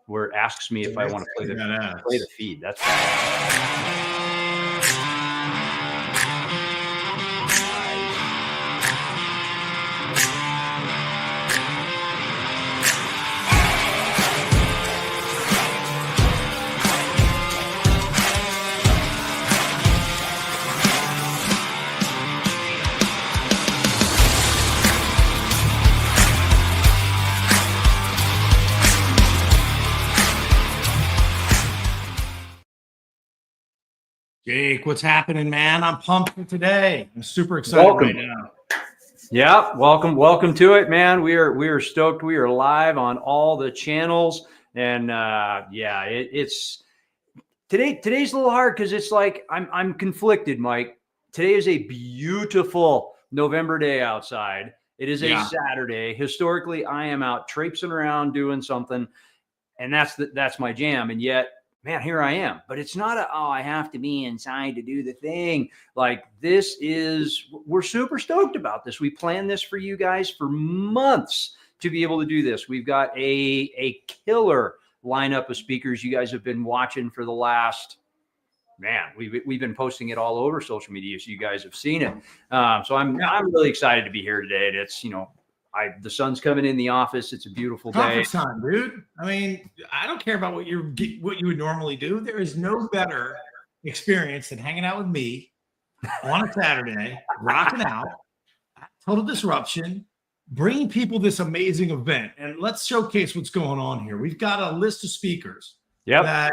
where it asks me if I want to play the feed. That's fine. Jake, what's happening, man? I'm pumped for today. I'm super excited right now. Yeah, welcome to it, man. We are stoked. We are live on all the channels, and it's today's a little hard because it's like I'm conflicted, Mike. Today is a beautiful November day outside. It is a Saturday. Historically, I am out traipsing around doing something, and that's my jam. And yet, man, here I am. But it's not I have to be inside to do the thing. Like we're super stoked about this. We planned this for you guys for months to be able to do this. We've got a killer lineup of speakers you guys have been watching for the last, man, we've been posting it all over social media, so you guys have seen it. So I'm really excited to be here today. And it's, the sun's coming in the office. It's a beautiful day. Conference time, dude. I mean, I don't care about what you would normally do. There is no better experience than hanging out with me on a Saturday, rocking out, total disruption, bringing people this amazing event. And let's showcase what's going on here. We've got a list of speakers that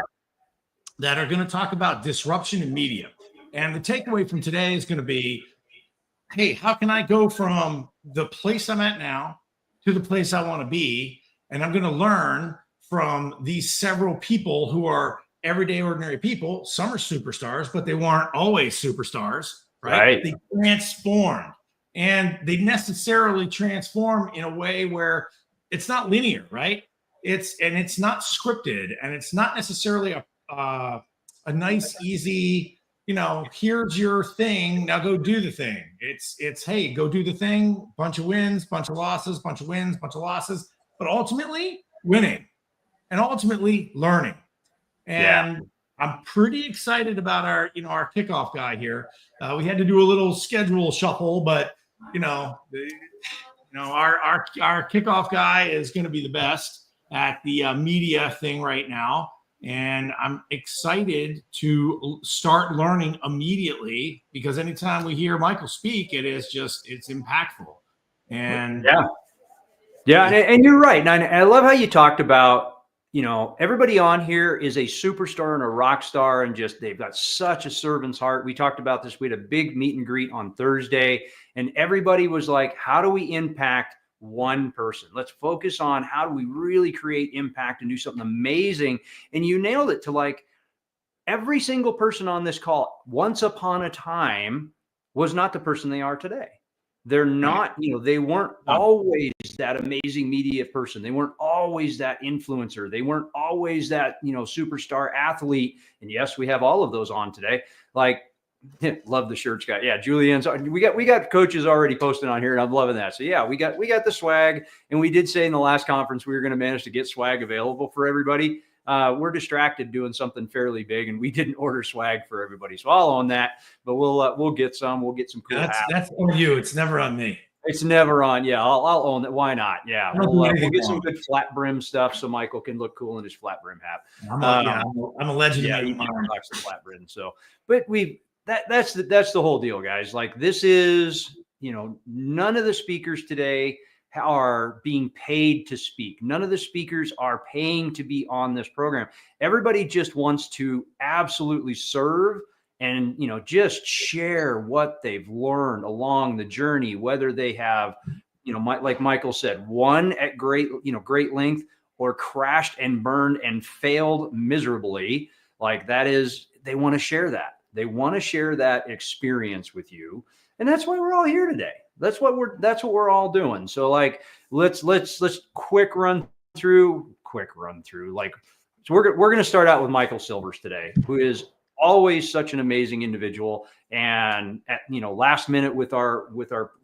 are going to talk about disruption in media. And the takeaway from today is going to be, hey, how can I go from the place I'm at now to the place I want to be? And I'm going to learn from these several people who are everyday ordinary people. Some are superstars, but they weren't always superstars, right? They transformed, and they necessarily transform in a way where it's not linear, right? It's not scripted, and it's not necessarily a nice, easy, here's your thing. Now go do the thing. It's hey, go do the thing. Bunch of wins, bunch of losses, bunch of wins, bunch of losses, but ultimately winning and ultimately learning. And I'm pretty excited about our kickoff guy here. We had to do a little schedule shuffle, but our kickoff guy is going to be the best at the media thing right now. And I'm excited to start learning immediately, because anytime we hear Michael speak, it's impactful. And and you're right. And I love how you talked about, everybody on here is a superstar and a rock star, and just they've got such a servant's heart. We talked about this. We had a big meet and greet on Thursday, and everybody was like, how do we impact one person? Let's focus on how do we really create impact and do something amazing. And you nailed it to like every single person on this call once upon a time was not the person they are today. They're not, they weren't always that amazing media person. They weren't always that influencer. They weren't always that, superstar athlete. And yes, we have all of those on today. Like, love the shirts guy. Yeah, Julianne's. We got coaches already posted on here, and I'm loving that. So yeah, we got the swag, and we did say in the last conference we were going to manage to get swag available for everybody. We're distracted doing something fairly big, and we didn't order swag for everybody. So I'll own that, but we'll get some. We'll get some cool hats. That's on you. It's never on me. It's never on. Yeah, I'll own it. Why not? Yeah, we'll get some good flat brim stuff so Michael can look cool in his flat brim hat. I'm a legend. Yeah, he likes the flat brim. So, but that's the whole deal, guys. Like, this is, none of the speakers today are being paid to speak. None of the speakers are paying to be on this program. Everybody just wants to absolutely serve and, just share what they've learned along the journey, whether they have, like Michael said, won at great length, or crashed and burned and failed miserably. Like, that is, they want to share that. They want to share that experience with you. And that's why we're all here today. That's what we're all doing. So like, let's quick run through. Like, so we're going to start out with Michael Silvers today, who is always such an amazing individual. And at, last minute with our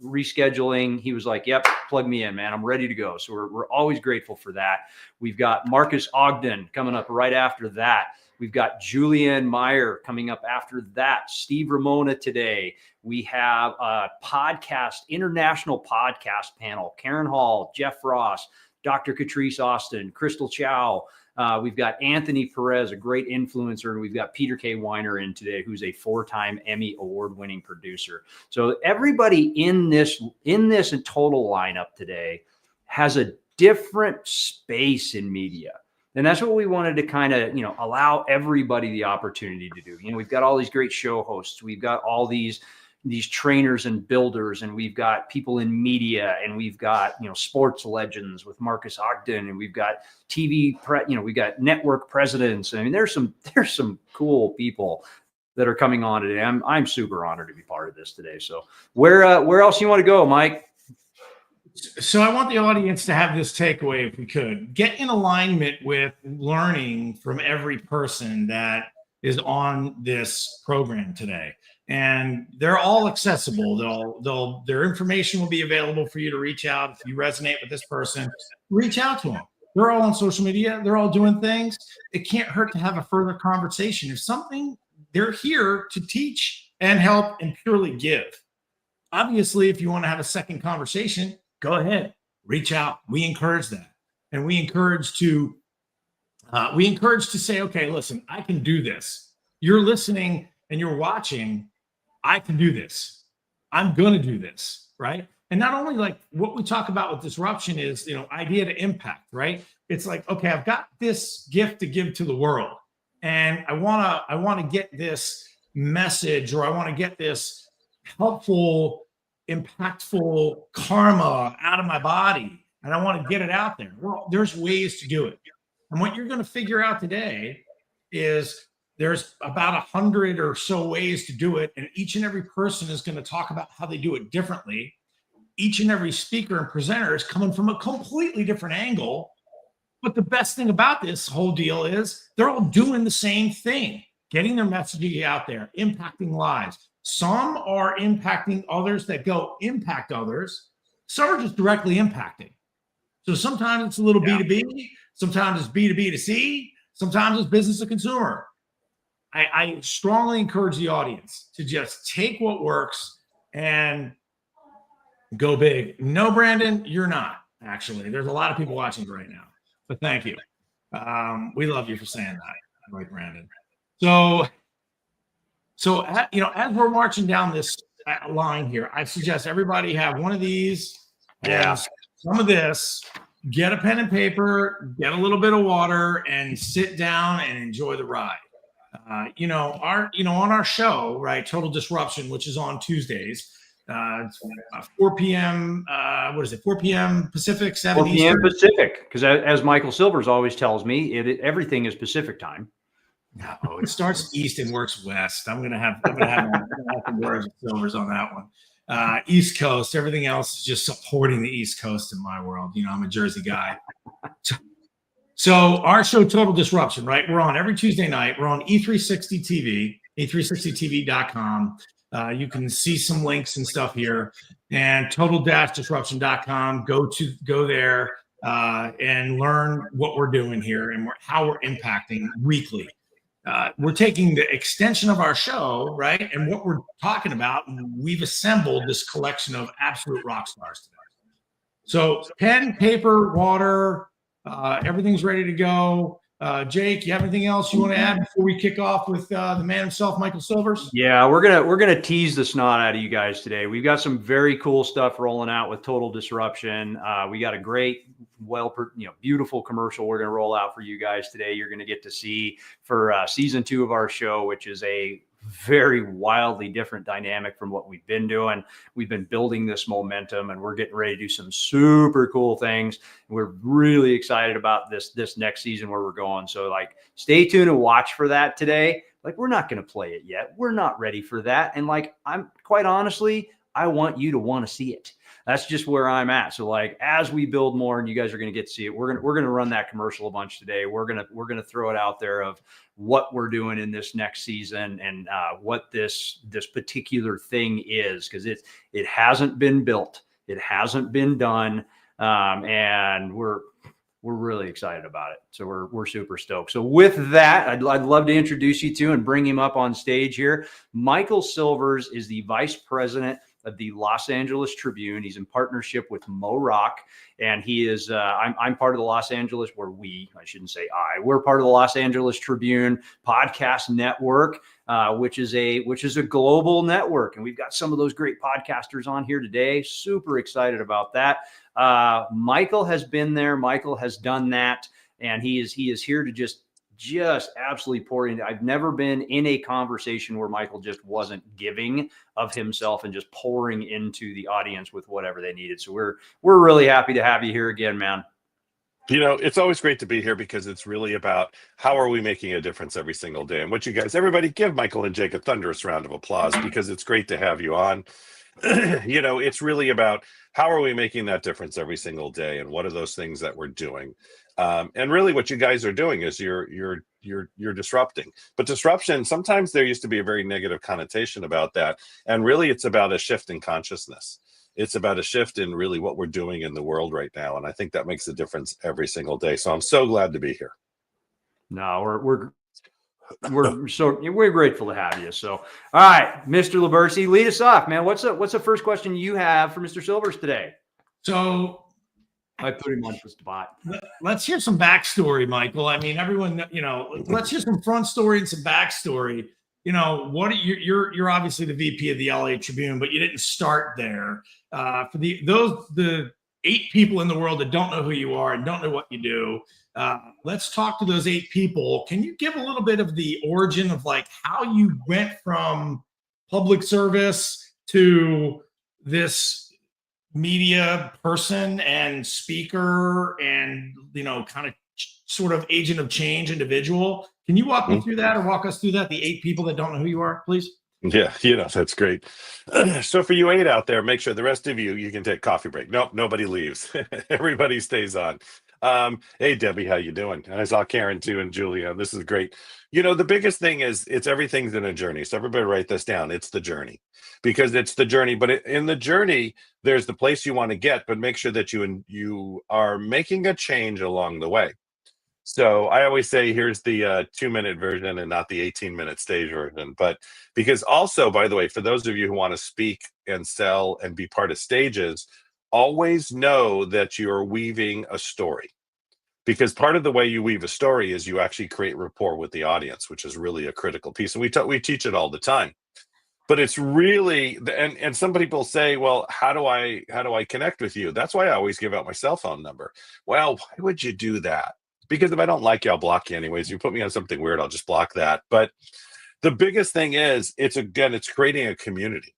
rescheduling, he was like, "Yep, plug me in, man. I'm ready to go." So we're always grateful for that. We've got Marcus Ogden coming up right after that. We've got Julianne Meyer coming up after that. Steve Ramona today. We have a international podcast panel. Karen Hall, Jeff Ross, Dr. Catrice Austin, Crystal Chow. We've got Anthony Perez, a great influencer, and we've got Peter K. Weiner in today, who's a 4-time Emmy award-winning producer. So everybody in this total lineup today has a different space in media. And that's what we wanted to kind of, allow everybody the opportunity to do. We've got all these great show hosts. We've got all these trainers and builders, and we've got people in media, and we've got, sports legends with Marcus Ogden, and we've got we've got network presidents. I mean, there's some cool people that are coming on today. I'm super honored to be part of this today. So where else you want to go, Mike? So I want the audience to have this takeaway, if we could. Get in alignment with learning from every person that is on this program today. And they're all accessible. Their information will be available for you to reach out. If you resonate with this person, reach out to them. They're all on social media. They're all doing things. It can't hurt to have a further conversation. If something, they're here to teach and help and purely give. Obviously, if you want to have a second conversation, go ahead, reach out. We encourage that. And we encourage to say, okay, listen, I can do this. You're listening and you're watching. I can do this. I'm going to do this, right? And not only like what we talk about with disruption is, idea to impact, right? It's like, okay, I've got this gift to give to the world, and I want to get this message, or I want to get this helpful, impactful karma out of my body, and I want to get it out there. Well, there's ways to do it. And what you're going to figure out today is there's about 100 or so ways to do it. And each and every person is going to talk about how they do it differently. Each and every speaker and presenter is coming from a completely different angle. But the best thing about this whole deal is they're all doing the same thing, getting their messaging out there, impacting lives. Some are impacting others that go impact others. Some are just directly impacting. So sometimes it's a little B2B, sometimes it's B2B to C, sometimes it's business to consumer. I strongly encourage the audience to just take what works and go big. No, Brandon, you're not, actually. There's a lot of people watching right now, but thank you. We love you for saying that, right, Brandon? So as we're marching down this line here, I suggest everybody have one of these and some of this. Get a pen and paper, get a little bit of water, and sit down and enjoy the ride. On our show, right, Total Disruption, which is on Tuesdays, 4 p.m. 4 p.m. Pacific, 7 4 p.m. Eastern. Pacific, because as Michael Silvers always tells me, everything is Pacific time. No, it starts east and works west. I'm gonna have some words with Silvers on that one. East Coast, everything else is just supporting the East Coast in my world. I'm a Jersey guy. So our show, Total Disruption, right? We're on every Tuesday night. We're on E360 TV, e360tv.com. You can see some links and stuff here, and total-disruption.com. Go there and learn what we're doing here and how we're impacting weekly. We're taking the extension of our show, right? And what we're talking about, we've assembled this collection of absolute rock stars today. So pen, paper, water, everything's ready to go. Jake, you have anything else you want to add before we kick off with the man himself, Michael Silvers? Yeah, we're gonna tease the snot out of you guys today. We've got some very cool stuff rolling out with Total Disruption. We got a great, beautiful commercial we're gonna roll out for you guys today. You're gonna get to see for season 2 of our show, which is a very wildly different dynamic from what we've been doing. We've been building this momentum, and we're getting ready to do some super cool things. We're really excited about this next season where we're going. So stay tuned and watch for that today. We're not going to play it yet. We're not ready for that. And I'm quite honestly, I want you to want to see it. that's just where I'm at. So like, as we build more, and you guys are going to get to see it, we're going to run that commercial a bunch today. We're going to throw it out there of what we're doing in this next season, and what this particular thing is, because it hasn't been built, it hasn't been done, and we're really excited about it. So we're super stoked. So with that, I'd love to introduce you to and bring him up on stage here. Michael Silvers is the vice president of the Los Angeles Tribune. He's in partnership with Mo Rock, and he is. I'm part of the Los Angeles. I shouldn't say I. We're part of the Los Angeles Tribune podcast network, which is a global network, and we've got some of those great podcasters on here today. Super excited about that. Michael has been there. Michael has done that, and he is here to just absolutely pour into. I've never been in a conversation where Michael just wasn't giving of himself and just pouring into the audience with whatever they needed. So we're really happy to have you here again, man. It's always great to be here, because it's really about how are we making a difference every single day. And what you guys, everybody, give Michael and Jake a thunderous round of applause, because it's great to have you on. It's really about how are we making that difference every single day, and what are those things that we're doing. And really what you guys are doing is you're disrupting. But disruption, sometimes there used to be a very negative connotation about that. And really it's about a shift in consciousness. It's about a shift in really what we're doing in the world right now. And I think that makes a difference every single day. So I'm so glad to be here. No, we're grateful to have you. So, all right, Mr. Liberci, lead us off, man. What's the first question you have for Mr. Silvers today? So I put him on the spot. Let's hear some backstory, Michael. I mean, everyone, let's hear some front story and some backstory. You're obviously the VP of the LA Tribune, but you didn't start there. For the 8 people in the world that don't know who you are and don't know what you do, let's talk to those 8 people. Can you give a little bit of the origin of like how you went from public service to this media person and speaker and kind of sort of agent of change individual? Can you walk me through that, or walk us through that, the 8 people that don't know who you are, please? Yeah, that's great. So for you 8 out there, make sure the rest of you can take coffee break. Nope, nobody leaves. Everybody stays on. Hey, Debbie, how you doing? And I saw Karen too, and Julia. This is great. The biggest thing is everything's in a journey. So everybody write this down. It's the journey, because it's the journey. But in the journey, there's the place you want to get, but make sure that you are making a change along the way. So I always say, here's the 2-minute version and not the 18-minute stage version. But because also, by the way, for those of you who want to speak and sell and be part of stages, always know that you're weaving a story. Because part of the way you weave a story is you actually create rapport with the audience, which is really a critical piece. And we teach it all the time. But it's really, and some people say, well, how do I connect with you? That's why I always give out my cell phone number. Well, why would you do that? Because if I don't like you, I'll block you anyways. You put me on something weird, I'll just block that. But the biggest thing is, it's creating a community.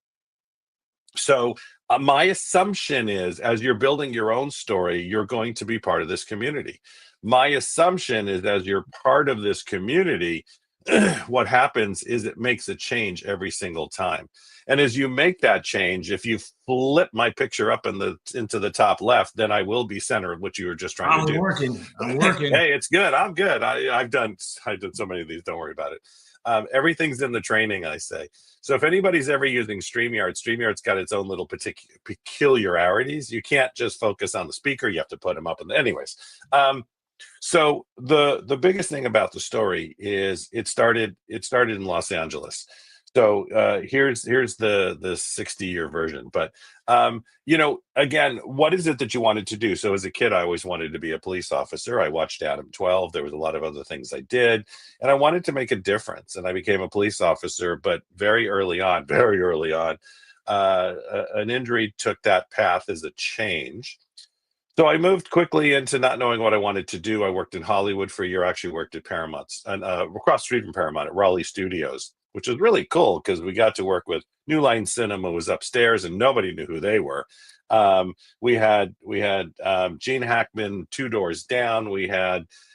So my assumption is, as you're building your own story, you're going to be part of this community. My assumption is, as you're part of this community, what happens is it makes a change every single time. And as you make that change, if you flip my picture up into the top left, then I will be center of what you were just trying to do. I'm working. Hey, it's good. I'm good. I've done so many of these. Don't worry about it. Everything's in the training, I say. So if anybody's ever using StreamYard's got its own little peculiarities. You can't just focus on the speaker. You have to put them up. Anyways, so the biggest thing about the story is it started in Los Angeles. So here's the 60-year version. But again, what is it that you wanted to do? So as a kid, I always wanted to be a police officer. I watched Adam 12. There was a lot of other things I did, and I wanted to make a difference. And I became a police officer. But very early on, an injury took that path as a change. So I moved quickly into not knowing what I wanted to do. I worked in Hollywood for a year. Actually worked at Paramount, and across the street from Paramount at Raleigh Studios, which was really cool because we got to work with New Line Cinema was upstairs and nobody knew who they were. We had Gene Hackman 2 doors down.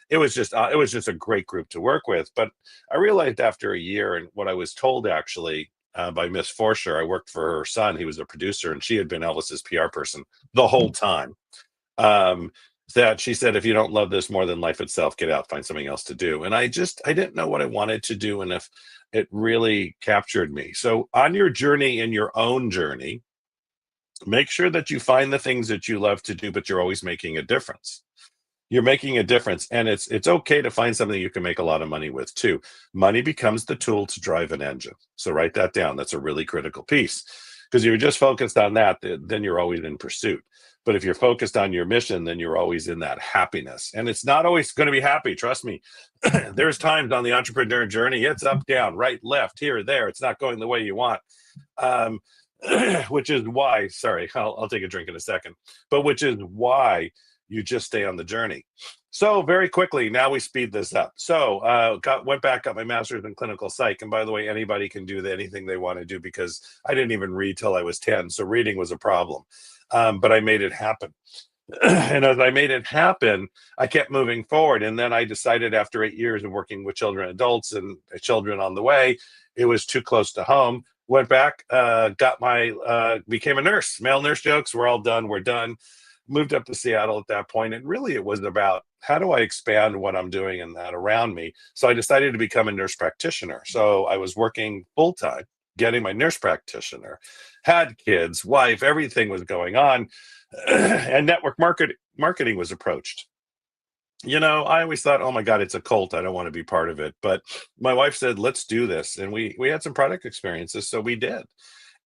It was just a great group to work with. But I realized after a year, and what I was told actually, by Miss Forsher. I worked for her son. He was a producer, and she had been Elvis's PR person the whole time. That she said, if you don't love this more than life itself, get out, find something else to do. And I didn't know what I wanted to do and if it really captured me. So on your journey, in your own journey, make sure that you find the things that you love to do, but you're always making a difference. You're making a difference, and it's okay to find something you can make a lot of money with too. Money becomes the tool to drive an engine. So write that down. That's a really critical piece, because if you're just focused on that, then you're always in pursuit. But if you're focused on your mission, then you're always in that happiness. And it's not always going to be happy. Trust me. There's times on the entrepreneur journey, it's up, down, right, left, here, there. It's not going the way you want. Which is why, sorry, I'll take a drink in a second, but which is why you just stay on the journey. So very quickly, now we speed this up. So went back, got my master's in clinical psych. And by the way, anybody can do anything they want to do, because I didn't even read till I was 10. So reading was a problem, but I made it happen. And as I made it happen, I kept moving forward. And then I decided, after 8 years of working with children, adults, and children on the way, it was too close to home. Went back, became a nurse. Male nurse jokes, we're all done. We're done. Moved up to Seattle at that point, and really it was about, how do I expand what I'm doing and that around me? So I decided to become a nurse practitioner. So I was working full-time, getting my nurse practitioner, had kids, wife, everything was going on, and network marketing was approached. I always thought, oh my God, it's a cult. I don't want to be part of it. But my wife said, let's do this. And we had some product experiences, so we did.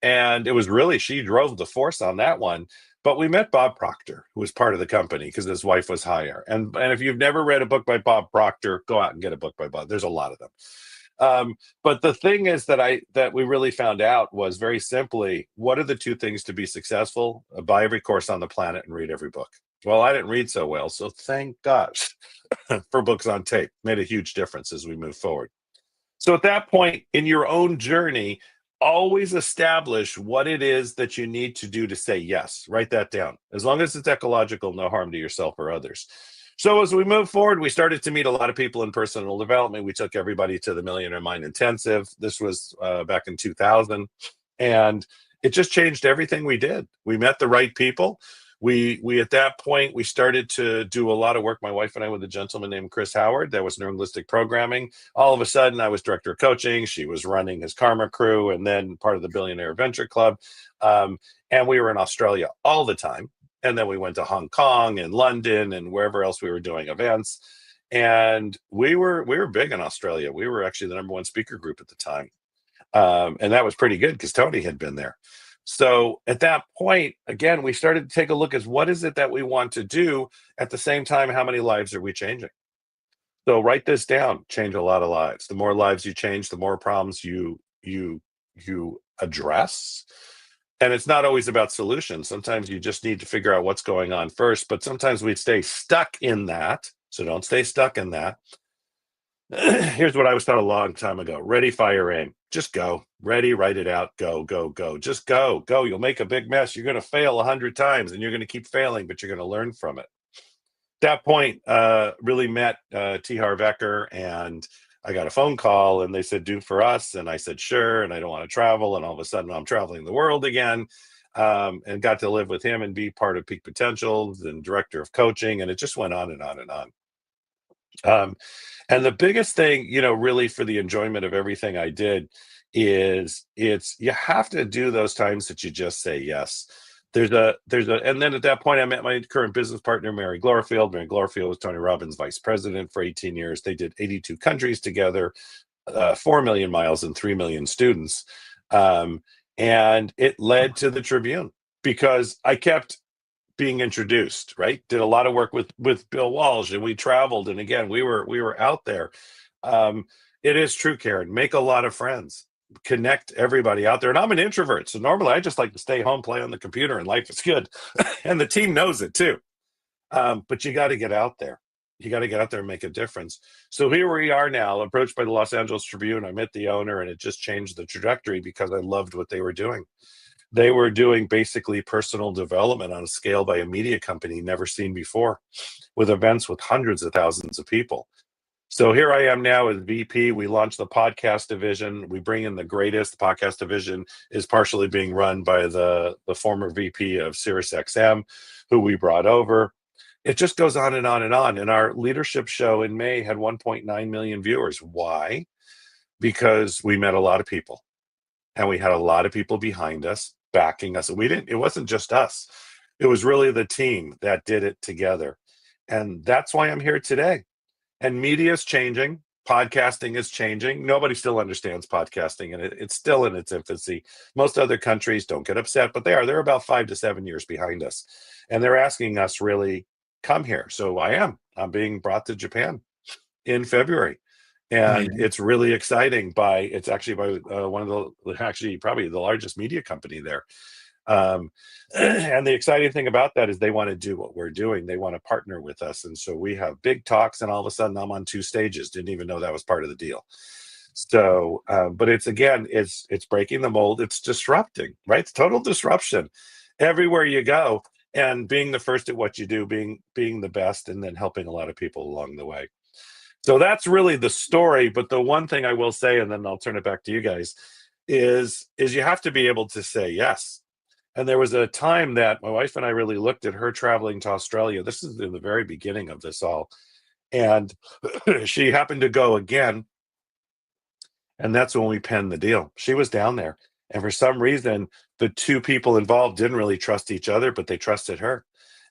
And it was really, she drove the force on that one. But we met Bob Proctor, who was part of the company, because his wife was higher. And if you've never read a book by Bob Proctor, go out and get a book by Bob. There's a lot of them. But the thing is that we really found out was, very simply, what are the two things to be successful? Buy every course on the planet and read every book. Well, I didn't read so well, so thank God for books on tape. Made a huge difference as we move forward. So at that point in your own journey, always establish what it is that you need to do to say yes. Write that down. As long as it's ecological, no harm to yourself or others. So as we move forward, we started to meet a lot of people in personal development. We took everybody to the Millionaire Mind Intensive. This was back in 2000. And it just changed everything we did. We met the right people. We at that point, we started to do a lot of work, my wife and I, with a gentleman named Chris Howard. That was neurolinguistic programming. All of a sudden, I was director of coaching. She was running his Karma crew, and then part of the Billionaire Venture Club. And we were in Australia all the time. And then we went to Hong Kong and London and wherever else we were doing events. And we were big in Australia. We were actually the #1 speaker group at the time. And that was pretty good, because Tony had been there. So at that point, again, we started to take a look at, what is it that we want to do? At the same time, how many lives are we changing? So write this down. Change a lot of lives. The more lives you change, the more problems you address. And it's not always about solutions. Sometimes you just need to figure out what's going on first, but sometimes we stay stuck in that. So don't stay stuck in that. Here's what I was taught a long time ago. Ready, fire, aim. Just go. Ready, write it out. Go, go, go. Just go. Go. You'll make a big mess. You're going to fail 100 times, and you're going to keep failing, but you're going to learn from it. At that point, really met T. Harv Eker, and I got a phone call, and they said, do for us. And I said, sure. And I don't want to travel. And all of a sudden, I'm traveling the world again, and got to live with him and be part of Peak Potentials and director of coaching. And it just went on and on and on. And the biggest thing, really for the enjoyment of everything I did is you have to do those times that you just say yes. And then at that point, I met my current business partner, Mary Glorfield. Mary Glorfield was Tony Robbins' vice president for 18 years. They did 82 countries together, 4 million miles and 3 million students. And it led to the Tribune, because I kept being introduced, right? Did a lot of work with Bill Walsh, and we traveled. And again, we were out there. It is true, Karen. Make a lot of friends. Connect everybody out there. And I'm an introvert, so normally I just like to stay home, play on the computer, and life is good. And the team knows it too. But you got to get out there. You got to get out there and make a difference. So here we are now, approached by the Los Angeles Tribune. I met the owner, and it just changed the trajectory, because I loved what they were doing. They were doing basically personal development on a scale by a media company never seen before, with events with hundreds of thousands of people. So here I am now as VP. We launched the podcast division. We bring in the greatest. The podcast division is partially being run by the former VP of SiriusXM, who we brought over. It just goes on and on and on. And our leadership show in May had 1.9 million viewers. Why? Because we met a lot of people, and we had a lot of people behind us, backing us. It wasn't just us. It was really the team that did it together. And that's why I'm here today. And media is changing. Podcasting is changing. Nobody still understands podcasting, and it's still in its infancy. Most other countries, don't get upset, but they're about 5 to 7 years behind us. And they're asking us really come here. So I'm being brought to Japan in February. And it's really exciting it's actually by probably the largest media company there. And the exciting thing about that is they want to do what we're doing. They want to partner with us. And so we have big talks, and all of a sudden I'm on 2 stages. Didn't even know that was part of the deal. So, but it's breaking the mold. It's disrupting, right? It's total disruption everywhere you go, and being the first at what you do, being the best, and then helping a lot of people along the way. So that's really the story. But the one thing I will say, and then I'll turn it back to you guys, is you have to be able to say yes. And there was a time that my wife and I really looked at her traveling to Australia. This is in the very beginning of this all. And she happened to go again. And that's when we penned the deal. She was down there. And for some reason, the 2 people involved didn't really trust each other, but they trusted her.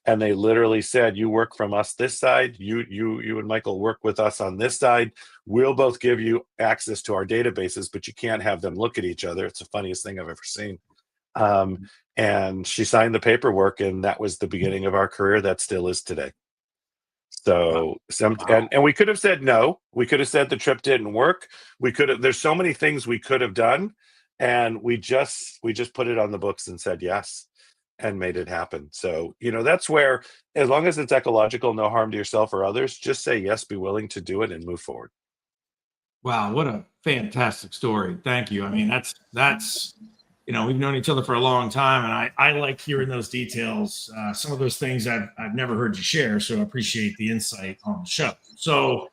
And they literally said, you work from us this side. You and Michael work with us on this side. We'll both give you access to our databases, but you can't have them look at each other. It's the funniest thing I've ever seen. And she signed the paperwork, and that was the beginning of our career. That still is today. So and we could have said no. We could have said the trip didn't work. There's so many things we could have done, and we just put it on the books and said yes and made it happen. So, that's where, as long as it's ecological, no harm to yourself or others, just say yes, be willing to do it, and move forward. Wow, what a fantastic story. Thank you. I mean, that's we've known each other for a long time, and I like hearing those details. Some of those things I've never heard you share, so I appreciate the insight on the show. So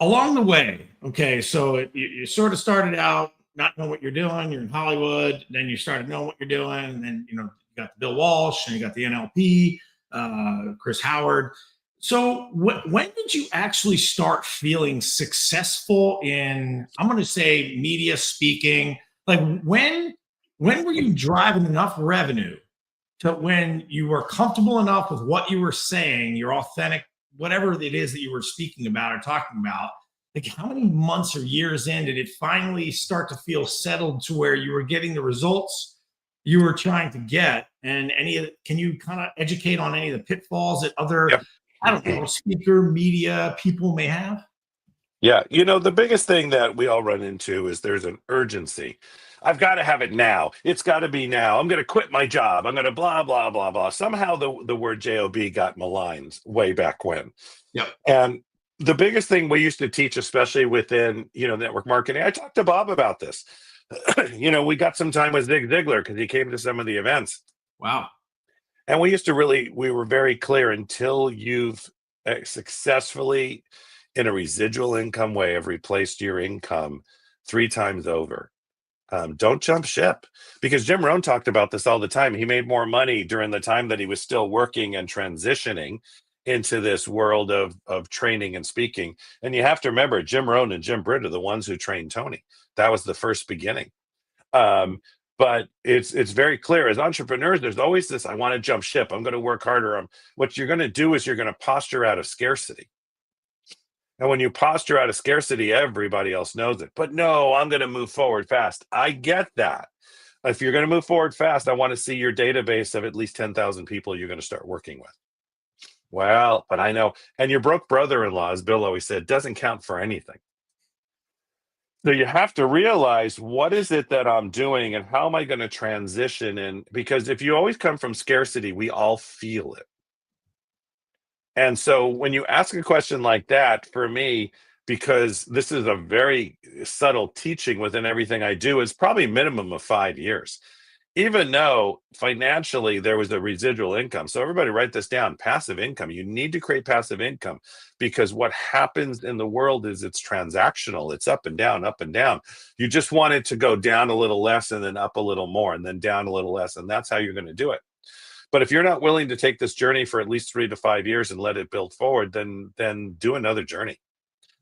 along the way, okay, so you sort of started out not knowing what you're doing. You're in Hollywood, then you started knowing what you're doing, and then you got Bill Walsh, and you got the NLP, Chris Howard. So when did you actually start feeling successful in, I'm going to say, media speaking? Like when were you driving enough revenue to when you were comfortable enough with what you were saying, your authentic, whatever it is that you were speaking about or talking about? Like, how many months or years in did it finally start to feel settled to where you were getting the results you were trying to get? And can you kind of educate on any of the pitfalls that other, I don't know, speaker, media people may have? Yeah. The biggest thing that we all run into is there's an urgency. I've got to have it now. It's got to be now. I'm going to quit my job. I'm going to blah, blah, blah, blah. Somehow the word JOB got maligned way back when. Yep. And the biggest thing we used to teach, especially within, network marketing, I talked to Bob about this. We got some time with Zig Ziglar because he came to some of the events. Wow. And we were very clear, until you've successfully, in a residual income way, have replaced your income 3 times over. Don't jump ship, because Jim Rohn talked about this all the time. He made more money during the time that he was still working and transitioning into this world of training and speaking. And you have to remember, Jim Rohn and Jim Britt are the ones who trained Tony. That was the first beginning. But it's very clear as entrepreneurs, there's always this, I want to jump ship. I'm going to work harder. What you're going to do is you're going to posture out of scarcity. And when you posture out of scarcity, everybody else knows it. But no, I'm going to move forward fast. I get that. If you're going to move forward fast, I want to see your database of at least 10,000 people you're going to start working with. Well, but I know. And your broke brother-in-law, as Bill always said, doesn't count for anything. So you have to realize, what is it that I'm doing and how am I going to transition? And because if you always come from scarcity, we all feel it. And so when you ask a question like that, for me, because this is a very subtle teaching within everything I do, is probably minimum of 5 years. even though financially there was a residual income. So everybody write this down, passive income. You need to create passive income, because what happens in the world is it's transactional. It's up and down, up and down. You just want it to go down a little less and then up a little more and then down a little less. And that's how you're going to do it. But if you're not willing to take this journey for at least 3 to 5 years and let it build forward, then do another journey.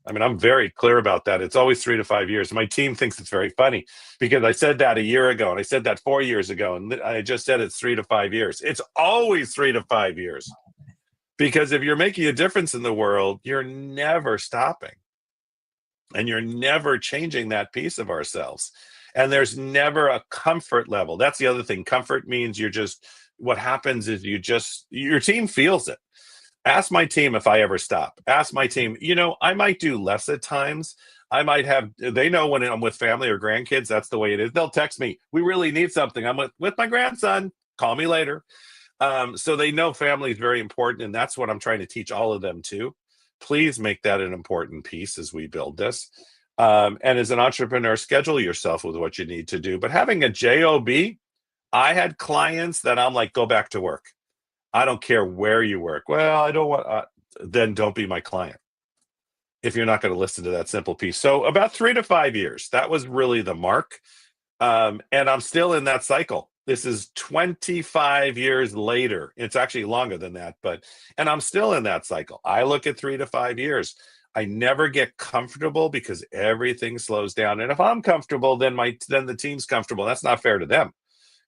I mean, I'm very clear about that. It's always 3 to 5 years. My team thinks it's very funny because I said that a year ago and I said that 4 years ago. And I just said it's 3 to 5 years. It's always 3 to 5 years, because if you're making a difference in the world, you're never stopping and you're never changing that piece of ourselves. And there's never a comfort level. That's the other thing. Comfort means what happens is your team feels it. Ask my team if I ever stop. Ask my team, I might do less at times. They know when I'm with family or grandkids, that's the way it is. They'll text me, we really need something. I'm with my grandson, call me later. So they know family is very important. And that's what I'm trying to teach all of them too. Please make that an important piece as we build this. And as an entrepreneur, schedule yourself with what you need to do. But having a job, I had clients that I'm like, go back to work. I don't care where you work. Well, I don't want, then don't be my client if you're not going to listen to that simple piece. So about 3 to 5 years, that was really the mark. And I'm still in that cycle. This is 25 years later. It's actually longer than that, and I'm still in that cycle. I look at 3 to 5 years. I never get comfortable because everything slows down. And if I'm comfortable, then the team's comfortable. That's not fair to them,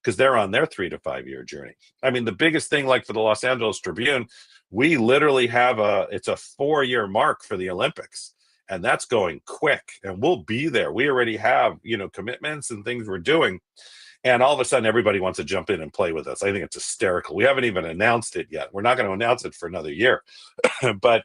because they're on their 3 to 5 year journey. I mean, the biggest thing, like for the Los Angeles Tribune, we literally have it's a 4-year mark for the Olympics, and that's going quick, and we'll be there. We already have, commitments and things we're doing. And all of a sudden, everybody wants to jump in and play with us. I think it's hysterical. We haven't even announced it yet. We're not going to announce it for another year. But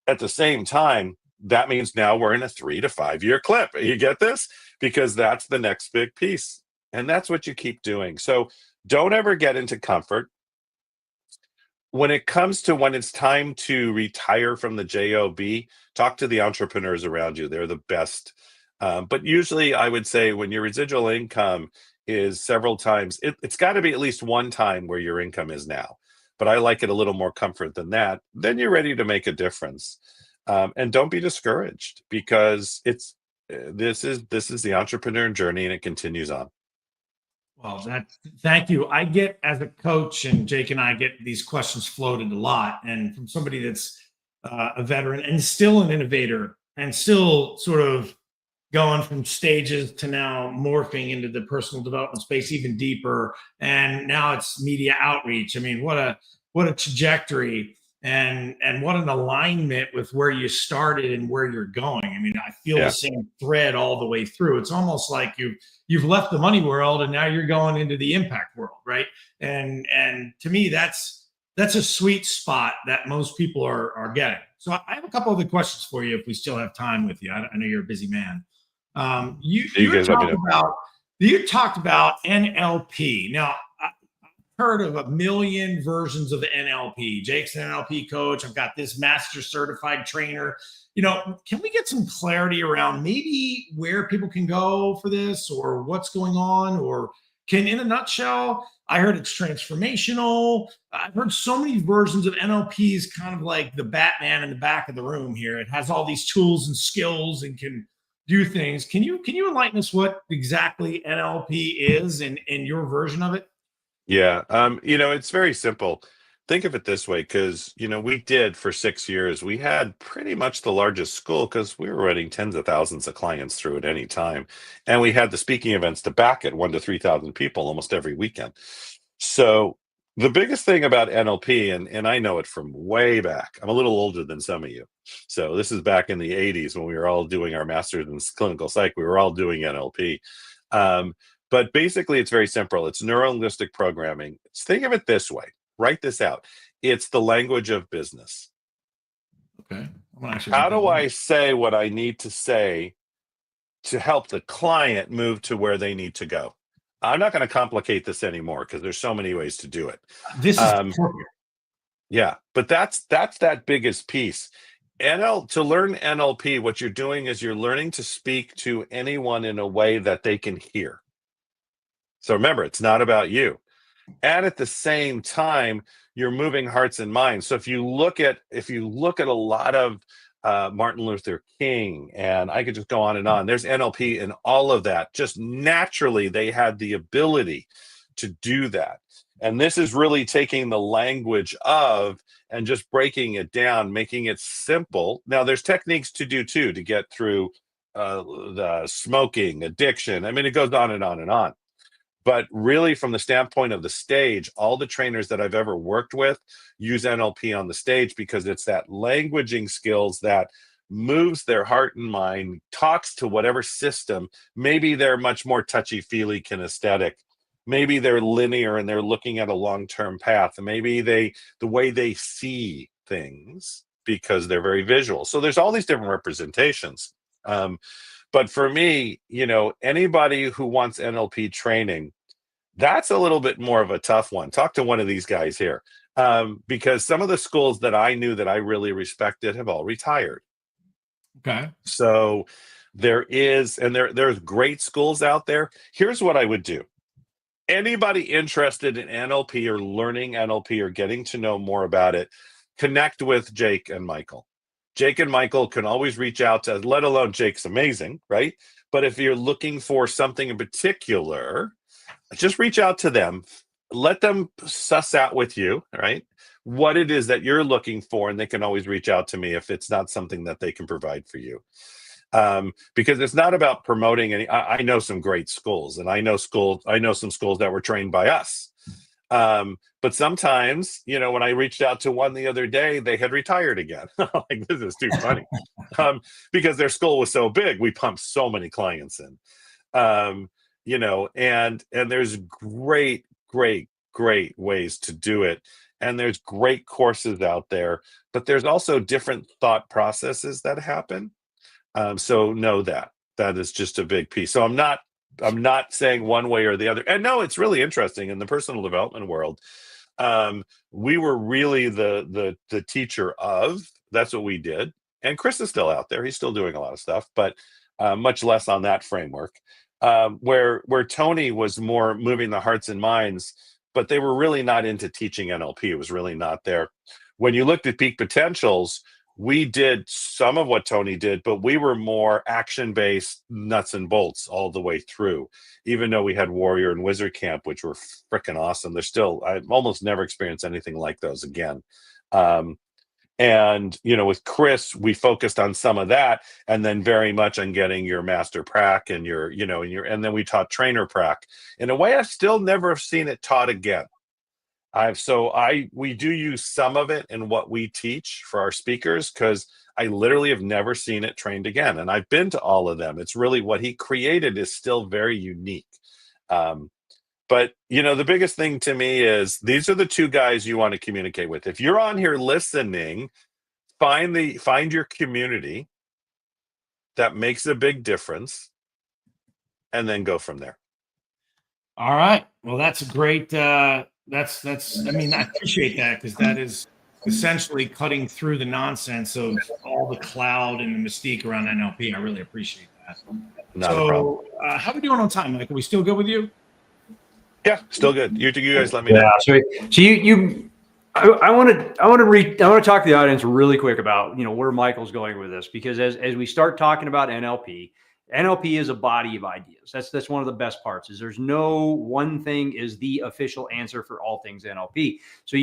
at the same time, that means now we're in a 3 to 5 year clip. You get this? Because that's the next big piece. And that's what you keep doing. So don't ever get into comfort. When it comes to when it's time to retire from the job, talk to the entrepreneurs around you. They're the best. But usually I would say when your residual income is several times, it's got to be at least one time where your income is now. But I like it a little more comfort than that. Then you're ready to make a difference. And don't be discouraged, because this is the entrepreneur journey, and it continues on. Well, thank you. I get, as a coach, and Jake and I get these questions floated a lot, and from somebody that's a veteran and still an innovator and still sort of going from stages to now morphing into the personal development space even deeper. And now it's media outreach. I mean, what a trajectory, and what an alignment with where you started and where you're going. I mean, I feel the same thread all the way through. It's almost like you've left the money world and now you're going into the impact world, right? And to me, that's a sweet spot that most people are getting. So I have a couple other questions for you if we still have time with you. I know you're a busy man. You talked about NLP. Now, I've heard of a million versions of the NLP. Jake's an NLP coach. I've got this master certified trainer. Can we get some clarity around maybe where people can go for this, or what's going on? Or in a nutshell, I heard it's transformational. I've heard so many versions of NLP is kind of like the Batman in the back of the room here. It has all these tools and skills and can do things. Can you enlighten us what exactly NLP is and your version of it? Yeah. It's very simple. Think of it this way, because, we did for 6 years, we had pretty much the largest school, because we were running tens of thousands of clients through at any time. And we had the speaking events to back it, 1,000 to 3,000 people almost every weekend. So the biggest thing about NLP, and I know it from way back, I'm a little older than some of you. So this is back in the 80s when we were all doing our master's in clinical psych. We were all doing NLP. But basically, it's very simple. It's neuro-linguistic programming. Think of it this way. Write this out. It's the language of business. Okay. How do I say what I need to say to help the client move to where they need to go? I'm not going to complicate this anymore, because there's so many ways to do it. This is perfect. Yeah, but that's that biggest piece. To learn NLP, what you're doing is you're learning to speak to anyone in a way that they can hear. So remember, it's not about you. And at the same time, you're moving hearts and minds. So if you look at a lot of Martin Luther King, and I could just go on and on, there's NLP in all of that. Just naturally, they had the ability to do that. And this is really taking the language of and just breaking it down, making it simple. Now, there's techniques to do too to get through the smoking, addiction. I mean, it goes on and on and on. But really, from the standpoint of the stage, all the trainers that I've ever worked with use NLP on the stage because it's that languaging skills that moves their heart and mind, talks to whatever system. Maybe they're much more touchy-feely kinesthetic. Maybe they're linear and they're looking at a long-term path. Maybe the way they see things because they're very visual. So there's all these different representations. But for me, anybody who wants NLP training, that's a little bit more of a tough one. Talk to one of these guys here, because some of the schools that I knew that I really respected have all retired. Okay. So there's great schools out there. Here's what I would do. Anybody interested in NLP or learning NLP or getting to know more about it, connect with Jake and Michael. Jake and Michael can always reach out to, let alone Jake's amazing, right? But if you're looking for something in particular, just reach out to them. Let them suss out with you, right, what it is that you're looking for, and they can always reach out to me if it's not something that they can provide for you. Because it's not about promoting any. I know some great schools, and I know some schools that were trained by us. But sometimes, when I reached out to one the other day, they had retired again. Like, this is too funny. Because their school was so big, we pumped so many clients in. And there's great ways to do it. And there's great courses out there, but there's also different thought processes that happen. So know that is just a big piece. So I'm not saying one way or the other. And no, it's really interesting in the personal development world. We were really the teacher of. That's what we did. And Chris is still out there. He's still doing a lot of stuff, but much less on that framework. Where Tony was more moving the hearts and minds, but they were really not into teaching NLP. It was really not there. When you looked at Peak Potentials, we did some of what Tony did, but we were more action-based, nuts and bolts all the way through, even though we had Warrior and Wizard Camp, which were freaking awesome. I've almost never experienced anything like those again. And, with Chris, we focused on some of that, and then very much on getting your master prac and and then we taught trainer prac in a way I still never have seen it taught again. We do use some of it in what we teach for our speakers, because I literally have never seen it trained again. And I've been to all of them. It's really what he created is still very unique. But the biggest thing to me is these are the two guys you want to communicate with. If you're on here listening, find your community that makes a big difference, and then go from there. All right. Well, that's a great. I appreciate that, because that is essentially cutting through the nonsense of all the cloud and the mystique around NLP. I really appreciate that. Not a problem. How are we doing on time, Mike? Are we still good with you? Yeah, still good. You guys let me know. So I want to talk to the audience really quick about where Michael's going with this, because as we start talking about NLP is a body of ideas. That's one of the best parts. Is there's no one thing is the official answer for all things NLP. So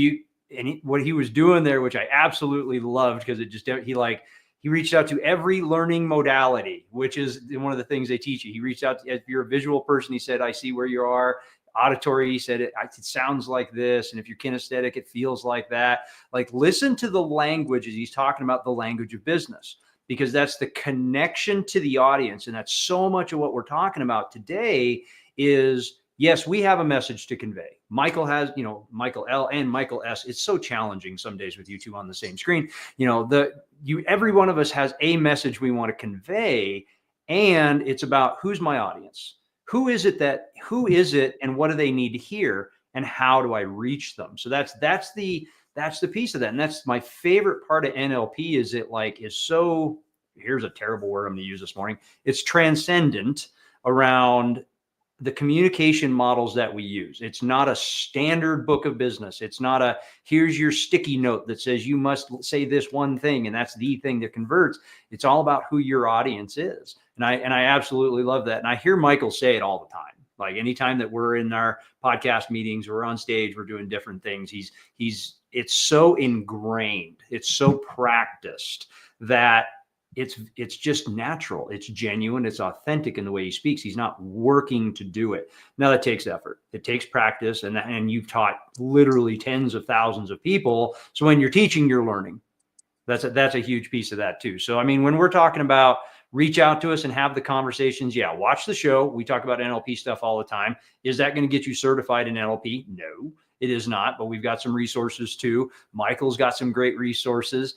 what he was doing there, which I absolutely loved, because he reached out to every learning modality, which is one of the things they teach you. He reached out to, if you're a visual person, he said, I see where you are. Auditory, he said, it sounds like this. And if you're kinesthetic, it feels like that. Like, listen to the language as he's talking about the language of business, because that's the connection to the audience. And that's so much of what we're talking about today is, yes, we have a message to convey. Michael has, Michael L and Michael S. It's so challenging some days with you two on the same screen. Every one of us has a message we want to convey. And it's about, who's my audience? Who is it and what do they need to hear, and how do I reach them? So that's the piece of that. And that's my favorite part of NLP is here's a terrible word I'm going to use this morning. It's transcendent around the communication models that we use. It's not a standard book of business. It's not a, here's your sticky note that says you must say this one thing and that's the thing that converts. It's all about who your audience is. And I absolutely love that. And I hear Michael say it all the time. Like anytime that we're in our podcast meetings, we're on stage, we're doing different things. It's so ingrained. It's so practiced that it's just natural. It's genuine. It's authentic in the way he speaks. He's not working to do it. Now that takes effort. It takes practice. And you've taught literally tens of thousands of people. So when you're teaching, you're learning. That's a huge piece of that too. So, I mean, when we're talking about reach out to us and have the conversations, yeah, watch the show. We talk about NLP stuff all the time. Is that going to get you certified in NLP? No, it is not, but we've got some resources too. Michael's got some great resources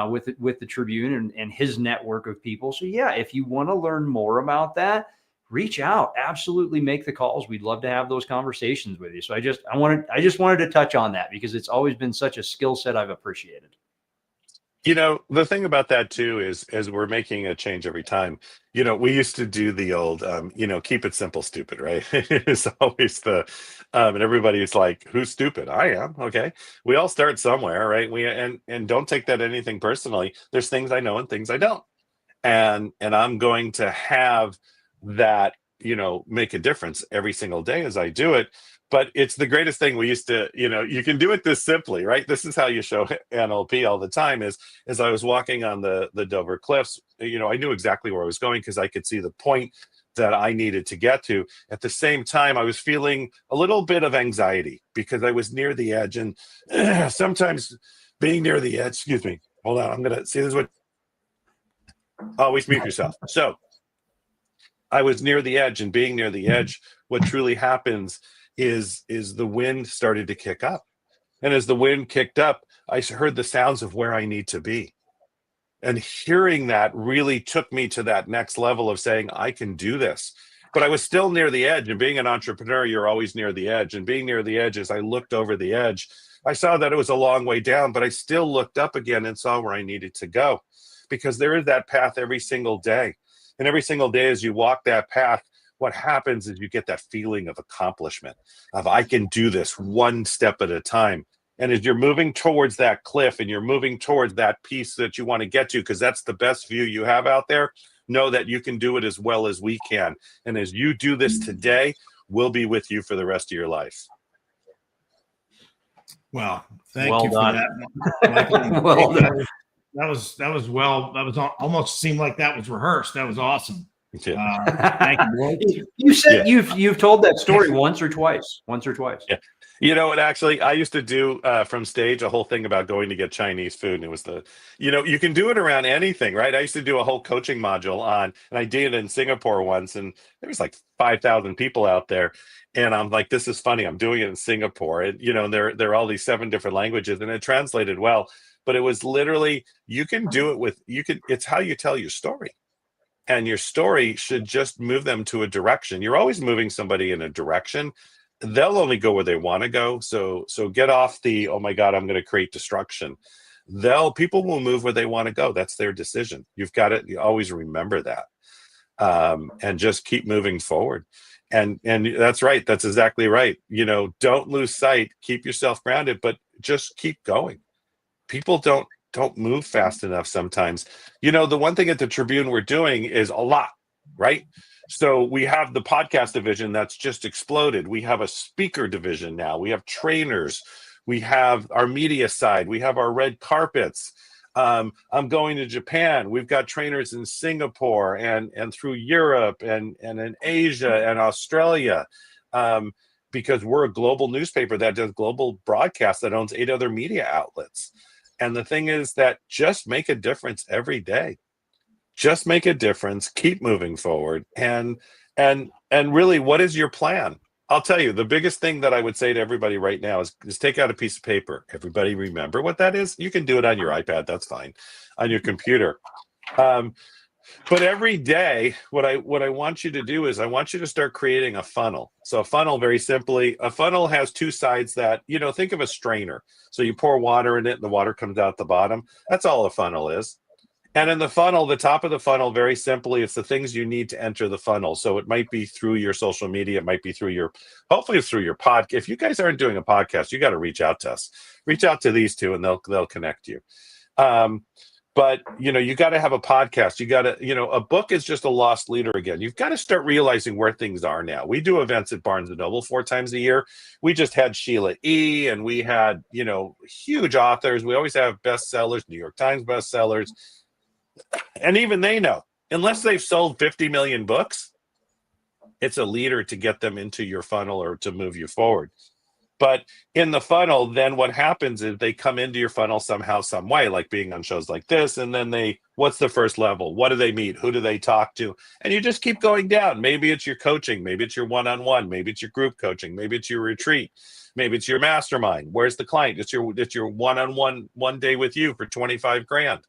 with the Tribune and his network of people. So yeah, if you want to learn more about that, reach out. Absolutely make the calls. We'd love to have those conversations with you. So I just wanted to touch on that because it's always been such a skill set I've appreciated. You know, the thing about that too is, as we're making a change every time, you know, we used to do the old, keep it simple, stupid, right? It's always and everybody's like, who's stupid? I am. Okay. We all start somewhere, right? And don't take that anything personally. There's things I know and things I don't. And I'm going to have that, make a difference every single day as I do it. But it's the greatest thing. We used to, you can do it this simply, right? This is how you show NLP all the time is as I was walking on the Dover Cliffs, I knew exactly where I was going because I could see the point that I needed to get to. At the same time, I was feeling a little bit of anxiety because I was near the edge. And sometimes being near the edge, excuse me, hold on, I'm going to see this one. Always mute yourself. So I was near the edge, and being near the edge, what truly happens is the wind started to kick up. And as the wind kicked up, I heard the sounds of where I need to be. And hearing that really took me to that next level of saying, I can do this. But I was still near the edge. And being an entrepreneur, you're always near the edge. And being near the edge, as I looked over the edge, I saw that it was a long way down, but I still looked up again and saw where I needed to go. Because there is that path every single day. And every single day as you walk that path, what happens is you get that feeling of accomplishment, of I can do this one step at a time. And as you're moving towards that cliff and you're moving towards that piece that you want to get to, because that's the best view you have out there, know that you can do it as well as we can. And as you do this today, we'll be with you for the rest of your life. Well, thank well you done. for that. Well done. That was almost seemed like that was rehearsed. That was awesome. Yeah. Thank you. You said you've told that story once or twice. Yeah. You know what? Actually, I used to do from stage a whole thing about going to get Chinese food, and it was you can do it around anything, right? I used to do a whole coaching module on, and I did it in Singapore once, and there was like 5,000 people out there, and I'm like, this is funny. I'm doing it in Singapore, and there are all these 7 different languages, and it translated well, but it was literally you can do it it's how you tell your story. And your story should just move them to a direction. You're always moving somebody in a direction. They'll only go where they want to go. So get off the, oh my God, I'm going to create destruction. People will move where they want to go. That's their decision. You've got it. You always remember that. And just keep moving forward. And that's right. That's exactly right. Don't lose sight. Keep yourself grounded, but just keep going. People don't move fast enough sometimes. The one thing at the Tribune we're doing is a lot, right? So we have the podcast division that's just exploded. We have a speaker division now. We have trainers. We have our media side. We have our red carpets. I'm going to Japan. We've got trainers in Singapore and through Europe and in Asia and Australia. Because we're a global newspaper that does global broadcasts that owns 8 other media outlets. And the thing is that just make a difference every day. Just make a difference, keep moving forward. And really, what is your plan? I'll tell you, the biggest thing that I would say to everybody right now is take out a piece of paper. Everybody remember what that is? You can do it on your iPad, that's fine, on your computer. But every day, what I want you to do is I want you to start creating a funnel. So a funnel, very simply, a funnel has 2 sides that, think of a strainer. So you pour water in it and the water comes out the bottom. That's all a funnel is. And in the funnel, the top of the funnel, very simply, it's the things you need to enter the funnel. So it might be through your social media, it might be through hopefully it's through your podcast. If you guys aren't doing a podcast, you got to reach out to us. Reach out to these two, and they'll connect you. But you got to have a podcast. You got to, a book is just a lost leader again. You've got to start realizing where things are now. We do events at Barnes and Noble 4 times a year. We just had Sheila E. and we had, huge authors. We always have bestsellers, New York Times bestsellers. And even they know, unless they've sold 50 million books, it's a leader to get them into your funnel or to move you forward. But in the funnel, then what happens is they come into your funnel somehow, some way, like being on shows like this. And then what's the first level? What do they meet? Who do they talk to? And you just keep going down. Maybe it's your coaching. Maybe it's your one-on-one. Maybe it's your group coaching. Maybe it's your retreat. Maybe it's your mastermind. Where's the client? It's your one-on-one, one day with you for 25 grand.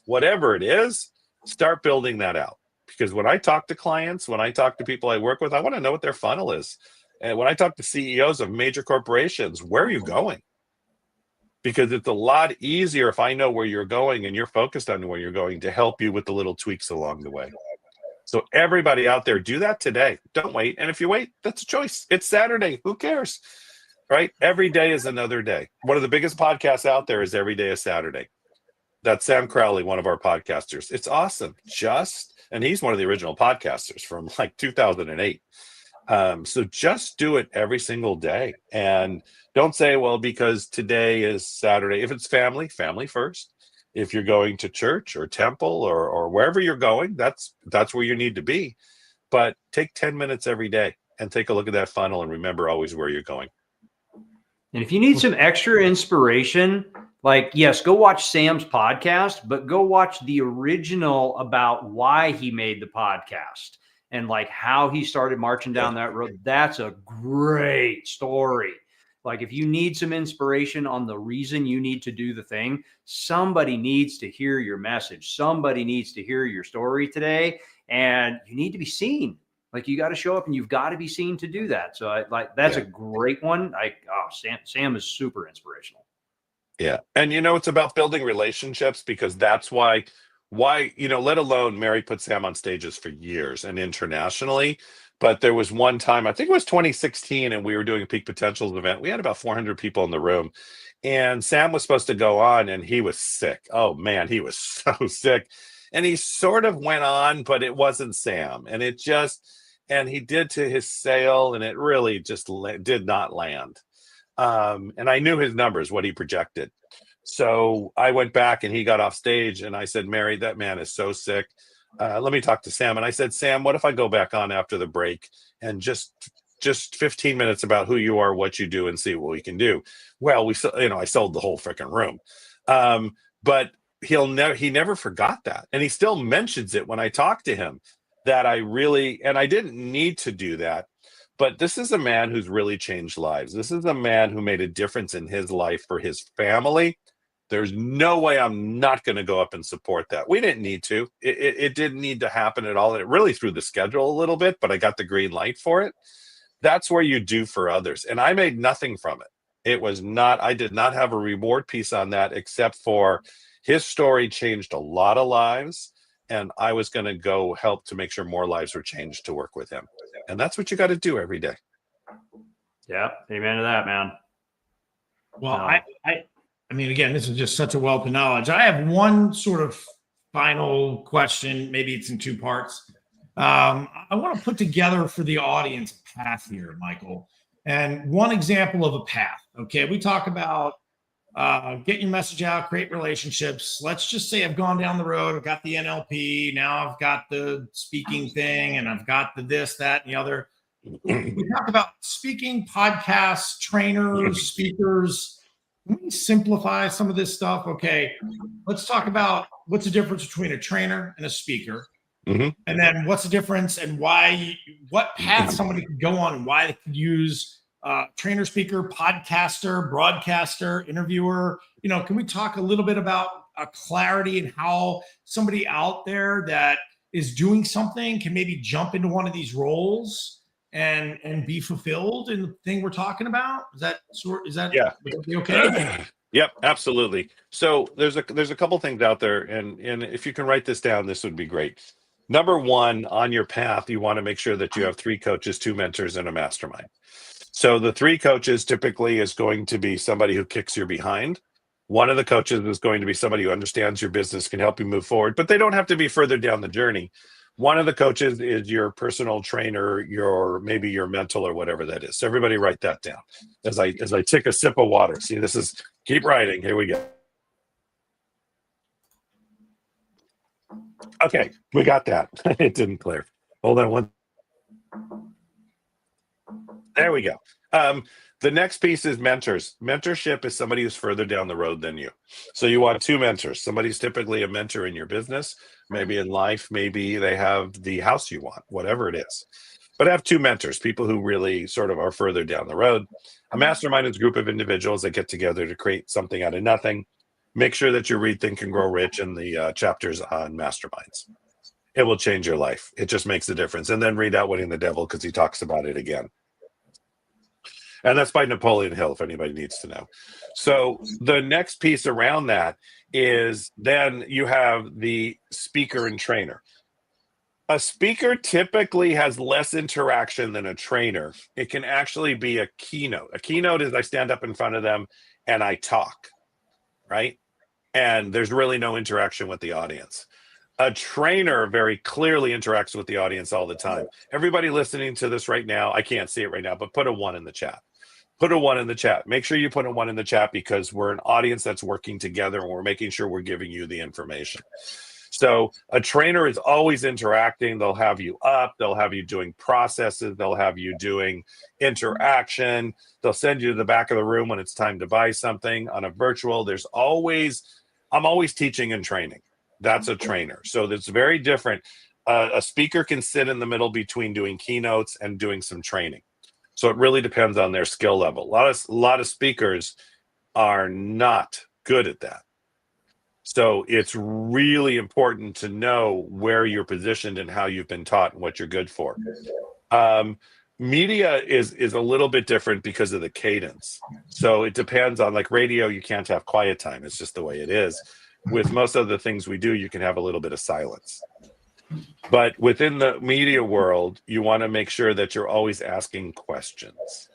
Whatever it is, start building that out. Because when I talk to clients, when I talk to people I work with, I want to know what their funnel is. And when I talk to CEOs of major corporations, where are you going? Because it's a lot easier if I know where you're going and you're focused on where you're going to help you with the little tweaks along the way. So everybody out there, do that today. Don't wait. And if you wait, that's a choice. It's Saturday. Who cares? Right? Every day is another day. One of the biggest podcasts out there is Every Day is Saturday. That's Sam Crowley, one of our podcasters. It's awesome. And he's one of the original podcasters from like 2008. So just do it every single day, and don't say, well, because today is Saturday. If it's family first. If you're going to church or temple or wherever you're going, that's where you need to be. But take 10 minutes every day and take a look at that funnel and remember always where you're going. And if you need some extra inspiration, like, yes, go watch Sam's podcast, but go watch the original about why he made the podcast. And like how he started marching down that road. That's a great story. Like if you need some inspiration on the reason you need to do the thing, somebody needs to hear your message. Somebody needs to hear your story today. And you need to be seen. Like you got to show up and you've got to be seen to do that. So that's a great one. Sam is super inspirational. Yeah. And it's about building relationships, because that's why, let alone Mary put Sam on stages for years and internationally. But there was one time, I think it was 2016, and we were doing a Peak Potentials event. We had about 400 people in the room, and Sam was supposed to go on, and he was sick. Oh man, he was so sick. And he sort of went on, but it wasn't Sam. And he did to his sale, and it really just did not land. And I knew his numbers, what he projected. So I went back and he got off stage, and I said, Mary, that man is so sick. Let me talk to Sam. And I said, Sam, what if I go back on after the break and just 15 minutes about who you are, what you do, and see what we can do. Well, I sold the whole freaking room. But he never forgot that. And he still mentions it when I talk to him, that I didn't need to do that. But this is a man who's really changed lives. This is a man who made a difference in his life for his family. There's no way I'm not going to go up and support that. We didn't need to. It didn't need to happen at all. It really threw the schedule a little bit, but I got the green light for it. That's where you do for others. And I made nothing from it. I did not have a reward piece on that, except for his story changed a lot of lives. And I was going to go help to make sure more lives were changed to work with him. And that's what you got to do every day. Yeah. Amen to that, man. Well, I mean, again, this is just such a wealth of knowledge. I have one sort of final question. Maybe it's in two parts. I want to put together for the audience a path here, Michael. And one example of a path. Okay. We talk about get your message out, create relationships. Let's just say I've gone down the road. I've got the NLP. Now I've got the speaking thing, and I've got the this, that, and the other. We talk about speaking, podcasts, trainers, speakers. Can we simplify some of this stuff? Okay, let's talk about what's the difference between a trainer and a speaker. Mm-hmm. And then what's the difference and what path somebody could go on and why they could use trainer, speaker, podcaster, broadcaster, interviewer. Can we talk a little bit about clarity and how somebody out there that is doing something can maybe jump into one of these roles and be fulfilled in the thing we're talking about? Is that yeah. would that be okay? Yep, absolutely. So there's a couple things out there, and if you can write this down, this would be great. Number one, on your path, you want to make sure that you have 3 coaches, 2 mentors, and a mastermind. So the 3 coaches typically is going to be somebody who kicks your behind. One of the coaches is going to be somebody who understands your business, can help you move forward, but they don't have to be further down the journey. One of the coaches is your personal trainer, your maybe your mental or whatever that is. So everybody write that down as I take a sip of water. See, this is keep writing. Here we go. Okay, we got that. It didn't clear. Hold on one. There we go. The next piece is mentors. Mentorship is somebody who's further down the road than you. So you want 2 mentors. Somebody's typically a mentor in your business, maybe in life, maybe they have the house you want, whatever it is. But have 2 mentors, people who really sort of are further down the road. A mastermind is a group of individuals that get together to create something out of nothing. Make sure that you read Think and Grow Rich and the chapters on masterminds. It will change your life. It just makes a difference. And then read Outwitting the Devil because he talks about it again. And that's by Napoleon Hill, if anybody needs to know. So the next piece around that is then you have the speaker and trainer. A speaker typically has less interaction than a trainer. It can actually be a keynote. A keynote is I stand up in front of them and I talk, right? And there's really no interaction with the audience. A trainer very clearly interacts with the audience all the time. Everybody listening to this right now, I can't see it right now, but put a 1 in the chat. Put a 1 in the chat. Make sure you put a 1 in the chat because we're an audience that's working together and we're making sure we're giving you the information. So a trainer is always interacting. They'll have you up. They'll have you doing processes. They'll have you doing interaction. They'll send you to the back of the room when it's time to buy something. On a virtual, I'm always teaching and training. That's a trainer. So that's very different. A speaker can sit in the middle between doing keynotes and doing some training. So it really depends on their skill level. A lot of speakers are not good at that. So it's really important to know where you're positioned and how you've been taught and what you're good for. Media is a little bit different because of the cadence. So it depends on, like radio, you can't have quiet time. It's just the way it is. With most of the things we do, you can have a little bit of silence. But within the media world, you want to make sure that you're always asking questions.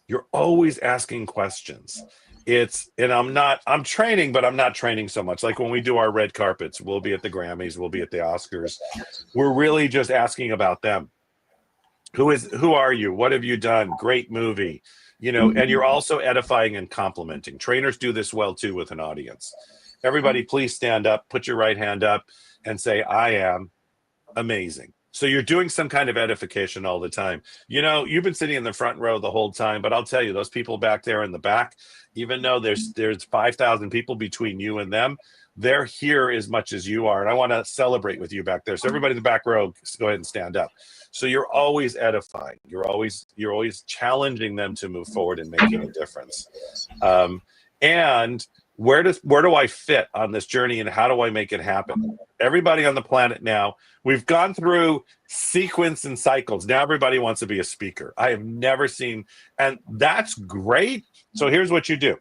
You're always asking questions. I'm training, but I'm not training so much. Like when we do our red carpets, we'll be at the Grammys, we'll be at the Oscars. We're really just asking about them. Who are you? What have you done? Great movie. And you're also edifying and complimenting. Trainers do this well too with an audience. Everybody, please stand up, put your right hand up and say, I am amazing. So you're doing some kind of edification all the time. You've been sitting in the front row the whole time, but I'll tell you, those people back there in the back, even though there's 5,000 people between you and them, they're here as much as you are. And I want to celebrate with you back there. So everybody in the back row, go ahead and stand up. So you're always edifying. You're always challenging them to move forward and making a difference. And where do I fit on this journey and how do I make it happen? Everybody on the planet now, we've gone through sequence and cycles. Now everybody wants to be a speaker. I have never seen, and that's great. So here's what you do.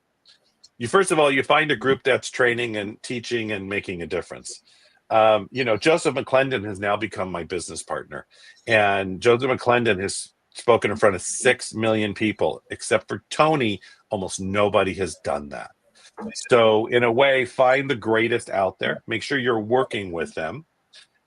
First of all, you find a group that's training and teaching and making a difference. Joseph McClendon has now become my business partner. And Joseph McClendon has spoken in front of 6 million people. Except for Tony, almost nobody has done that. So in a way, find the greatest out there. Make sure you're working with them.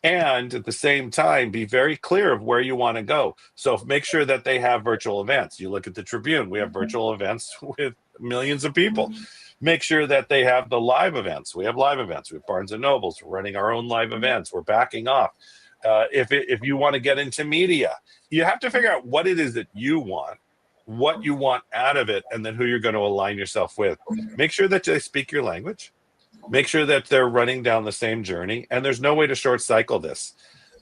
And at the same time, be very clear of where you want to go. So make sure that they have virtual events. You look at the Tribune, we have virtual events with millions of people. Make sure that they have the live events. We have live events. We have Barnes & Nobles. We're running our own live events. We're backing off. If you want to get into media, you have to figure out what it is that you want, what you want out of it, and then who you're going to align yourself with. Make sure that they speak your language. Make sure that they're running down the same journey. And there's no way to short cycle this.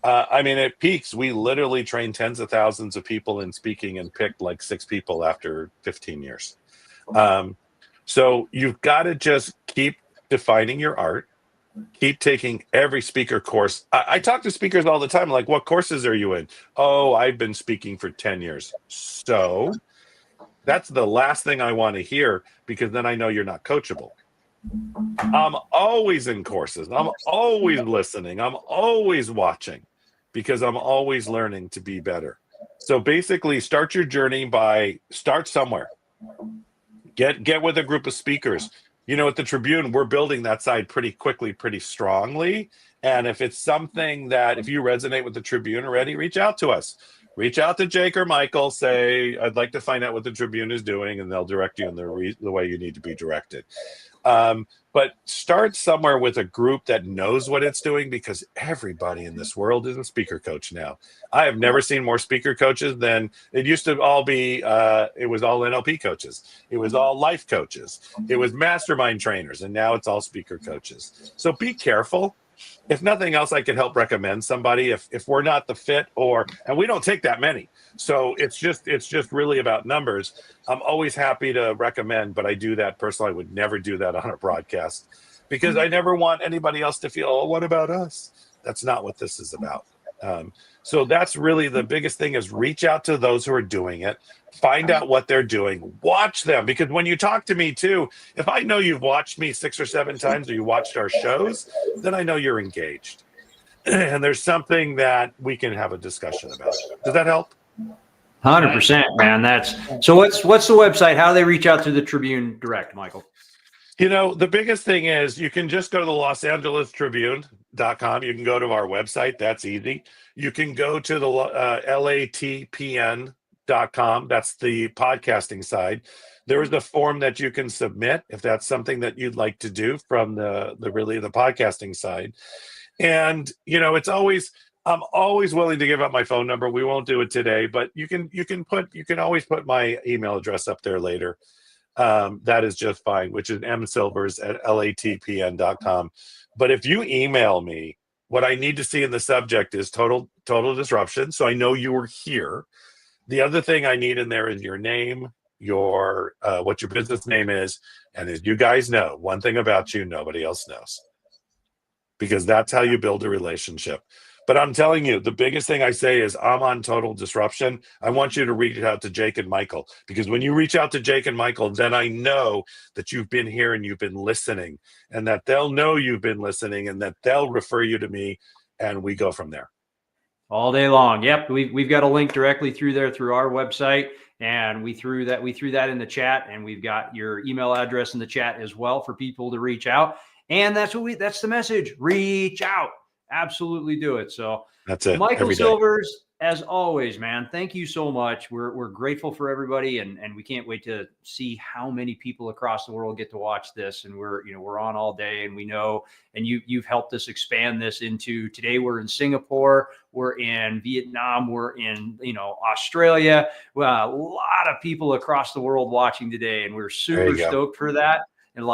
At peaks, we literally trained tens of thousands of people in speaking and picked like 6 people after 15 years. So you've got to just keep defining your art. Keep taking every speaker course. I talk to speakers all the time. Like, what courses are you in? Oh, I've been speaking for 10 years. So That's the last thing I want to hear, because then I know you're not coachable. I'm always in courses. I'm always listening. I'm always watching, because I'm always learning to be better. So basically, start your journey by start somewhere. Get with a group of speakers. At the Tribune, we're building that side pretty quickly, pretty strongly. And if it's something that, if you resonate with the Tribune already, reach out to us. Reach out to Jake or Michael. Say, I'd like to find out what the Tribune is doing, and they'll direct you in the way you need to be directed. But start somewhere with a group that knows what it's doing, because everybody in this world is a speaker coach now. I have never seen more speaker coaches than it used to all be. It was all NLP coaches. It was all life coaches. It was mastermind trainers. And now it's all speaker coaches. So be careful. If nothing else, I could help recommend somebody if we're not the fit, and we don't take that many. So it's just really about numbers. I'm always happy to recommend, but I do that personally. I would never do that on a broadcast, because I never want anybody else to feel, oh, what about us? That's not what this is about. So that's really the biggest thing, is reach out to those who are doing it, find out what they're doing, watch them. Because when you talk to me too, if I know you've watched me 6 or 7 times, or you watched our shows, then I know you're engaged. And there's something that we can have a discussion about. Does that help? 100%, man. So what's the website? How do they reach out to the Tribune direct, Michael? The biggest thing is you can just go to the LosAngelesTribune.com. You can go to our website. That's easy. You can go to the LATPN.com. That's the podcasting side. There is a form that you can submit if that's something that you'd like to do from the podcasting side. And, I'm always willing to give up my phone number. We won't do it today, but you can always put my email address up there later. That is just fine, which is msilvers@latpn.com. But if you email me, what I need to see in the subject is total disruption, so I know you were here. The other thing I need in there is your name, your what your business name is, and as you guys know, one thing about you nobody else knows, because that's how you build a relationship. But I'm telling you, the biggest thing I say is, I'm on total disruption. I want you to reach out to Jake and Michael, because when you reach out to Jake and Michael, then I know that you've been here and you've been listening, and that they'll know you've been listening, and that they'll refer you to me, and we go from there. All day long. Yep. We've got a link directly through there through our website, and we threw that in the chat, and we've got your email address in the chat as well for people to reach out. And that's the message. Reach out. Absolutely do it. So that's it. Michael Silvers, as always, man, thank you so much. We're grateful for everybody, and we can't wait to see how many people across the world get to watch this. And we're on all day, and we know, and you've helped us expand this into today. We're in Singapore, we're in Vietnam, we're in Australia. Well, a lot of people across the world watching today, and we're super stoked for that. And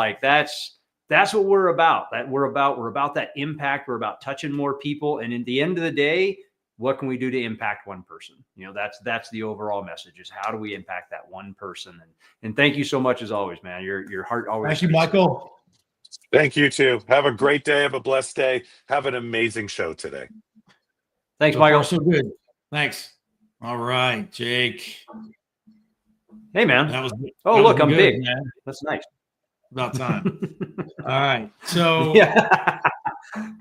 that's what we're about. We're about that impact. We're about touching more people. And in the end of the day, what can we do to impact one person? That's the overall message, is how do we impact that one person? And thank you so much as always, man. Your heart always. Thank you, Michael. Thank you too. Have a great day. Have a blessed day. Have an amazing show today. Thanks, Michael. So good. Thanks. All right, Jake. Hey, man. Look, I'm big. Man. That's nice. About time. All right. So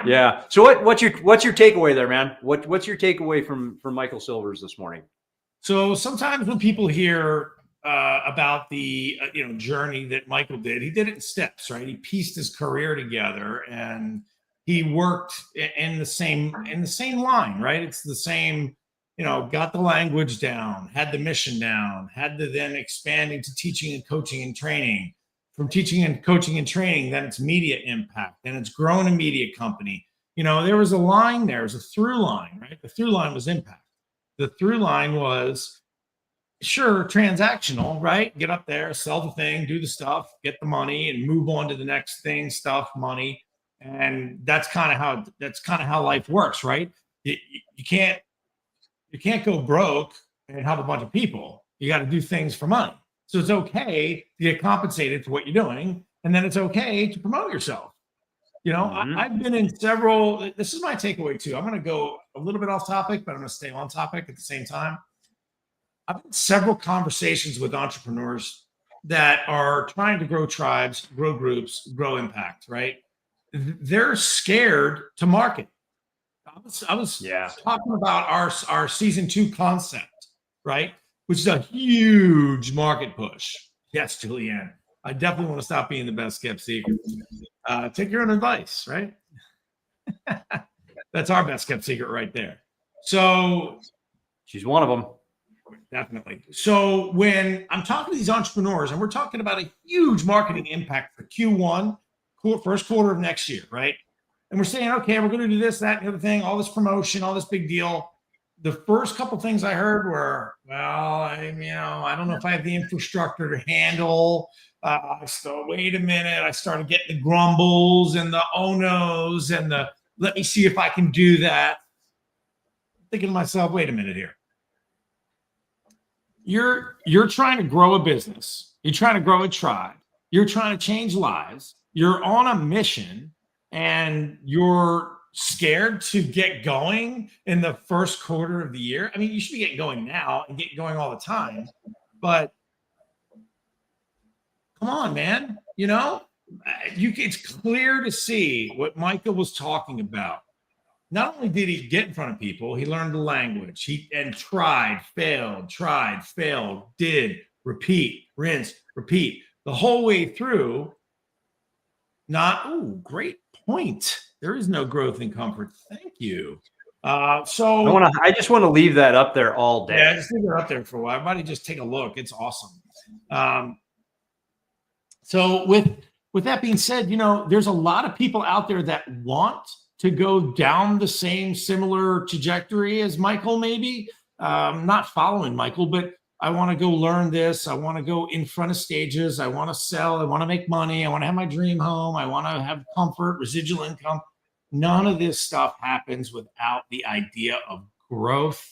yeah. So what's your takeaway there, man? What's your takeaway from Michael Silvers this morning? So sometimes when people hear about the journey that Michael did, he did it in steps, right? He pieced his career together, and he worked in the same line, right? It's the same. Got the language down, had the mission down, had to then expand into teaching and coaching and training. From teaching and coaching and training, then it's media impact, then it's grown a media company. There was a line there, was a through line, right? The through line was impact. The through line was, sure, transactional, right? Get up there, sell the thing, do the stuff, get the money, and move on to the next thing, stuff, money. And that's kind of how life works, right? You can't go broke and help a bunch of people. You got to do things for money. So it's okay to get compensated for what you're doing, and then it's okay to promote yourself. I've been in several. This is my takeaway too. I'm going to go a little bit off topic, but I'm going to stay on topic at the same time. I've had several conversations with entrepreneurs that are trying to grow tribes, grow groups, grow impact, right? They're scared to market. I was Yeah. talking about our season 2 concept, right? Which is a huge market push. Yes, Julianne. I definitely want to stop being the best kept secret. Take your own advice, right? That's our best kept secret right there. So She's one of them. definitely. So when I'm talking to these entrepreneurs, and we're talking about a huge marketing impact for Q1, first quarter of next year, right? And we're saying, okay, we're going to do this, that, and the other thing, all this promotion, all this big deal. The first couple things I heard were, well, I don't know if I have the infrastructure to handle. So wait a minute. I started getting the grumbles and the oh no's and the let me see if I can do that. Thinking to myself, wait a minute here. You're trying to grow a business. You're trying to grow a tribe. You're trying to change lives. You're on a mission, and you're scared to get going in the first quarter of the year. I mean, you should be getting going now and getting going all the time. But come on, man. It's clear to see what Michael was talking about. Not only did he get in front of people, he learned the language. He tried, failed, did, repeat, rinse, repeat the whole way through. Great point. There is no growth in comfort. Thank you. I just want to leave that up there all day. Yeah, just leave it up there for a while. Everybody just take a look. It's awesome. So with that being said, there's a lot of people out there that want to go down the same similar trajectory as Michael, maybe. Not following Michael, but I want to go learn this. I want to go in front of stages. I want to sell. I want to make money. I want to have my dream home. I want to have comfort, residual income. None of this stuff happens without the idea of growth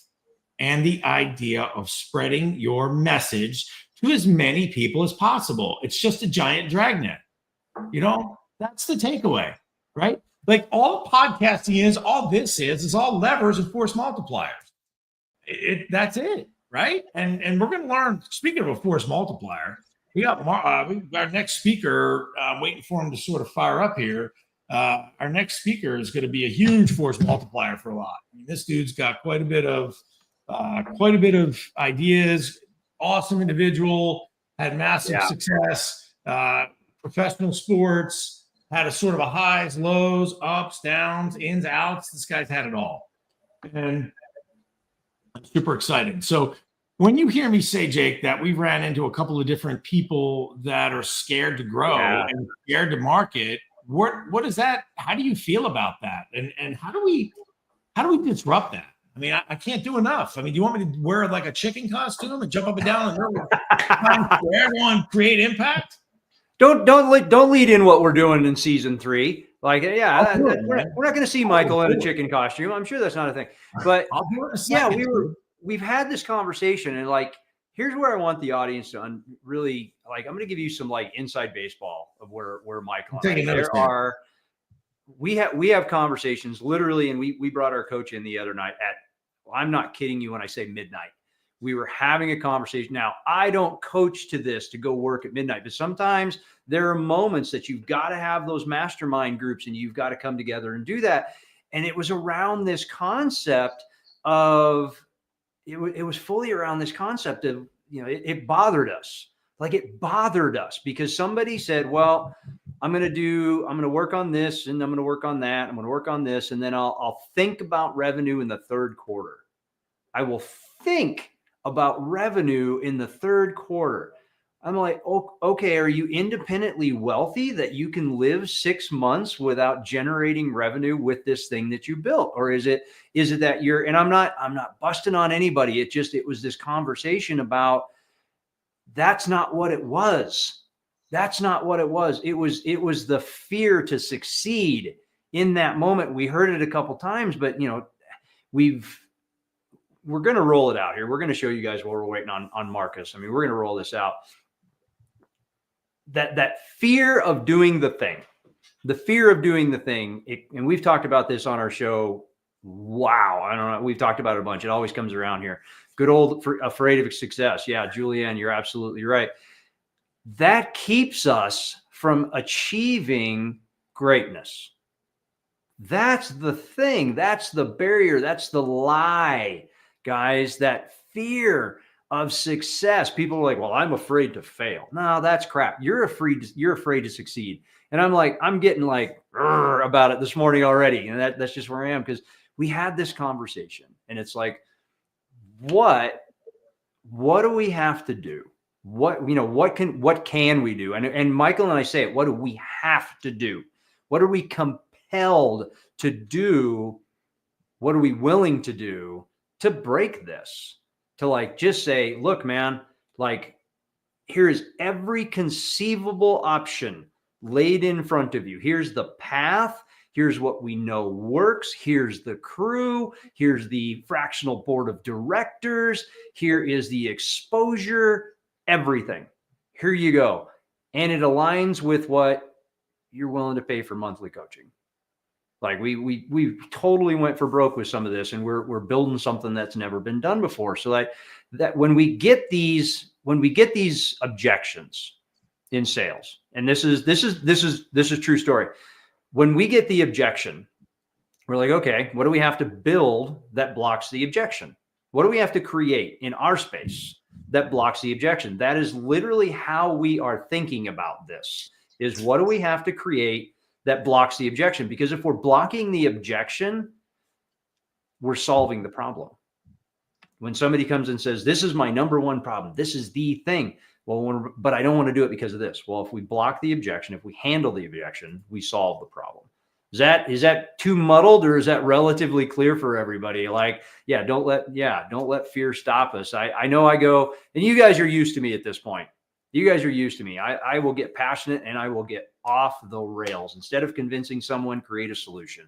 and the idea of spreading your message to as many people as possible. It's just a giant dragnet. That's the takeaway, right? Like all podcasting is, all this is all levers and force multipliers. That's it, right? And we're going to learn. Speaking of a force multiplier, we got our next speaker. I'm waiting for him to sort of fire up here. Our next speaker is going to be a huge force multiplier for a lot. This dude's got quite a bit of ideas. Awesome individual, had massive success, professional sports. Had a sort of a highs, lows, ups, downs, ins, outs. This guy's had it all. And super exciting. So when you hear me say, Jake, that we ran into a couple of different people that are scared to grow and scared to market, what is that? How do you feel about that? And how do we disrupt that? I mean, I can't do enough. I mean, do you want me to wear like a chicken costume and jump up and down and everyone create impact? Don't lead in what we're doing in season 3. Like, we're not going to see Michael in a chicken costume. I'm sure that's not a thing. But we've had this conversation, and like, here's where I want the audience to really like. I'm going to give you some like inside baseball of where Michael. We have conversations literally, and we brought our coach in the other night at. I'm not kidding you when I say midnight. We were having a conversation. Now, I don't coach to this to go work at midnight, but sometimes there are moments that you've got to have those mastermind groups and you've got to come together and do that. And it was around this concept of, it was fully around this concept of, it bothered us. Like it bothered us because somebody said, well, I'm going to work on this and I'm going to work on that. I'm going to work on this. And then I'll think about revenue in the third quarter. I will think about revenue in the third quarter. I'm like, okay, are you independently wealthy that you can live 6 months without generating revenue with this thing that you built? Or is it that you're, and I'm not busting on anybody. It was this conversation about, that's not what it was. That's not what it was. It was the fear to succeed in that moment. We heard it a couple times, but we're going to roll it out here. We're going to show you guys while we're waiting on Marcus. I mean, we're going to roll this out. That fear of doing the thing, and we've talked about this on our show Wow. I don't know. We've talked about it a bunch. It always comes around here. Good old afraid of success. Yeah, Julianne, you're absolutely right. That keeps us from achieving greatness. That's the thing. That's the barrier. That's the lie, guys. That fear of success. People are like, well, I'm afraid to fail. No, that's crap. You're afraid to succeed. And I'm like, I'm getting like about it this morning already. And that's just where I am, because we had this conversation and it's like, what do we have to do? What can we do? And Michael and I say it, what do we have to do? What are we compelled to do? What are we willing to do to break this? To like just say, look, man, like here is every conceivable option laid in front of you. Here's the path. Here's what we know works. Here's the crew. Here's the fractional board of directors. Here is the exposure, everything. Here you go. And it aligns with what you're willing to pay for monthly coaching. Like we totally went for broke with some of this, and we're building something that's never been done before. So that when we get these objections in sales, and this is true story. When we get the objection, we're like, okay, what do we have to build that blocks the objection? What do we have to create in our space that blocks the objection? That is literally how we are thinking about this, is what do we have to create that blocks the objection? Because if we're blocking the objection, we're solving the problem. When somebody comes and says, this is my number one problem, this is the thing. Well, but I don't want to do it because of this. Well, if we block the objection, if we handle the objection, we solve the problem. Is that too muddled, or is that relatively clear for everybody? Like, don't let fear stop us. I know I go, and you guys are used to me at this point. You guys are used to me. I will get passionate and I will get off the rails. Instead of convincing someone, create a solution.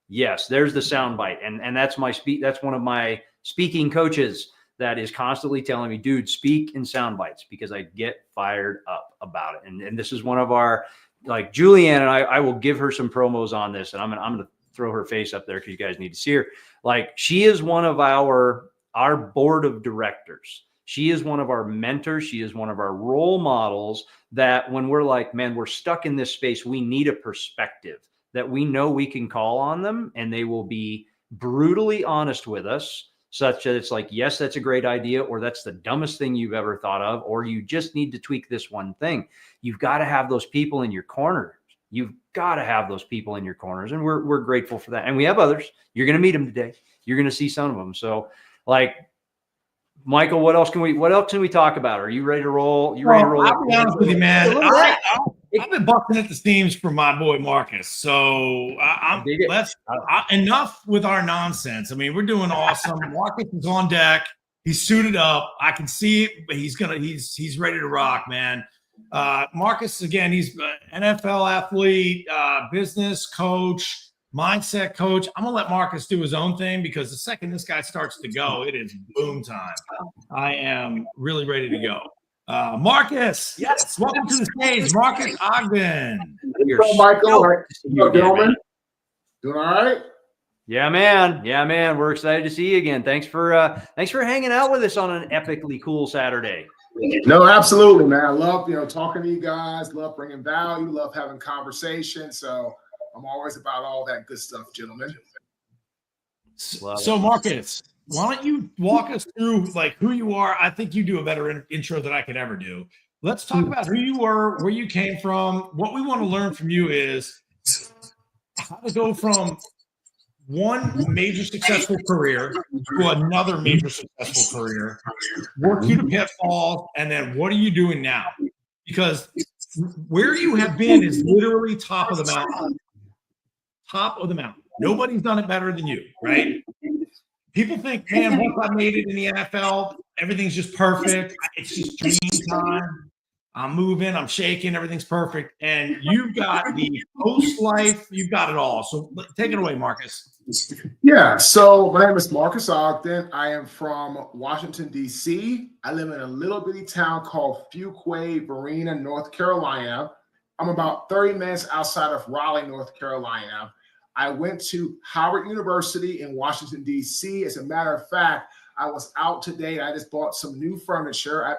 Yes, there's the soundbite. And that's that's one of my speaking coaches that is constantly telling me, dude, speak in sound bites, because I get fired up about it. And this is one of our, like Julianne, and I will give her some promos on this, and I'm going to throw her face up there because you guys need to see her. Like, she is one of our board of directors. She is one of our mentors. She is one of our role models that when we're like, man, we're stuck in this space, we need a perspective that we know we can call on them, and they will be brutally honest with us, such that it's like, yes, that's a great idea, or that's the dumbest thing you've ever thought of, or you just need to tweak this one thing. You've got to have those people in your corners. You've got to have those people in your corners, and we're grateful for that. And we have others. You're going to meet them today. You're going to see some of them. So, like, Michael, what else can we talk about? Are you ready to roll? I'll be honest with you, man. I've been busting at the seams for my boy Marcus. So enough with our nonsense. I mean, we're doing awesome. Marcus is on deck. He's suited up. I can see it, but he's ready to rock, man. Marcus, again, he's an NFL athlete, business coach, mindset coach. I'm gonna let Marcus do his own thing, because the second this guy starts to go, it is boom time. I am really ready to go. Marcus, yes, welcome to the stage, Marcus Ogden. Michael, gentlemen, doing all right? Yeah, man. We're excited to see you again. Thanks for hanging out with us on an epically cool Saturday. No, absolutely, man. I love talking to you guys. Love bringing value. Love having conversation. So I'm always about all that good stuff, gentlemen. So Marcus, why don't you walk us through like who you are? I think you do a better intro than I could ever do. Let's talk about who you were, where you came from. What we want to learn from you is how to go from one major successful career to another major successful career, work through the pitfalls, and then what are you doing now? Because where you have been is literally top of the mountain. Top of the mountain. Nobody's done it better than you, right? People think, man, once I made it in the NFL, everything's just perfect. It's just dream time. I'm moving, I'm shaking, everything's perfect. And you've got the post life, you've got it all. So take it away, Marcus. Yeah, so my name is Marcus Ogden. I am from Washington, D.C. I live in a little bitty town called Fuquay-Varina, North Carolina. I'm about 30 minutes outside of Raleigh, North Carolina. I went to Howard University in Washington, D.C. As a matter of fact, I was out today. I just bought some new furniture. I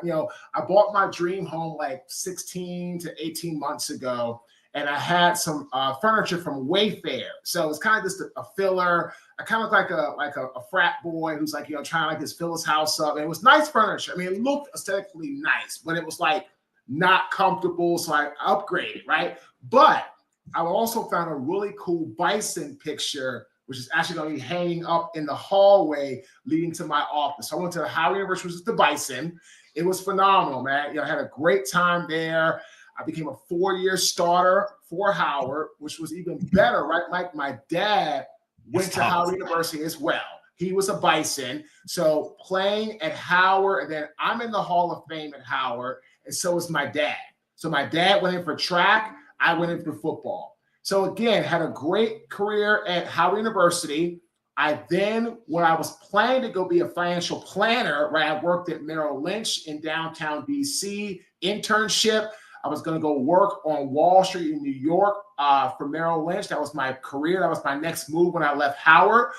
bought my dream home like 16 to 18 months ago, and I had some furniture from Wayfair. So it's kind of just a filler. I kind of look like a frat boy who's like, trying to just fill his house up. And it was nice furniture. I mean, it looked aesthetically nice, but it was like not comfortable. So I upgraded, right? But I also found a really cool bison picture, which is actually going to be hanging up in the hallway leading to my office. So I went to Howard University, which is the bison. It was phenomenal, man. I had a great time there. I became a 4-year starter for Howard, which was even better, right? Like my dad went to Howard University as well. He was a bison. So playing at Howard, and then I'm in the Hall of Fame at Howard, and so is my dad. So my dad went in for track. I went in for football. So again, had a great career at Howard University. I then, when I was planning to go be a financial planner, right, I worked at Merrill Lynch in downtown DC, internship. I was going to go work on Wall Street in New York for Merrill Lynch. That was my career. That was my next move when I left Howard.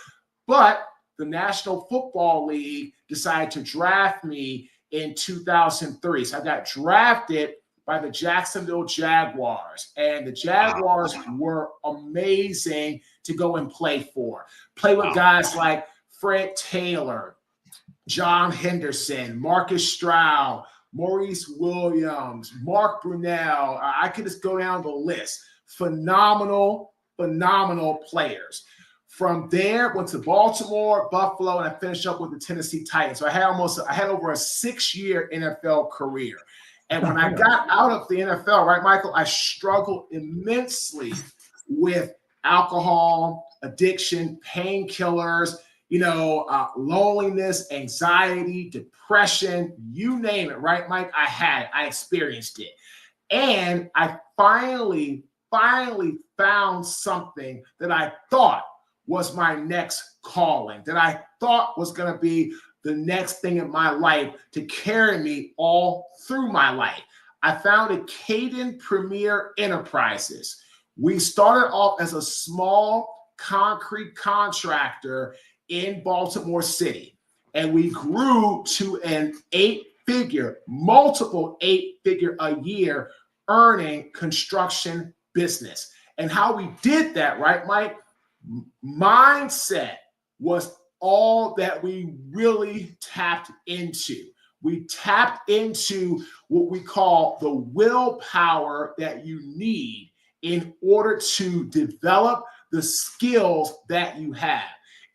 But the National Football League decided to draft me in 2003. So I got drafted by the Jacksonville Jaguars. And the Jaguars were amazing to go and play for. Play with guys like Fred Taylor, John Henderson, Marcus Stroud, Maurice Williams, Mark Brunell. I could just go down the list. Phenomenal players. From there, went to Baltimore, Buffalo, and I finished up with the Tennessee Titans. So I had over a 6-year NFL career. And when I got out of the NFL, right, Michael, I struggled immensely with alcohol, addiction, painkillers, loneliness, anxiety, depression, you name it, right, Mike? I experienced it. And I finally found something that I thought was my next calling, that I thought was going to be the next thing in my life to carry me all through my life. I founded Caden Premier Enterprises. We started off as a small concrete contractor in Baltimore City, and we grew to an multiple 8-figure a year earning construction business. And how we did that, right, Mike? Mindset was all that we really tapped into. We tapped into what we call the willpower that you need in order to develop the skills that you have.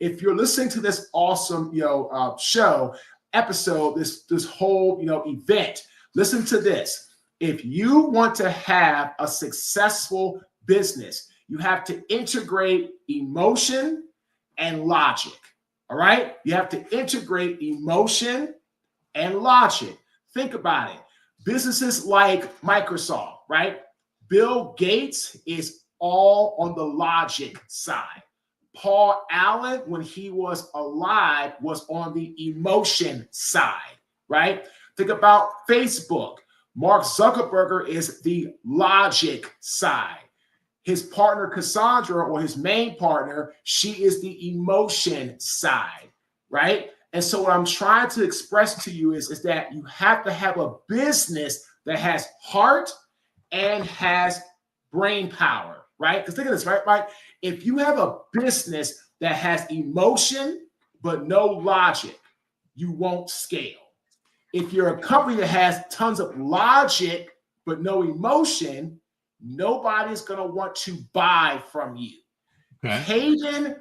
If you're listening to this awesome, episode, this whole, event, listen to this. If you want to have a successful business, you have to integrate emotion and logic. All right? You have to integrate emotion and logic. Think about it. Businesses like Microsoft, right? Bill Gates is all on the logic side. Paul Allen, when he was alive, was on the emotion side, right? Think about Facebook. Mark Zuckerberg is the logic side. His partner, Cassandra, or his main partner, she is the emotion side, right? And so what I'm trying to express to you is that you have to have a business that has heart and has brain power, right? Because think of this, right, Mike? If you have a business that has emotion but no logic, you won't scale. If you're a company that has tons of logic but no emotion, nobody's going to want to buy from you. Okay. Caden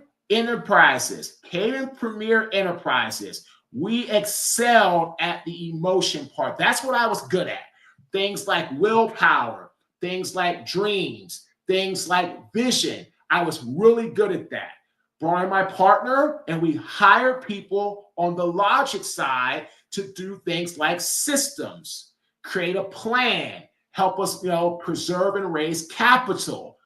Premier Enterprises, we excelled at the emotion part. That's what I was good at. Things like willpower, things like dreams, things like vision. I was really good at that. Brought in my partner, and we hired people on the logic side to do things like systems, create a plan, help us, preserve and raise capital,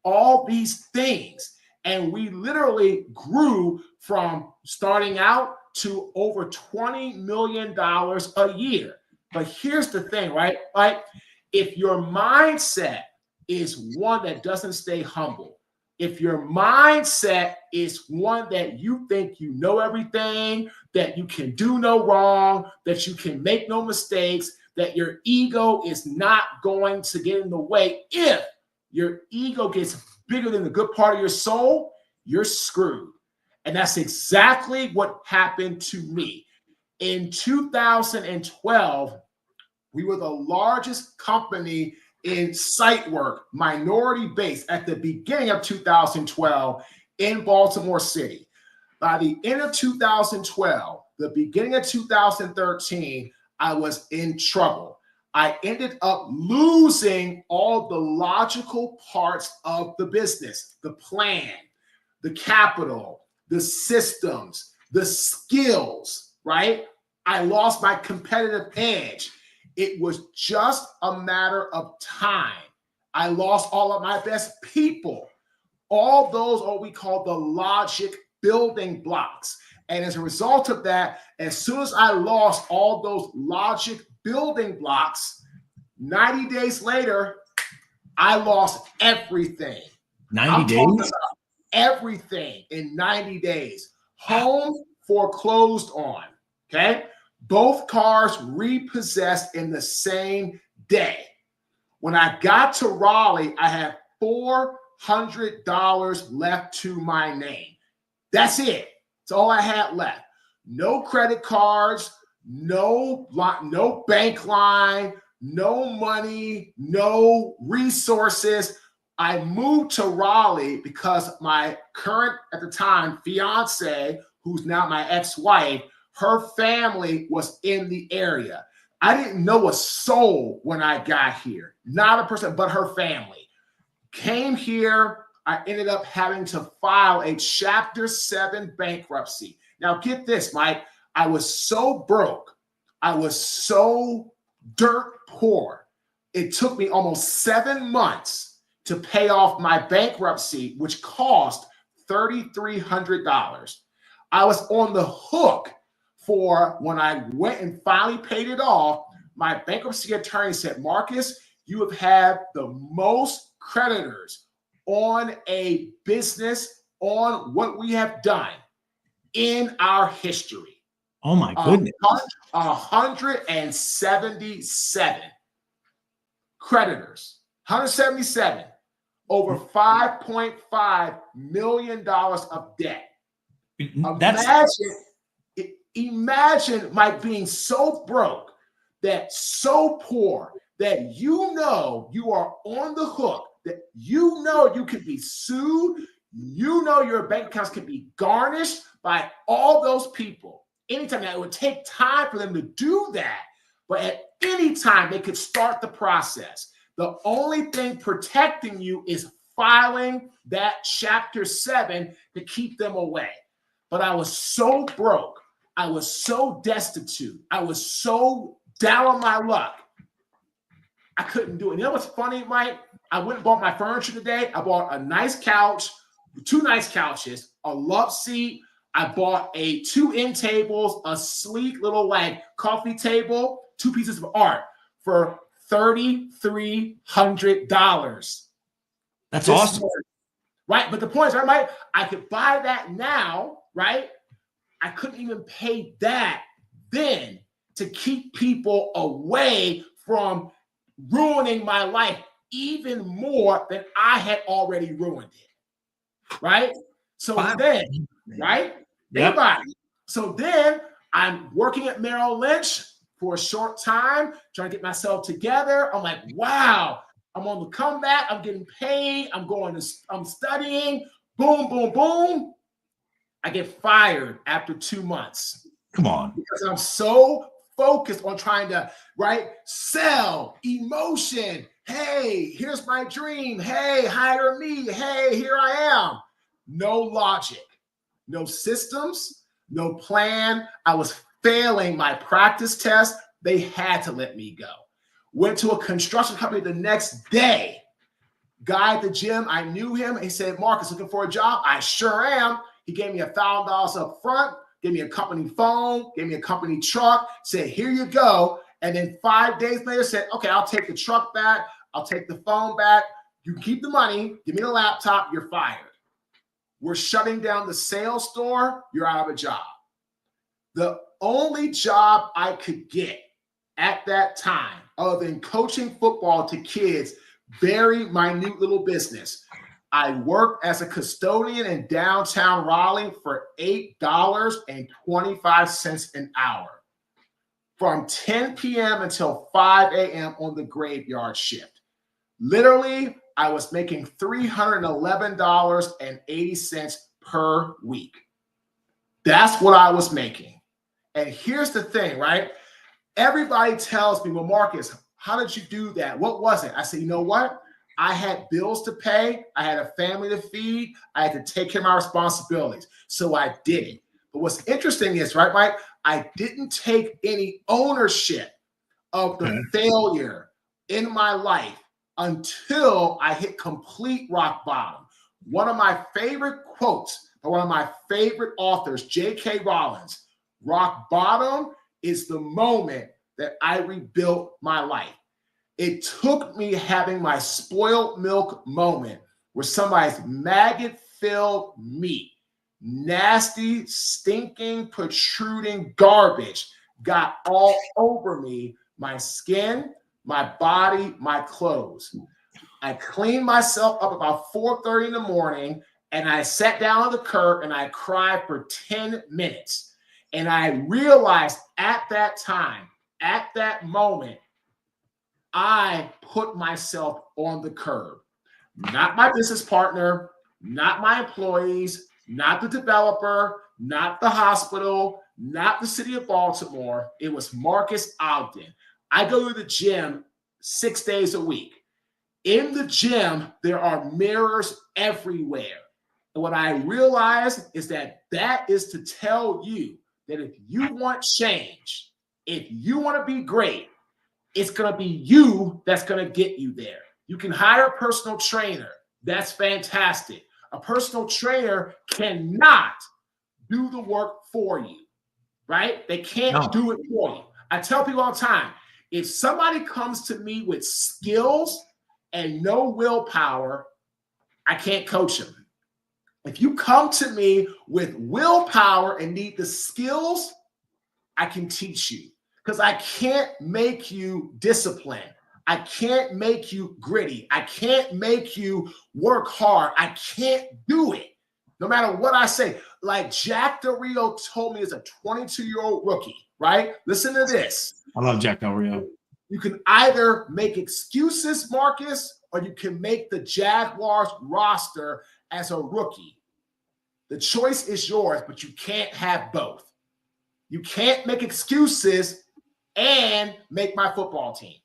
all these things. And we literally grew from starting out to over $20 million a year. But here's the thing, right? Like, if your mindset is one that doesn't stay humble, If your mindset is one that you think you know everything, that you can do no wrong, that you can make no mistakes, that your ego is not going to get in the way, if your ego gets bigger than the good part of your soul, you're screwed. And that's exactly what happened to me. In 2012, we were the largest company in site work, minority based, at the beginning of 2012 in Baltimore City. By the end of 2012, the beginning of 2013, I was in trouble. I ended up losing all the logical parts of the business, the plan, the capital, the systems, the skills, right? I lost my competitive edge. It was just a matter of time. I lost all of my best people. All those are what we call the logic building blocks. And as a result of that, as soon as I lost all those logic building blocks, 90 days later, I lost everything. 90 days? Everything in 90 days. Home foreclosed on, okay? Both cars repossessed in the same day. When I got to Raleigh, I had $400 left to my name. That's it. That's all I had left. No credit cards, no bank line, no money, no resources. I moved to Raleigh because my current, at the time, fiance, who's now my ex-wife, her family was in the area. I didn't know a soul when I got here, not a person, but her family. Came here, I ended up having to file a Chapter 7 bankruptcy. Now get this, Mike, I was so broke. I was so dirt poor. It took me almost 7 months to pay off my bankruptcy, which cost $3,300. I was on the hook for, when I went and finally paid it off, my bankruptcy attorney said, Marcus, you have had the most creditors on a business, on what we have done in our history. Oh my goodness. 177 creditors, 177, over $5.5 million of debt. Imagine Mike being so broke, that so poor, that you know you are on the hook, that you know you could be sued, you know your bank accounts could be garnished by all those people. Anytime, now it would take time for them to do that, but at any time they could start the process. The only thing protecting you is filing that Chapter 7 to keep them away. But I was so broke. I was so destitute. I was so down on my luck. I couldn't do it. You know what's funny, Mike? I went and bought my furniture today. I bought a nice couch, 2 nice couches, a love seat. I bought 2 end tables, a sleek little like coffee table, 2 pieces of art for $3,300. That's awesome. Right? But the point is, right, Mike, I could buy that now, right? I couldn't even pay that then to keep people away from ruining my life even more than I had already ruined it. Right? So then, right? Yep. So then I'm working at Merrill Lynch for a short time, trying to get myself together. I'm like, wow, I'm on the comeback. I'm getting paid. I'm studying. Boom, boom, boom. I get fired after 2 months. Come on. Because I'm so focused on trying to, right, sell emotion. Hey, here's my dream. Hey, hire me. Hey, here I am. No logic, no systems, no plan. I was failing my practice test. They had to let me go. Went to a construction company the next day. Guy at the gym, I knew him. He said, Marcus, looking for a job? I sure am. He gave me $1,000 up front, gave me a company phone, gave me a company truck, said, here you go. And then 5 days later said, okay, I'll take the truck back. I'll take the phone back. You can keep the money, give me the laptop, you're fired. We're shutting down the sales store, you're out of a job. The only job I could get at that time, other than coaching football to kids, very minute little business, I worked as a custodian in downtown Raleigh for $8.25 an hour from 10 p.m. until 5 a.m. on the graveyard shift. Literally, I was making $311.80 per week. That's what I was making. And here's the thing, right? Everybody tells me, well, Marcus, how did you do that? What was it? I said, you know what? I had bills to pay. I had a family to feed. I had to take care of my responsibilities. So I did it. But what's interesting is, right, Mike, I didn't take any ownership of the failure in my life until I hit complete rock bottom. One of my favorite quotes by one of my favorite authors, J.K. Rowling's, rock bottom is the moment that I rebuilt my life. It took me having my spoiled milk moment where somebody's maggot-filled meat, nasty, stinking, protruding garbage got all over me, my skin, my body, my clothes. I cleaned myself up about 4:30 in the morning, and I sat down on the curb and I cried for 10 minutes. And I realized at that time, at that moment, I put myself on the curb. Not my business partner, not my employees, not the developer, not the hospital, not the city of Baltimore. It was Marcus Ogden. I go to the gym 6 days a week. In the gym, there are mirrors everywhere. And what I realized is that is to tell you that if you want change, if you want to be great, it's going to be you that's going to get you there. You can hire a personal trainer. That's fantastic. A personal trainer cannot do the work for you, right? They can't do it for you. I tell people all the time, if somebody comes to me with skills and no willpower, I can't coach them. If you come to me with willpower and need the skills, I can teach you. Because I can't make you disciplined. I can't make you gritty. I can't make you work hard. I can't do it. No matter what I say. Like Jack Del Rio told me as a 22-year-old rookie, right? Listen to this. I love Jack Del Rio. You can either make excuses, Marcus, or you can make the Jaguars roster as a rookie. The choice is yours, but you can't have both. You can't make excuses and make my football team.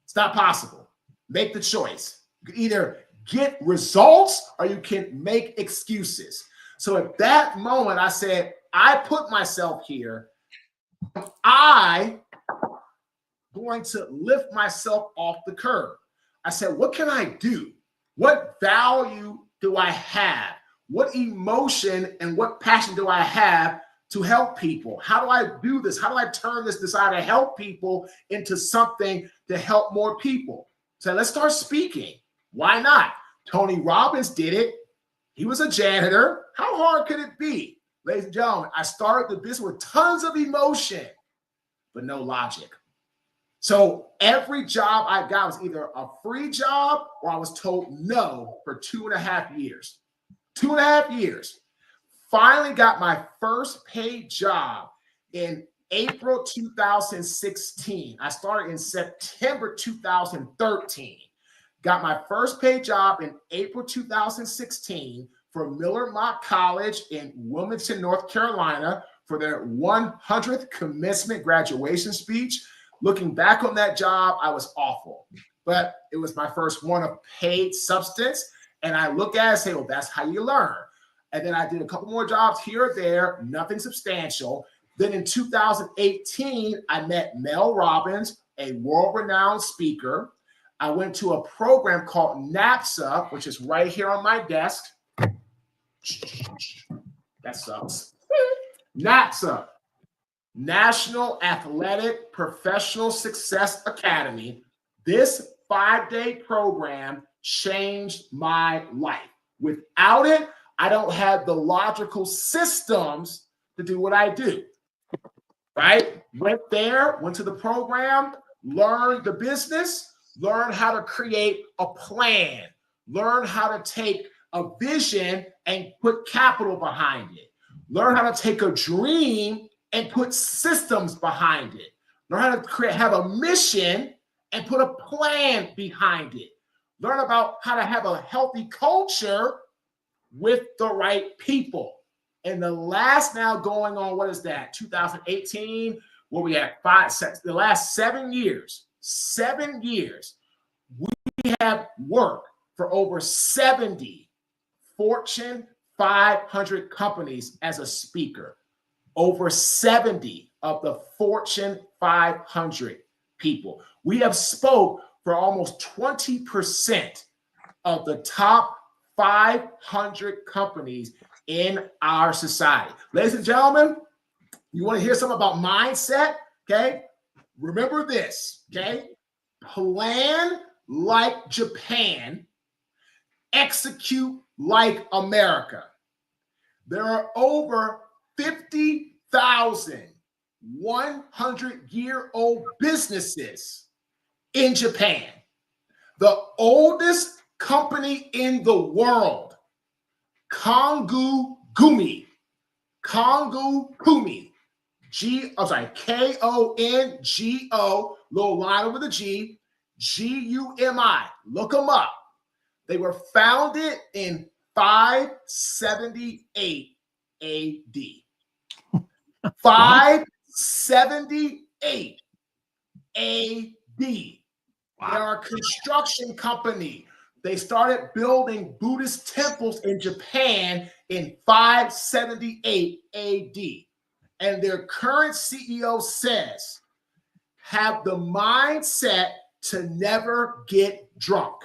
It's not possible. Make the choice. You can either get results or you can make excuses. So at that moment, I said, I put myself here. I going to lift myself off the curb. I said, what can I do? What value do I have? What emotion and what passion do I have to help people? How do I do this? How do I turn this desire to help people into something to help more people? So let's start speaking. Why not? Tony Robbins did it. He was a janitor. How hard could it be? Ladies and gentlemen, I started the business with tons of emotion, but no logic. So every job I got was either a free job or I was told no for 2.5 years. 2.5 years. Finally got my first paid job in April 2016. I started in September 2013. Got my first paid job in April 2016 for Miller Mock College in Wilmington, North Carolina for their 100th commencement graduation speech. Looking back on that job, I was awful, but it was my first one of paid substance. And I look at it and say, well, that's how you learn. And then I did a couple more jobs here or there, nothing substantial. Then in 2018, I met Mel Robbins, a world-renowned speaker. I went to a program called NAPSA, which is right here on my desk. That sucks. NAPSA, National Athletic Professional Success Academy. This 5-day program changed my life. Without it, I don't have the logical systems to do what I do. Right? Went to the program, learned the business, learned how to create a plan, learn how to take a vision and put capital behind it, learn how to take a dream and put systems behind it, learn how to have a mission and put a plan behind it, learn about how to have a healthy culture with the right people. And the last now going on, what is that? 2018, where we had the last 7 years, we have worked for over 70 Fortune 500 companies as a speaker. Over 70 of the Fortune 500 people. We have spoke for almost 20% of the top 500 companies in our society. Ladies and gentlemen, you want to hear something about mindset? Okay. Remember this. Okay. Plan like Japan, execute like America. There are over 50,000 100-year-old businesses in Japan. The oldest company in the world, Kongumi, Kongo, little line over the G, Gumi. Look them up. They were founded in 578 AD. 578 AD. Wow. They're a construction company. They started building Buddhist temples in Japan in 578 AD. And their current CEO says, have the mindset to never get drunk.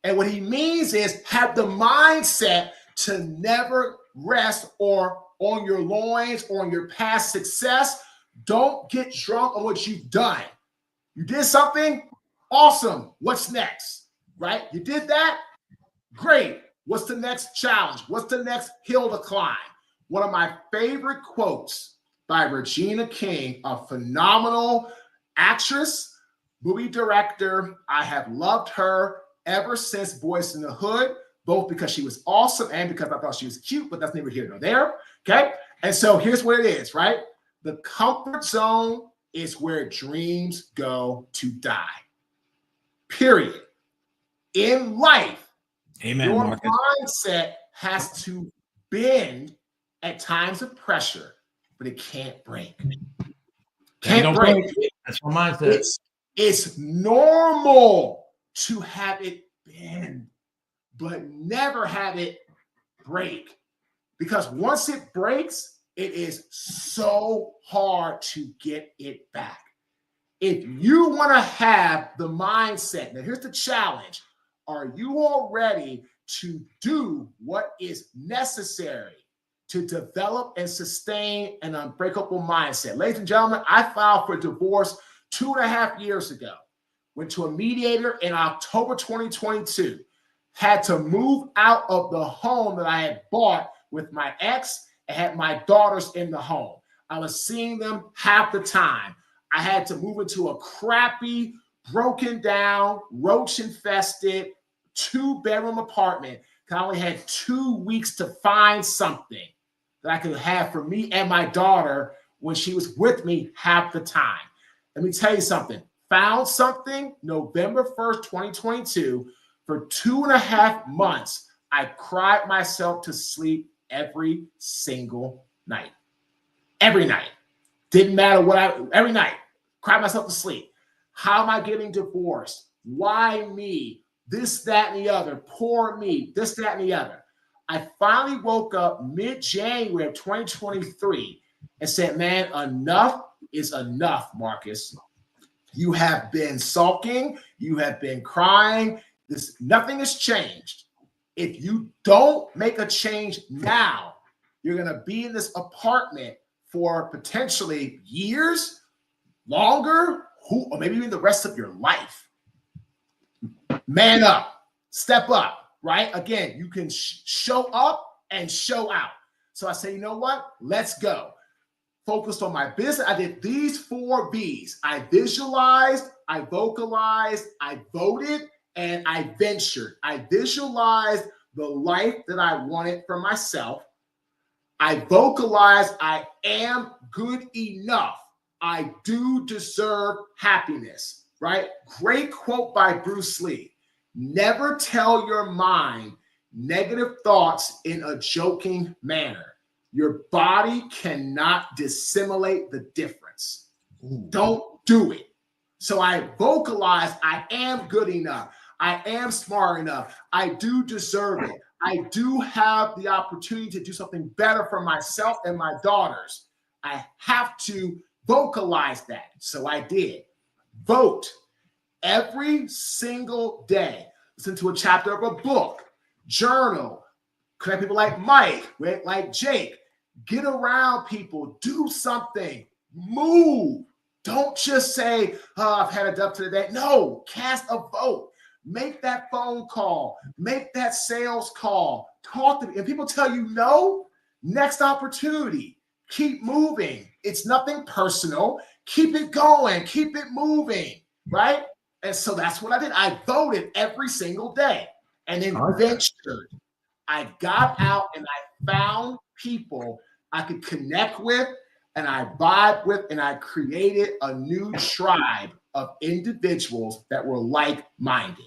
And what he means is have the mindset to never rest or on your loins or on your past success. Don't get drunk on what you've done. You did something? Awesome. What's next? Right? You did that? Great. What's the next challenge? What's the next hill to climb? One of my favorite quotes by Regina King, a phenomenal actress, movie director. I have loved her ever since Boys in the Hood, both because she was awesome and because I thought she was cute, but that's neither here nor there. Okay. And so here's what it is, right? The comfort zone is where dreams go to die. Period. In life, Amen, your Marcus. mindset has to bend at times of pressure, but it can't break. Can't break. That's my mindset. It's normal to have it bend, but never have it break. Because once it breaks, it is so hard to get it back. If you want to have the mindset, now here's the challenge. Are you all ready to do what is necessary to develop and sustain an unbreakable mindset? Ladies and gentlemen, I filed for divorce 2.5 years ago. Went to a mediator in October 2022. Had to move out of the home that I had bought with my ex and had my daughters in the home. I was seeing them half the time. I had to move into a crappy, broken down, roach infested 2-bedroom apartment. I only had 2 weeks to find something that I could have for me and my daughter when she was with me half the time. Let me tell you something. Found something November 1st, 2022. For 2.5 months, I cried myself to sleep every single night. Every night. Didn't matter every night. Cried myself to sleep. How am I getting divorced? Why me? This, that, and the other. Poor me. This, that, and the other. I finally woke up mid-January of 2023 and said, man, enough is enough, Marcus. You have been sulking. You have been crying. Nothing has changed. If you don't make a change now, you're going to be in this apartment for potentially years, longer, or maybe even the rest of your life. Man up. step up, right? Again, you can show up and show out. So I say, you know what? Let's go. Focused on my business. I did these 4 V's. I visualized, I vocalized, I voted, and I ventured. I visualized the life that I wanted for myself. I vocalized, I am good enough. I do deserve happiness, right? Great quote by Bruce Lee. Never tell your mind negative thoughts in a joking manner. Your body cannot dissimulate the difference. Don't do it. So I vocalize, I am good enough. I am smart enough. I do deserve it. I do have the opportunity to do something better for myself and my daughters. I have to vocalize that. So I did. Vote every single day. Listen to a chapter of a book, journal, connect people like Mike, like Jake. Get around people, do something, move. Don't just say, oh, I've had enough today. No, cast a vote. Make that phone call. Make that sales call. Talk to me. And people tell you no, next opportunity. Keep moving. It's nothing personal. Keep it going. Keep it moving, right? And so that's what I did. I voted every single day and then ventured. I got out and I found people I could connect with and I vibe with, and I created a new tribe of individuals that were like-minded.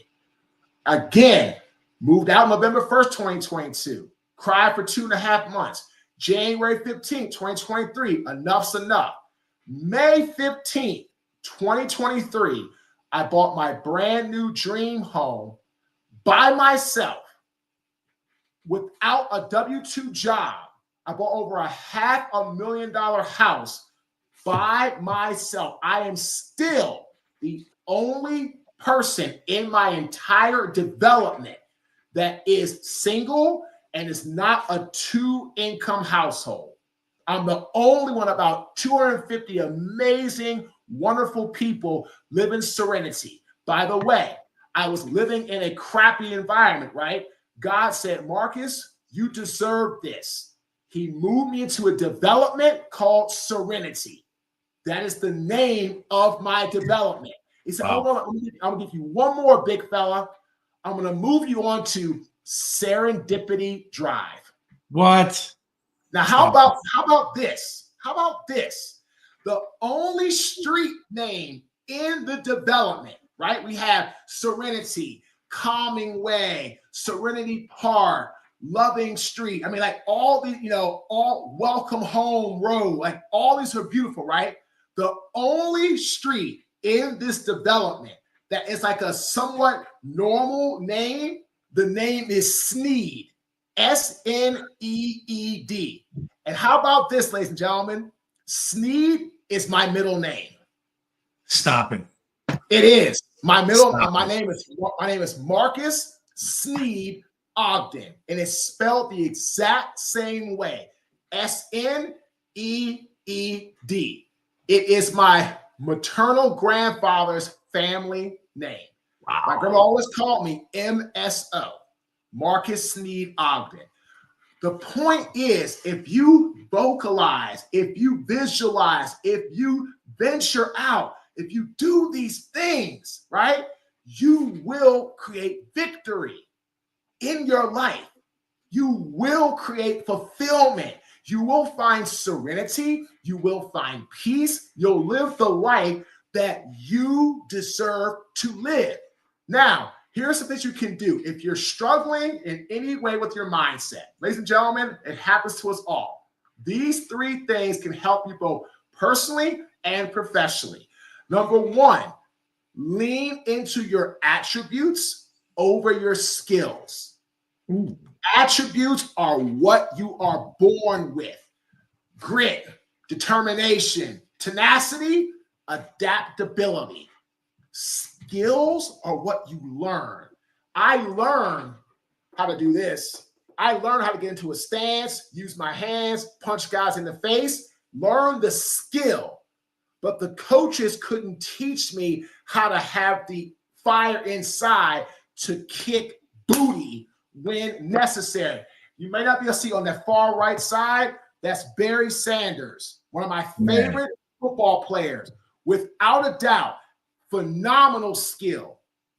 Again, moved out November 1st, 2022. Cried for 2.5 months. January 15th, 2023, enough's enough. May 15th, 2023, I bought my brand new dream home by myself without a W-2 job. I bought over a $500,000 house by myself. I am still the only person in my entire development that is single and is not a 2-income household. I'm the only one. About 250 amazing, wonderful people live in serenity. By the way, I was living in a crappy environment, right? God said, Marcus, you deserve this. He moved me into a development called Serenity. That is the name of my development. He said, wow. Hold on, I'm gonna give you one more, big fella. I'm gonna move you on to Serendipity Drive. What? Now, how about this? How about this? The only street name in the development, right? We have Serenity, Calming Way, Serenity Park, Loving Street. I mean, like all these, all Welcome Home Road, like all these are beautiful, right? The only street in this development that is like a somewhat normal name, the name is Sneed, Sneed. And how about this, ladies and gentlemen? Sneed is my middle name. Stop it. It is. My name is Marcus Sneed Ogden, and it's spelled the exact same way, Sneed. It is my maternal grandfather's family name. Wow. My grandma always called me MSO, Marcus Sneed Ogden. The point is, if you vocalize, if you visualize, if you venture out, if you do these things, right, you will create victory in your life. You will create fulfillment. You will find serenity. You will find peace. You'll live the life that you deserve to live. Now, here's some things you can do if you're struggling in any way with your mindset. Ladies and gentlemen, it happens to us all. These 3 things can help you both personally and professionally. Number 1, lean into your attributes over your skills. Ooh. Attributes are what you are born with. Grit, determination, tenacity, adaptability. Skills are what you learn. I learned how to do this. I learned how to get into a stance, use my hands, punch guys in the face, learn the skill. But the coaches couldn't teach me how to have the fire inside to kick booty when necessary. You may not be able to see on that far right side. That's Barry Sanders, one of my favorite football players. Without a doubt, phenomenal skill.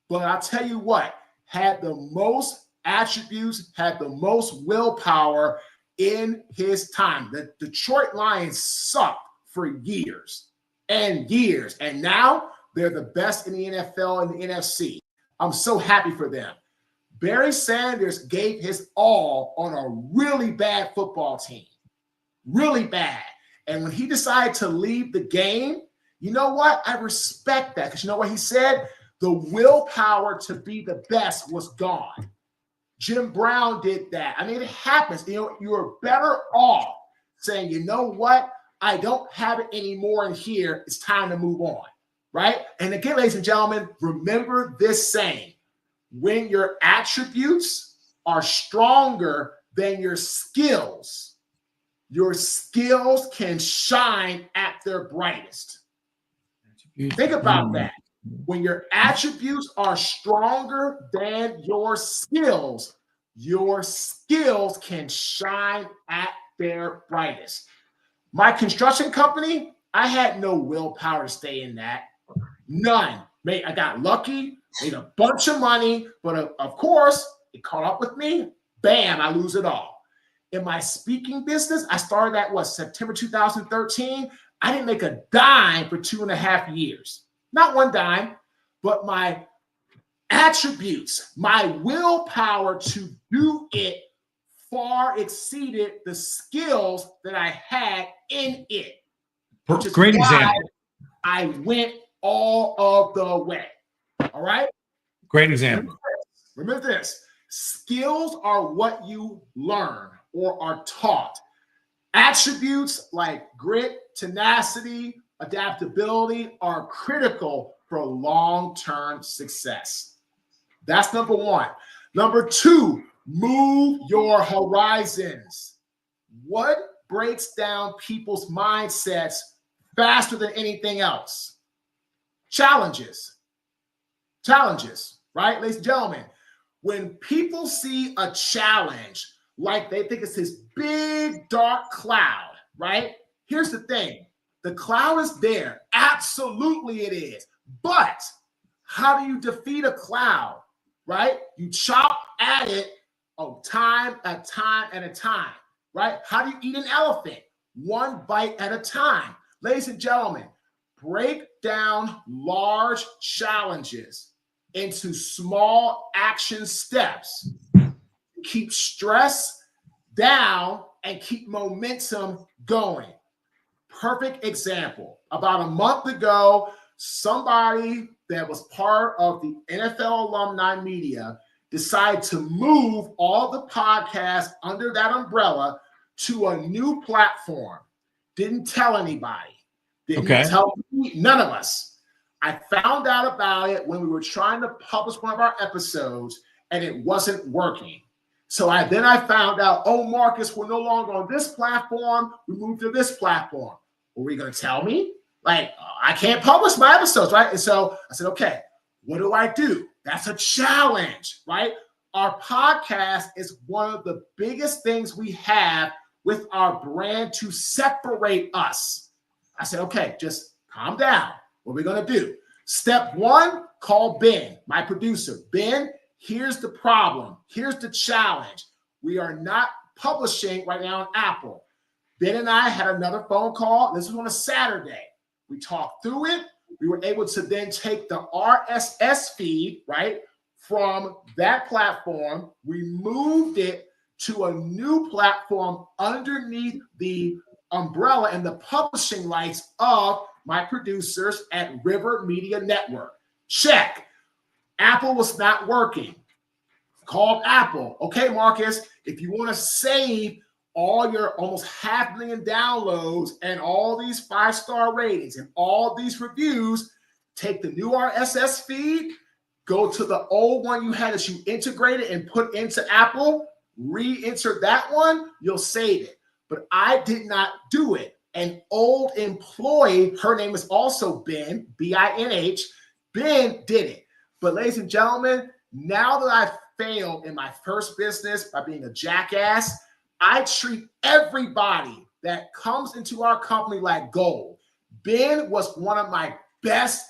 But I'll tell you what, had the most attributes, had the most willpower in his time. The Detroit Lions sucked for years and years. And now they're the best in the NFL and the NFC. I'm so happy for them. Barry Sanders gave his all on a really bad football team. Really bad. And when he decided to leave the game, you know what? I respect that. Because you know what he said? The willpower to be the best was gone. Jim Brown did that. I mean, it happens. You know, you're better off saying, you know what? I don't have it anymore in here. It's time to move on. Right? And again, ladies and gentlemen, remember this saying. When your attributes are stronger than your skills can shine at their brightest. Think about that. When your attributes are stronger than your skills can shine at their brightest. My construction company, I had no willpower to stay in that. None. I got lucky, made a bunch of money, but of course, it caught up with me. Bam, I lose it all. In my speaking business, I started at September 2013. I didn't make a dime for 2.5 years. Not one dime, but my attributes, my willpower to do it far exceeded the skills that I had in it. Great example. I went all of the way. All right? Great example. Remember this. Skills are what you learn or are taught. Attributes like grit, tenacity, adaptability are critical for long-term success. That's number one. Number two, move your horizons. What breaks down people's mindsets faster than anything else? Challenges, right? Ladies and gentlemen, when people see a challenge, like they think it's this big dark cloud, right? Here's the thing. The cloud is there. Absolutely it is. But how do you defeat a cloud, right? You chop at it time at a time, right? How do you eat an elephant? One bite at a time. Ladies and gentlemen, break down large challenges into small action steps. Keep stress down and keep momentum going. Perfect example. About a month ago, somebody that was part of the NFL alumni media decided to move all the podcasts under that umbrella to a new platform. Didn't tell anybody. Didn't tell me, none of us. I found out about it when we were trying to publish one of our episodes and it wasn't working. So I found out, oh, Marcus, we're no longer on this platform. We moved to this platform. Were you going to tell me? Like, I can't publish my episodes, right? And so I said, okay, what do I do? That's a challenge, right? Our podcast is one of the biggest things we have with our brand to separate us. I said, okay, just calm down. What are we going to do? Step one, call Ben, my producer. Ben, here's the problem. Here's the challenge. We are not publishing right now on Apple. Ben and I had another phone call. This was on a Saturday. We talked through it. We were able to then take the RSS feed, right, from that platform. We moved it to a new platform underneath the umbrella and the publishing rights of my producers at River Media Network. Check. Apple was not working. Called Apple. Okay, Marcus, if you want to save all your almost 500,000 downloads and all these 5-star ratings and all these reviews, take the new RSS feed, go to the old one you had that you integrated and put into Apple, re-enter that one, you'll save it. But I did not do it. An old employee, her name is also Ben, B-I-N-H, Ben did it. But ladies and gentlemen, now that I've failed in my first business by being a jackass. I treat everybody that comes into our company like gold. Ben was one of my best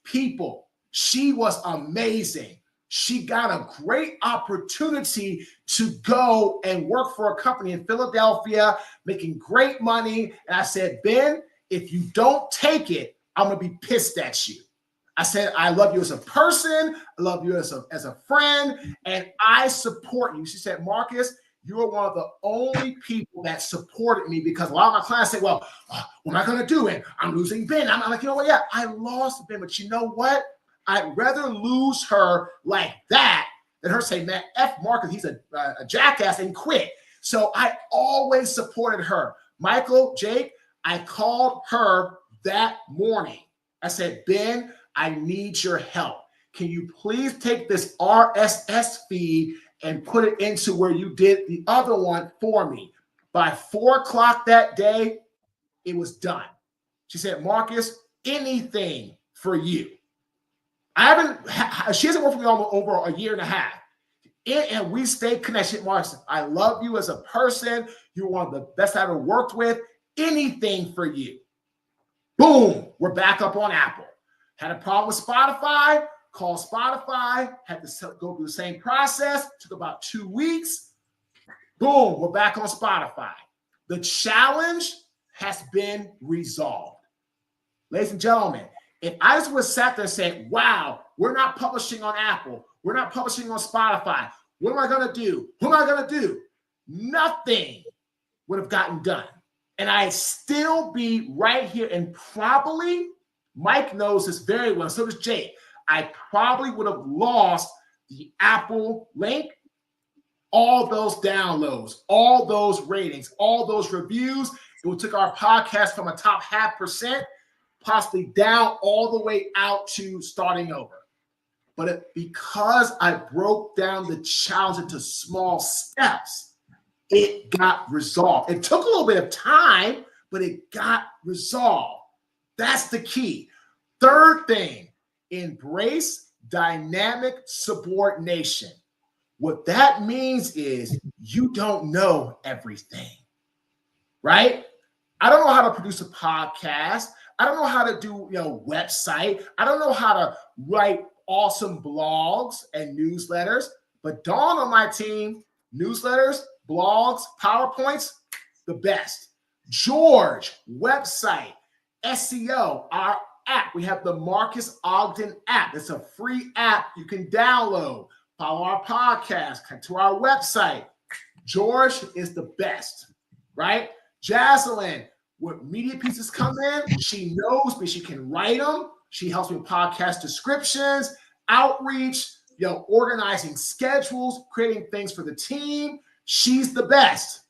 people. She was amazing. She got a great opportunity to go and work for a company in Philadelphia, making great money. And I said, Ben, if you don't take it, I'm going to be pissed at you. I said, I love you as a person. I love you as a friend. And I support you. She said, Marcus, you are one of the only people that supported me, because a lot of my clients say, well, what am I going to do? And I'm losing Ben. I'm like, you know what? Yeah, I lost Ben. But you know what? I'd rather lose her like that than her say, man, F Marcus, he's a jackass, and quit. So I always supported her. Michael, Jake, I called her that morning. I said, Ben, I need your help. Can you please take this RSS feed and put it into where you did the other one for me? By 4 o'clock that day, it was done. She said, Marcus, anything for you. She hasn't worked for me over a year and a half. And we stay connected. Marcus, I love you as a person. You're one of the best I've ever worked with. Anything for you. Boom, we're back up on Apple. Had a problem with Spotify, called Spotify, had to go through the same process, took about 2 weeks. Boom, we're back on Spotify. The challenge has been resolved. Ladies and gentlemen, if I just would have sat there and said, wow, we're not publishing on Apple, we're not publishing on Spotify, what am I going to do? Who am I going to do? Nothing would have gotten done. And I'd still be right here, and probably, Mike knows this very well, so does Jake, I probably would have lost the Apple link, all those downloads, all those ratings, all those reviews. It took our podcast from a top 0.5%, possibly down all the way out to starting over. But because I broke down the challenge into small steps, it got resolved. It took a little bit of time, but it got resolved. That's the key. Third thing, embrace dynamic subordination. What that means is you don't know everything, right? I don't know how to produce a podcast. I don't know how to do, website. I don't know how to write awesome blogs and newsletters. But Dawn on my team, newsletters, blogs, PowerPoints, the best. George, website, SEO, our app. We have the Marcus Ogden app. It's a free app you can download. Follow our podcast, come to our website. George is the best, right? Jaslyn, when media pieces come in, she knows me. She can write them. She helps me with podcast descriptions, outreach, organizing schedules, creating things for the team. She's the best.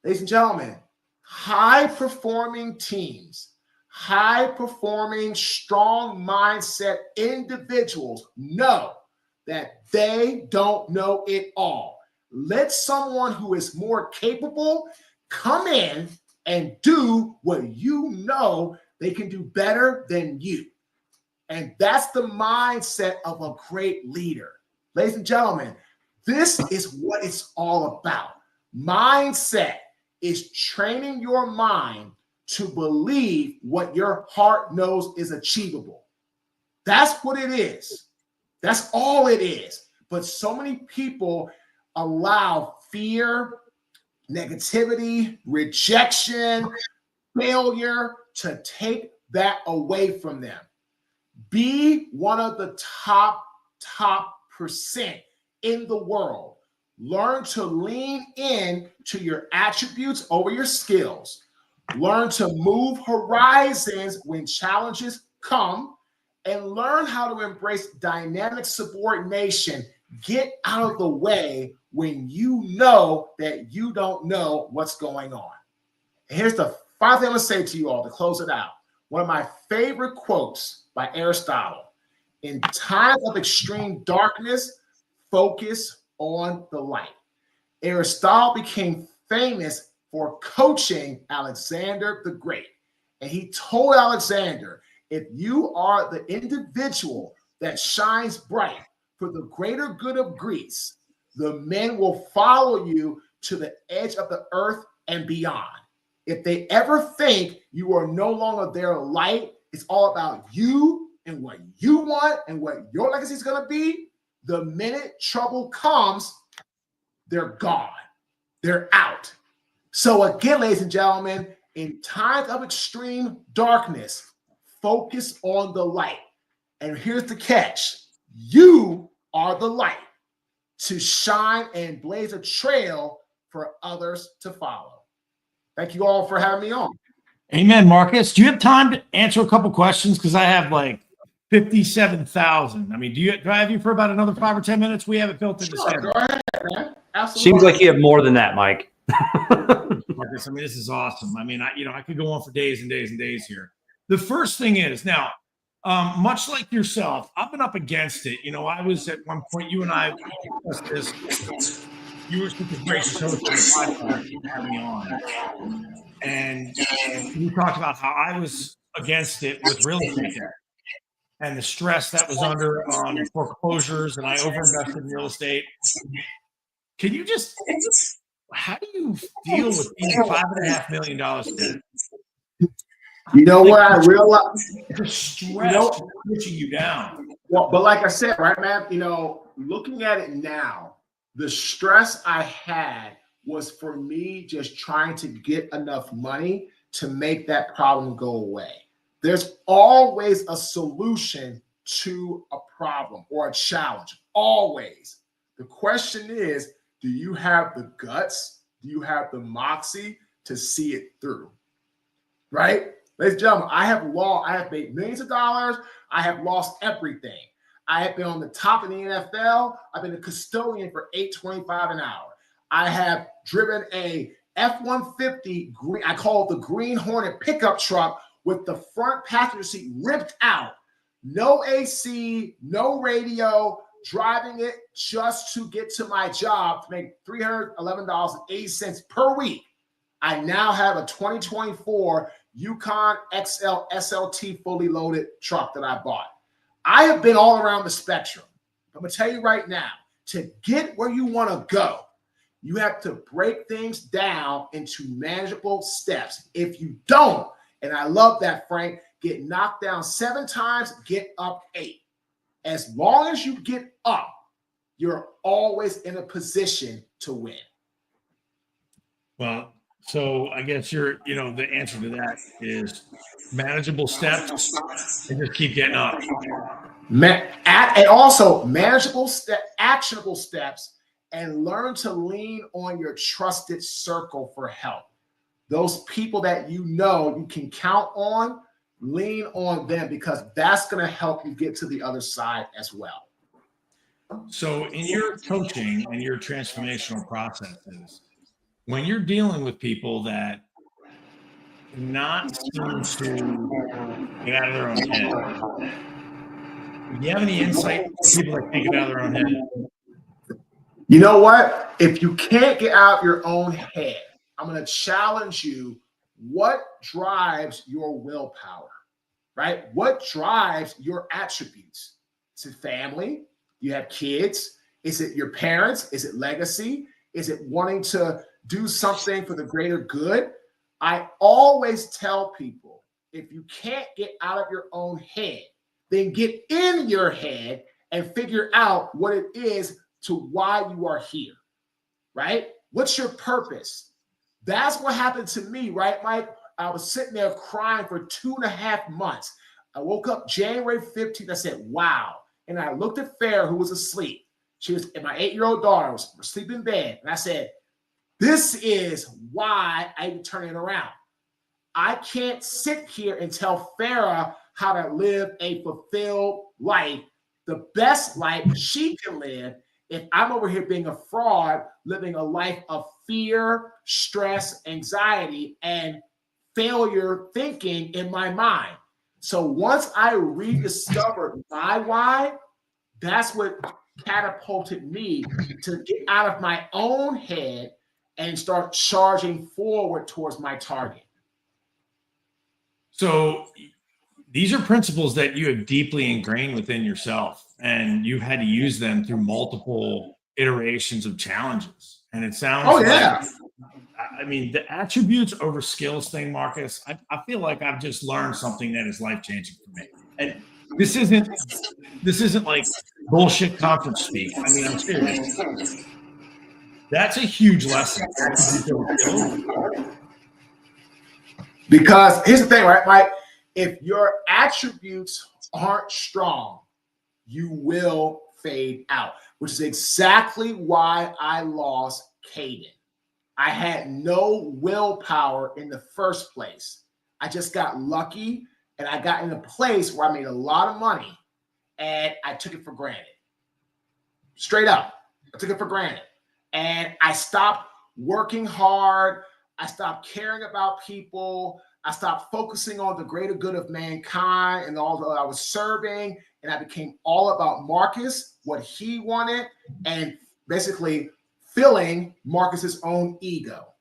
Ladies and gentlemen, high-performing teams, high-performing, strong mindset individuals know that they don't know it all. Let someone who is more capable come in and do what you know they can do better than you. And that's the mindset of a great leader. Ladies and gentlemen, this is what it's all about. Mindset is training your mind to believe what your heart knows is achievable. That's what it is. That's all it is. But so many people allow fear, negativity, rejection, failure to take that away from them. Be one of the top percent in the world. Learn to lean in to your attributes over your skills. Learn to move horizons when challenges come, and learn how to embrace dynamic subordination. Get out of the way when you know that you don't know what's going on. And here's the final thing I'm going to say to you all to close it out. One of my favorite quotes by Aristotle: in times of extreme darkness, focus on the light. Aristotle became famous for coaching Alexander the Great. And he told Alexander, if you are the individual that shines bright, for the greater good of Greece, the men will follow you to the edge of the earth and beyond. If they ever think you are no longer their light, it's all about you and what you want and what your legacy is going to be. The minute trouble comes, they're gone. They're out. So again, ladies and gentlemen, in times of extreme darkness, focus on the light. And here's the catch. You are the light to shine and blaze a trail for others to follow. Thank you all for having me on. Amen, Marcus. Do you have time to answer a couple questions? Because I have like 57,000. I mean, do I have you for about another 5 or 10 minutes? We have it built in the schedule. Go ahead, man. Absolutely. Seems like you have more than that, Mike. Marcus, I mean, this is awesome. I mean, I could go on for days and days and days here. The first thing is now, much like yourself, I've been up against it. You know, I was at one point, you and I discussed this. You were such a gracious host on the podcast for having me on. And you talked about how I was against it with real estate debt and the stress that was under on foreclosures, and I overinvested in real estate. Can you just, how do you deal with being $5.5 million debt? You know what I realized? The stress pushing you down. Well, but like I said, right, man, you know, looking at it now, the stress I had was for me just trying to get enough money to make that problem go away. There's always a solution to a problem or a challenge, always. The question is, do you have the guts? Do you have the moxie to see it through? Right? Ladies and gentlemen, I have made millions of dollars. I have lost everything. I have been on the top of the NFL. I've been a custodian for $8.25 an hour. I have driven a F-150, I call it the Green Hornet pickup truck with the front passenger seat ripped out. No AC, no radio, driving it just to get to my job to make $311.80 per week. I now have a 2024 Yukon XL SLT fully loaded truck that I bought. I have been all around the spectrum. I'm going to tell you right now, to get where you want to go, you have to break things down into manageable steps. If you don't, and I love that, Frank, get knocked down 7 times, get up 8. As long as you get up, you're always in a position to win. Well, so I guess the answer to that is manageable steps and just keep getting up. And also manageable, actionable steps, and learn to lean on your trusted circle for help. Those people that you know you can count on, lean on them, because that's going to help you get to the other side as well. So in your coaching and your transformational processes, when you're dealing with people that not seem to get out of their own head, do you have any insight for people that can't get out of their own head? You know what? If you can't get out of your own head, I'm going to challenge you. What drives your willpower, right? What drives your attributes? Is it family? You have kids? Is it your parents? Is it legacy? Is it wanting to do something for the greater good? I always tell people, if you can't get out of your own head, then get in your head and figure out what it is to why you are here, right? What's your purpose? That's what happened to me, right, Mike? I was sitting there crying for 2.5 months. I woke up January 15th. I said, wow. And I looked at Farrah, who was asleep. She was, and my 8-year-old daughter was asleep in bed. And I said, this is why I'm turning it around. I can't sit here and tell Farrah how to live a fulfilled life, the best life she can live, if I'm over here being a fraud, living a life of fear, stress, anxiety, and failure thinking in my mind. So once I rediscovered my why, that's what catapulted me to get out of my own head and start charging forward towards my target. So these are principles that you have deeply ingrained within yourself. and you've had to use them through multiple iterations of challenges. And it sounds Oh like, yeah. I mean, the attributes over skills thing, Marcus, I feel like I've just learned something that is life-changing for me. And this isn't like bullshit conference speak. I mean, I'm serious. That's a huge lesson. Attributes over skills. Because here's the thing, right, Mike? If your attributes aren't strong, you will fade out, which is exactly why I lost Caden. I had no willpower in the first place. I just got lucky, and I got in a place where I made a lot of money, and I took it for granted. Straight up, I took it for granted. And I stopped working hard. I stopped caring about people. I stopped focusing on the greater good of mankind and all that I was serving. And I became all about Marcus, what he wanted, and basically filling Marcus's own ego.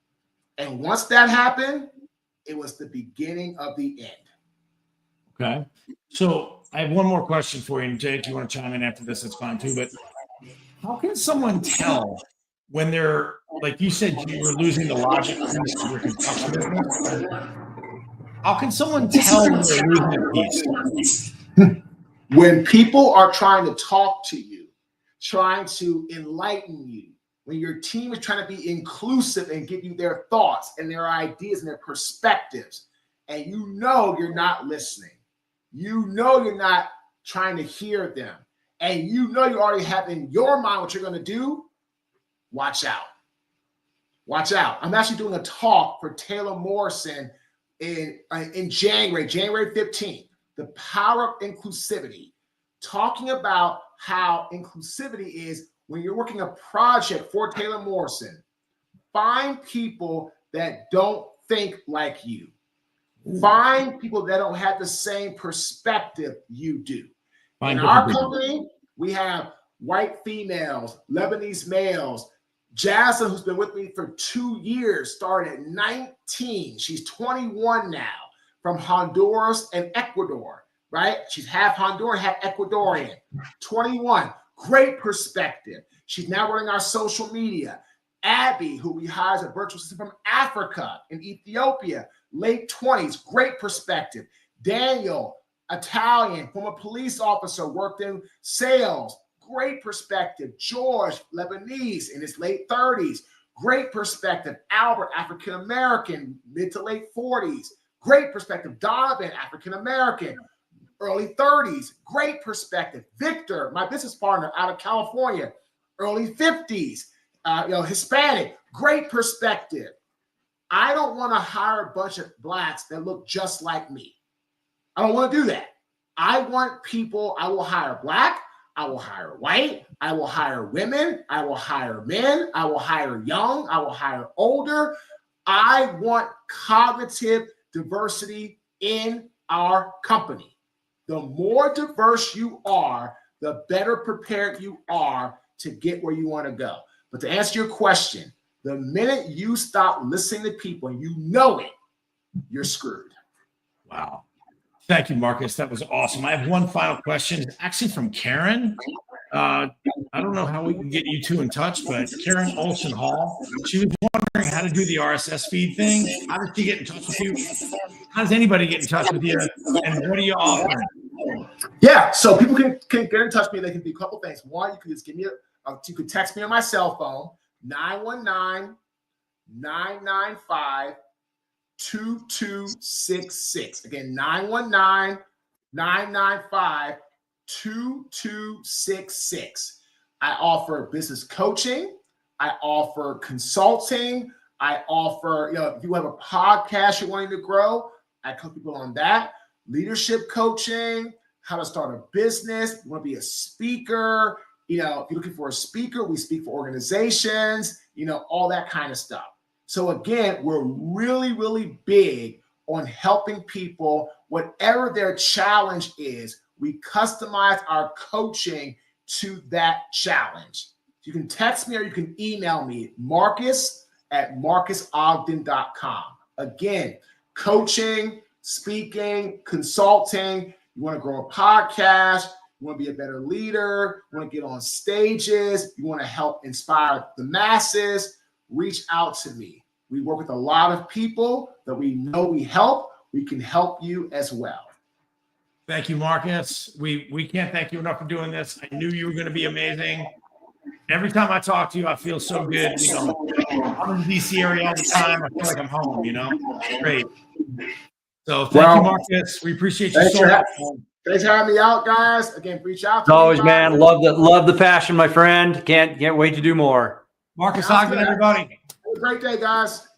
And once that happened, it was the beginning of the end. Okay. So I have one more question for you. And Jay, if you want to chime in after this, it's fine too. But how can someone tell when they're, like you said, you were losing the logic piece of your construction business? How can someone tell when they're losing a piece? When people are trying to talk to you, trying to enlighten you, when your team is trying to be inclusive and give you their thoughts and their ideas and their perspectives, and you know you're not listening, you know you're not trying to hear them, and you know you already have in your mind what you're going to do, watch out. Watch out. I'm actually doing a talk for Taylor Morrison in January 15th, the power of inclusivity, talking about how inclusivity is when you're working a project for Taylor Morrison. Find people that don't think like you. Find people that don't have the same perspective you do. In our company, we have white females, Lebanese males. Jasmine, who's been with me for 2 years, started at 19. She's 21 now, from Honduras and Ecuador, right? She's half Honduran, half Ecuadorian. 21, great perspective. She's now running our social media. Abby, who we hired as a virtual assistant from Africa in Ethiopia, late 20s, great perspective. Daniel, Italian, former police officer, worked in sales, great perspective. George, Lebanese, in his late 30s, great perspective. Albert, African-American, mid to late 40s, great perspective. Donovan, African-American, early 30s, great perspective. Victor, my business partner out of California, early 50s, Hispanic, great perspective. I don't want to hire a bunch of blacks that look just like me. I don't want to do that. I want people, I will hire black, I will hire white, I will hire women, I will hire men, I will hire young, I will hire older. I want cognitive diversity in our company. The more diverse you are, the better prepared you are to get where you want to go. But to answer your question, the minute you stop listening to people and you know it, you're screwed. Wow. Thank you, Marcus. That was awesome. I have one final question. It's actually from Karen. I don't know how we can get you two in touch, but Karen Olson Hall, she was wondering how to do the RSS feed thing. How does she get in touch with you? How does anybody get in touch with you? And what are you offering? Yeah, so people can get in touch with me. They can do a couple things. One, you can just give me you could text me on my cell phone, 919-995-2266. Again, 919-995-2266. I offer business coaching. I offer consulting. I offer, if you have a podcast you're wanting to grow, I coach people on that. Leadership coaching, how to start a business. You want to be a speaker. If you're looking for a speaker, we speak for organizations, all that kind of stuff. So again, we're really, really big on helping people, whatever their challenge is, we customize our coaching to that challenge. You can text me or you can email me, marcus@marcusogden.com. Again, coaching, speaking, consulting. You want to grow a podcast, you want to be a better leader, you want to get on stages, you want to help inspire the masses, reach out to me. We work with a lot of people that we know we help. We can help you as well. Thank you, Marcus. We can't thank you enough for doing this. I knew you were going to be amazing. Every time I talk to you, I feel so good. You know, I'm in the DC area all the time. I feel like I'm home, you know? Great. So thank you, Marcus. We appreciate you so much. Thanks for having me out, guys. Again, reach out to As always, me, man. Love the passion, my friend. Can't wait to do more. Marcus Ogden, everybody. Have a great day, guys.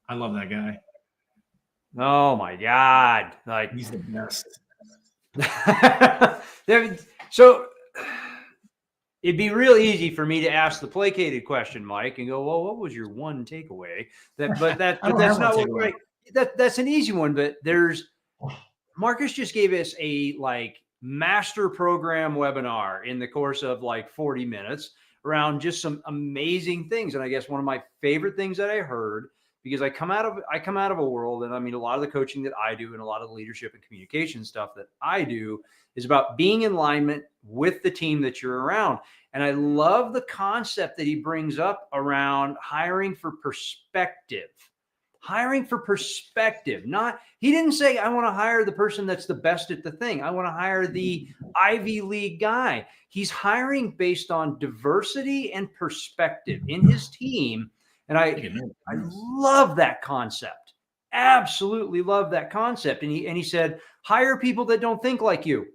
I love that guy. Oh my God. Like, He's the best. So it'd be real easy for me to ask the placated question, Mike, and go, well, what was your one takeaway? That's not what, right. That's an easy one, but Marcus just gave us a master program webinar in the course of 40 minutes around just some amazing things. And I guess one of my favorite things that I heard, because I come out of a world, and I mean, a lot of the coaching that I do and a lot of the leadership and communication stuff that I do is about being in alignment with the team that you're around. And I love the concept that he brings up around hiring for perspective. Hiring for perspective. He didn't say, I want to hire the person that's the best at the thing. I want to hire the Ivy League guy. He's hiring based on diversity and perspective in his team. And I love that concept. Absolutely love that concept. And he said, hire people that don't think like you.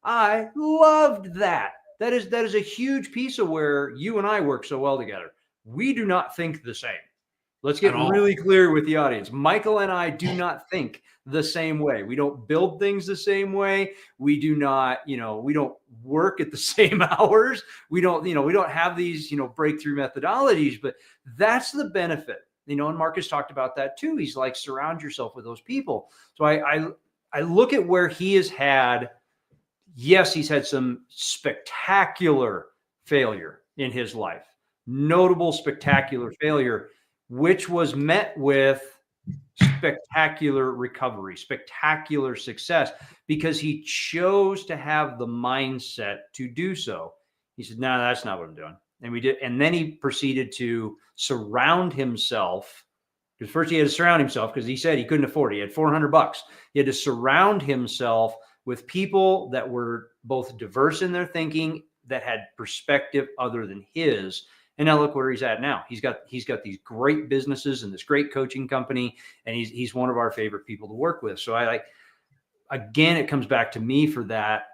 I loved that. That is a huge piece of where you and I work so well together. We do not think the same. Let's get really clear with the audience. Michael and I do not think the same way. We don't build things the same way. We do not, we don't work at the same hours. We don't have these, breakthrough methodologies, but that's the benefit, and Marcus talked about that too. He's like, surround yourself with those people. So I look at where he has had, yes, he's had some spectacular failure in his life, notable spectacular failure, which was met with spectacular recovery, spectacular success, because he chose to have the mindset to do so. He said, no, that's not what I'm doing. And we did. And then he proceeded to surround himself, because first he had to surround himself, because he said he couldn't afford it. He had $400. He had to surround himself with people that were both diverse in their thinking, that had perspective other than his. And now look where he's at now. He's got these great businesses and this great coaching company, and he's one of our favorite people to work with. So again, it comes back to me for that.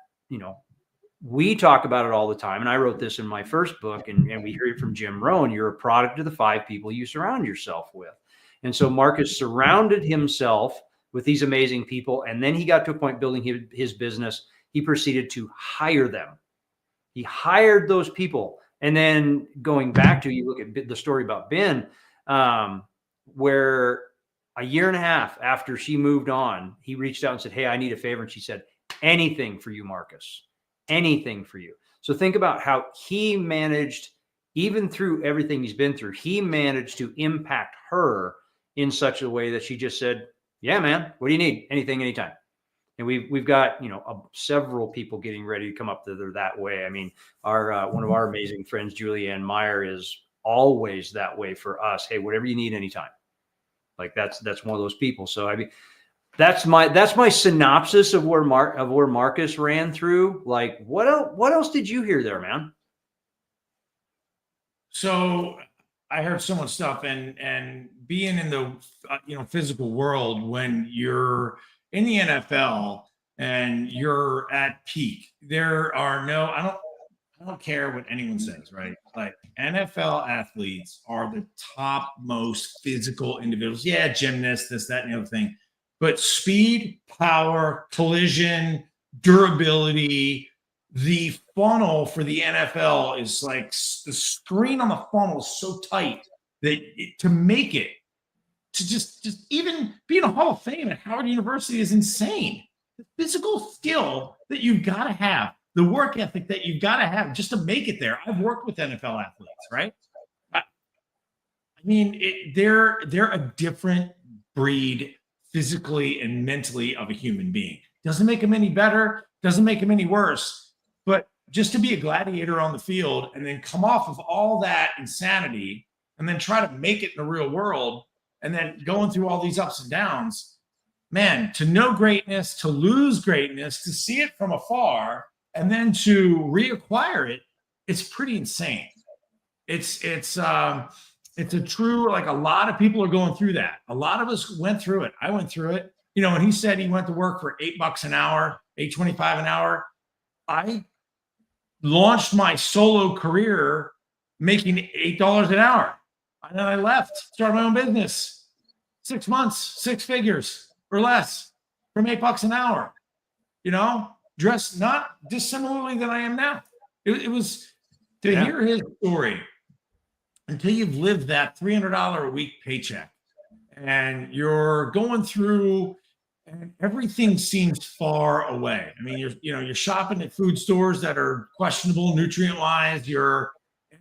We talk about it all the time, and I wrote this in my first book, and we hear it from Jim Rohn. You're a product of the 5 people you surround yourself with. And so Marcus surrounded himself with these amazing people, and then he got to a point building his business. He proceeded to hire them. He hired those people. And then going back to, you look at the story about Ben, where a year and a half after she moved on, he reached out and said, hey, I need a favor. And she said, anything for you, Marcus, anything for you. So think about how he managed, even through everything he's been through, he managed to impact her in such a way that she just said, yeah, man, what do you need? Anything, anytime. And we've got, several people getting ready to come up that way. I mean, our one of our amazing friends, Julianne Meyer, is always that way for us. Hey, whatever you need, anytime. Like that's one of those people. So I mean, that's my synopsis of where Marcus ran through. Like, what else did you hear there, man? So I heard so much stuff, and being in the physical world, when you're in the NFL and you're at peak, there are no, I don't care what anyone says, right? Like, NFL athletes are the top most physical individuals. Yeah, gymnasts, this, that, and the other thing. But speed, power, collision, durability, the funnel for the NFL is like, the screen on the funnel is so tight that to make it, to just even be in a Hall of Fame at Howard University is insane. The physical skill that you've got to have, the work ethic that you've got to have just to make it there. I've worked with NFL athletes, right? I mean, they're a different breed physically and mentally of a human being. Doesn't make them any better, Doesn't make him any worse. But just to be a gladiator on the field and then come off of all that insanity and then try to make it in the real world and then going through all these ups and downs, man, to know greatness, to lose greatness, to see it from afar, and then to reacquire it, it's pretty insane. It's a true, like, a lot of people are going through that. A lot of us went through it. I went through it. You know, when he said he went to work for $8 an hour, $8.25 an hour, I launched my solo career making $8 an hour. And then I left, started my own business. 6 months, 6 figures or less from $8 an hour, you know, dressed not dissimilarly than I am now. It was to hear his story until you've lived that $300 a week paycheck and you're going through and everything seems far away. I mean, you're shopping at food stores that are questionable nutrient wise.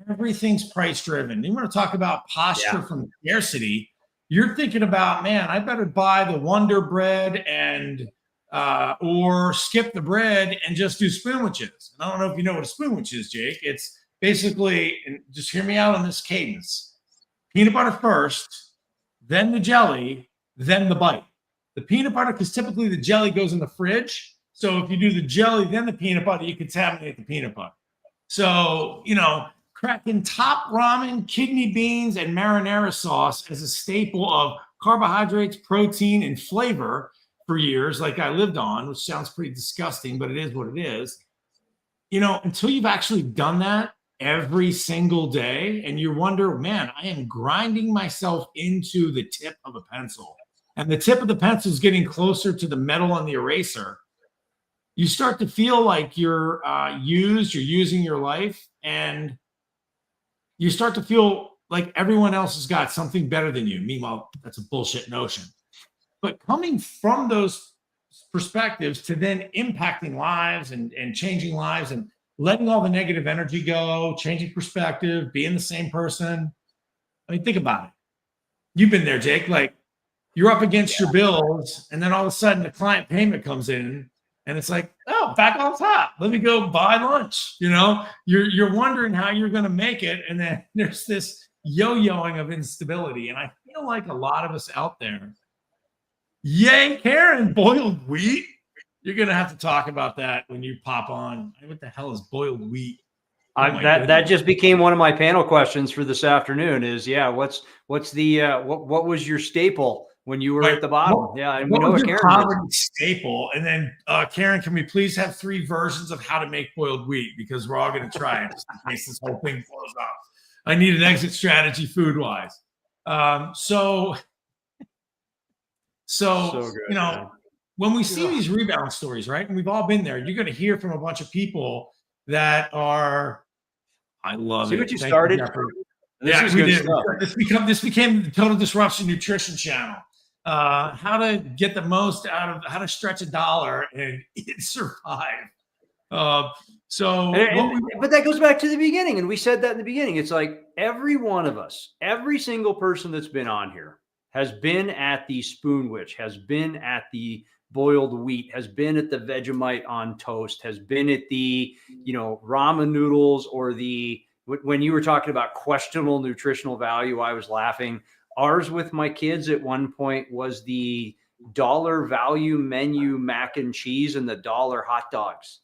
Everything's price driven. You want to talk about posture from scarcity. You're thinking about, man, I better buy the Wonder Bread and or skip the bread and just do spoonwiches. And I don't know if you know what a spoonwich is, Jake. It's basically, and just hear me out on this cadence: peanut butter first, then the jelly, then the bite. The peanut butter, because typically the jelly goes in the fridge. So if you do the jelly, then the peanut butter, you contaminate the peanut butter. So, you know, cracking top ramen, kidney beans, and marinara sauce as a staple of carbohydrates, protein, and flavor for years, like I lived on, which sounds pretty disgusting, but it is what it is. You know, until you've actually done that every single day, and you wonder, man, I am grinding myself into the tip of a pencil. And the tip of the pencil is getting closer to the metal on the eraser. You start to feel like you're using your life, and you start to feel like everyone else has got something better than you. Meanwhile, that's a bullshit notion. But coming from those perspectives to then impacting lives and changing lives and letting all the negative energy go, changing perspective, being the same person. I mean, think about it. You've been there, Jake. Like, you're up against your bills, and then all of a sudden the client payment comes in, and it's like, oh, back on top. Let me go buy lunch. You know, you're wondering how you're going to make it, and then there's this yo-yoing of instability. And I feel like a lot of us out there, yay, Karen, boiled wheat. You're going to have to talk about that when you pop on. What the hell is boiled wheat? That just became one of my panel questions for this afternoon. Is what's the what was your staple when you were at the bottom? And we know what Karen staple. And then Karen, can we please have 3 versions of how to make boiled wheat, because we're all going to try it just in case this whole thing blows off. I need an exit strategy food wise. So good, you know, man. When we see these rebound stories, right, and we've all been there, you're going to hear from a bunch of people that are, I love it. See what you started? We did. This became the Total Disruption Nutrition Channel. How to get the most out of, how to stretch $1 and survive. But that goes back to the beginning, and we said that in the beginning. It's like every one of us, every single person that's been on here has been at the spoonwich, has been at the boiled wheat, has been at the Vegemite on toast, has been at the, you know, ramen noodles, or when you were talking about questionable nutritional value, I was laughing. Ours with my kids at one point was the dollar value menu mac and cheese and the $1 hot dogs.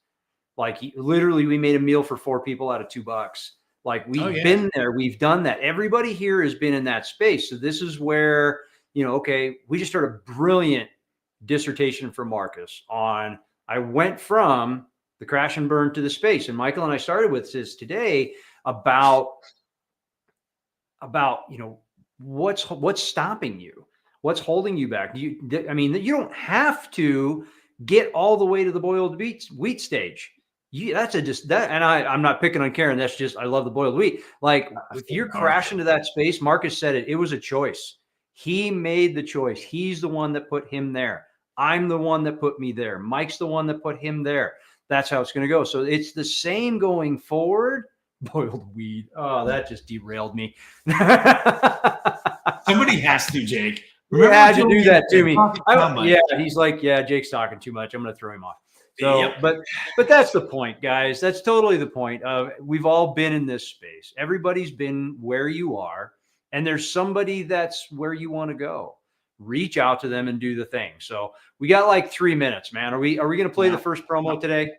Like, literally, we made a meal for 4 people out of $2. Like, we've been there, we've done that. Everybody here has been in that space. So this is where, you know, okay, we just started a brilliant dissertation for Marcus on, I went from the crash and burn to the space. And Michael and I started with this today about, you know, what's stopping you, what's holding you back. You don't have to get all the way to the boiled wheat stage. I'm not picking on Karen. That's just, I love the boiled wheat. Like, if you're crashing to that space, Marcus said it was a choice. He made the choice. He's the one that put him there. I'm the one that put me there. Mike's the one that put him there. That's how it's going to go. So it's the same going forward. Boiled weed. Oh, that just derailed me. Somebody has to, Jake. Remember had to do Julian that to said, me. "Talk to somebody." Yeah, he's like, yeah, Jake's talking too much. I'm going to throw him off. So, Yep. but that's the point, guys. That's totally the point. We've all been in this space. Everybody's been where you are, and there's somebody that's where you want to go. Reach out to them and do the thing. So we got like 3 minutes, man. Are we going to play the first promo today?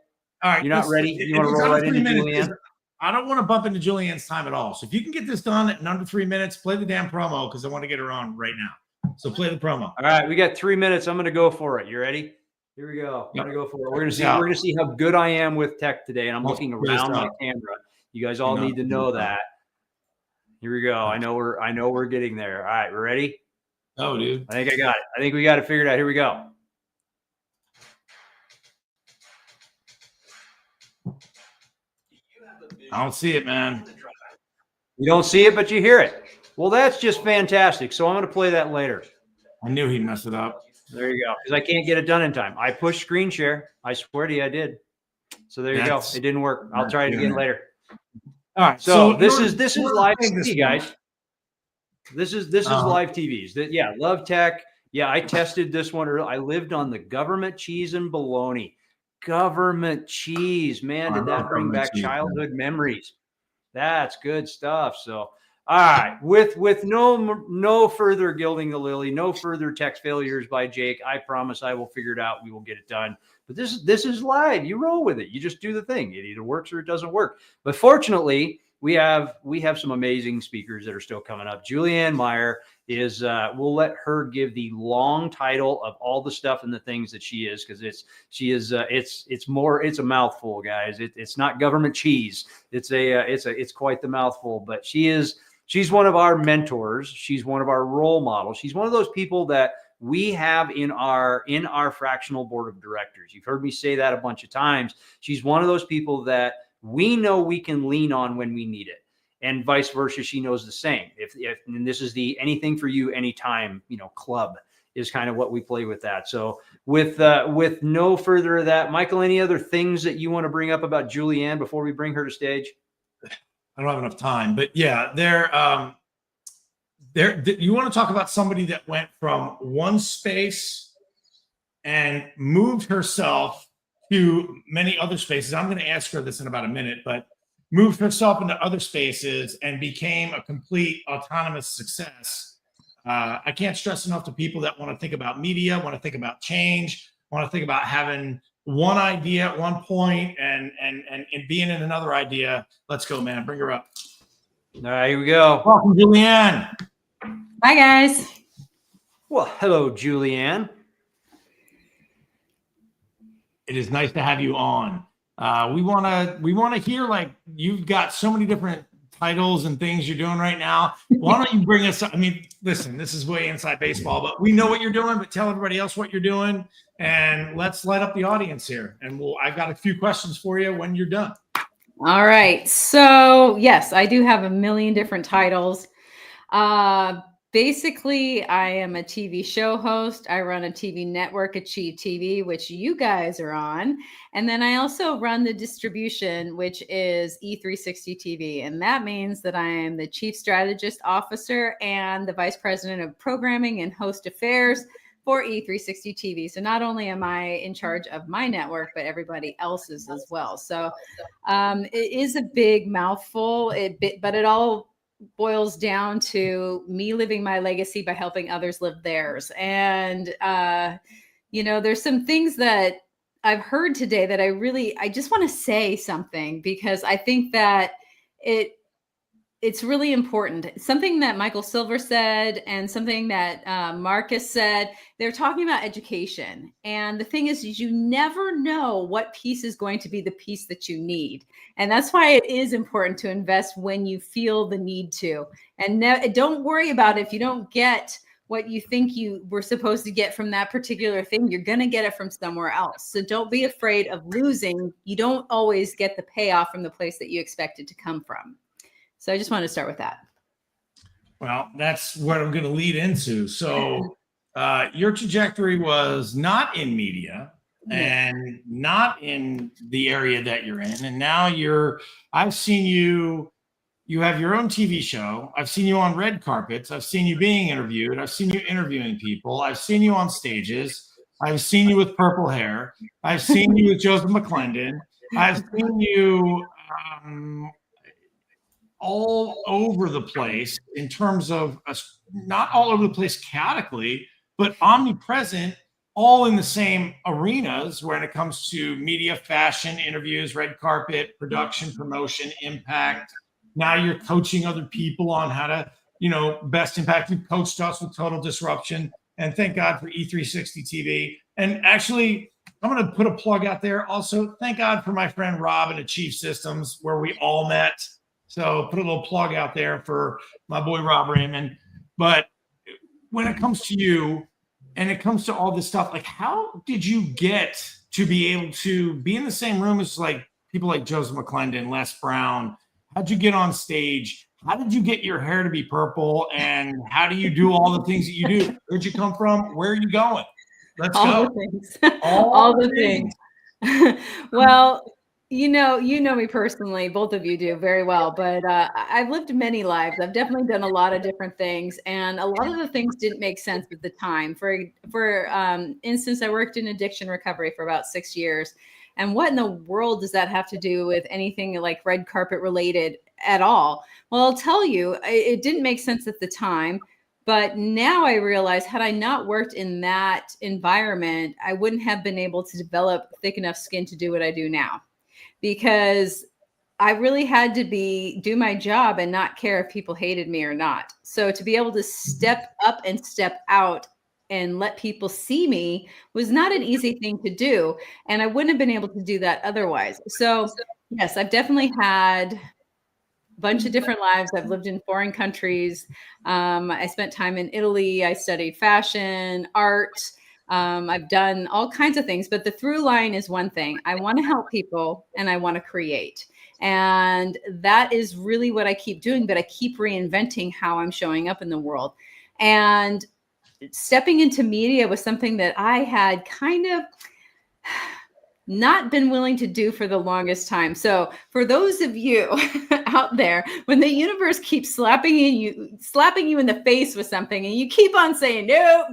All right. You're not ready? You want to roll right into Julianne? I don't want to bump into Julianne's time at all. So if you can get this done in under 3 minutes, play the damn promo because I want to get her on right now. So play the promo. All right, we got 3 minutes. I'm going to go for it. You ready? Here we go. I'm going to go for it. We're going to see how good I am with tech today. And I'm looking around my camera. You guys all need to know that. Here we go. I know we're getting there. All right, we're ready? Oh, dude. I think I got it. I think we got it figured out. Here we go. I don't see it, man. You don't see it, but you hear it. Well, that's just fantastic. So I'm going to play that later. I knew he'd mess it up. There you go. Because I can't get it done in time. I pushed screen share. I swear to you, I did. So there you go. It didn't work. I'll try it again later. All right. So this is live TV, guys. This is live TVs. Yeah, Love Tech. Yeah, I tested this one early. I lived on the government cheese and bologna. Government cheese, man, did that bring back childhood memories? That's good stuff. So, all right, with no further gilding the lily, no further text failures by Jake. I promise I will figure it out. We will get it done. But this is live. You roll with it. You just do the thing. It either works or it doesn't work. But fortunately, we have some amazing speakers that are still coming up. Julianne Meyer is we'll let her give the long title of all the stuff and the things that she is, because it's a mouthful, guys. It's not government cheese. It's quite the mouthful. But she's one of our mentors. She's one of our role models. She's one of those people that we have in our fractional board of directors. You've heard me say that a bunch of times. She's one of those people that we know we can lean on when we need it, and vice versa. She knows the same. If and this is the anything for you, anytime, club is kind of what we play with that. So with no further of that, Michael, any other things that you want to bring up about Julianne before we bring her to stage? I don't have enough time, but yeah, you want to talk about somebody that went from one space and moved herself to many other spaces. I'm going to ask her this in about a minute, but moved herself into other spaces and became a complete autonomous success. I can't stress enough to people that want to think about media, want to think about change, want to think about having one idea at one point and being in another idea. Let's go, man. Bring her up. All right, here we go. Welcome, Julianne. Hi, guys. Well, hello, Julianne. It is nice to have you on. We want to hear, like, you've got so many different titles and things you're doing right now. Why don't you bring us up? I mean, listen, this is way inside baseball, but we know what you're doing, but tell everybody else what you're doing, and let's light up the audience here. And I've got a few questions for you when you're done. All right. So yes, I do have a million different titles. Basically, I am a TV show host. I run a TV network, Achieve TV, which you guys are on. And then I also run the distribution, which is E360 TV. And that means that I am the Chief Strategist Officer and the Vice President of Programming and Host Affairs for E360 TV. So not only am I in charge of my network, but everybody else's as well. So it is a big mouthful, but it all boils down to me living my legacy by helping others live theirs. And, there's some things that I've heard today that I just want to say something, because I think that it's really important. Something that Michael Silver said and something that Marcus said, they're talking about education. And the thing is you never know what piece is going to be the piece that you need. And that's why it is important to invest when you feel the need to. And don't worry about it if you don't get what you think you were supposed to get from that particular thing. You're going to get it from somewhere else. So don't be afraid of losing. You don't always get the payoff from the place that you expected to come from. So I just wanted to start with that. Well, that's what I'm going to lead into. So your trajectory was not in media and not in the area that you're in. And now I've seen you You have your own TV show. I've seen you on red carpets. I've seen you being interviewed. I've seen you interviewing people. I've seen you on stages. I've seen you with purple hair. I've seen you with Joseph McClendon. I've seen you all over the place in terms of not all over the place chaotically, but omnipresent, all in the same arenas when it comes to media, fashion, interviews, red carpet, production, promotion, impact. Now you're coaching other people on how to, best impact. You coached us with Total Disruption, and thank God for E360 TV. And actually, I'm going to put a plug out there. Also, thank God for my friend Rob at Achieve Systems, where we all met. So put a little plug out there for my boy Rob Raymond. But when it comes to you and it comes to all this stuff, like, how did you get to be able to be in the same room as like people like Joseph McClendon, Les Brown? How'd you get on stage? How did you get your hair to be purple? And how do you do all the things that you do? Where'd you come from? Where are you going? Let's all go. The things. All the things. Well, you know me personally, both of you do very well, but I've lived many lives. I've definitely done a lot of different things, and a lot of the things didn't make sense at the time. For instance, I worked in addiction recovery for about 6 years. And what in the world does that have to do with anything like red carpet related at all? Well, I'll tell you, it didn't make sense at the time. But now I realize, had I not worked in that environment, I wouldn't have been able to develop thick enough skin to do what I do now, because I really had to do my job and not care if people hated me or not. So to be able to step up and step out and let people see me was not an easy thing to do. And I wouldn't have been able to do that otherwise. So yes, I've definitely had a bunch of different lives. I've lived in foreign countries. I spent time in Italy. I studied fashion, art. I've done all kinds of things, but the through line is one thing. I want to help people and I want to create. And that is really what I keep doing, but I keep reinventing how I'm showing up in the world. And stepping into media was something that I had kind of not been willing to do for the longest time. So for those of you out there, when the universe keeps slapping you in the face with something and you keep on saying, nope,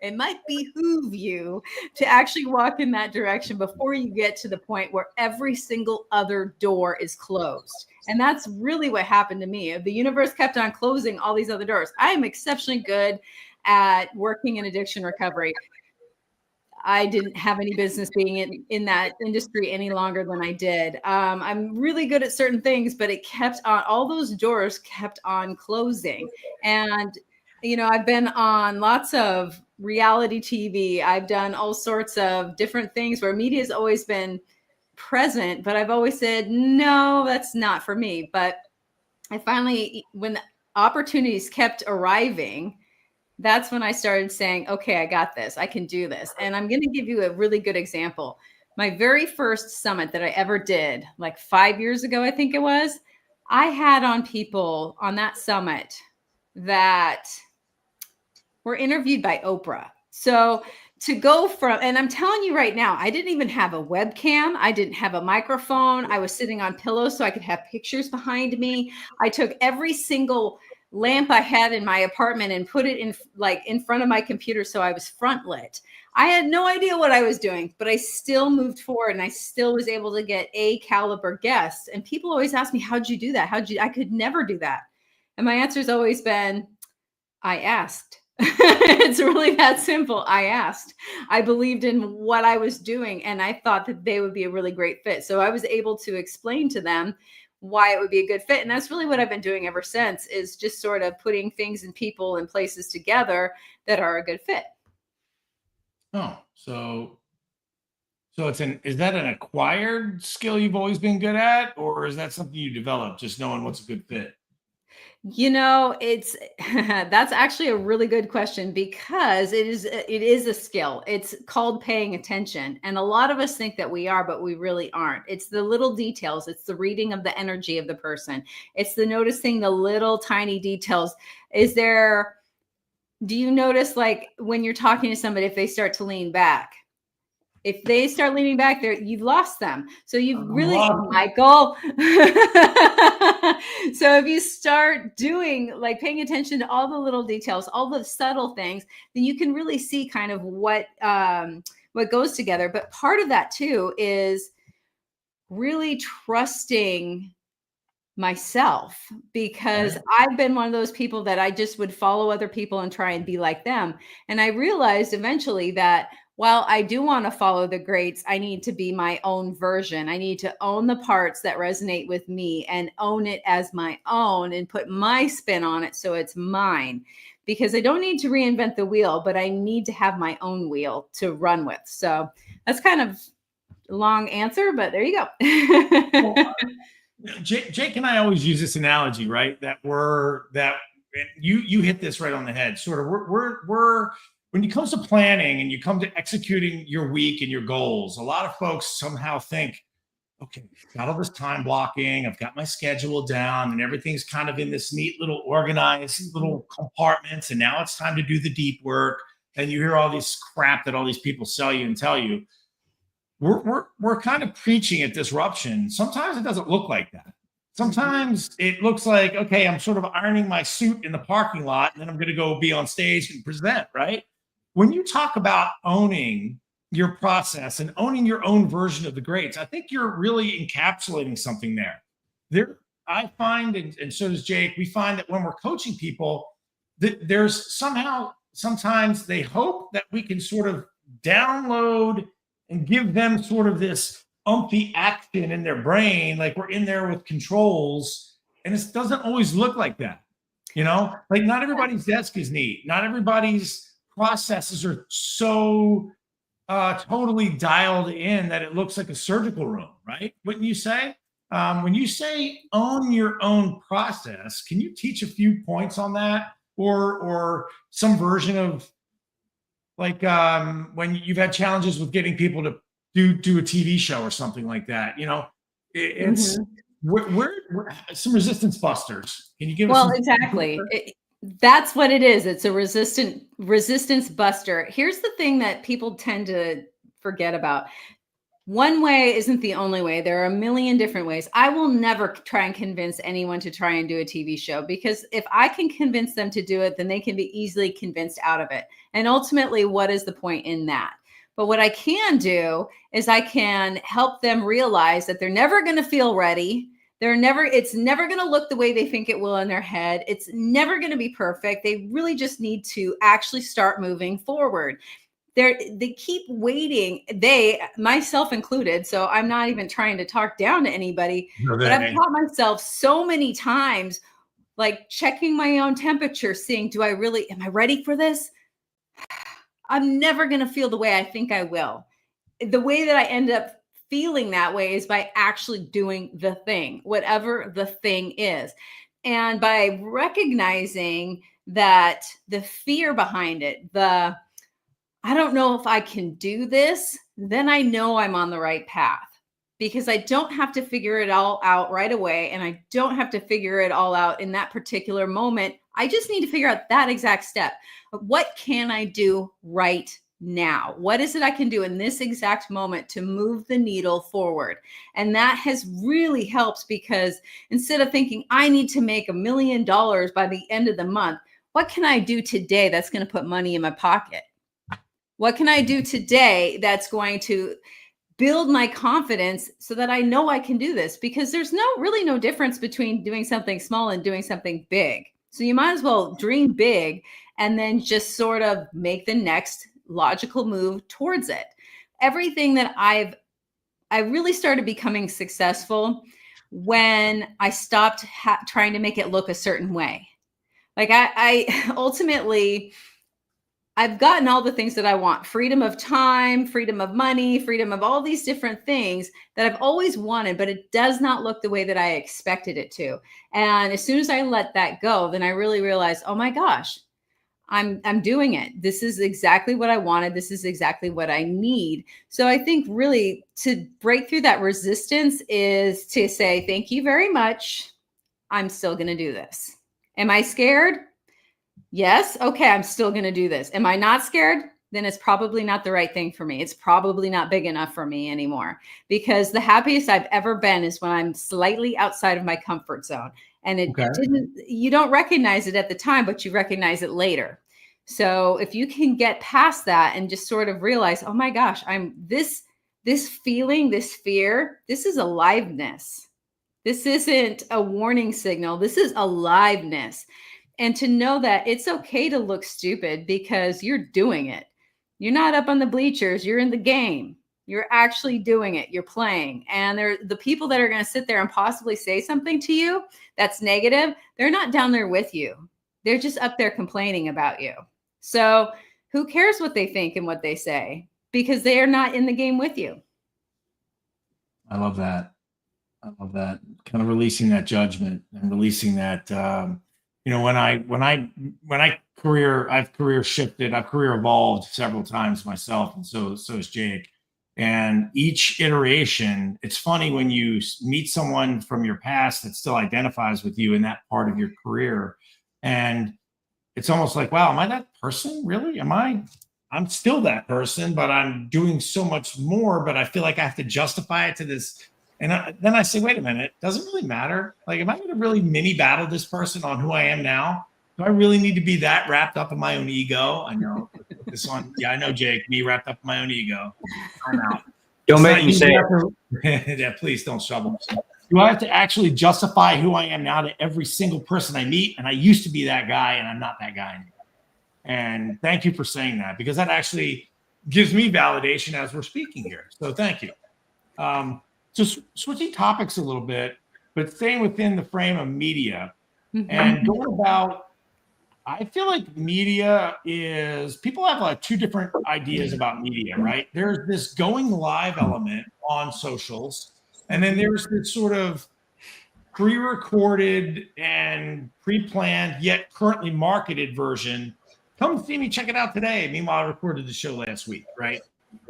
it might behoove you to actually walk in that direction before you get to the point where every single other door is closed. And that's really what happened to me. The universe kept on closing all these other doors. I am exceptionally good at working in addiction recovery. I didn't have any business being in that industry any longer than I did. I'm really good at certain things, but it kept on, all those doors kept on closing. And, I've been on lots of reality TV. I've done all sorts of different things where media has always been present, but I've always said, no, that's not for me. But I finally, when the opportunities kept arriving, that's when I started saying, okay, I got this. I can do this. And I'm going to give you a really good example. My very first summit that I ever did, like 5 years ago, I think it was, I had on people on that summit that were interviewed by Oprah. So to go from, and I'm telling you right now, I didn't even have a webcam. I didn't have a microphone. I was sitting on pillows so I could have pictures behind me. I took every single lamp I had in my apartment and put it in front of my computer so I was front lit. I had no idea what I was doing, but I still moved forward and I still was able to get A caliber guests. And people always ask me, how'd you do that? I could never do that. And my answer's always been, I asked. It's really that simple. I asked. I believed in what I was doing and I thought that they would be a really great fit. So I was able to explain to them why it would be a good fit. And that's really what I've been doing ever since, is just sort of putting things and people and places together that are a good fit. Oh, so is that an acquired skill you've always been good at, or is that something you developed, just knowing what's a good fit? It's that's actually a really good question, because it is a skill. It's called paying attention. And a lot of us think that we are, but we really aren't. It's the little details. It's the reading of the energy of the person. It's the noticing the little tiny details. Do you notice, like, when you're talking to somebody, if they start to lean back, If they start leaning back there, you've lost them. So you've really, Lost them. Michael. So if you start doing, like, paying attention to all the little details, all the subtle things, then you can really see kind of what goes together. But part of that too is really trusting myself, because I've been one of those people that I just would follow other people and try and be like them. And I realized eventually that while I do want to follow the greats, I need to be my own version. I need to own the parts that resonate with me and own it as my own and put my spin on it so it's mine. Because I don't need to reinvent the wheel, but I need to have my own wheel to run with. So that's kind of a long answer, but there you go. Well, Jake and I always use this analogy, right? That you hit this right on the head. Sort of, we're when it comes to planning and you come to executing your week and your goals, a lot of folks somehow think, okay, got all this time blocking, I've got my schedule down, and everything's kind of in this neat little organized little compartments, and now it's time to do the deep work. And you hear all this crap that all these people sell you and tell you. We're kind of preaching at disruption. Sometimes it doesn't look like that. Sometimes it looks like, okay, I'm sort of ironing my suit in the parking lot, and then I'm going to go be on stage and present, right? When you talk about owning your process and owning your own version of the greats, I think you're really encapsulating something there. I find, and so does Jake, we find that when we're coaching people, that there's sometimes they hope that we can sort of download and give them sort of this umpty action in their brain, like we're in there with controls, and it doesn't always look like that. Like not everybody's desk is neat. Not everybody's processes are so totally dialed in that it looks like a surgical room, right? Wouldn't you say? When you say own your own process, can you teach a few points on that, or some version of, like, when you've had challenges with getting people to do a TV show or something like that? It's we're some resistance busters. Can you give us? Well, exactly. That's what it is. It's a resistance buster. Here's the thing that people tend to forget about. One way isn't the only way. There are a million different ways. I will never try and convince anyone to try and do a TV show, because if I can convince them to do it, then they can be easily convinced out of it. And ultimately, what is the point in that? But what I can do is I can help them realize that they're never going to feel ready. It's never going to look the way they think it will in their head. It's never going to be perfect. They really just need to actually start moving forward. They keep waiting, myself included. So I'm not even trying to talk down to anybody, but I've caught myself so many times, like checking my own temperature, seeing, am I ready for this? I'm never going to feel the way I think I will. The way that I end up feeling that way is by actually doing the thing, whatever the thing is. And by recognizing that the fear behind it, I don't know if I can do this, then I know I'm on the right path, because I don't have to figure it all out right away. And I don't have to figure it all out in that particular moment. I just need to figure out that exact step. What can I do right now? What is it I can do in this exact moment to move the needle forward? And that has really helped, because instead of thinking I need to make $1 million by the end of the month, what can I do today that's going to put money in my pocket? What can I do today that's going to build my confidence so that I know I can do this? Because there's really no difference between doing something small and doing something big. So you might as well dream big and then just sort of make the next logical move towards it. Everything that I really started becoming successful when I stopped trying to make it look a certain way. Like I ultimately, I've gotten all the things that I want: freedom of time, freedom of money, freedom of all these different things that I've always wanted, but it does not look the way that I expected it to. And as soon as I let that go, then I really realized, oh my gosh, I'm doing it. This is exactly what I wanted. This is exactly what I need. So I think really to break through that resistance is to say, thank you very much. I'm still going to do this. Am I scared? Yes. Okay. I'm still going to do this. Am I not scared? then it's probably not the right thing for me. It's probably not big enough for me anymore, because the happiest I've ever been is when I'm slightly outside of my comfort zone. And you don't recognize it at the time, but you recognize it later. So if you can get past that and just sort of realize, oh my gosh, I'm this feeling, this fear, this is aliveness. This isn't a warning signal. This is aliveness. And to know that it's okay to look stupid because you're doing it. You're not up on the bleachers. You're in the game. You're actually doing it. You're playing. And the people that are going to sit there and possibly say something to you that's negative, they're not down there with you. They're just up there complaining about you. So who cares what they think and what they say? Because they are not in the game with you. I love that. I love that. Kind of releasing that judgment and releasing that, I've career shifted, I've career evolved several times myself. And so has Jake. And each iteration, it's funny when you meet someone from your past that still identifies with you in that part of your career. And it's almost like, wow, am I that person? Really? I'm still that person, but I'm doing so much more, but I feel like I have to justify it to this. And then I say, wait a minute, does it really matter? Like, am I going to really mini battle this person on who I am now? Do I really need to be that wrapped up in my own ego? I know this one. Yeah, I know, Jake, me wrapped up in my own ego. I'm out. Don't make me say it. Yeah, please don't trouble me. Do I have to actually justify who I am now to every single person I meet? And I used to be that guy, and I'm not that guy anymore. And thank you for saying that, because that actually gives me validation as we're speaking here. So thank you. Just switching topics a little bit, but staying within the frame of media and going about, I feel like media is, people have like two different ideas about media, right? There's this going live element on socials, and then there's this sort of pre-recorded and pre-planned yet currently marketed version. Come see me, check it out today. Meanwhile, I recorded the show last week, right?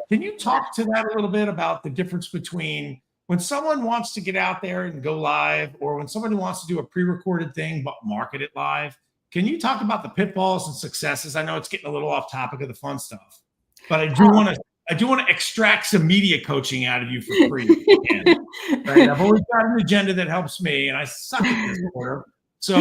Can you talk to that a little bit about the difference between when someone wants to get out there and go live, or when somebody wants to do a pre-recorded thing but market it live? Can you talk about the pitfalls and successes? I know it's getting a little off topic of the fun stuff, but I do want to extract some media coaching out of you for free. Right? I've always got an agenda that helps me, and I suck at this quarter. So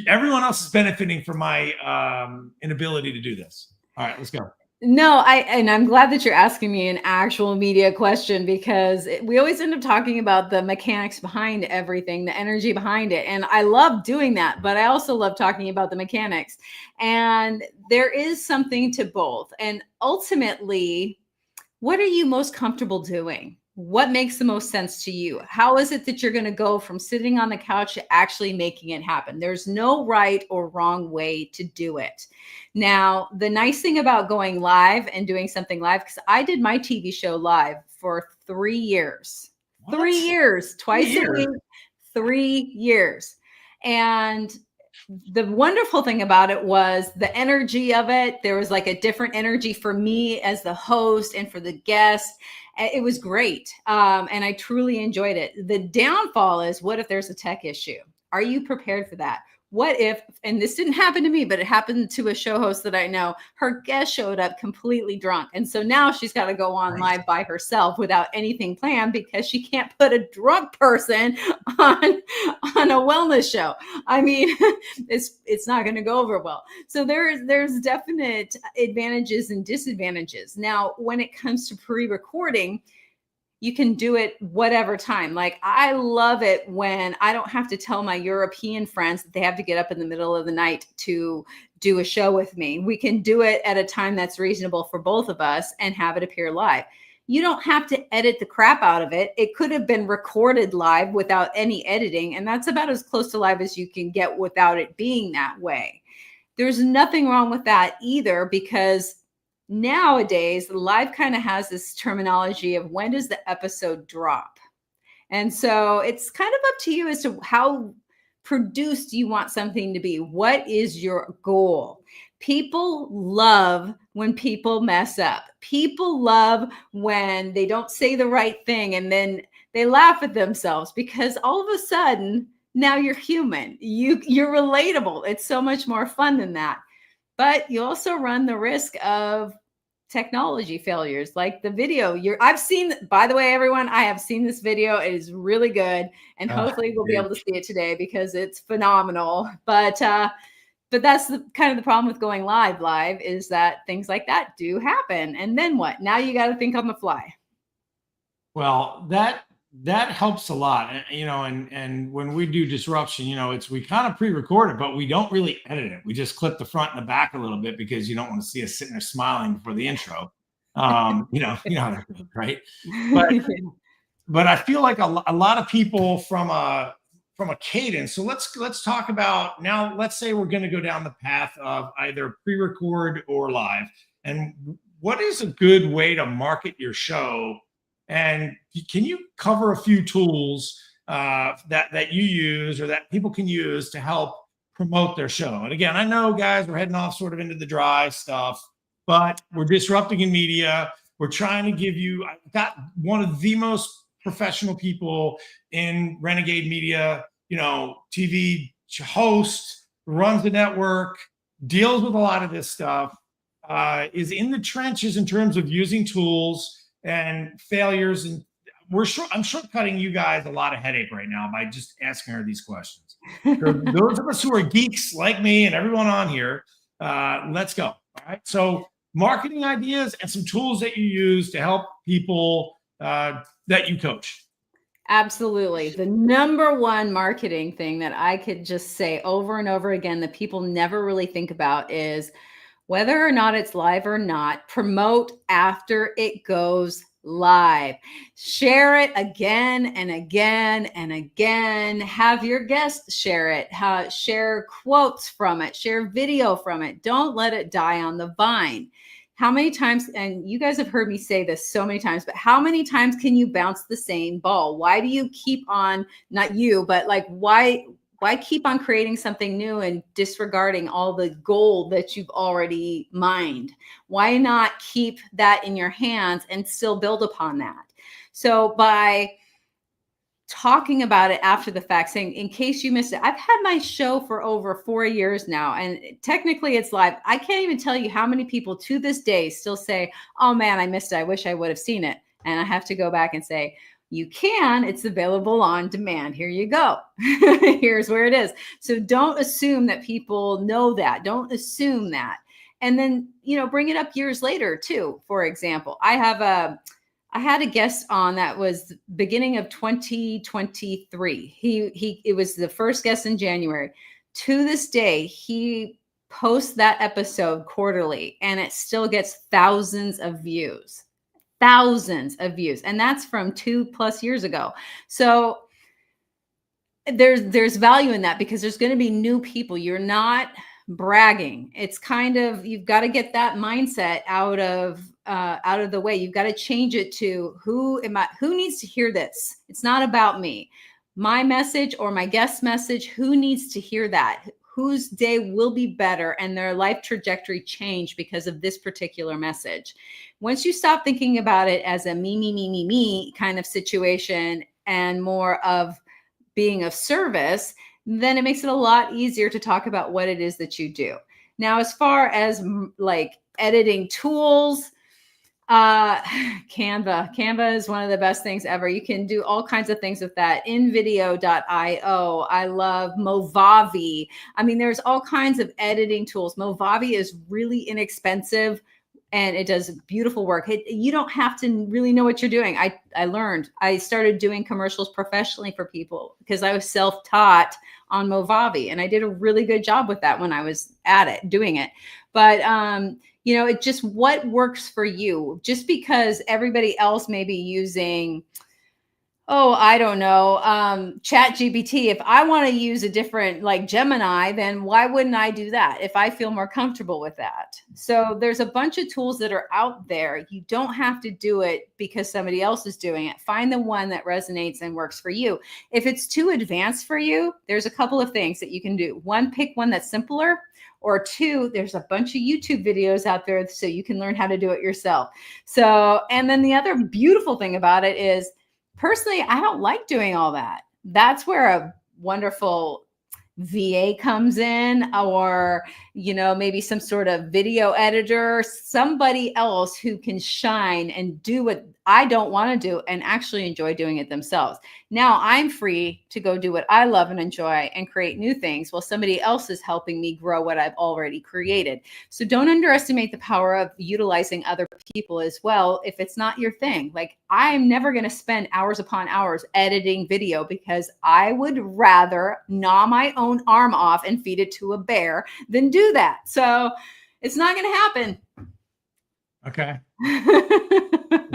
everyone else is benefiting from my inability to do this. All right, let's go. No, I'm glad that you're asking me an actual media question, because we always end up talking about the mechanics behind everything, the energy behind it. And I love doing that, but I also love talking about the mechanics. And there is something to both. And ultimately, what are you most comfortable doing? What makes the most sense to you? How is it that you're going to go from sitting on the couch to actually making it happen? There's no right or wrong way to do it. Now, the nice thing about going live and doing something live, because I did my TV show live for 3 years. What? 3 years, twice a week, 3 years. And the wonderful thing about it was the energy of it. There was like a different energy for me as the host and for the guest. It was great. And I truly enjoyed it. The downfall is, what if there's a tech issue? Are you prepared for that? What if, and this didn't happen to me, but it happened to a show host that I know, her guest showed up completely drunk. And so now she's got to go on live by herself without anything planned, because she can't put a drunk person on a wellness show. I mean, it's not going to go over well. So there's definite advantages and disadvantages. Now, when it comes to pre-recording, you can do it whatever time. Like, I love it when I don't have to tell my European friends that they have to get up in the middle of the night to do a show with me. We can do it at a time that's reasonable for both of us and have it appear live. You don't have to edit the crap out of it. It could have been recorded live without any editing, and that's about as close to live as you can get without it being that way. There's nothing wrong with that either, because nowadays, live kind of has this terminology of, when does the episode drop? And so it's kind of up to you as to how produced you want something to be. What is your goal? People love when people mess up. People love when they don't say the right thing and then they laugh at themselves, because all of a sudden, now you're human. You're relatable. It's so much more fun than that. but you also run the risk of technology failures, like the video by the way, everyone, I have seen this video. It is really good, and hopefully we'll be able to see it today because it's phenomenal. But that's kind of the problem with going live is that things like that do happen. And then what? Now you got to think on the fly. Well, that helps a lot, and when we do disruption, we kind of pre-record it, but we don't really edit it. We just clip the front and the back a little bit because you don't want to see us sitting there smiling before the intro. You know how that goes, right? But I feel like a lot of people from a cadence. So let's talk about now. Let's say we're going to go down the path of either pre-record or live, and what is a good way to market your show? And can you cover a few tools that you use or that people can use to help promote their show? And again, I know, guys, we're heading off sort of into the dry stuff, but we're disrupting in media. We're trying to give you, I've got one of the most professional people in Renegade Media, TV host, runs the network, deals with a lot of this stuff, is in the trenches in terms of using tools and failures, and I'm shortcutting you guys a lot of headache right now by just asking her these questions. For those of us who are geeks like me and everyone on here, let's go. All right. So marketing ideas and some tools that you use to help people that you coach. Absolutely. The number one marketing thing that I could just say over and over again that people never really think about is whether or not it's live or not, promote after it goes live. Share it again and again and again. Have your guests share it. Share quotes from it. Share video from it. Don't let it die on the vine. How many times, and you guys have heard me say this so many times, but how many times can you bounce the same ball? Why do you keep on, not you, but like why keep on creating something new and disregarding all the gold that you've already mined? Why not keep that in your hands and still build upon that? So by talking about it after the fact, saying, in case you missed it, I've had my show for over 4 years now, and technically it's live. I can't even tell you how many people to this day still say, oh man, I missed it. I wish I would have seen it. And I have to go back and say, you can, it's available on demand. Here you go. Here's where it is. So don't assume that people know that. Don't assume that. And then, bring it up years later too. For example, I had a guest on that was beginning of 2023. It was the first guest in January. To this day, he posts that episode quarterly and it still gets thousands of views. And that's from 2+ years ago. So there's value in that because there's going to be new people. You're not bragging. It's kind of, you've got to get that mindset out of the way. You've got to change it to who needs to hear this? It's not about me, my message or my guest message. Who needs to hear that? Whose day will be better and their life trajectory change because of this particular message. Once you stop thinking about it as a me kind of situation and more of being of service, then it makes it a lot easier to talk about what it is that you do. Now, as far as like editing tools, Canva is one of the best things ever. You can do all kinds of things with that. InVideo.io. I love Movavi. I mean, there's all kinds of editing tools. Movavi is really inexpensive and it does beautiful work. You don't have to really know what you're doing. I started doing commercials professionally for people because I was self-taught on Movavi, and I did a really good job with that when I was at it, doing it. But, it just what works for you. Just because everybody else may be using, I don't know, ChatGPT. If I want to use a different, like Gemini, then why wouldn't I do that if I feel more comfortable with that? So there's a bunch of tools that are out there. You don't have to do it because somebody else is doing it. Find the one that resonates and works for you. If it's too advanced for you, there's a couple of things that you can do. One, pick one that's simpler. Or two, there's a bunch of YouTube videos out there so you can learn how to do it yourself. So, and then the other beautiful thing about it is, personally, I don't like doing all that. That's where a wonderful VA comes in, or, maybe some sort of video editor, somebody else who can shine and do what I don't want to do and actually enjoy doing it themselves. Now I'm free to go do what I love and enjoy and create new things while somebody else is helping me grow what I've already created. So don't underestimate the power of utilizing other people as well if it's not your thing. Like, I'm never going to spend hours upon hours editing video because I would rather gnaw my own arm off and feed it to a bear than do that. So it's not going to happen. Okay.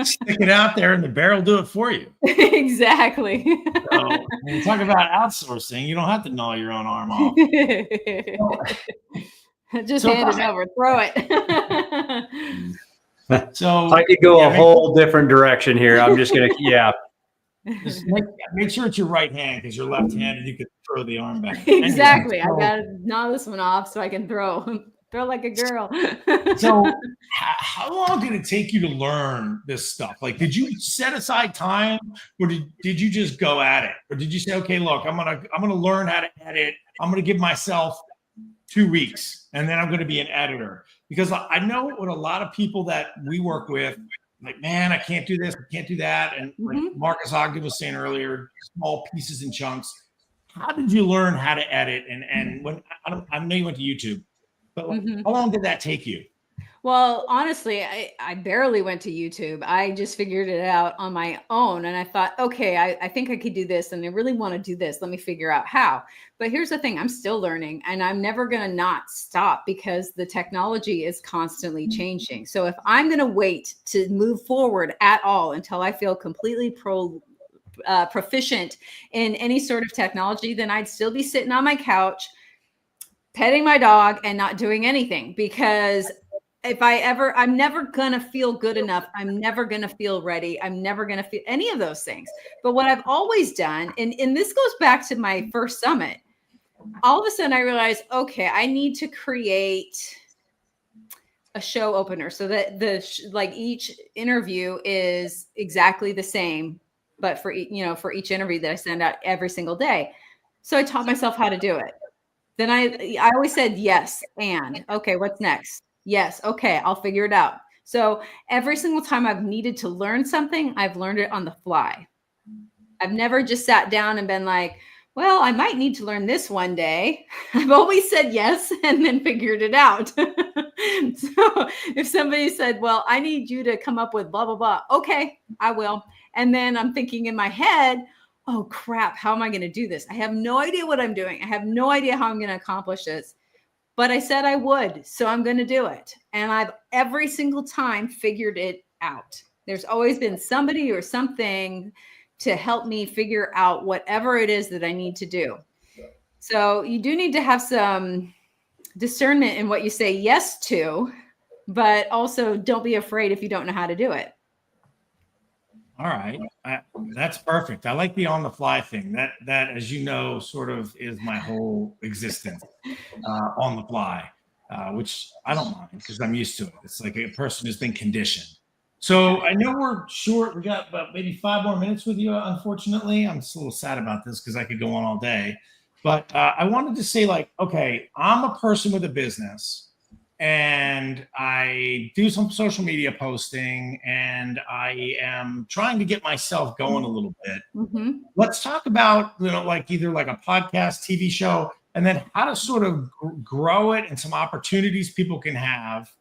Stick it out there and the bear will do it for you. Exactly. So, when you talk about outsourcing, you don't have to gnaw your own arm off. Just hand it over, throw it. So I could go a whole different direction here. I'm just going to, just make sure it's your right hand, because your left handed, you could throw the arm back. Exactly. Anyway, I got to gnaw this one off so I can throw like a girl. So how long did it take you to learn this stuff? Like, did you set aside time, or did you just go at it? Or did you say, okay, look, I'm gonna learn how to edit. I'm gonna give myself 2 weeks and then I'm gonna be an editor? Because I know what a lot of people that we work with, like, man, I can't do this, I can't do that. And like Marcus Ogden was saying earlier, small pieces and chunks. How did you learn how to edit? And when I know you went to YouTube, but how long did that take you? Well, honestly, I barely went to YouTube. I just figured it out on my own. And I thought, okay, I think I could do this. And I really want to do this. Let me figure out how. But here's the thing. I'm still learning, and I'm never going to not stop, because the technology is constantly changing. So if I'm going to wait to move forward at all until I feel completely proficient in any sort of technology, then I'd still be sitting on my couch, petting my dog, and not doing anything. Because I'm never going to feel good enough. I'm never going to feel ready. I'm never going to feel any of those things. But what I've always done, and this goes back to my first summit, all of a sudden I realized, okay, I need to create a show opener so that like each interview is exactly the same, but for each interview that I send out every single day. So I taught myself how to do it. Then I always said, yes, and okay, what's next? Yes. Okay. I'll figure it out. So every single time I've needed to learn something, I've learned it on the fly. I've never just sat down and been like, well, I might need to learn this one day. I've always said yes and then figured it out. So if somebody said, well, I need you to come up with blah, blah, blah. Okay, I will. And then I'm thinking in my head, oh crap, how am I going to do this? I have no idea what I'm doing. I have no idea how I'm going to accomplish this. But I said I would, so I'm going to do it. And I've every single time figured it out. There's always been somebody or something to help me figure out whatever it is that I need to do. So you do need to have some discernment in what you say yes to, but also don't be afraid if you don't know how to do it. All right. That's perfect. I like the on the fly thing. That, as you know, sort of is my whole existence, on the fly, which I don't mind because I'm used to it. It's like a person who's been conditioned. So I know we're short. We got about maybe 5 more minutes with you, unfortunately. I'm just a little sad about this because I could go on all day. But I wanted to say, like, okay, I'm a person with a business, and I do some social media posting, and I am trying to get myself going a little bit. Let's talk about, like either like a podcast, TV show, and then how to sort of grow it and some opportunities people can have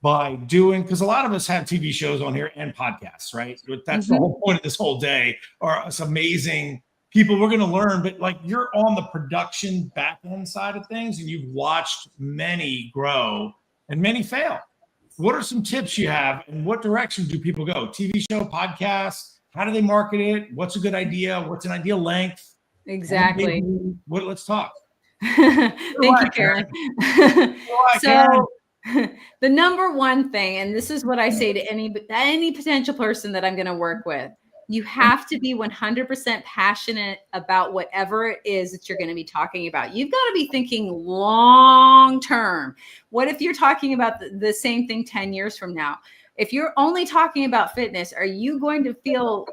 by doing, because a lot of us have TV shows on here and podcasts, right? That's the whole point of this whole day, are some amazing people we're going to learn. But like, you're on the production back end side of things, and you've watched many grow and many fail. What are some tips you have, and what direction do people go? TV show, podcast, how do they market it? What's a good idea? What's an ideal length? Exactly. Let's talk. Thank you, Karen. So the number one thing, and this is what I say to any potential person that I'm going to work with, you have to be 100% passionate about whatever it is that you're going to be talking about. You've got to be thinking long term. What if you're talking about the same thing 10 years from now? If you're only talking about fitness, are you going to feel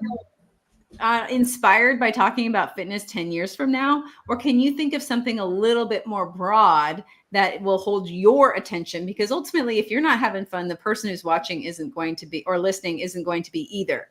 inspired by talking about fitness 10 years from now? Or can you think of something a little bit more broad that will hold your attention? Because ultimately, if you're not having fun, the person who's watching isn't going to be, or listening isn't going to be either.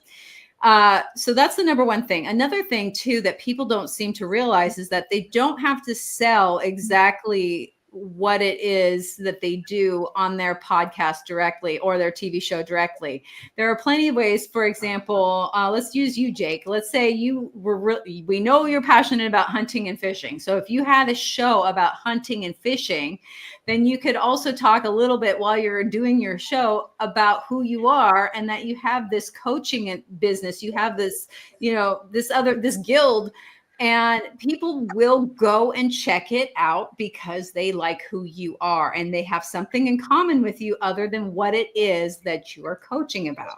So that's the number one thing. Another thing too, that people don't seem to realize is that they don't have to sell exactly what it is that they do on their podcast directly or their TV show directly. There are plenty of ways. For example, let's use you, Jake. Let's say you were we know you're passionate about hunting and fishing. So if you had a show about hunting and fishing, then you could also talk a little bit while you're doing your show about who you are and that you have this coaching business. You have this, this guild. And people will go and check it out because they like who you are and they have something in common with you other than what it is that you are coaching about.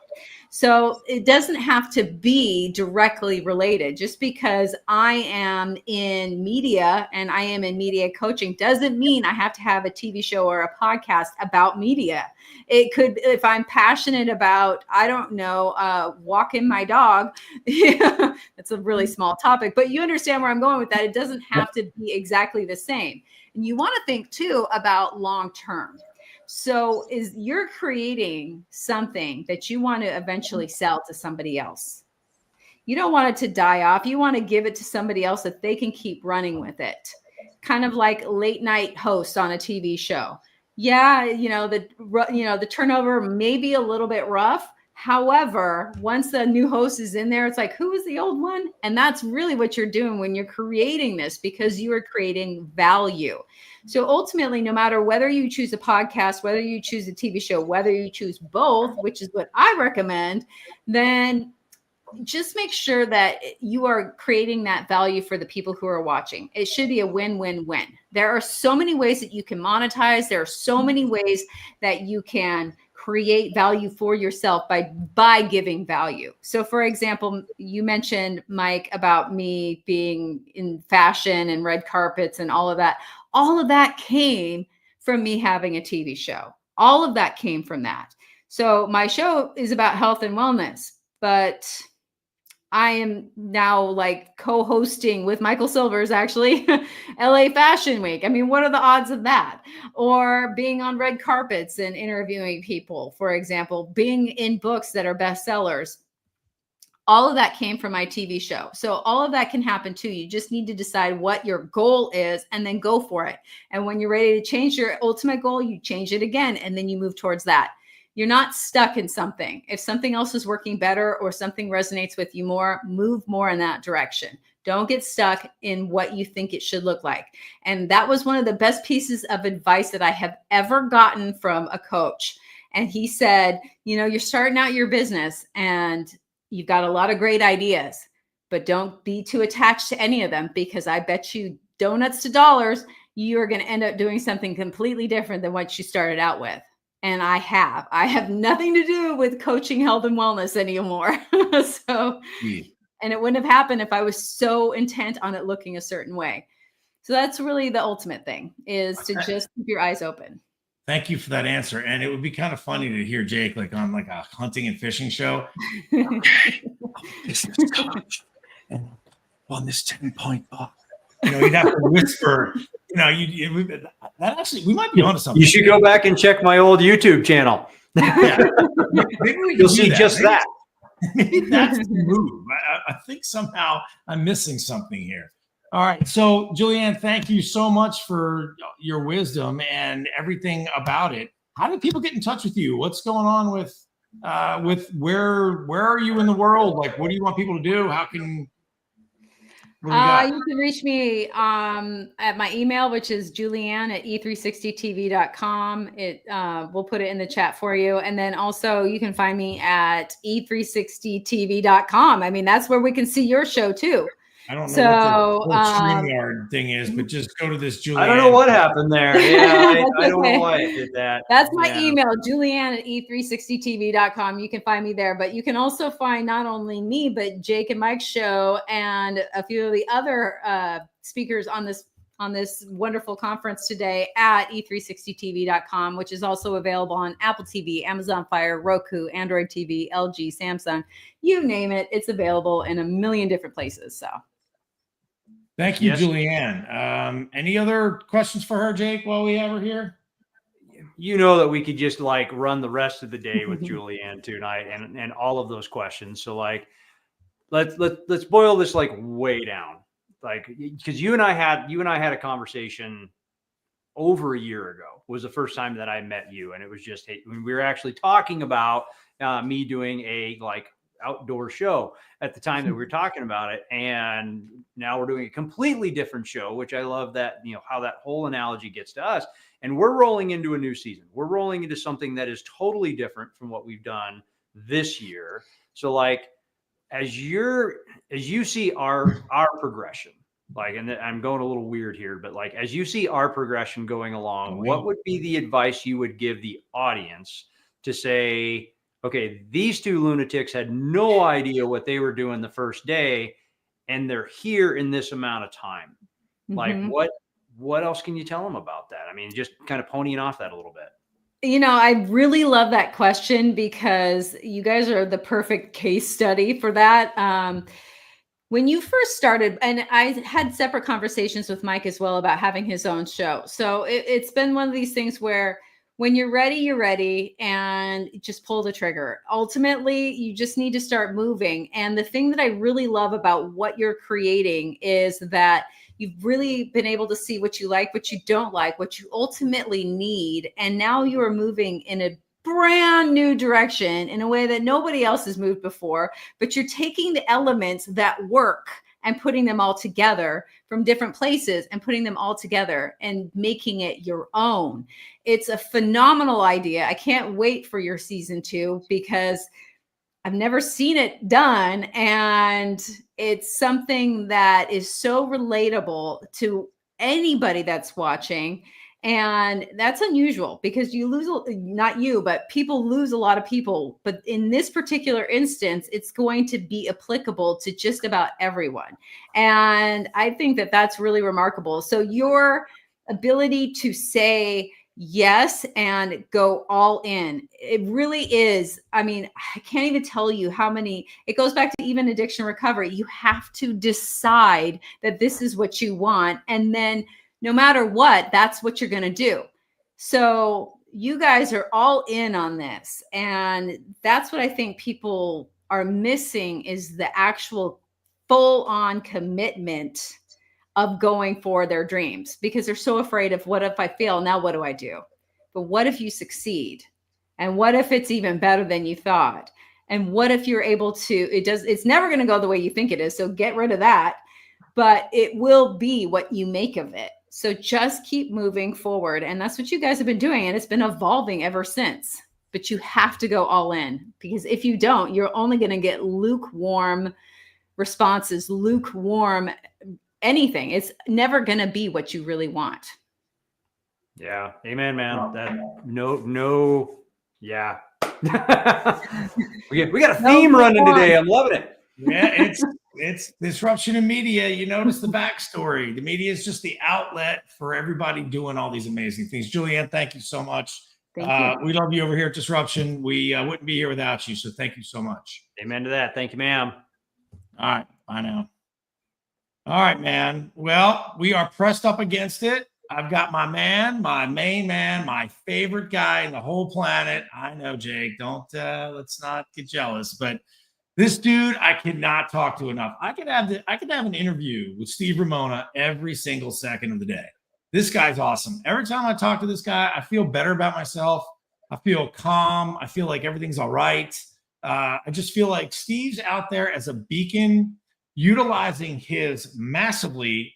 So it doesn't have to be directly related. Just because I am in media and I am in media coaching doesn't mean I have to have a TV show or a podcast about media. It could, if I'm passionate about, I don't know, walking my dog, that's a really small topic, but you understand where I'm going with that. It doesn't have to be exactly the same. And you want to think too about long-term. So you're creating something that you want to eventually sell to somebody else. You don't want it to die off. You want to give it to somebody else that they can keep running with it. Kind of like late night hosts on a TV show. Yeah, the turnover may be a little bit rough. However, once the new host is in there, it's like, who was the old one? And that's really what you're doing when you're creating this, because you are creating value. So ultimately, no matter whether you choose a podcast, whether you choose a TV show, whether you choose both, which is what I recommend, then just make sure that you are creating that value for the people who are watching. It should be a win-win-win. There are so many ways that you can monetize. There are so many ways that you can create value for yourself by giving value. So for example, you mentioned, Mike, about me being in fashion and red carpets and all of that. All of that came from me having a TV show. All of that came from that. So my show is about health and wellness, but I am now like co-hosting with Michael Silvers, actually, LA Fashion Week. I mean, what are the odds of that? Or being on red carpets and interviewing people, for example, being in books that are bestsellers. All of that came from my TV show. So all of that can happen too. You just need to decide what your goal is and then go for it. And when you're ready to change your ultimate goal, you change it again, and then you move towards that. You're not stuck in something. If something else is working better or something resonates with you more, move more in that direction. Don't get stuck in what you think it should look like. And that was one of the best pieces of advice that I have ever gotten from a coach. And he said, you're starting out your business and you've got a lot of great ideas, but don't be too attached to any of them, because I bet you donuts to dollars, you're going to end up doing something completely different than what you started out with. And I have nothing to do with coaching health and wellness anymore. And it wouldn't have happened if I was so intent on it looking a certain way. So that's really the ultimate thing, is to just keep your eyes open. Thank you for that answer. And it would be kind of funny to hear Jake on a hunting and fishing show. Business coach and on this 10-point buck. You'd have to whisper. That actually, we might be onto something. You should go back and check my old YouTube channel. Yeah. You'll see just that. Maybe that's the move. I think somehow I'm missing something here. All right. So, Julianne, thank you so much for your wisdom and everything about it. How do people get in touch with you? What's going on with where are you in the world? Like, what do you want people to do? How can you can reach me at my email, which is julianne@e360tv.com. We'll put it in the chat for you. And then also you can find me at e360tv.com. I mean, that's where we can see your show too. I don't know what the StreamYard thing is, but just go to this Julianne. I don't know what happened there. Yeah, I don't know why I did that. That's my email, julianne@e360tv.com. You can find me there, but you can also find not only me, but Jake and Mike's show and a few of the other speakers on on this wonderful conference today at e360tv.com, which is also available on Apple TV, Amazon Fire, Roku, Android TV, LG, Samsung, you name it. It's available in a million different places. So thank you, Yes. Julianne. Any other questions for her, Jake, while we have her here? You know that we could just like run the rest of the day with Julianne tonight and all of those questions. So like, let's boil this like way down, like, because you and I had a conversation over a year ago. Was the first time that I met you, and it was just when we were actually talking about me doing a like outdoor show at the time that we were talking about it, and now we're doing a completely different show, which I love that, you know, how that whole analogy gets to us. And we're rolling into a new season. We're rolling into something that is totally different from what we've done this year. So like, as you see our progression, like, and I'm going a little weird here, but like, as you see our progression going along, what would be the advice you would give the audience to say, okay, these two lunatics had no idea what they were doing the first day, and they're here in this amount of time? Like, what else can you tell them about that? I mean, just kind of ponying off that a little bit. You know, I really love that question because you guys are the perfect case study for that. When you first started, and I had separate conversations with Mike as well about having his own show. So it's been one of these things where when you're ready, and just pull the trigger. Ultimately, you just need to start moving. And the thing that I really love about what you're creating is that you've really been able to see what you like, what you don't like, what you ultimately need. And now you are moving in a brand new direction in a way that nobody else has moved before, but you're taking the elements that work and putting them all together from different places and putting them all together and making it your own. It's a phenomenal idea. I can't wait for your season 2 because I've never seen it done. And it's something that is so relatable to anybody that's watching. And that's unusual because you lose, not you, but people lose a lot of people. But in this particular instance, it's going to be applicable to just about everyone. And I think that that's really remarkable. So your ability to say yes and go all in, it really is. I mean, I can't even tell you how many, it goes back to even addiction recovery. You have to decide that this is what you want. And then no matter what, that's what you're going to do. So you guys are all in on this. And that's what I think people are missing is the actual full-on commitment of going for their dreams, because they're so afraid of what if I fail? Now, what do I do? But what if you succeed? And what if it's even better than you thought? And what if you're able to, it's never going to go the way you think it is. So get rid of that, but it will be what you make of it. So just keep moving forward. And that's what you guys have been doing. And it's been evolving ever since, but you have to go all in, because if you don't, you're only going to get lukewarm responses, lukewarm anything. It's never going to be what you really want. Yeah. Amen, man. Yeah. we got a theme running today. I'm loving it. Yeah, it's disruption in media. You notice the backstory. The media is just the outlet for everybody doing all these amazing things. Julianne, thank you so much. Thank you. We love you over here at Disruption. We wouldn't be here without you. So thank you so much. Amen to that. Thank you, ma'am. All right. Bye now. All right, man. Well, we are pressed up against it. I've got my man, my main man, my favorite guy in the whole planet. I know, Jake. Let's not get jealous, but this dude, I cannot talk to enough. I could have an interview with Steve Ramona every single second of the day. This guy's awesome. Every time I talk to this guy, I feel better about myself. I feel calm. I feel like everything's all right. I just feel like Steve's out there as a beacon, utilizing his massively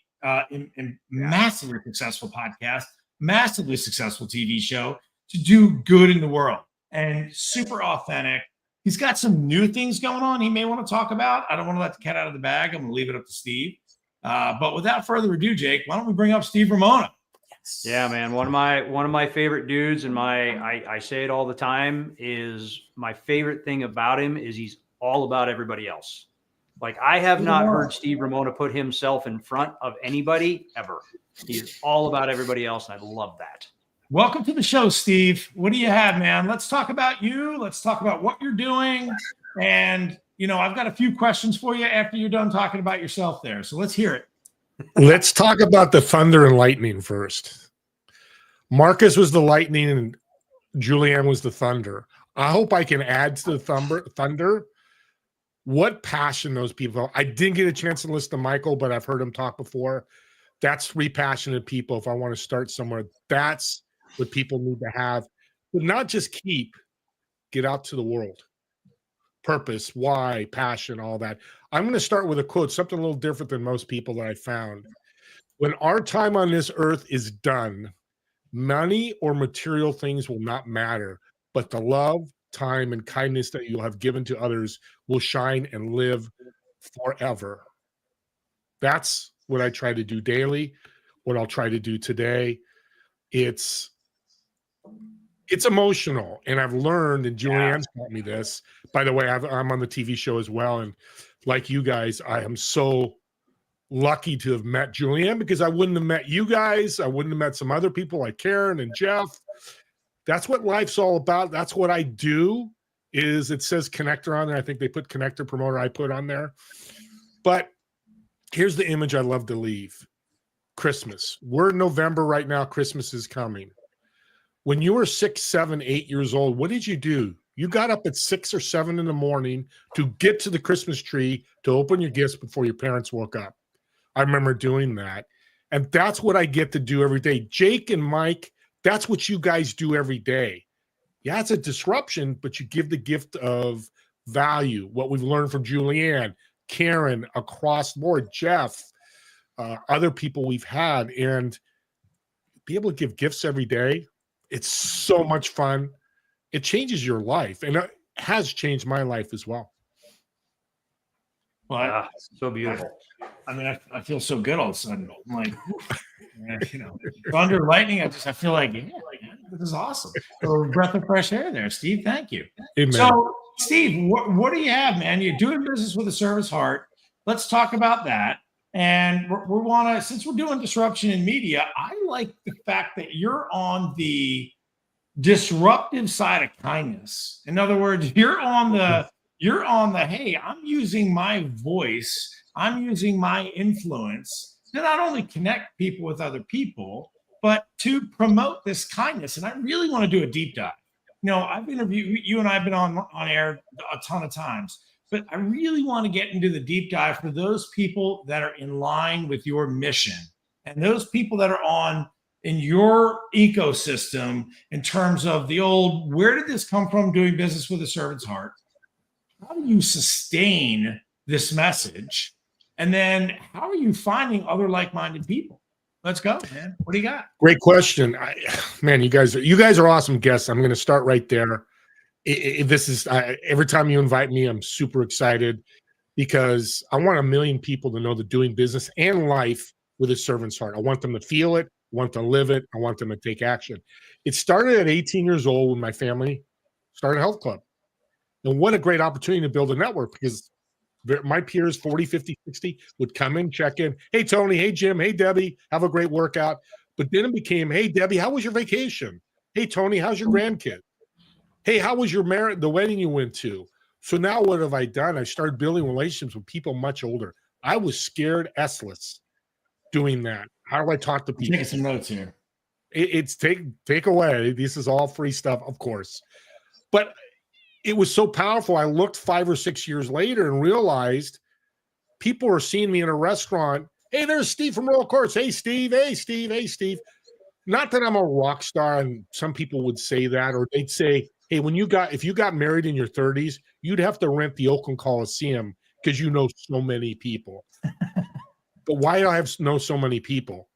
successful podcast, massively successful TV show to do good in the world, and super authentic. He's got some new things going on he may want to talk about. I don't want to let the cat out of the bag. I'm going to leave it up to Steve. But without further ado, Jake, why don't we bring up Steve Ramona? Yes. Yeah, man. One of my favorite dudes, and I say it all the time, is my favorite thing about him is he's all about everybody else. Like, I have not heard Steve Ramona put himself in front of anybody ever. He's all about everybody else, and I love that. Welcome to the show, Steve. What do you have, man? Let's talk about you. Let's talk about what you're doing. And, I've got a few questions for you after you're done talking about yourself there. So let's hear it. Let's talk about the thunder and lightning first. Marcus was the lightning and Julianne was the thunder. I hope I can add to the thunder. What passion those people. I didn't get a chance to listen to Michael, but I've heard him talk before. That's 3 passionate people. If I want to start somewhere, that's what people need to have. But not just get out to the world. Purpose, why, passion, all that. I'm going to start with a quote, something a little different than most people that I found. When our time on this earth is done, money or material things will not matter, but the love, time, and kindness that you have given to others will shine and live forever. That's what I try to do daily, what I'll try to do today. It's emotional, and I've learned, and Julianne's taught me this. By the way, I'm on the TV show as well, and like you guys, I am so lucky to have met Julianne, because I wouldn't have met you guys. I wouldn't have met some other people like Karen and Jeff. That's what life's all about. That's what I do. Is it says connector on there. I think they put connector promoter. I put on there. But here's the image I love to leave. Christmas. We're in November right now. Christmas is coming. When you were 6, 7, 8 years old, what did you do? You got up at 6 or 7 in the morning to get to the Christmas tree to open your gifts before your parents woke up. I remember doing that. And that's what I get to do every day. Jake and Mike, that's what you guys do every day. Yeah, it's a disruption, but you give the gift of value. What we've learned from Julianne, Karen, across the board, Jeff, other people we've had, and be able to give gifts every day. It's so much fun. It changes your life, and it has changed my life as well. Well, so beautiful. I feel so good all of a sudden. I'm like, thunder, lightning. I feel like, this is awesome. A breath of fresh air there, Steve. Thank you. Amen. So, Steve, what do you have, man? You're doing business with a service heart. Let's talk about that. And we want to, since we're doing disruption in media, I like the fact that you're on the disruptive side of kindness. In other words, you're on the, hey, I'm using my voice, I'm using my influence to not only connect people with other people, but to promote this kindness. And I really want to do a deep dive. I've interviewed you, and I've been on air a ton of times. But I really want to get into the deep dive for those people that are in line with your mission and those people that are in your ecosystem in terms of the old, where did this come from, doing business with a servant's heart? How do you sustain this message? And then how are you finding other like-minded people? Let's go, man. What do you got? Great question. You guys are awesome guests. I'm going to start right there. This is every time you invite me, I'm super excited, because I want 1 million people to know that doing business and life with a servant's heart. I want them to feel it, I want them to live it, I want them to take action. It started at 18 years old when my family started a health club. And what a great opportunity to build a network, because my peers, 40, 50, 60, would come in, check in. Hey, Tony. Hey, Jim. Hey, Debbie. Have a great workout. But then it became, hey, Debbie, how was your vacation? Hey, Tony, how's your grandkid? Hey, how was the wedding you went to? So now what have I done? I started building relationships with people much older. I was scared S-less doing that. How do I talk to people? Taking some notes here. It's take away. This is all free stuff, of course. But it was so powerful. I looked 5 or 6 years later and realized people were seeing me in a restaurant. Hey, there's Steve from Royal Courts. Hey, Steve. Hey, Steve. Hey, Steve. Not that I'm a rock star, and some people would say that, or they'd say, hey, if you got married in your 30s, you'd have to rent the Oakland Coliseum because you know so many people. But why do I know so many people?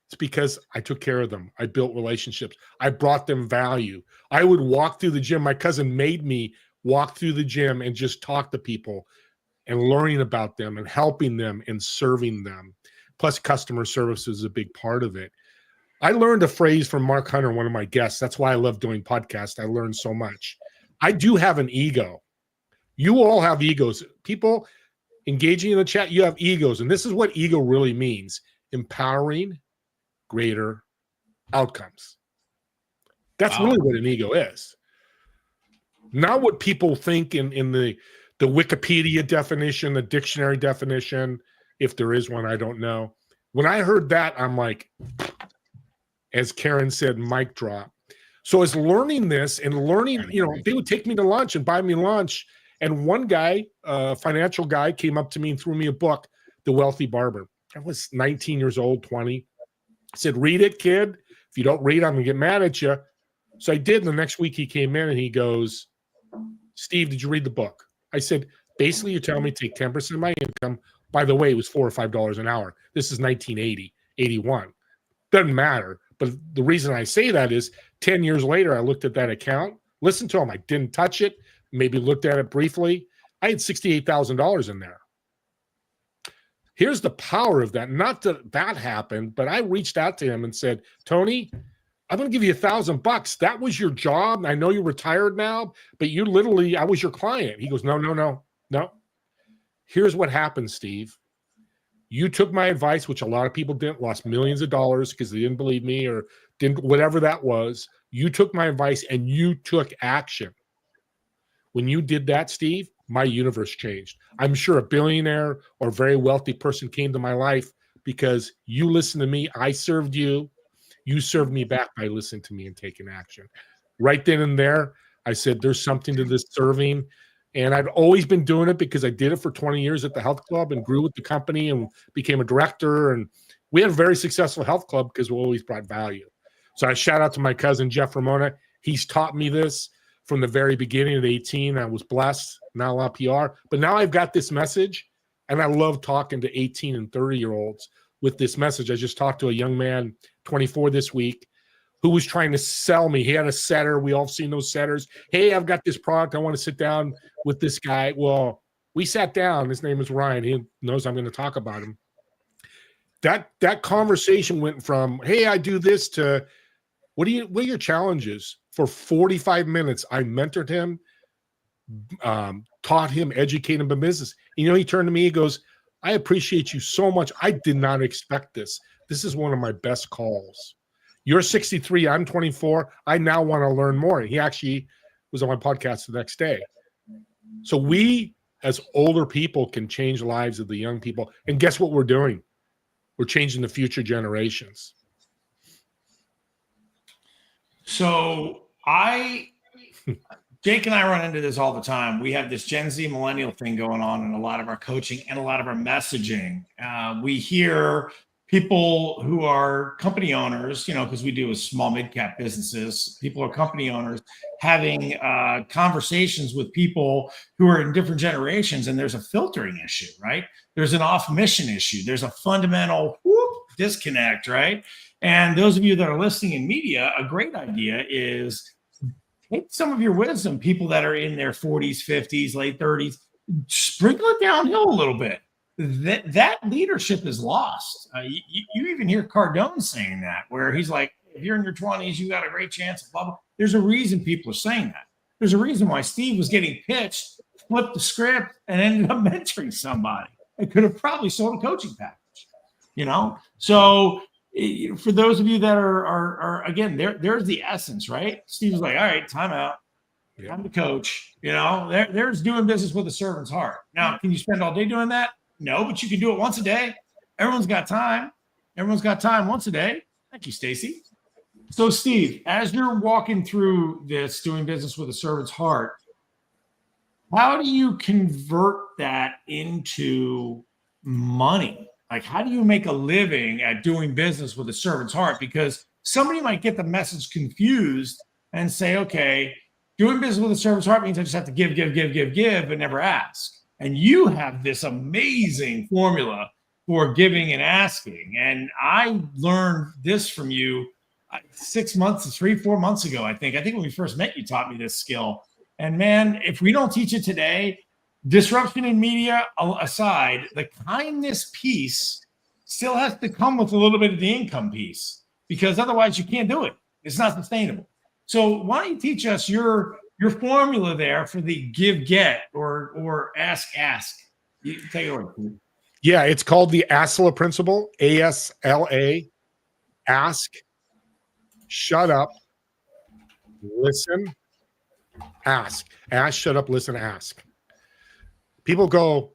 It's because I took care of them. I built relationships. I brought them value. I would walk through the gym. My cousin made me walk through the gym and just talk to people and learning about them and helping them and serving them. Plus, customer service is a big part of it. I learned a phrase from Mark Hunter, one of my guests. That's why I love doing podcasts. I learned so much. I do have an ego. You all have egos. People, engaging in the chat, you have egos. And this is what ego really means: empowering greater outcomes. That's really what an ego is. Not what people think in the Wikipedia definition, the dictionary definition, if there is one, I don't know. When I heard that, I'm like, as Karen said, mic drop. So as learning this and learning, they would take me to lunch and buy me lunch. And one guy, a financial guy, came up to me and threw me a book, The Wealthy Barber. I was 19 years old, 20. He said, read it, kid. If you don't read, I'm going to get mad at you. So I did. And the next week he came in and he goes, Steve, did you read the book? I said, basically, you're telling me to take 10% of my income. By the way, it was $4 or $5 an hour. This is 1980, 81. Doesn't matter. But the reason I say that is 10 years later, I looked at that account, listened to him. I didn't touch it, maybe looked at it briefly. I had $68,000 in there. Here's the power of that. Not that that happened, but I reached out to him and said, Tony, I'm going to give you $1,000. That was your job. I know you're retired now, but you literally, I was your client. He goes, no. Here's what happened, Steve. You took my advice, which a lot of people didn't, lost millions of dollars because they didn't believe me or didn't, whatever that was. You took my advice and you took action. When you did that, Steve, my universe changed. I'm sure a billionaire or very wealthy person came to my life because you listened to me. I served you. You served me back by listening to me and taking action. Right then and there, I said, there's something to this serving. And I've always been doing it because I did it for 20 years at the health club and grew with the company and became a director. And we had a very successful health club because we always brought value. So I shout out to my cousin, Jeff Ramona. He's taught me this from the very beginning at 18. I was blessed, not a lot of PR. But now I've got this message, and I love talking to 18 and 30-year-olds with this message. I just talked to a young man, 24 this week, who was trying to sell me. He had a setter. We all seen those setters. Hey, I've got this product. I want to sit down with this guy. Well, we sat down. His name is Ryan. He knows I'm going to talk about him. That conversation went from, hey, I do this, to what are your challenges? For 45 minutes, I mentored him, taught him, educated him in business. He turned to me, he goes, I appreciate you so much. I did not expect this. This is one of my best calls. You're 63, I'm 24. I now want to learn more. He actually was on my podcast the next day. So we, as older people, can change the lives of the young people. And guess what we're doing? We're changing the future generations. So Jake and I run into this all the time. We have this Gen Z millennial thing going on in a lot of our coaching and a lot of our messaging. We hear people who are company owners, because we do with small mid-cap businesses, people are company owners having conversations with people who are in different generations, and there's a filtering issue, right? There's an off-mission issue. There's a fundamental disconnect, right? And those of you that are listening in media, a great idea is take some of your wisdom, people that are in their 40s, 50s, late 30s, sprinkle it downhill a little bit. That leadership is lost. You even hear Cardone saying that, where he's like, if you're in your 20s, you got a great chance of blah, blah. There's a reason people are saying that. There's a reason why Steve was getting pitched, flipped the script, and ended up mentoring somebody. It could have probably sold a coaching package, So for those of you that are again, there's the essence, right? Steve was like, all right, time out. I'm the coach. There's doing business with a servant's heart. Now, can you spend all day doing that? No, but you can do it once a day. Everyone's got time. Everyone's got time once a day. Thank you, Stacy. So, Steve, as you're walking through this, doing business with a servant's heart, how do you convert that into money? Like, how do you make a living at doing business with a servant's heart? Because somebody might get the message confused and say, okay, doing business with a servant's heart means I just have to give, but never ask. And you have this amazing formula for giving and asking. And I learned this from you 4 months ago, I think. When we first met, you taught me this skill. And man, if we don't teach it today, disruption in media aside, the kindness piece still has to come with a little bit of the income piece, because otherwise you can't do it. It's not sustainable. So why don't you teach us your formula there for the give, get, or ask. You take it away. Yeah, it's called the ASLA principle, ASLA. Ask, shut up, listen, ask. Ask, shut up, listen, ask. People go,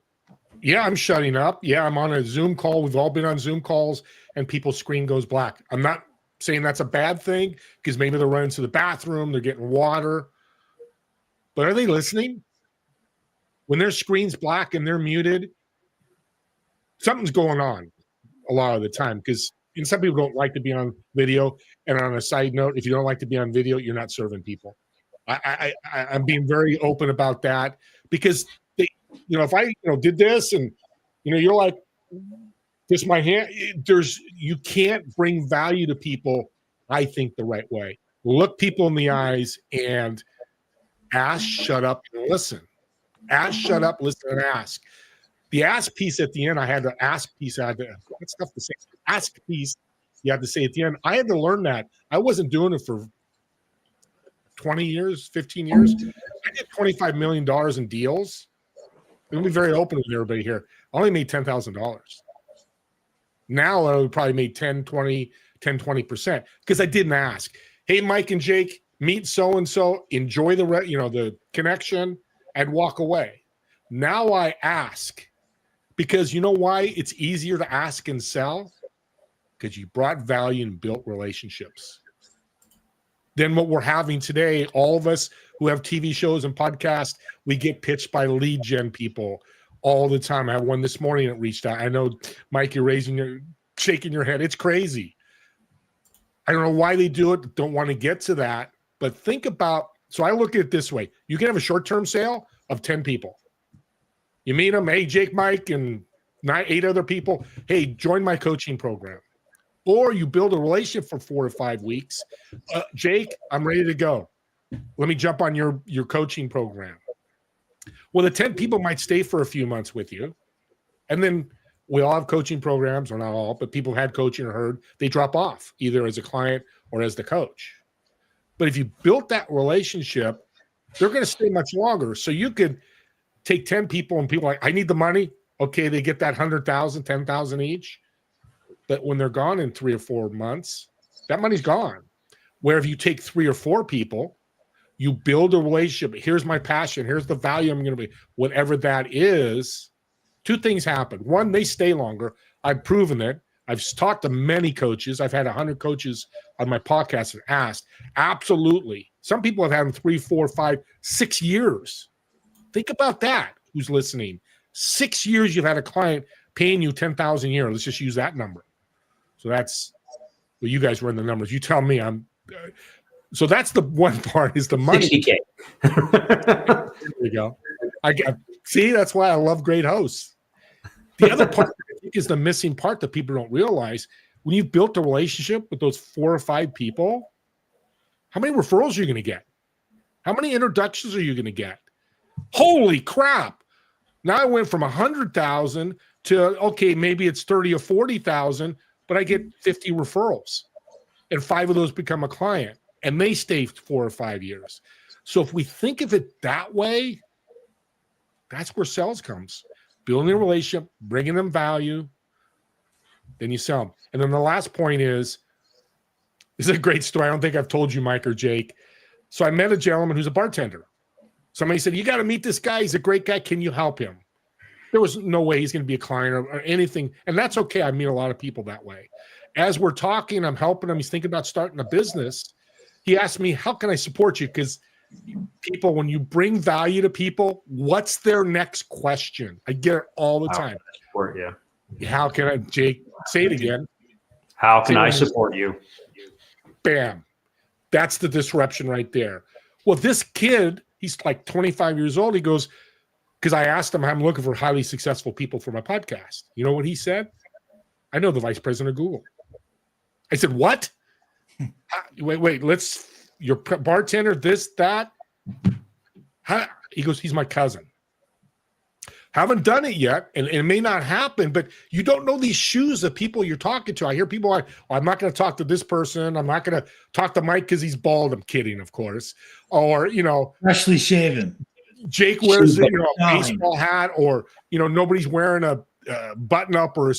yeah, I'm shutting up. Yeah, I'm on a Zoom call. We've all been on Zoom calls and people's screen goes black. I'm not saying that's a bad thing because maybe they're running to the bathroom, they're getting water. But are they listening? When their screen's black and they're muted, something's going on a lot of the time because some people don't like to be on video. And on a side note, if you don't like to be on video, you're not serving people. I'm being very open about that because they, if I did this and you're like, this my hand. You can't bring value to people, I think, the right way. Look people in the eyes and ask, shut up, and listen. Ask, shut up, listen, and ask. The ask piece at the end, I had the ask piece. That's tough to say. Ask piece, you have to say at the end. I had to learn that. I wasn't doing it for 20 years, 15 years. I did $25 million in deals. I'm going to be very open with everybody here. I only made $10,000. Now I would probably made 20% because I didn't ask. Hey, Mike and Jake, meet so-and-so, enjoy the connection, and walk away. Now I ask because you know why it's easier to ask and sell? Because you brought value and built relationships. Then what we're having today, all of us who have TV shows and podcasts, we get pitched by lead gen people all the time. I had one this morning that reached out. I know, Mike, you're shaking your head. It's crazy. I don't know why they do it. Don't want to get to that. But think about, so I look at it this way. You can have a short-term sale of 10 people. You meet them, hey, Jake, Mike, and 8 other people. Hey, join my coaching program. Or you build a relationship for 4 to 5 weeks. Jake, I'm ready to go. Let me jump on your coaching program. Well, the 10 people might stay for a few months with you. And then we all have coaching programs, or not all, but people had coaching or heard, they drop off either as a client or as the coach. But if you built that relationship, they're going to stay much longer. So you could take 10 people and people are like, I need the money. Okay, they get that 100,000, 10,000 each. But when they're gone in 3 or 4 months, that money's gone. Where if you take 3 or 4 people, you build a relationship. Here's my passion. Here's the value I'm going to be. Whatever that is, 2 things happen. One, they stay longer. I've proven it. I've talked to many coaches. I've had 100 coaches on my podcast and asked. Absolutely. Some people have had them 3, 4, 5, 6 years. Think about that, who's listening. 6 years you've had a client paying you $10,000 a year. Let's just use that number. So that's, well, you guys run the numbers. You tell me. So that's the one part is the money. 60K. There you go. See, that's why I love great hosts. The other part I think is the missing part that people don't realize. When you've built a relationship with those 4 or 5 people, how many referrals are you going to get? How many introductions are you going to get? Holy crap. Now I went from 100,000 to, okay, maybe it's 30 or 40,000, but I get 50 referrals and 5 of those become a client and they stay 4 or 5 years. So if we think of it that way, that's where sales comes. Building a relationship, bringing them value, then you sell them. And then the last point is, this is a great story. I don't think I've told you, Mike or Jake. So I met a gentleman who's a bartender. Somebody said, you got to meet this guy. He's a great guy. Can you help him? There was no way he's going to be a client or anything. And that's okay. I meet a lot of people that way. As we're talking, I'm helping him. He's thinking about starting a business. He asked me, how can I support you? Because people, when you bring value to people, what's their next question? I get it all the time. Support you. How can I, Jake, say it again. How can I support you? Bam. That's the disruption right there. Well, this kid, he's like 25 years old. He goes, because I asked him, I'm looking for highly successful people for my podcast. You know what he said? I know the vice president of Google. I said, what? Wait, your bartender, this, that. He goes, he's my cousin. Haven't done it yet, and it may not happen, but you don't know these shoes of people you're talking to. I hear people like, I'm not going to talk to this person. I'm not going to talk to Mike because he's bald. I'm kidding, of course. Or, freshly shaven. Jake wears a Fine. baseball hat, or nobody's wearing a button up, or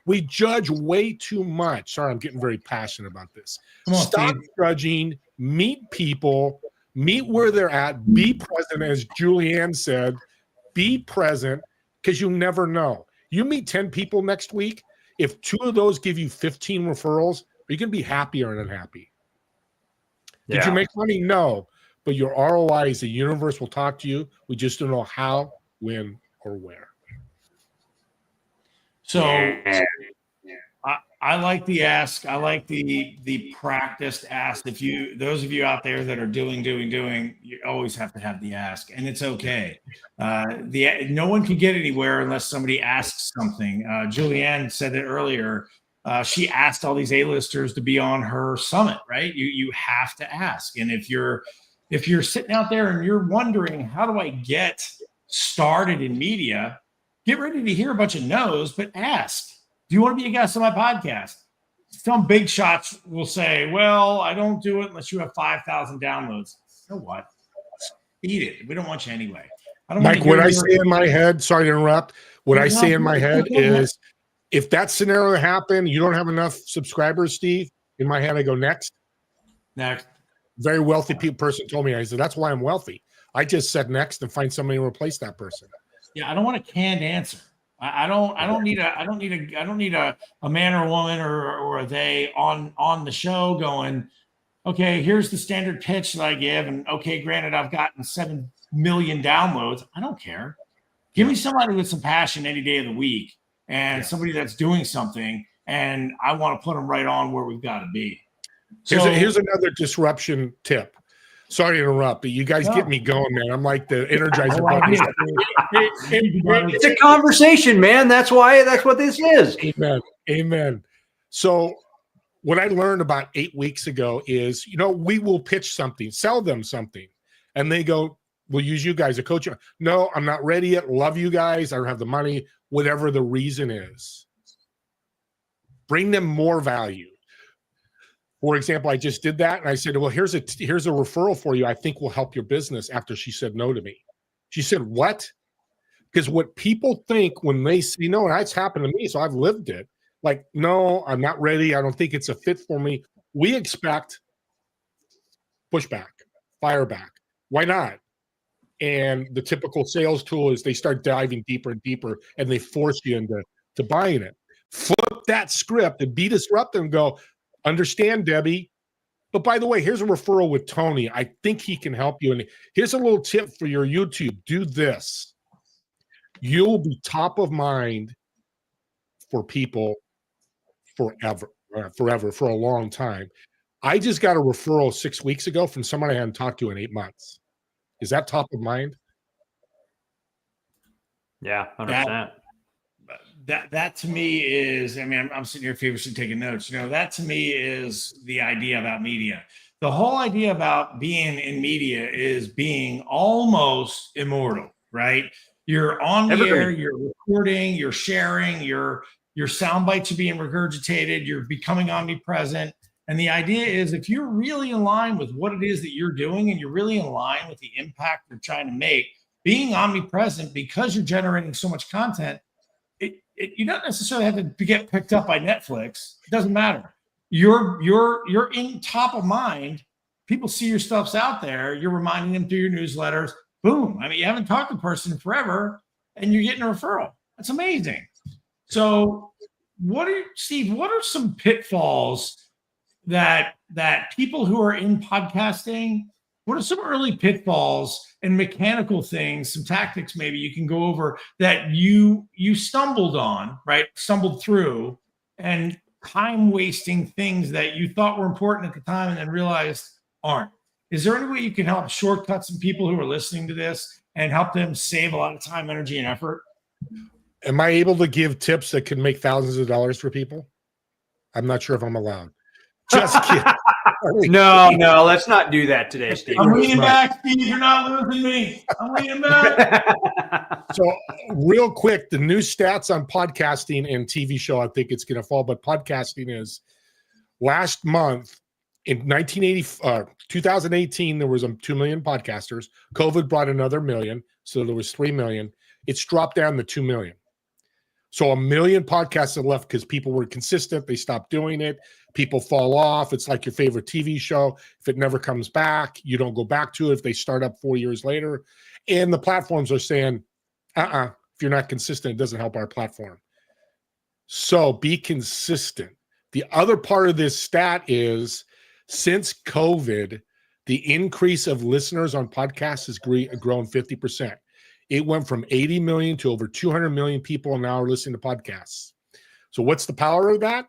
we judge way too much. Sorry, I'm getting very passionate about this. Come on, Stop Steve. judging. Meet people. Meet where they're at. Be present, as Julianne said. Be present, because you never know. You meet 10 people next week. If 2 of those give you 15 referrals, are you going to be happy or unhappy? Did you make money? No. But your ROI is the universe will talk to you. We just don't know how, when, or where. So I like the ask. I like the practiced ask. Those of you out there that are doing, you always have to have the ask, and it's okay. No one can get anywhere unless somebody asks something. Julianne said it earlier. She asked all these A-listers to be on her summit, right? You have to ask. And if you're sitting out there and you're wondering, how do I get started in media? Get ready to hear a bunch of no's, but ask. Do you want to be a guest on my podcast? Some big shots will say, well, I don't do it unless you have 5,000 downloads. So what? Eat it. We don't want you anyway. Mike, what I say in my head, sorry to interrupt, what I say in my head is, if that scenario happened, you don't have enough subscribers, Steve, in my head, I go next. Very wealthy person told me, I said, that's why I'm wealthy. I just said next and find somebody to replace that person. Yeah, I don't want a canned answer. I don't need a man or a woman or a they on the show going, okay, here's the standard pitch that I give, and okay, granted, I've gotten 7 million downloads. I don't care. Give me somebody with some passion any day of the week, and somebody that's doing something, and I want to put them right on where we've got to be. So here's another disruption tip. Sorry to interrupt, but you guys get me going, man. I'm like the Energizer Bunny. It's a conversation, man. That's what this is. Amen. So what I learned about 8 weeks ago is, we will pitch something, sell them something, and they go, we'll use you guys, a coach. No, I'm not ready yet. Love you guys. I don't have the money, whatever the reason is. Bring them more value. For example, I just did that, and I said, well, here's a referral for you I think will help your business, after she said no to me. She said, what? Because what people think when they say no, and it's happened to me, so I've lived it, like, no, I'm not ready. I don't think it's a fit for me. We expect pushback, fire back. Why not? And the typical sales tool is they start diving deeper and deeper, and they force you into buying it. Flip that script and be disruptive and go, understand, Debbie. But by the way, here's a referral with Tony. I think he can help you. And here's a little tip for your YouTube. Do this. You'll be top of mind for people forever, for a long time. I just got a referral 6 weeks ago from someone I hadn't talked to in 8 months. Is that top of mind? Yeah, 100%. That to me is, I'm sitting here feverishly taking notes. That to me is the idea about media. The whole idea about being in media is being almost immortal, right? You're on the air, you're recording, you're sharing, your sound bites are being regurgitated, you're becoming omnipresent. And the idea is, if you're really in line with what it is that you're doing, and you're really in line with the impact you're trying to make, being omnipresent, because you're generating so much content, you don't necessarily have to get picked up by Netflix. It doesn't matter. You're in top of mind. People see your stuff's out there. You're reminding them through your newsletters. Boom. You haven't talked to a person forever, and you're getting a referral. That's amazing. So Steve, what are some pitfalls that people who are in podcasting, what are some early pitfalls and mechanical things, some tactics maybe you can go over that you stumbled on, right? Stumbled through, and time wasting things that you thought were important at the time and then realized aren't. Is there any way you can help shortcut some people who are listening to this and help them save a lot of time, energy, and effort? Am I able to give tips that can make thousands of dollars for people? I'm not sure if I'm allowed. Just kidding. No, let's not do that today, Steve. I'm leaning back, Steve. You're not losing me. I'm leaning back. So real quick, the new stats on podcasting and TV show, I think it's going to fall, but podcasting is last month, In 2018, there was 2 million podcasters. COVID brought another million, so there was 3 million. It's dropped down to 2 million. So 1 million podcasts have left because people were consistent. They stopped doing it. People fall off. It's like your favorite TV show. If it never comes back, you don't go back to it if they start up 4 years later. And the platforms are saying, if you're not consistent, it doesn't help our platform. So be consistent. The other part of this stat is, since COVID, the increase of listeners on podcasts has grown 50%. It went from 80 million to over 200 million people now are listening to podcasts. So what's the power of that?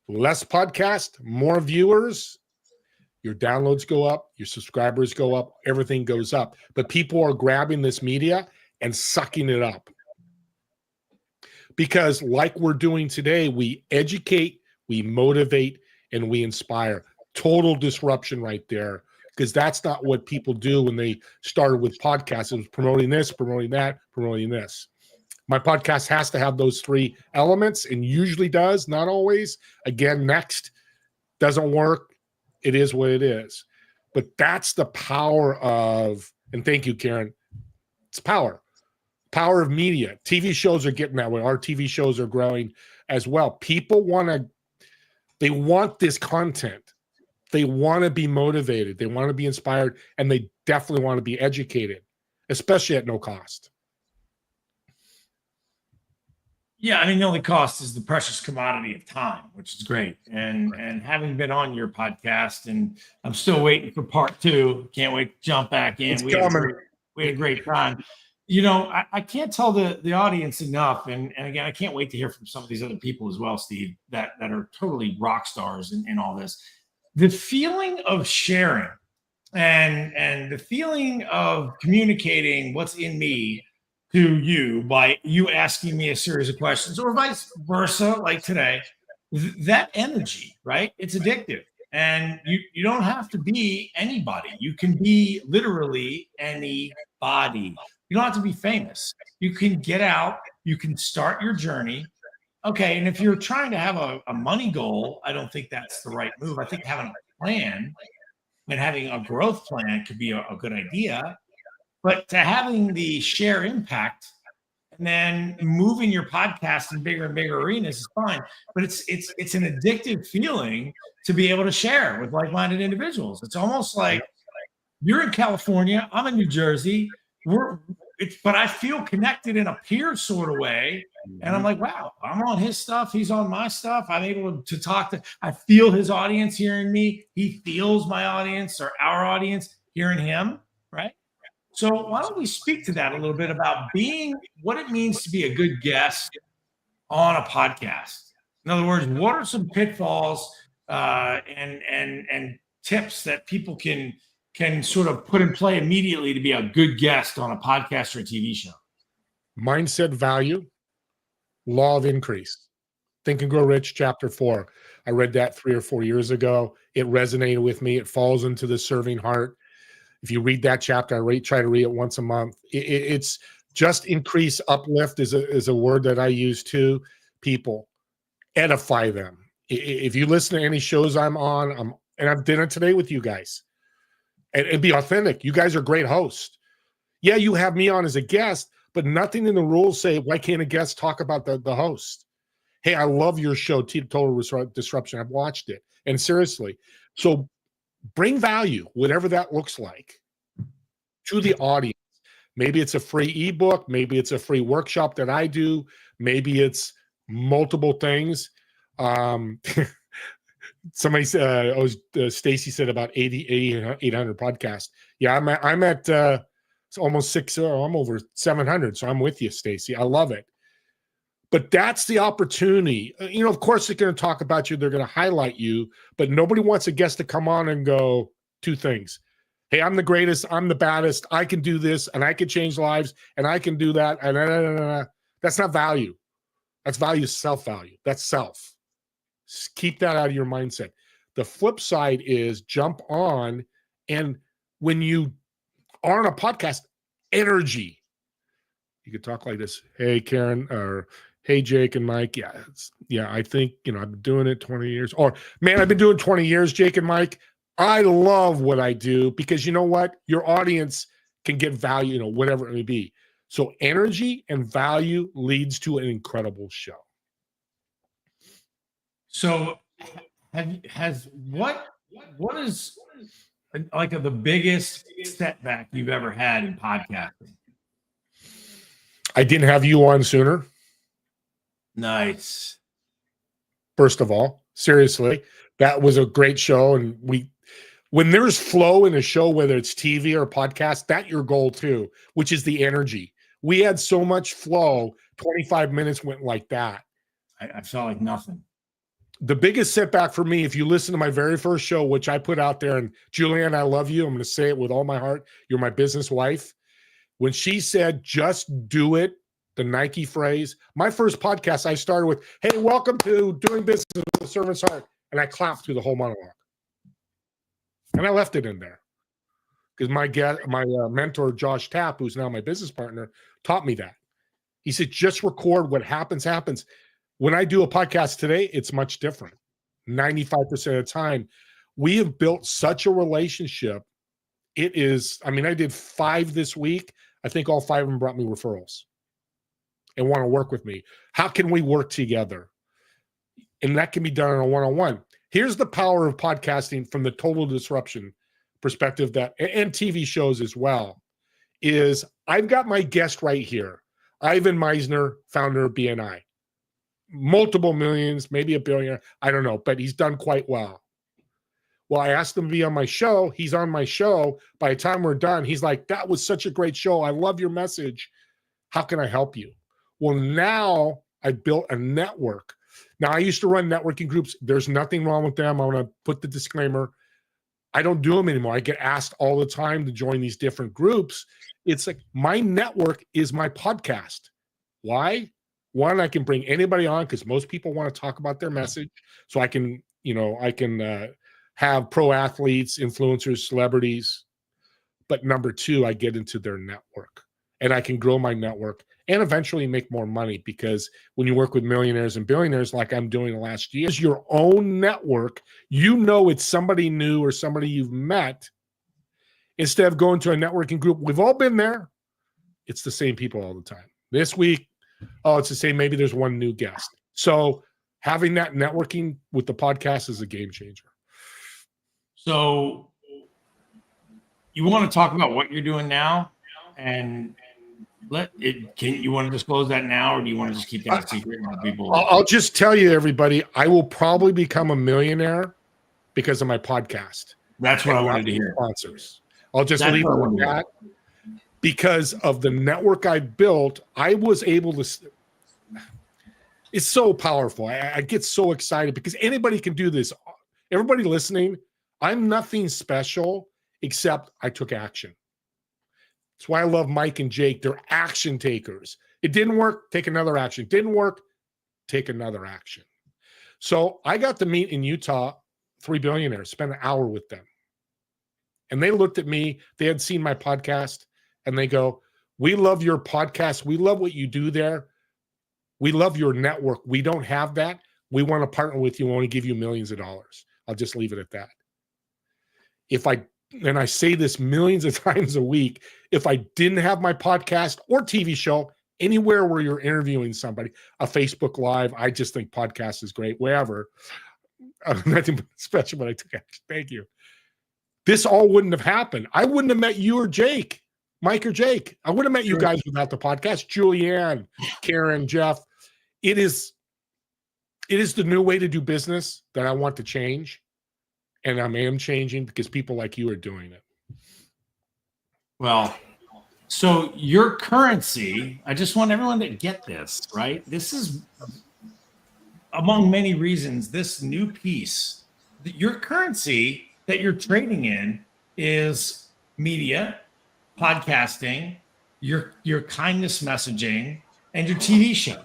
Less podcast, more viewers, your downloads go up, your subscribers go up, everything goes up. But people are grabbing this media and sucking it up. Because like we're doing today, we educate, we motivate, and we inspire. Total disruption right there, because that's not what people do when they started with podcasts. It was promoting this, promoting that, promoting this. My podcast has to have those 3 elements, and usually does, not always. Again, next doesn't work. It is what it is. But that's the power of, and thank you, Karen, it's power of media. TV shows are getting that way. Our TV shows are growing as well. People they want this content. They want to be motivated. They want to be inspired, and they definitely want to be educated, especially at no cost. Yeah, I mean, the only cost is the precious commodity of time, which is great. And having been on your podcast, and I'm still waiting for part 2. Can't wait to jump back in. We had a great time. You know, I can't tell the audience enough, and again, I can't wait to hear from some of these other people as well, Steve, that are totally rock stars in all this. The feeling of sharing and the feeling of communicating what's in me to you by you asking me a series of questions, or vice versa, like today, that energy, right? It's addictive. And you don't have to be anybody. You can be literally anybody. You don't have to be famous. You can get out, you can start your journey. Okay, and if you're trying to have a money goal, I don't think that's the right move. I think having a plan and having a growth plan could be a good idea. But to having the share impact and then moving your podcast in bigger and bigger arenas is fine. But it's an addictive feeling to be able to share with like-minded individuals. It's almost like you're in California, I'm in New Jersey. But I feel connected in a peer sort of way. And I'm like, wow, I'm on his stuff. He's on my stuff. I'm able to talk I feel his audience hearing me. He feels my audience, or our audience hearing him, right? So why don't we speak to that a little bit about what it means to be a good guest on a podcast? In other words, what are some pitfalls and tips that people can sort of put in play immediately to be a good guest on a podcast or a TV show? Mindset, value, law of increase. Think and Grow Rich, chapter 4. I read that 3 or 4 years ago. It resonated with me. It falls into the serving heart. If you read that chapter, I try to read it once a month. It's just increase. Uplift is a word that I use too. People, edify them. If you listen to any shows I'm on, and I've done it today with you guys, and be authentic. You guys are great hosts. Yeah, you have me on as a guest, but nothing in the rules say, why can't a guest talk about the host? Hey, I love your show, Total Disruption. I've watched it. And seriously, so bring value, whatever that looks like, to the audience. Maybe it's a free ebook. Maybe it's a free workshop that I do. Maybe it's multiple things. Somebody said, Stacy said about 800 podcasts. Yeah, I'm at almost 600. I'm over 700. So I'm with you, Stacy. I love it. But that's the opportunity. You know, of course, they're going to talk about you. They're going to highlight you. But nobody wants a guest to come on and go 2 things. Hey, I'm the greatest. I'm the baddest. I can do this, and I can change lives, and I can do that. And that's not value. That's value, self-value. That's self. Keep that out of your mindset. The flip side is jump on, and when you are on a podcast, energy. You could talk like this. Hey, Karen, or Hey, Jake and Mike. Yeah, I think, I've been doing it 20 years. Or, man, I've been doing 20 years, Jake and Mike. I love what I do because you know what? Your audience can get value, whatever it may be. So energy and value leads to an incredible show. So what is like the biggest setback you've ever had in podcasting? I didn't have you on sooner. Nice. First of all, seriously, that was a great show. And when there's flow in a show, whether it's TV or podcast, that's your goal too, which is the energy. We had so much flow, 25 minutes went like that. I felt like nothing. The biggest setback for me, if you listen to my very first show, which I put out there, and Julianne, I love you. I'm going to say it with all my heart. You're my business wife. When she said, just do it, the Nike phrase, my first podcast, I started with, hey, welcome to Doing Business with a Servant's Heart. And I clapped through the whole monologue. And I left it in there because my mentor, Josh Tapp, who's now my business partner, taught me that. He said, just record what happens. When I do a podcast today, it's much different. 95% of the time, we have built such a relationship. I did 5 this week. I think all 5 of them brought me referrals and want to work with me. How can we work together? And that can be done on a one-on-one. Here's the power of podcasting from the total disruption perspective and TV shows as well, is I've got my guest right here, Ivan Meisner, founder of BNI. Multiple millions, maybe $1 billion, I don't know, but he's done quite well. Well, I asked him to be on my show. He's on my show. By the time we're done, he's like, that was such a great show. I love your message. How can I help you? Well, now I built a network. Now, I used to run networking groups. There's nothing wrong with them. I'm going to put the disclaimer. I don't do them anymore. I get asked all the time to join these different groups. It's like my network is my podcast. Why? One, I can bring anybody on because most people want to talk about their message. So I can have pro athletes, influencers, celebrities. But number 2, I get into their network and I can grow my network and eventually make more money, because when you work with millionaires and billionaires like I'm doing the last year, it's your own network. It's somebody new or somebody you've met. Instead of going to a networking group, we've all been there. It's the same people all the time. This week, it's the same. Maybe there's one new guest. So having that networking with the podcast is a game changer. So you want to talk about what you're doing now, and you want to disclose that now, or do you want to just keep that a secret from people? I'll just tell you, everybody, I will probably become a millionaire because of my podcast. That's what I wanted to hear. Sponsors. I'll just leave it with that. Because of the network I built, I was able to. It's so powerful. I get so excited because anybody can do this. Everybody listening, I'm nothing special except I took action. That's why I love Mike and Jake. They're action takers. It didn't work, take another action. Didn't work, take another action. So I got to meet in Utah 3 billionaires, spent an hour with them. And they looked at me. They had seen my podcast. And they go, we love your podcast. We love what you do there. We love your network. We don't have that. We want to partner with you. We want to give you millions of dollars. I'll just leave it at that. And I say this millions of times a week, if I didn't have my podcast or TV show, anywhere where you're interviewing somebody, a Facebook Live, I just think podcast is great, wherever. Nothing special, but I took action. Thank you. This all wouldn't have happened. I wouldn't have met you or Jake. Mike or Jake. I would have met you guys without the podcast. Julianne, Karen, Jeff. It is the new way to do business that I want to change. And I am changing because people like you are doing it. Well, so your currency, I just want everyone to get this, right? This is, among many reasons, this new piece, your currency that you're trading in is media, podcasting, your kindness messaging, and your TV show.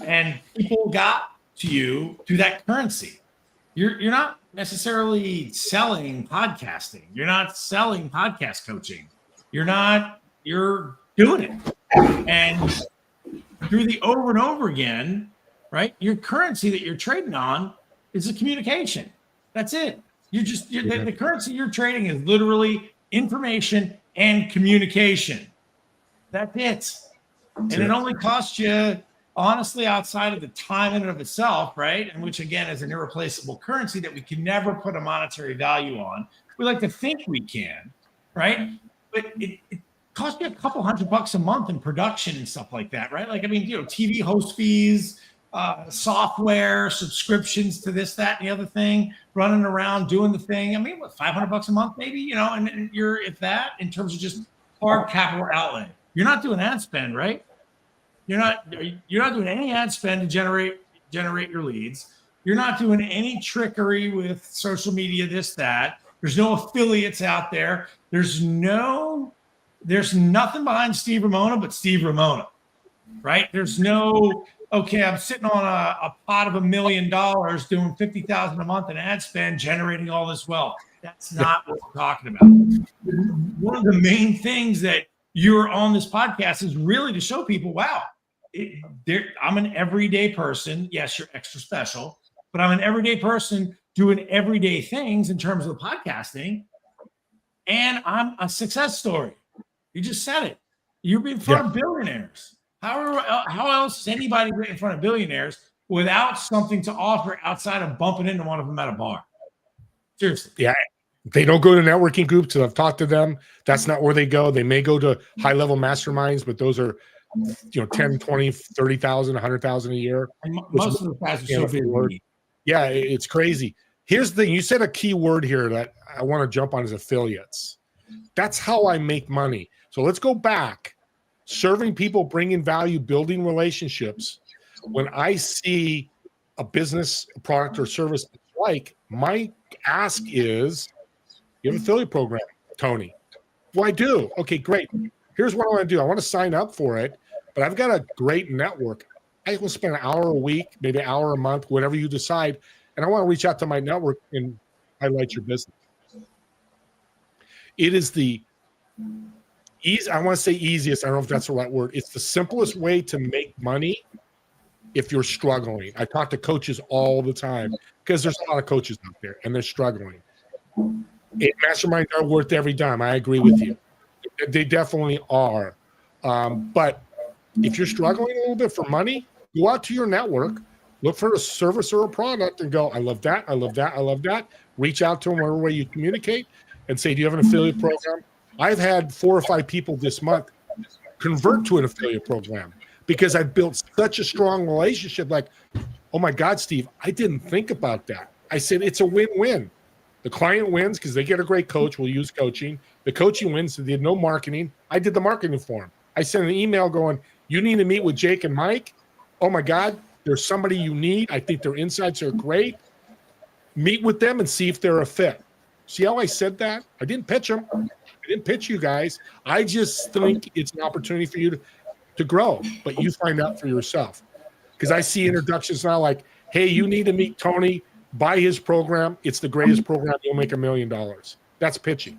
And people got to you through that currency. You're not necessarily selling podcasting. You're not selling podcast coaching. You're doing it. And through the over and over again, right? Your currency that you're trading on is a communication. That's it. The currency you're trading is literally information and communication. That's it. And it only costs you, honestly, outside of the time in and of itself, right? And which again is an irreplaceable currency that we can never put a monetary value on. We like to think we can, right? But it costs you a couple $100 a month in production and stuff like that, right? Like, I mean, TV host fees, software, subscriptions to this, that, and the other thing, running around doing the thing. I mean, what, $500 a month, maybe, and you're at that in terms of just hard capital outlay. You're not doing ad spend, right? You're not doing any ad spend to generate your leads. You're not doing any trickery with social media, this, that. There's no affiliates out there. There's nothing behind Steve Ramona but Steve Ramona, right? There's no, okay, I'm sitting on a pot of $1 million doing $50,000 a month in ad spend, generating all this wealth. That's not what we're talking about. One of the main things that you're on this podcast is really to show people, wow, I'm an everyday person. Yes, you're extra special, but I'm an everyday person doing everyday things in terms of podcasting, and I'm a success story. You just said it. You're in front of billionaires. How else is anybody in front of billionaires without something to offer outside of bumping into one of them at a bar? Seriously. Yeah. They don't go to networking groups. I've talked to them. That's not where they go. They may go to high-level masterminds, but those are, 10, 20, 30,000, 100,000 a year. And most of the guys are so big. Yeah, it's crazy. Here's the thing. You said a key word here that I want to jump on is affiliates. That's how I make money. So let's go back. Serving people, bringing value, building relationships. When I see a business, a product, or service like, my ask is, you have an affiliate program, Tony? Well, I do. Okay, great. Here's what I want to do. I want to sign up for it, but I've got a great network. I will spend an hour a week, maybe an hour a month, whatever you decide, and I want to reach out to my network and highlight your business. It is the I want to say easiest. I don't know if that's the right word. It's the simplest way to make money if you're struggling. I talk to coaches all the time because there's a lot of coaches out there and they're struggling. Masterminds are worth every dime. I agree with you. They definitely are. But if you're struggling a little bit for money, go out to your network, look for a service or a product and go, I love that. I love that. I love that. Reach out to them whatever way you communicate and say, do you have an affiliate program? I've had 4 or 5 people this month convert to an affiliate program because I've built such a strong relationship. Like, oh my God, Steve, I didn't think about that. I said, it's a win-win. The client wins because they get a great coach. We'll use coaching. The coaching wins. So they did no marketing. I did the marketing for them. I sent an email going, you need to meet with Jake and Mike. Oh my God, there's somebody you need. I think their insights are great. Meet with them and see if they're a fit. See how I said that? I didn't pitch them. I didn't pitch you guys. I just think it's an opportunity for you to grow, but you find out for yourself. Because I see introductions now like, hey, you need to meet Tony, buy his program. It's the greatest program. You'll make $1 million. That's pitching.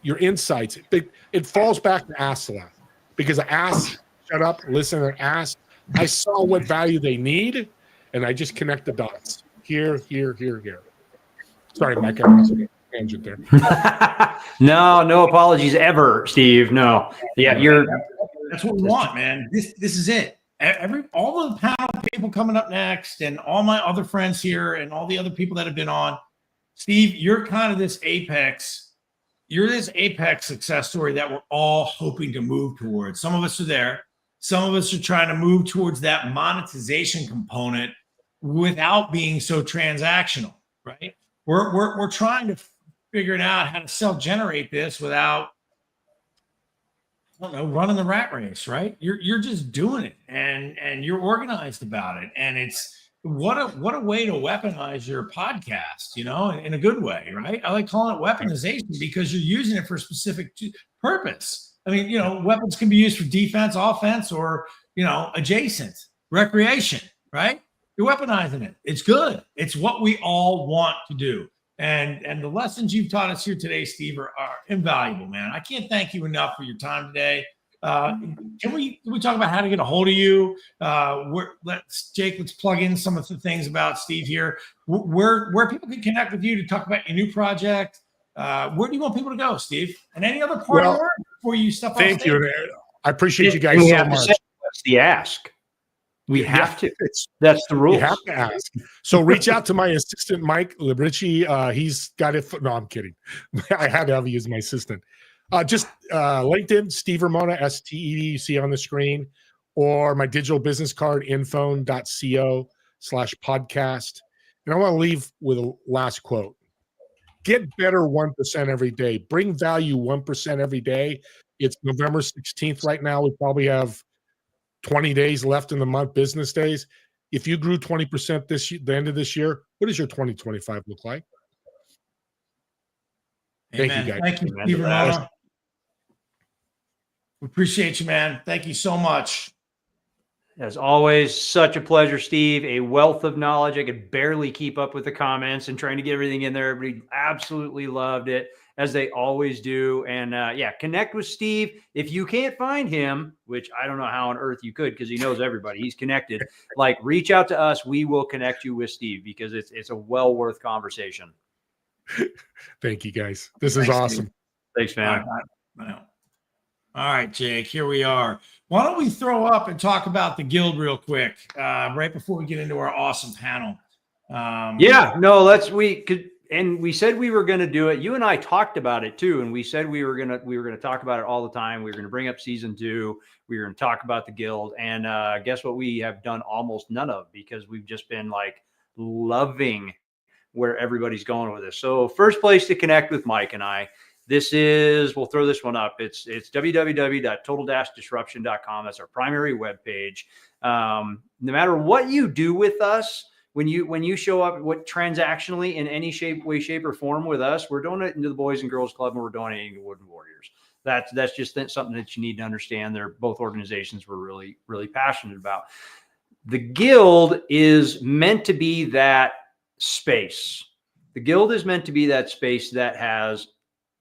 Your insights. It falls back to ask a lot. Because I ask, shut up, listen, and ask. I saw what value they need, and I just connect the dots. Here. Sorry, Mike. I was a tangent there. No apologies ever, Steve. No. Yeah, that's what we want, man. This is it. All the panel people coming up next, and all my other friends here, and all the other people that have been on. Steve, you're kind of this apex. You're this apex success story that we're all hoping to move towards. Some of us are there. Some of us are trying to move towards that monetization component without being so transactional, right? We're trying to figure it out how to self-generate this without, I don't know, running the rat race, right? You're just doing it, and you're organized about it, and it's what a way to weaponize your podcast, in a good way, right? I like calling it weaponization because you're using it for a specific purpose. I mean, weapons can be used for defense, offense, or adjacent recreation, right? You're weaponizing it. It's good. It's what we all want to do. And the lessons you've taught us here today, Steve, are invaluable, man. I can't thank you enough for your time today. Can we talk about how to get a hold of you? Let's plug in some of the things about Steve here. Where people can connect with you to talk about your new project. Where do you want people to go, Steve? And any other part of work before you step off Thank stage? you. I appreciate you guys And we so have to much. say, what's the ask? We have to. That's the You rules. have to ask. So reach out to my assistant, Mike Librici. He's got it. No, I'm kidding. I had to have you as my assistant. Just LinkedIn, Steve Ramona, STED, you see on the screen, or my digital business card, infone.co/podcast. And I want to leave with a last quote. Get better 1% every day. Bring value 1% every day. It's November 16th right now. We probably have 20 days left in the month, business days. If you grew 20% the end of this year, what does your 2025 look like? Amen. Thank you, guys. Thank you, Steve Ramona. We appreciate you, man. Thank you so much. As always, such a pleasure, Steve. A wealth of knowledge. I could barely keep up with the comments and trying to get everything in there. Everybody absolutely loved it, as they always do. And yeah, connect with Steve. If you can't find him, which I don't know how on earth you could, because he knows everybody. He's connected. Like, reach out to us. We will connect you with Steve, because it's a well worth conversation. Thank you, guys. This is awesome. Steve. Thanks, man. All right, Jake, here we are. Why don't we throw up and talk about the Guild real quick, right before we get into our awesome panel? Yeah, no, we said we were going to do it. You and I talked about it too. And we said we were going to talk about it all the time. We were going to bring up season 2. We were going to talk about the Guild, and guess what? We have done almost none of, because we've just been like loving where everybody's going with this. So first place to connect with Mike and I, we'll throw this one up. It's www.total-disruption.com. That's our primary webpage. No matter what you do with us, when you show up, transactionally in any way, shape, or form with us, we're donating to the Boys and Girls Club, and we're donating to Wooden Warriors. That's just something that you need to understand. They're both organizations we're really, really passionate about. The Guild is meant to be that space. The Guild is meant to be that space that has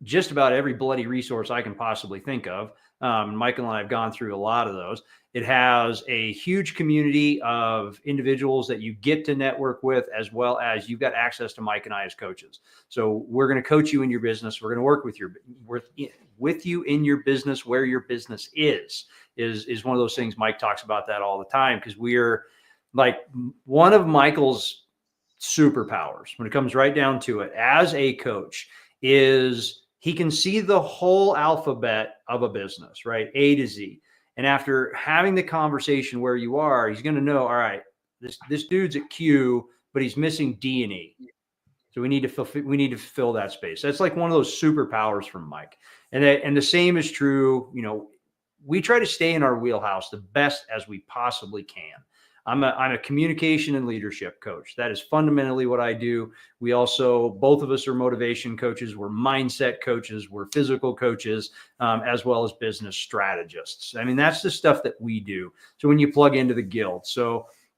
just about every bloody resource I can possibly think of. Michael and I have gone through a lot of those. It has a huge community of individuals that you get to network with, as well as you've got access to Mike and I as coaches. So we're going to coach you in your business. We're going to work with you in your business, where your business is one of those things. Mike talks about that all the time, because we're like, one of Michael's superpowers, when it comes right down to it, as a coach, is he can see the whole alphabet of a business, right? A to Z. And after having the conversation where you are, he's going to know, all right, this dude's at Q, but he's missing D and E. So we need to fill that space. That's like one of those superpowers from Mike. And the same is true. We try to stay in our wheelhouse the best as we possibly can. I'm a communication and leadership coach. That is fundamentally what I do. We also, both of us are motivation coaches. We're mindset coaches. We're physical coaches, as well as business strategists. I mean, that's the stuff that we do. So when you plug into the Guild,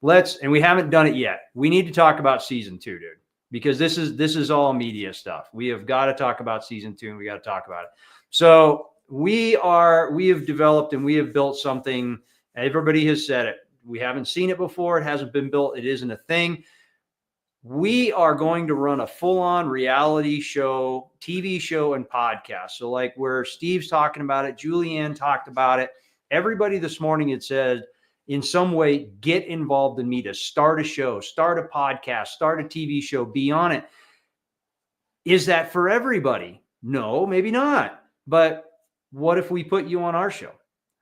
and we haven't done it yet. We need to talk about season 2, dude, because this is all media stuff. We have got to talk about season 2, and we got to talk about it. So we have developed and we have built something. Everybody has said it. We haven't seen it before. It hasn't been built. It isn't a thing. We are going to run a full-on reality show, TV show, and podcast. So like where Steve's talking about it, Julianne talked about it. Everybody this morning had said, in some way, get involved in me to start a show, start a podcast, start a TV show, be on it. Is that for everybody? No, maybe not. But what if we put you on our show?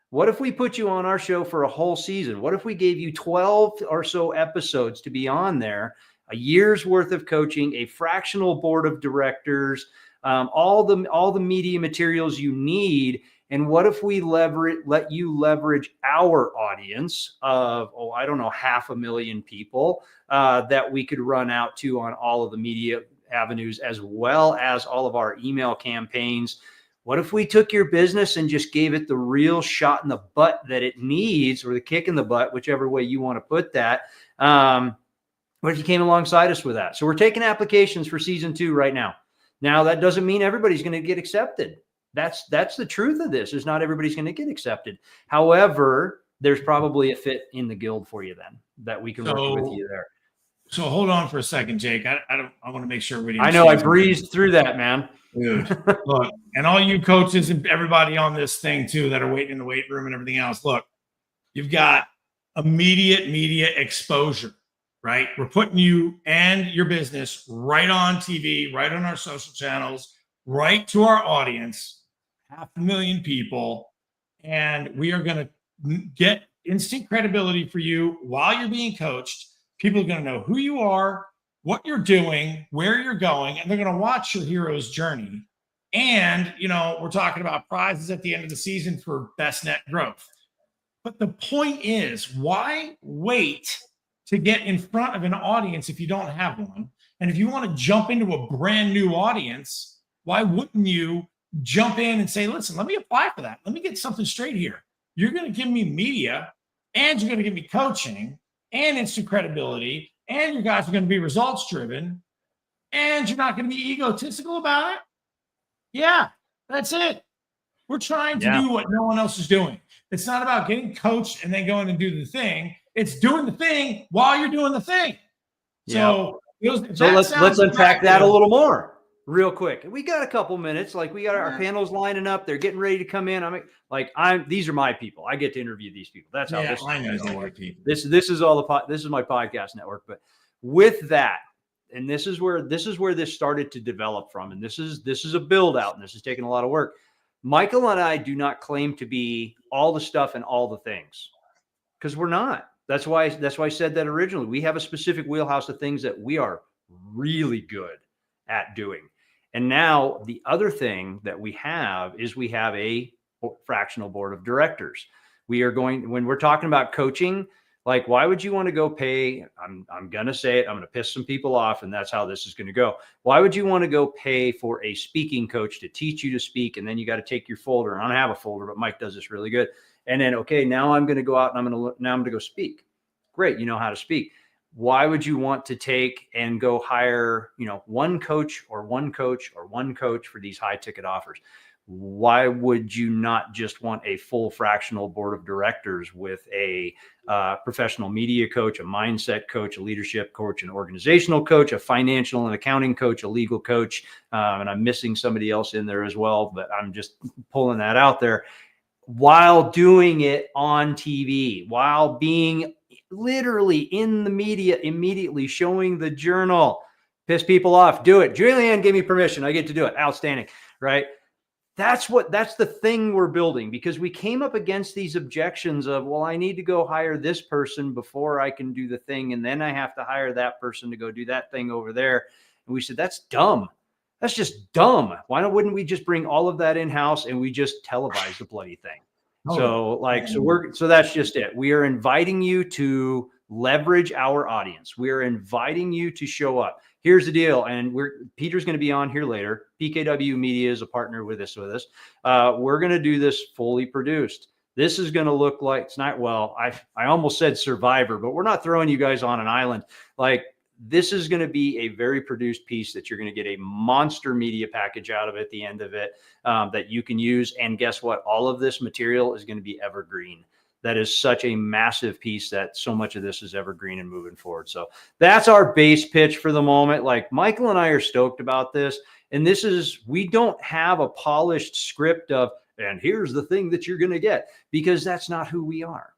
What if we put you on our show for a whole season? What if we gave you 12 or so episodes to be on there, a year's worth of coaching, a fractional board of directors, all the media materials you need? And what if we let you leverage our audience of, 500,000 people that we could run out to on all of the media avenues, as well as all of our email campaigns? What if we took your business and just gave it the real shot in the butt that it needs, or the kick in the butt, whichever way you want to put that? What if you came alongside us with that? So we're taking applications for season 2 right now. Now, that doesn't mean everybody's going to get accepted. That's the truth of this, is not everybody's going to get accepted. However, there's probably a fit in the guild for you then that we can work with you there. So hold on for a second, Jake. I want to make sure everybody. I know I breezed through that, man. Dude, look, and all you coaches and everybody on this thing too that are waiting in the weight room and everything else. Look, you've got immediate media exposure, right? We're putting you and your business right on TV, right on our social channels, right to our audience, 500,000 people, and we are going to get instant credibility for you while you're being coached. People are going to know who you are, what you're doing, where you're going, and they're going to watch your hero's journey. And, you know, we're talking about prizes at the end of the season for best net growth. But the point is, why wait to get in front of an audience if you don't have one? And if you want to jump into a brand new audience, why wouldn't you jump in and say, listen, let me apply for that. Let me get something straight here. You're going to give me media, and you're going to give me coaching and instant credibility, and you guys are going to be results driven, and you're not going to be egotistical about it. Yeah, that's it. We're trying to do what no one else is doing. It's not about getting coached and then going and do the thing. It's doing the thing while you're doing the thing. So, let's unpack that a little more real quick. We got a couple minutes. Like, we got our panels lining up. They're getting ready to come in. These are my people. I get to interview these people. That's how this is. This is this is my podcast network. But with that, and this is where this started to develop from. And this is a build out, and this is taking a lot of work. Michael and I do not claim to be all the stuff and all the things, because we're not. That's why I said that originally. We have a specific wheelhouse of things that we are really good at doing. And now the other thing that we have is we have a fractional board of directors. When we're talking about coaching, like, why would you want to go pay? I'm going to say it. I'm going to piss some people off, and that's how this is going to go. Why would you want to go pay for a speaking coach to teach you to speak? And then you got to take your folder. I don't have a folder, but Mike does this really good. And then, okay, now I'm going to go out and I'm going to go speak. Great. You know how to speak. Why would you want to take and go hire, one coach or one coach or one coach for these high ticket offers? Why would you not just want a full fractional board of directors with a professional media coach, a mindset coach, a leadership coach, an organizational coach, a financial and accounting coach, a legal coach? And I'm missing somebody else in there as well, but I'm just pulling that out there, while doing it on TV, while being literally in the media, immediately showing the journal. Piss people off. Do it. Julianne gave me permission. I get to do it. Outstanding. Right? That's the thing we're building, because we came up against these objections of, well, I need to go hire this person before I can do the thing. And then I have to hire that person to go do that thing over there. And we said, that's dumb. That's just dumb. Why wouldn't we just bring all of that in-house and we just televise the bloody thing? So that's just it. We are inviting you to leverage our audience. We are inviting you to show up. Here's the deal. And Peter's going to be on here later. PKW Media is a partner with us. We're going to do this fully produced. This is going to look like, it's not, well, I almost said Survivor, but we're not throwing you guys on an island. Like, this is going to be a very produced piece that you're going to get a monster media package out of at the end of it, that you can use. And guess what? All of this material is going to be evergreen. That is such a massive piece that so much of this is evergreen and moving forward. So that's our base pitch for the moment. Like, Michael and I are stoked about this. And we don't have a polished script of, and here's the thing that you're going to get, because that's not who we are.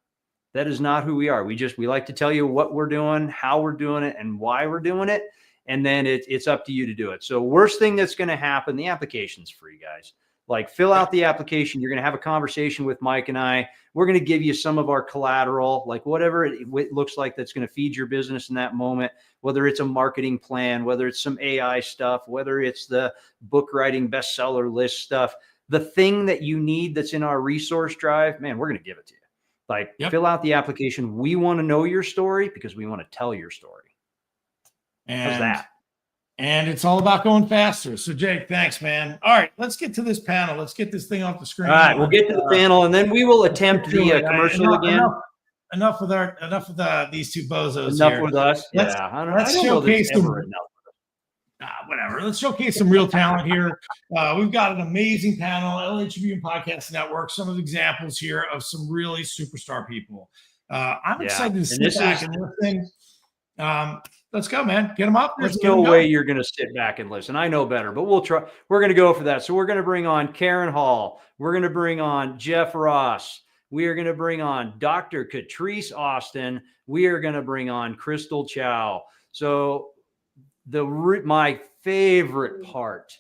That is not who we are. We like to tell you what we're doing, how we're doing it, and why we're doing it. And then it's up to you to do it. So worst thing that's going to happen, the application's free, guys. Like, fill out the application. You're going to have a conversation with Mike and I. We're going to give you some of our collateral, like whatever it looks like that's going to feed your business in that moment, whether it's a marketing plan, whether it's some AI stuff, whether it's the book writing bestseller list stuff, the thing that you need that's in our resource drive, man, we're going to give it to you. Like, fill out the application. We want to know your story because we want to tell your story. How's that? And it's all about going faster. So, Jake, thanks, man. All right, let's get to this panel. Let's get this thing off the screen. All right, we'll get to the panel, and then we will attempt the commercial again. Enough with these two bozos. Enough here with us. Let's showcase them. whatever. Let's showcase some real talent here. We've got an amazing panel, LA Tribune Podcast Network. Some of the examples here of some really superstar people. I'm excited to sit back and listen. Let's go, man. Get them up. There's no way you're going to sit back and listen. I know better, but we'll try. We're going to go for that. So we're going to bring on Karen Hall. We're going to bring on Jeff Ross. We are going to bring on Dr. Catrice Austin. We are going to bring on Crystal Chow. So my favorite part,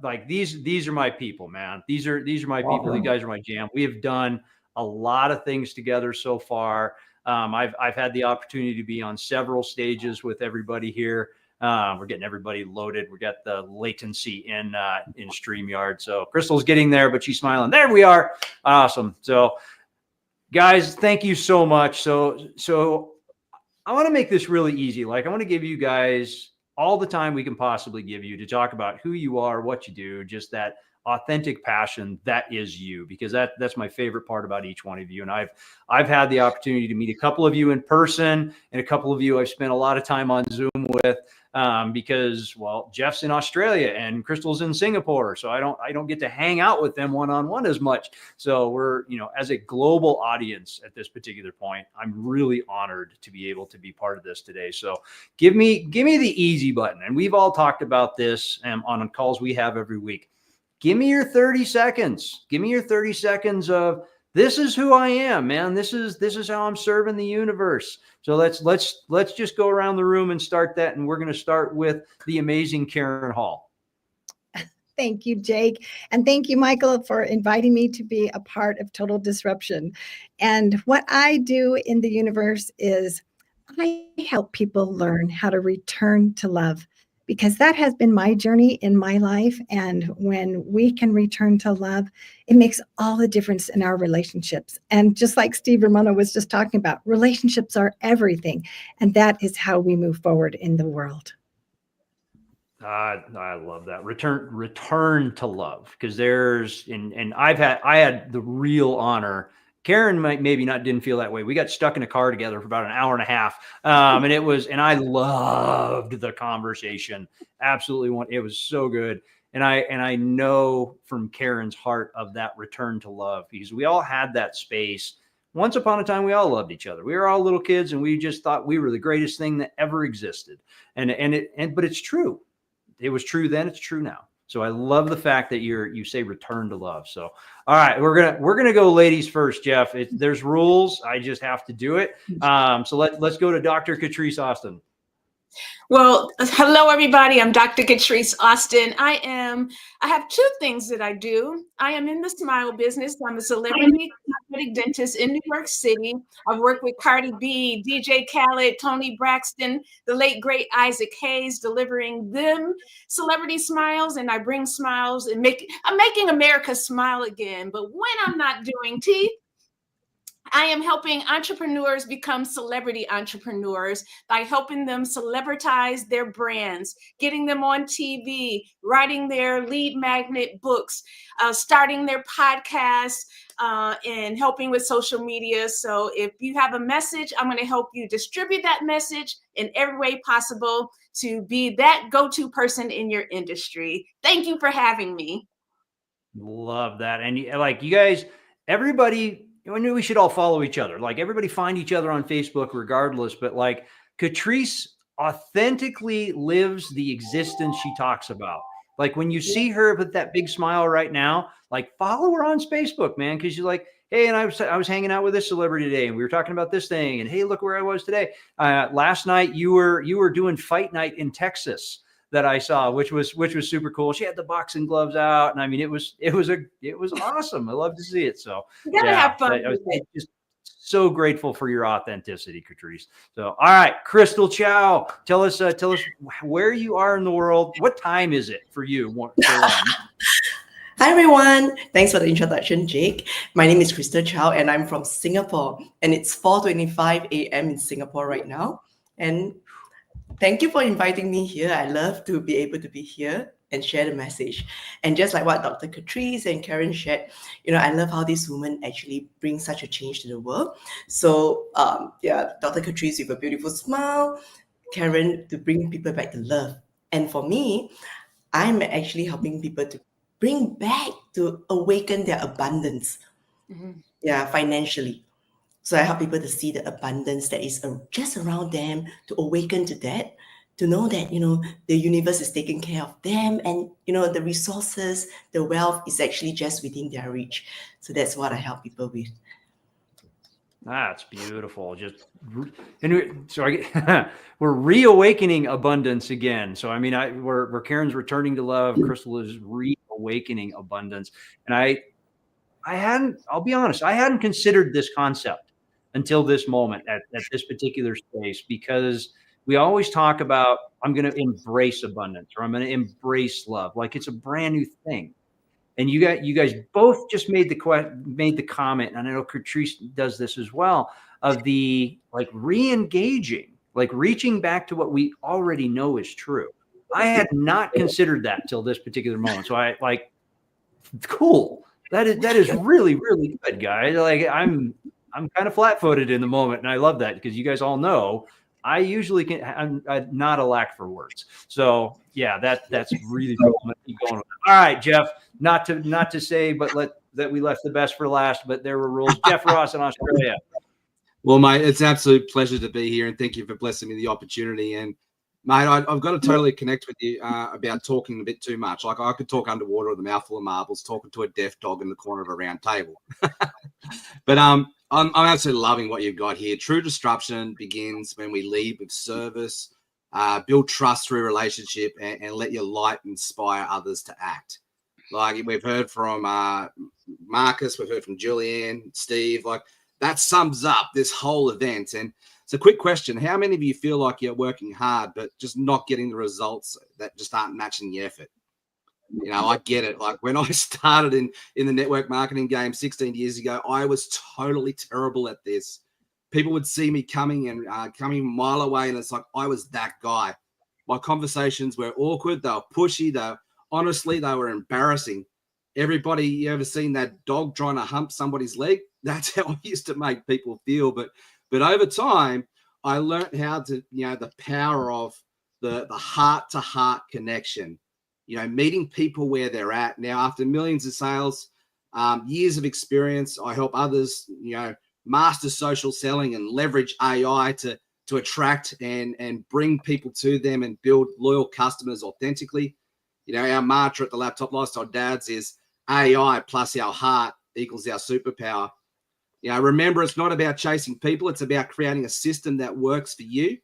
like these are my people, man. These are my people. These guys are my jam. We have done a lot of things together so far. I've had the opportunity to be on several stages with everybody here. We're getting everybody loaded. We got the latency in StreamYard. So Crystal's getting there, but she's smiling. There we are. Awesome. So guys, thank you so much. So I want to make this really easy. Like I want to give you guys all the time we can possibly give you to talk about who you are, what you do, just that authentic passion that is you, because that's my favorite part about each one of you. And I've had the opportunity to meet a couple of you in person, and a couple of you I've spent a lot of time on Zoom with, because, well, Jeff's in Australia and Crystal's in Singapore, so I don't get to hang out with them one-on-one as much. So we're, as a global audience at this particular point, I'm really honored to be able to be part of this today. So give me the easy button, and we've all talked about this on calls we have every week. Give me your 30 seconds. Give me your 30 seconds of, this is who I am, man. This is how I'm serving the universe. So let's just go around the room and start that. And we're going to start with the amazing Karen Hall. Thank you, Jake. And thank you, Michael, for inviting me to be a part of Total Disruption. And what I do in the universe is I help people learn how to return to love, because that has been my journey in my life. And when we can return to love, it makes all the difference in our relationships. And just like Steve Romano was just talking about, relationships are everything. And that is how we move forward in the world. I love that. Return to love, because I had the real honor. Karen didn't feel that way. We got stuck in a car together for about an hour and a half. And I loved the conversation. Absolutely. It was so good. And I know from Karen's heart of that return to love, because we all had that space. Once upon a time, we all loved each other. We were all little kids, and we just thought we were the greatest thing that ever existed. But it's true. It was true then. It's true now. So I love the fact that you say return to love. So, all right, we're gonna go ladies first, Jeff. There's rules. I just have to do it. So let's go to Dr. Catrice Austin. Well, hello, everybody. I'm Dr. Catrice Austin. I have two things that I do. I am in the smile business. I'm a celebrity cosmetic dentist in New York City. I've worked with Cardi B, DJ Khaled, Tony Braxton, the late, great Isaac Hayes, delivering them celebrity smiles. And I bring smiles and I'm making America smile again. But when I'm not doing teeth, I am helping entrepreneurs become celebrity entrepreneurs by helping them celebritize their brands, getting them on TV, writing their lead magnet books, starting their podcasts, and helping with social media. So if you have a message, I'm going to help you distribute that message in every way possible to be that go-to person in your industry. Thank you for having me. Love that. And you guys, everybody, I knew we should all follow each other. Like, everybody find each other on Facebook regardless. But like, Catrice authentically lives the existence she talks about. Like, when you see her with that big smile right now, like, follow her on Facebook, man. Cause she's like, hey, and I was hanging out with this celebrity today, and we were talking about this thing, and hey, look where I was today. Last night you were doing fight night in Texas that I saw, which was super cool. She had the boxing gloves out, and I mean, it was awesome. I love to see it. So you gotta have fun. I was just so grateful for your authenticity, Catrice. So, all right, Crystal Chow, tell us where you are in the world. What time is it for you? Hi, everyone. Thanks for the introduction, Jake. My name is Crystal Chow, and I'm from Singapore. And it's 4:25 a.m. in Singapore right now. And thank you for inviting me here. I love to be able to be here and share the message. And just like what Dr. Catrice and Karen shared, I love how this woman actually brings such a change to the world. So, Dr. Catrice with a beautiful smile, Karen to bring people back to love. And for me, I'm actually helping people to bring back, to awaken their abundance, financially. So I help people to see the abundance that is just around them, to awaken to that, to know that, the universe is taking care of them, and, the resources, the wealth is actually just within their reach. So that's what I help people with. That's beautiful. We're reawakening abundance again. So I mean, where Karen's returning to love, Crystal is reawakening abundance, and I'll be honest, I hadn't considered this concept until this moment at this particular space, because we always talk about, I'm going to embrace abundance, or I'm going to embrace love, like it's a brand new thing. And you guys both just made the comment, and I know Catrice does this as well, of the like re-engaging, like reaching back to what we already know is true. I had not considered that till this particular moment. So I like, cool. That is really, really good, guys. Like I'm kind of flat-footed in the moment, and I love that, because you guys all know I usually I'm not a lack for words. So yeah, that's really cool. I'm gonna keep going with it. All right, Jeff. Not to say, but that we left the best for last, but there were rules. Jeff Ross in Australia. Well, mate, it's an absolute pleasure to be here, and thank you for blessing me the opportunity. And mate, I've got to totally connect with you about talking a bit too much. Like I could talk underwater with a mouthful of marbles, talking to a deaf dog in the corner of a round table. But I'm absolutely loving what you've got here. True disruption begins when we lead with service, build trust through relationship, and let your light inspire others to act. Like we've heard from Marcus, we've heard from Julianne, Steve. Like that sums up this whole event. And it's a quick question: how many of you feel like you're working hard but just not getting the results that just aren't matching the effort? I get it. Like when I started in the network marketing game 16 years ago, I was totally terrible at this. People would see me coming a mile away, and it's like I was that guy. My conversations were awkward. They were pushy. Honestly, they were embarrassing. Everybody, you ever seen that dog trying to hump somebody's leg? That's how I used to make people feel. But over time, I learned how to, the power of the heart-to-heart connection, meeting people where they're at. Now, after millions of sales, years of experience, I help others, master social selling and leverage AI to attract and bring people to them and build loyal customers authentically. Our mantra at the Laptop Lifestyle Dads is AI plus our heart equals our superpower. Remember, it's not about chasing people. It's about creating a system that works for you.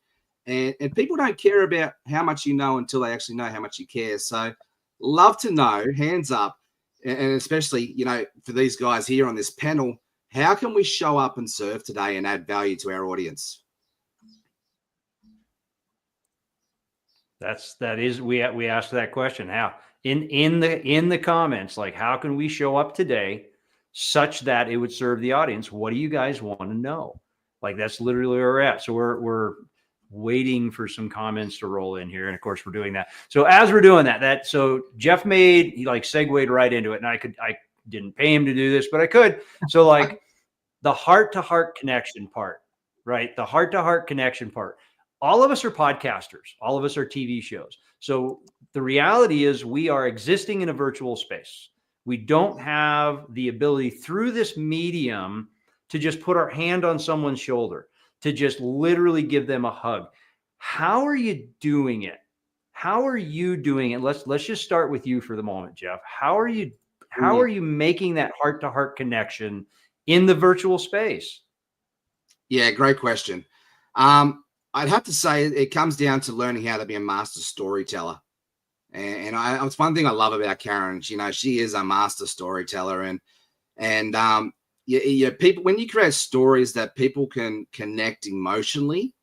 And people don't care about how much you know until they actually know how much you care. So love to know, hands up, and especially, for these guys here on this panel, how can we show up and serve today and add value to our audience? We asked that question. How in the comments, like, how can we show up today such that it would serve the audience? What do you guys want to know? Like, that's literally where we're at. So we're waiting for some comments to roll in here, and of course we're doing that. So as we're doing that, so Jeff he like segued right into it, and I didn't pay him to do this, but I could. So like the heart-to-heart connection part, right? The heart-to-heart connection part. All of us are podcasters. All of us are TV shows. So the reality is we are existing in a virtual space. We don't have the ability through this medium to just put our hand on someone's shoulder, to just literally give them a hug. How are you doing it? How are you doing it? Let's just start with you for the moment, Jeff. How are you making that heart-to-heart connection in the virtual space? Yeah, great question. I'd have to say it comes down to learning how to be a master storyteller. And it's one thing I love about Karen. She is a master storyteller, and people, when you create stories that people can connect emotionally,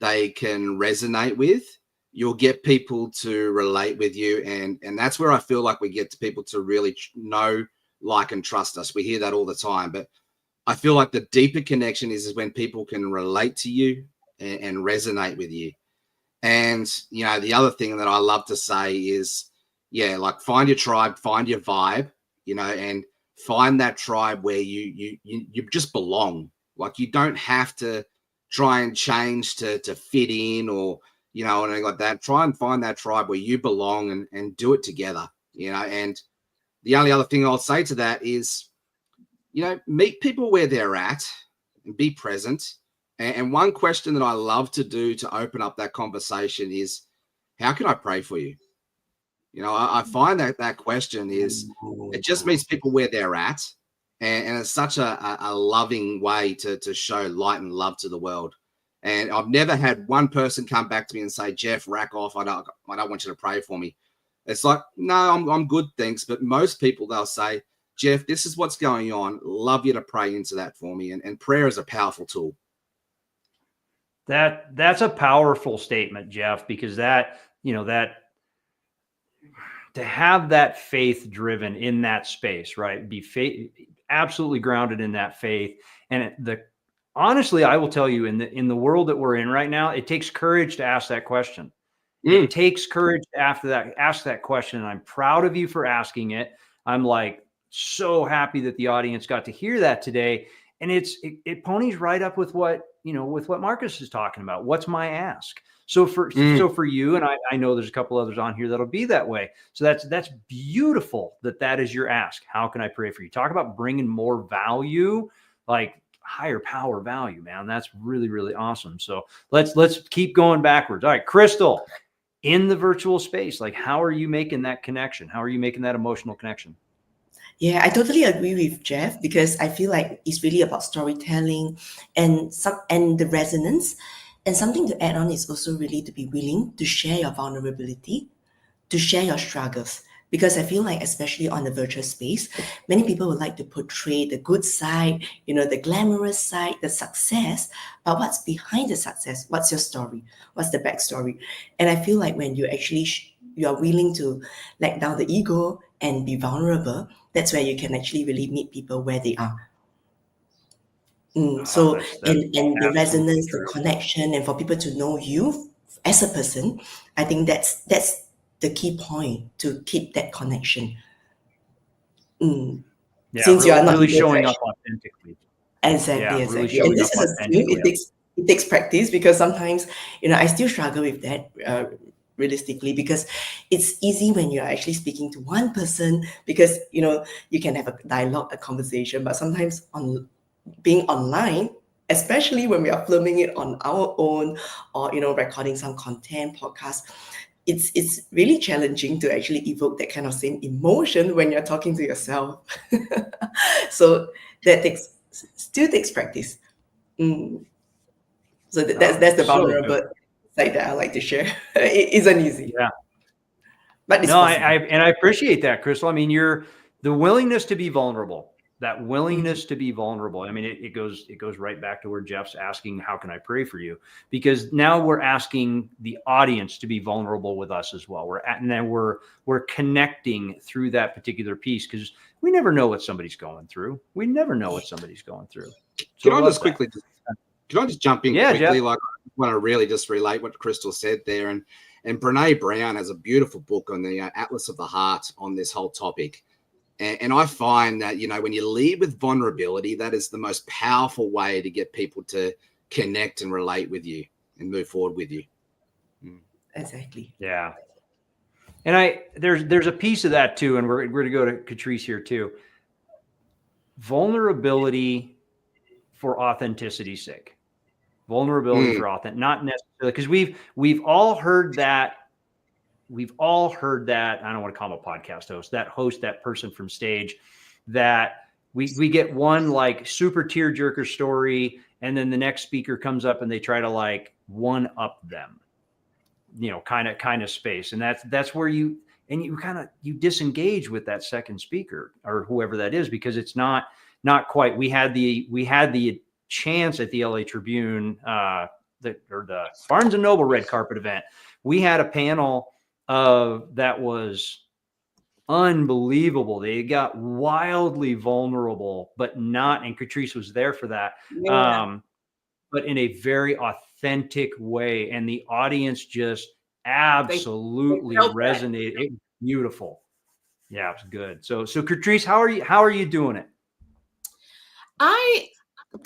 they can resonate with, you'll get people to relate with you. And that's where I feel like we get to people to really know, like, and trust us. We hear that all the time, but I feel like the deeper connection is when people can relate to you and resonate with you. And, the other thing that I love to say is, like, find your tribe, find your vibe, and find that tribe where you just belong. Like, you don't have to try and change to fit in, or, you know, and like that. Try and find that tribe where you belong and do it together, you know. And the only other thing I'll say to that is, you know, meet people where they're at and be present. And one question that I love to do to open up that conversation is, how can I pray for you? You know, I find that question is, it just meets people where they're at. And it's such a loving way to show light and love to the world. And I've never had one person come back to me and say, Jeff, rack off. I don't want you to pray for me. It's like, no, I'm good, thanks. But most people, they'll say, Jeff, this is what's going on. Love you to pray into that for me. And prayer is a powerful tool. That's a powerful statement, Jeff, because that, you know, that to have that faith driven in that space, right? Be faith, absolutely grounded in that faith. And honestly, I will tell you, in the world that we're in right now, it takes courage to ask that question. It takes courage to ask that question. And I'm proud of you for asking it. I'm like so happy that the audience got to hear that today. And it ponies right up with what, you know, with what Marcus is talking about. What's my ask? So for you, and I know there's a couple others on here that'll be that way. So that's beautiful that is your ask. How can I pray for you? Talk about bringing more value, like higher power value, man. That's really, really awesome. So let's keep going backwards. All right, Crystal, in the virtual space, like how are you making that connection? How are you making that emotional connection? Yeah, I totally agree with Jeff, because I feel like it's really about storytelling and the resonance. And something to add on is also really to be willing to share your vulnerability, to share your struggles. Because I feel like, especially on the virtual space, many people would like to portray the good side, you know, the glamorous side, the success. But what's behind the success? What's your story? What's the backstory? And I feel like when you actually you are willing to let down the ego and be vulnerable, that's where you can actually really meet people where they are. So that's and the resonance, true. the connection, and for people to know you as a person, I think that's the key point, to keep that connection. Yeah, Since you are not really showing up authentically. Exactly. Really And showing this up is a skill. It takes practice, because sometimes, you know, I still struggle with that realistically, because it's easy when you're actually speaking to one person, because, you know, you can have a dialogue, a conversation, but sometimes being online, especially when we are filming it on our own, or, you know, recording some content, podcast, it's really challenging to actually evoke that kind of same emotion when you're talking to yourself. So that still takes practice. So that's the vulnerable side that I like to share. It isn't easy. Yeah. But it's no, possible. I appreciate that, Crystal. I mean, the willingness to be vulnerable. That willingness to be vulnerable. I mean, it goes right back to where Jeff's asking, how can I pray for you? Because now we're asking the audience to be vulnerable with us as well. We're connecting through that particular piece, because we never know what somebody's going through. We never know what somebody's going through. So Can I just quickly, can I just jump in quickly? Jeff. Like, I want to really just relate what Crystal said there. And Brene Brown has a beautiful book on the Atlas of the Heart on this whole topic. And I find that, you know, when you lead with vulnerability, that is the most powerful way to get people to connect and relate with you and move forward with you. Exactly. Yeah. And there's a piece of that too. And we're going to go to Catrice here too. Vulnerability for authenticity's sake. Vulnerability for authentic, not necessarily, because we've all heard that. We've all heard that. I don't want to call him a podcast host, that person from stage, that we get one like super tearjerker story, and then the next speaker comes up and they try to like one up them, you know, kind of space. And that's where you disengage with that second speaker or whoever that is, because it's not quite. We had the chance at the LA Tribune, the Barnes and Noble red carpet event. We had a panel that was unbelievable. They got wildly vulnerable, but not, and Catrice was there for that, but in a very authentic way. And the audience just absolutely resonated. It was beautiful. Yeah, it was good. So Catrice, how are you doing it? I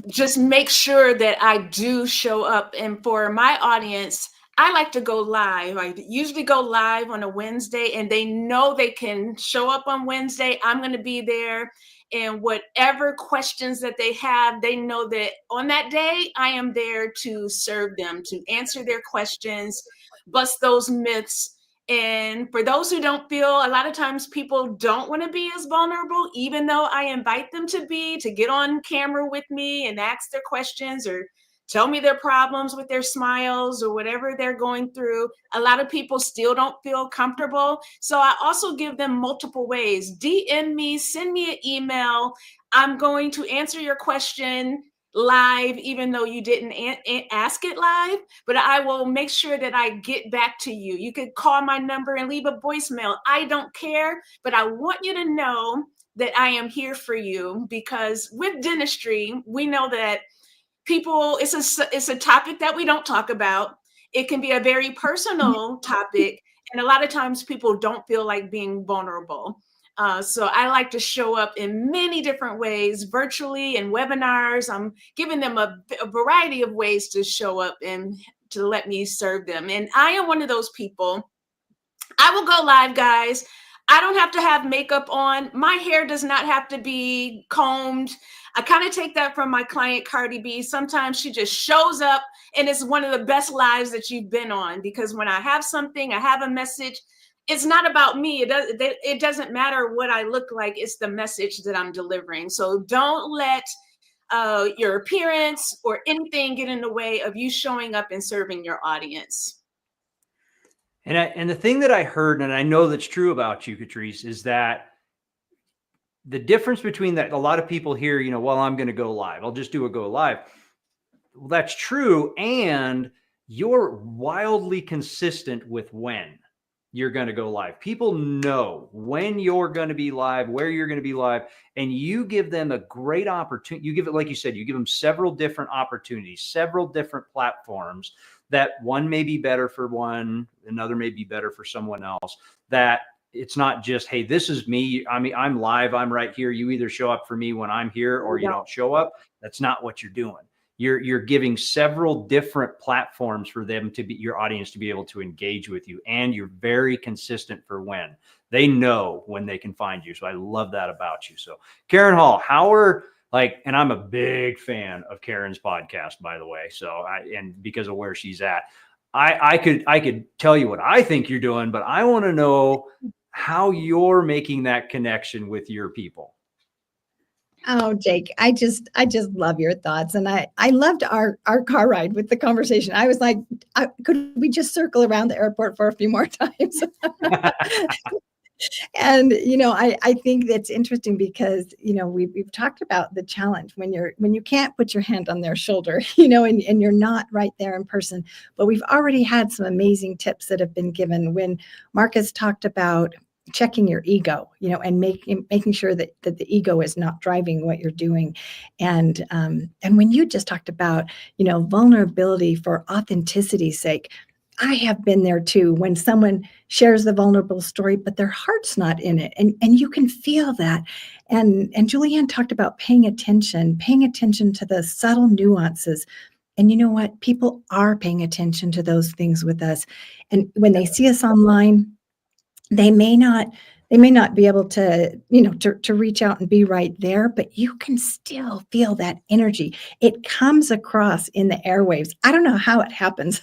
just make sure that I do show up, and for my audience, I like to go live. I usually go live on a Wednesday, and they know they can show up on Wednesday. I'm going to be there. And whatever questions that they have, they know that on that day, I am there to serve them, to answer their questions, bust those myths. And for those who don't feel, a lot of times people don't want to be as vulnerable, even though I invite them to get on camera with me and ask their questions or tell me their problems with their smiles or whatever they're going through. A lot of people still don't feel comfortable. So I also give them multiple ways. DM me, send me an email. I'm going to answer your question live, even though you didn't ask it live, but I will make sure that I get back to you. You could call my number and leave a voicemail. I don't care, but I want you to know that I am here for you, because with dentistry, we know that people, it's a topic that we don't talk about. It can be a very personal topic, and a lot of times people don't feel like being vulnerable. So I like to show up in many different ways, virtually and webinars. I'm giving them a variety of ways to show up and to let me serve them. And I am one of those people. I will go live, guys. I don't have to have makeup on. My hair does not have to be combed. I kind of take that from my client, Cardi B. Sometimes she just shows up, and it's one of the best lives that you've been on, because when I have something, I have a message, it's not about me. It doesn't matter what I look like. It's the message that I'm delivering. So don't let your appearance or anything get in the way of you showing up and serving your audience. And the thing that I heard, and I know that's true about you, Catrice, is that the difference between that, a lot of people hear, you know, well, I'm going to go live. I'll just do a go live. Well, that's true. And you're wildly consistent with when you're going to go live. People know when you're going to be live, where you're going to be live, and you give them a great opportunity. You give it, like you said, you give them several different opportunities, several different platforms, that one may be better for one, another may be better for someone else. That it's not just, hey, this is me. I mean, I'm live. I'm right here. You either show up for me when I'm here or you don't show up. That's not what you're doing. You're giving several different platforms for them to be, your audience to be able to engage with you. And you're very consistent for when they know when they can find you. So I love that about you. So Karen Hall, and I'm a big fan of Karen's podcast, by the way. So and because of where she's at, I could tell you what I think you're doing, but I want to know how you're making that connection with your people. Oh, Jake, I just love your thoughts. And I loved our car ride with the conversation. I was like, could we just circle around the airport for a few more times? And, you know, I think that's interesting because, you know, we've talked about the challenge when you can't put your hand on their shoulder, you know, and you're not right there in person. But we've already had some amazing tips that have been given when Marcus talked about checking your ego, you know, and making sure that the ego is not driving what you're doing. And when you just talked about, you know, vulnerability for authenticity's sake, I have been there too, when someone shares the vulnerable story, but their heart's not in it. And you can feel that. And Julianne talked about paying attention to the subtle nuances. And you know what? People are paying attention to those things with us. And when they see us online, they may not be able to, you know, to reach out and be right there, but you can still feel that energy. It comes across in the airwaves. I don't know how it happens,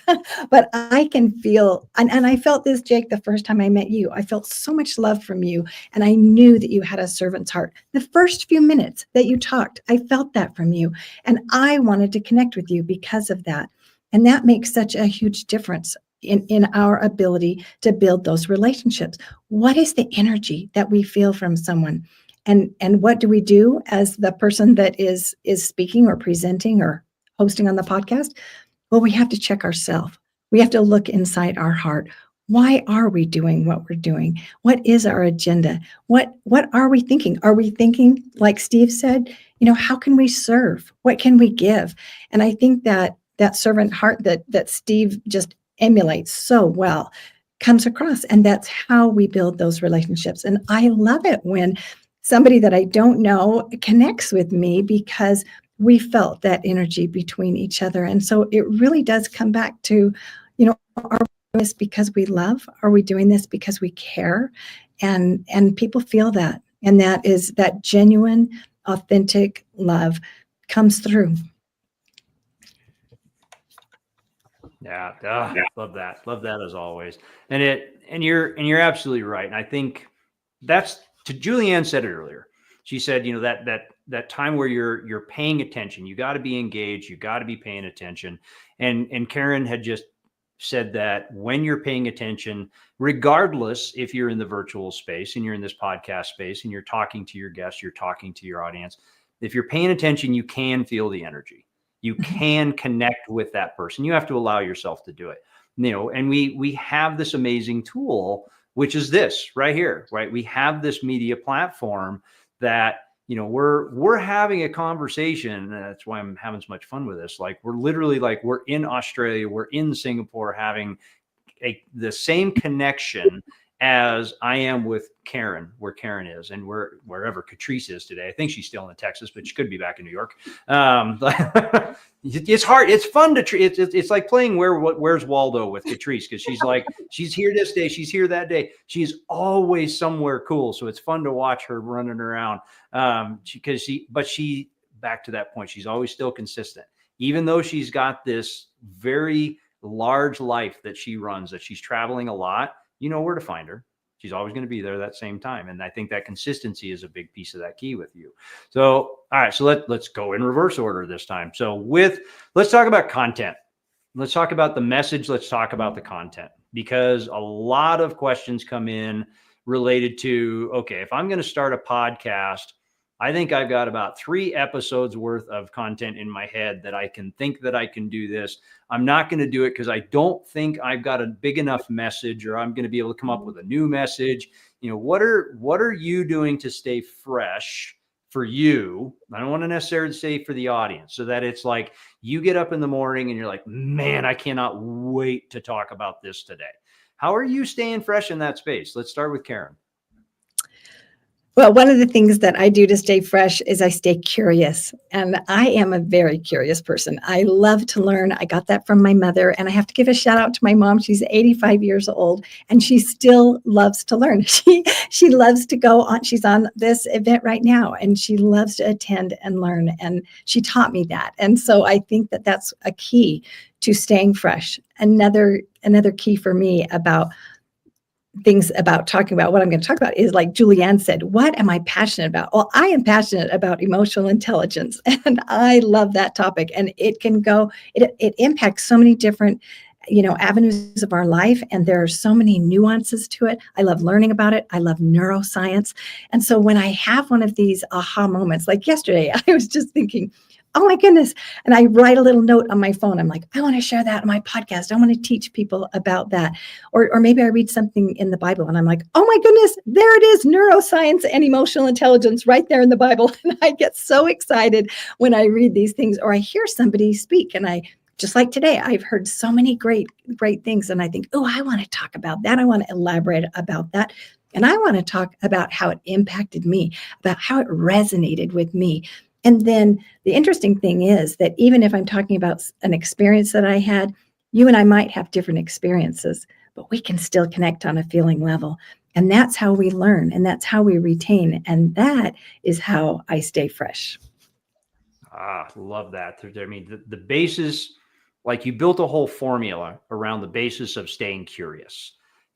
but I can feel, and I felt this, Jake, the first time I met you. I felt so much love from you, and I knew that you had a servant's heart. The first few minutes that you talked, I felt that from you, and I wanted to connect with you because of that. And that makes such a huge difference in our ability to build those relationships. What is the energy that we feel from someone? And what do we do as the person that is speaking or presenting or hosting on the podcast? Well, we have to check ourselves. We have to look inside our heart. Why are we doing what we're doing? What is our agenda? What are we thinking? Are we thinking, like Steve said, you know, how can we serve? What can we give? And I think that servant heart that Steve just emulates so well comes across, and that's how we build those relationships. And I love it when somebody that I don't know connects with me because we felt that energy between each other. And so it really does come back to, are we doing this because we love? Are we doing this because we care? And people feel that. And that is that genuine, authentic love comes through. Yeah, love that. Love that as always. And you're absolutely right. And I think that's Julianne said it earlier. She said, that time where you're paying attention, you got to be engaged, you got to be paying attention. And Karen had just said that when you're paying attention, regardless if you're in the virtual space and you're in this podcast space and you're talking to your guests, you're talking to your audience, if you're paying attention, you can feel the energy. You can connect with that person. You have to allow yourself to do it. And we have this amazing tool, which is this right here, right? We have this media platform that, we're having a conversation. And that's why I'm having so much fun with this. Like, we're literally like, we're in Australia, we're in Singapore having the same connection as I am with Karen, where Karen is, and wherever Catrice is today. I think she's still in Texas, but she could be back in New York. It's hard. It's fun to it's like playing Where's Waldo with Catrice, because she's like, she's here this day, she's here that day. She's always somewhere cool. So it's fun to watch her running around. But she, back to that point, she's always still consistent, even though she's got this very large life that she runs, that she's traveling a lot. You know where to find her. She's always going to be there that same time. And I think that consistency is a big piece of that key with you. So, all right, so let's go in reverse order this time. So let's talk about content. Let's talk about the message. Let's talk about the content, because a lot of questions come in related to, okay, if I'm going to start a podcast, I think I've got about 3 episodes worth of content in my head that I can think that I can do this. I'm not going to do it because I don't think I've got a big enough message, or I'm going to be able to come up with a new message. What are you doing to stay fresh for you? I don't want to necessarily say for the audience, so that it's like you get up in the morning and you're like, man, I cannot wait to talk about this today. How are you staying fresh in that space? Let's start with Karen. Well, one of the things that I do to stay fresh is I stay curious. And I am a very curious person. I love to learn. I got that from my mother. And I have to give a shout out to my mom. She's 85 years old and she still loves to learn. She loves to go on. She's on this event right now and she loves to attend and learn. And she taught me that. And so I think that that's a key to staying fresh. Another key for me about things about talking about what I'm going to talk about is, like Julianne said, what am I passionate about? Well, I am passionate about emotional intelligence and I love that topic, and it can go, it impacts so many different, avenues of our life. And there are so many nuances to it. I love learning about it. I love neuroscience. And so when I have one of these aha moments, like yesterday, I was just thinking, oh my goodness. And I write a little note on my phone. I'm like, I want to share that on my podcast. I want to teach people about that. Or maybe I read something in the Bible and I'm like, oh my goodness, there it is, neuroscience and emotional intelligence right there in the Bible. And I get so excited when I read these things, or I hear somebody speak. And just like today, I've heard so many great things. And I think, oh, I want to talk about that. I want to elaborate about that. And I want to talk about how it impacted me, about how it resonated with me. And then the interesting thing is that even if I'm talking about an experience that I had, you and I might have different experiences, but we can still connect on a feeling level. And that's how we learn, and that's how we retain. And that is how I stay fresh. Love that. I mean, the basis, like you built a whole formula around the basis of staying curious.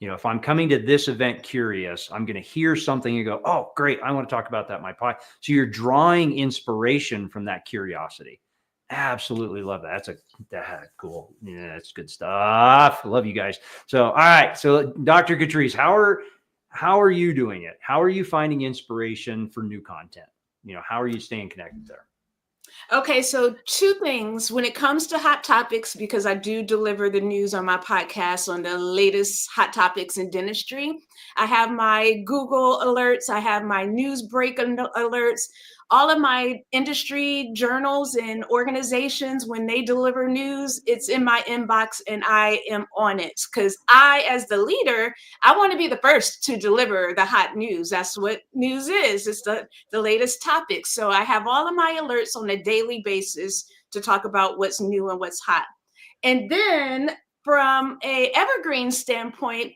If I'm coming to this event curious, I'm going to hear something and go, oh, great, I want to talk about that in my podcast. So you're drawing inspiration from that curiosity. Absolutely love that. That's cool. Yeah, that's good stuff. Love you guys. So, all right. So Dr. Catrice, how are you doing it? How are you finding inspiration for new content? How are you staying connected there? Okay, so 2 things when it comes to hot topics, because I do deliver the news on my podcast on the latest hot topics in dentistry. I have my Google alerts. I have my news break alerts. All of my industry journals and organizations, when they deliver news, it's in my inbox and I am on it, because I, as the leader, I want to be the first to deliver the hot news. That's what news is. It's the latest topics. So I have all of my alerts on a daily basis to talk about what's new and what's hot. And then from a evergreen standpoint,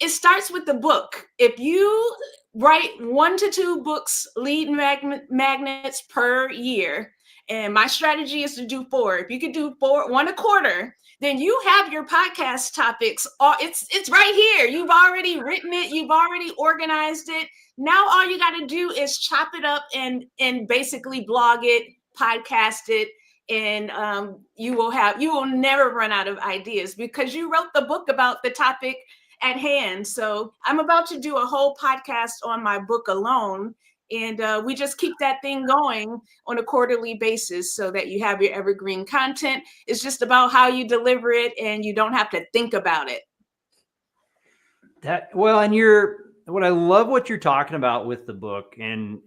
it starts with the book. If you write 1 to 2 books, lead magnets per year, and my strategy is to do 4. If you could do 4, 1 a quarter, then you have your podcast topics. It's right here. You've already written it. You've already organized it. Now all you got to do is chop it up and basically blog it, podcast it, and you will never run out of ideas because you wrote the book about the topic at hand. So I'm about to do a whole podcast on my book alone. And we just keep that thing going on a quarterly basis so that you have your evergreen content. It's just about how you deliver it and you don't have to think about it. What I love what you're talking about with the book, and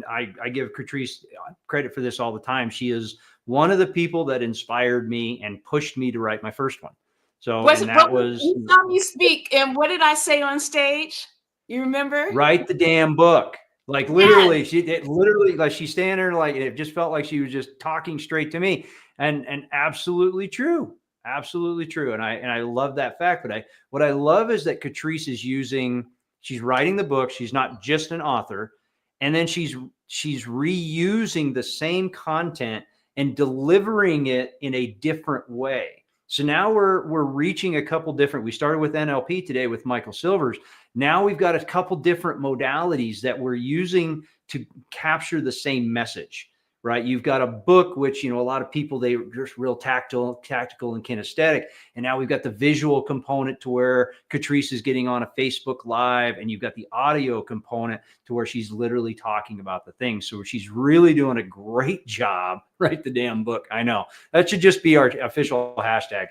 I give Catrice credit for this all the time. She is one of the people that inspired me and pushed me to write my first one. So you saw me speak, and what did I say on stage? You remember? Write the damn book. Like literally, like she's standing there, like it just felt like she was just talking straight to me, and absolutely true, absolutely true. And I love that fact. But what I love is that Catrice is she's writing the book. She's not just an author, and then she's reusing the same content and delivering it in a different way. So now we're reaching a couple different. We started with NLP today with Michael Silvers. Now we've got a couple different modalities that we're using to capture the same message, right? You've got a book, which, a lot of people, they're just real tactical and kinesthetic. And now we've got the visual component to where Catrice is getting on a Facebook Live, and you've got the audio component to where she's literally talking about the thing. So she's really doing a great job. Write the damn book. I know that should just be our official hashtag.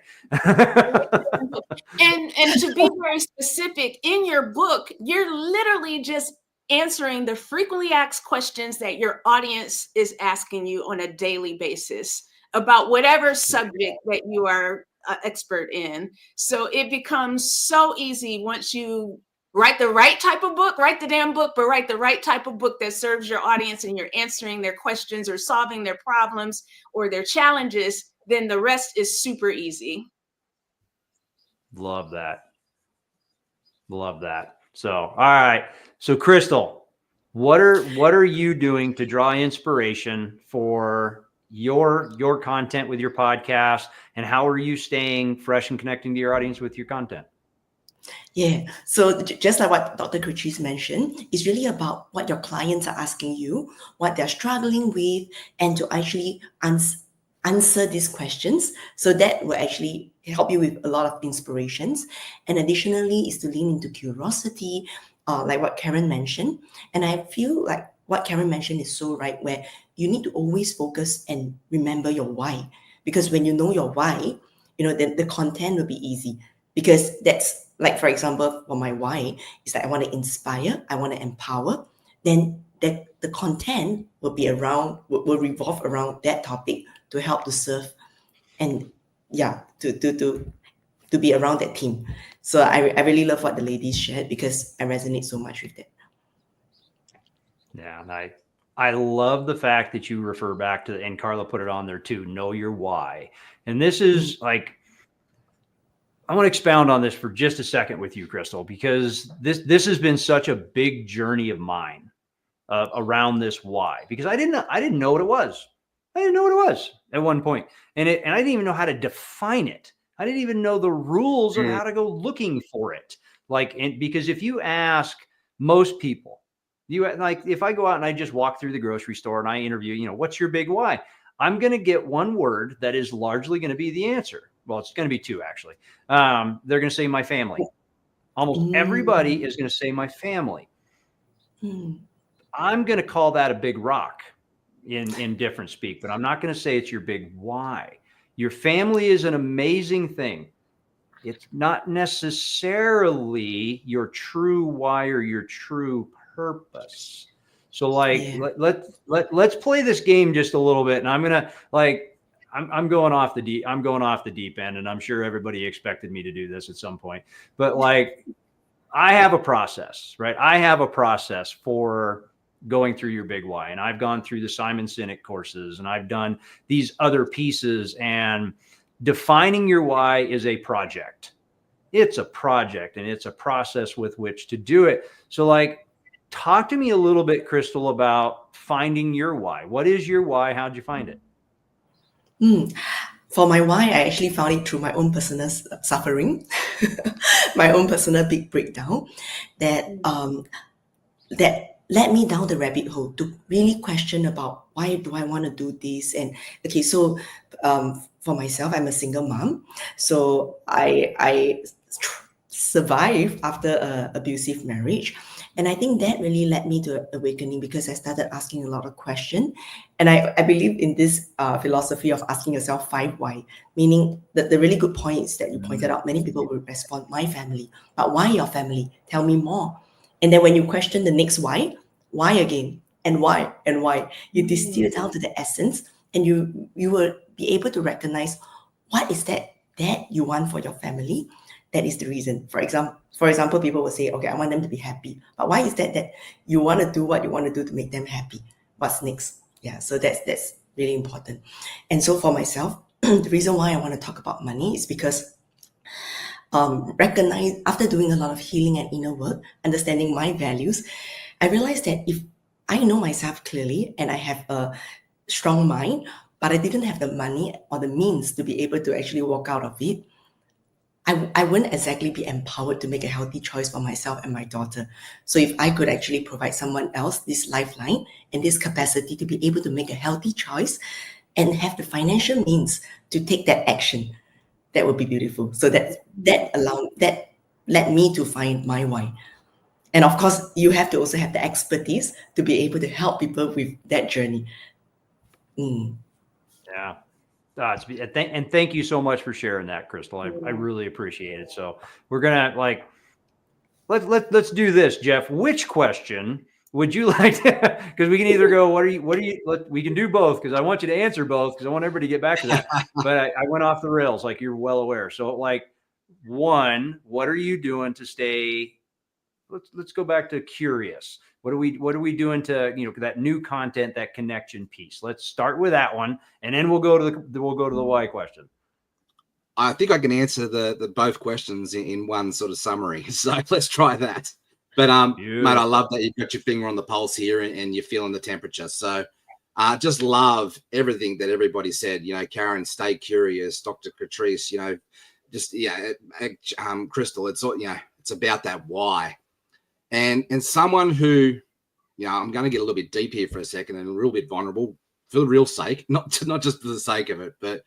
and to be very specific, in your book, you're literally just answering the frequently asked questions that your audience is asking you on a daily basis about whatever subject that you are expert in. So it becomes so easy once you write the right type of book, write the damn book, but write the right type of book that serves your audience and you're answering their questions or solving their problems or their challenges, then the rest is super easy. Love that. Love that. So, all right. So Crystal, what are you doing to draw inspiration for your content with your podcast, and how are you staying fresh and connecting to your audience with your content? Yeah. So just like what Dr. Catrice mentioned, it's really about what your clients are asking you, what they're struggling with, and to actually answer these questions. So that will actually help you with a lot of inspirations. And additionally is to lean into curiosity, like what Karen mentioned. And I feel like what Karen mentioned is so right, where you need to always focus and remember your why. Because when you know your why, then the content will be easy. Because that's, like, for example, for my why is that I want to inspire, I want to empower, then the content will revolve around that topic to help to serve and to be around that team. So I really love what the ladies shared because I resonate so much with that. Yeah, and I love the fact that you refer back to, and Carla put it on there too, know your why. And this is like, I want to expound on this for just a second with you, Crystal, because this has been such a big journey of mine around this why, because I didn't know what it was. I didn't know what it was at one point. And I didn't even know how to define it. I didn't even know the rules of how to go looking for it. Because if you ask most people, if I go out and I just walk through the grocery store and I interview, what's your big why? I'm going to get one word that is largely going to be the answer. Well, it's going to be two, actually. They're going to say my family. Almost everybody is going to say my family. I'm going to call that a big rock in different speak, but I'm not going to say it's your big why. Your family is an amazing thing. It's not necessarily your true why or your true purpose. So let's play this game just a little bit. And I'm going to I'm going off the deep end, and I'm sure everybody expected me to do this at some point, but I have a process, right? I have a process for going through your big why. And I've gone through the Simon Sinek courses, and I've done these other pieces. And defining your why is a project. It's a project and it's a process with which to do it. So like, talk to me a little bit, Crystal, about finding your why. What is your why? How'd you find it? For my why, I actually found it through my own personal suffering, my own personal big breakdown that that led me down the rabbit hole to really question about why do I want to do this. And okay, so for myself, I'm a single mom, so I survived after an abusive marriage. And I think that really led me to awakening, because I started asking a lot of questions. And I believe in this philosophy of asking yourself 5 why, meaning that the really good points that you pointed out, many people will respond, my family. But why your family? Tell me more. And then when you question the next why again? And why? And why? You distill down to the essence, and you will be able to recognize what is that you want for your family. That is the reason. For example, people will say, okay, I want them to be happy. But why is that you want to do what you want to do to make them happy? What's next? Yeah, so that's really important. And so for myself, the reason why I want to talk about money is because recognize after doing a lot of healing and inner work, understanding my values, I realized that if I know myself clearly and I have a strong mind, but I didn't have the money or the means to be able to actually walk out of it, I wouldn't exactly be empowered to make a healthy choice for myself and my daughter. So if I could actually provide someone else this lifeline and this capacity to be able to make a healthy choice and have the financial means to take that action, that would be beautiful. So that led me to find my why. And of course, you have to also have the expertise to be able to help people with that journey. Yeah. And thank you so much for sharing that, Crystal. I really appreciate it. So we're gonna let's do this, Jeff. Which question would you like to? Because we can either go, we can do both, because I want you to answer both, because I want everybody to get back to that. But I went off the rails, like you're well aware. So like, one, what are you doing to stay? Let's go back to curious. What are we doing to, that new content, that connection piece? Let's start with that one, and then we'll go to the why question. I think I can answer the both questions in one sort of summary. So let's try that. But mate, I love that you've got your finger on the pulse here and you're feeling the temperature. So just love everything that everybody said. Karen, stay curious. Dr. Catrice, Crystal, it's all, it's about that why. And someone who, I'm going to get a little bit deep here for a second and a little bit vulnerable for the real sake, not just for the sake of it, but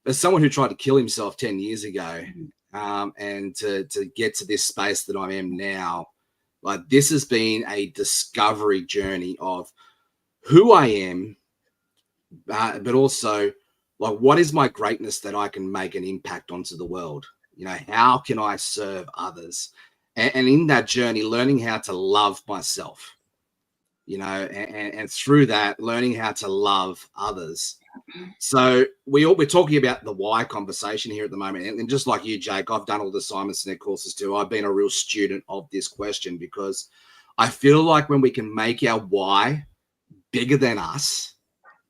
as someone who tried to kill himself 10 years ago, and to get to this space that I am now, like this has been a discovery journey of who I am, but also like what is my greatness that I can make an impact onto the world? How can I serve others? And in that journey, learning how to love myself, and through that, learning how to love others. So we're talking about the why conversation here at the moment. And just like you, Jake, I've done all the Simon Sinek courses too. I've been a real student of this question, because I feel like when we can make our why bigger than us,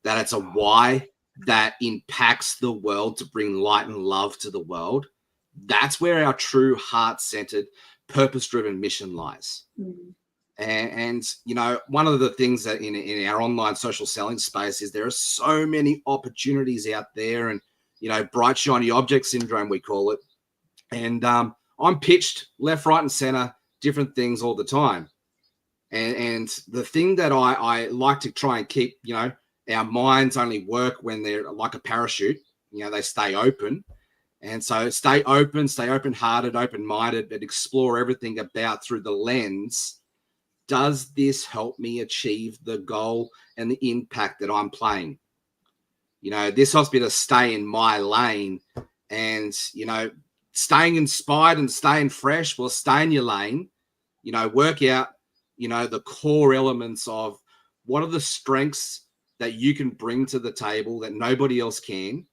that it's a why that impacts the world to bring light and love to the world, that's where our true heart-centered, purpose-driven mission lies. And one of the things that in our online social selling space is there are so many opportunities out there, and bright shiny object syndrome, we call it. And I'm pitched left, right, and center different things all the time. And the thing that I like to try and keep, our minds only work when they're like a parachute. They stay open. And so stay open, stay open-hearted, open-minded, but explore everything about through the lens. Does this help me achieve the goal and the impact that I'm playing? This helps me to stay in my lane and, staying inspired and staying fresh. Well, stay in your lane, work out, the core elements of what are the strengths that you can bring to the table that nobody else can.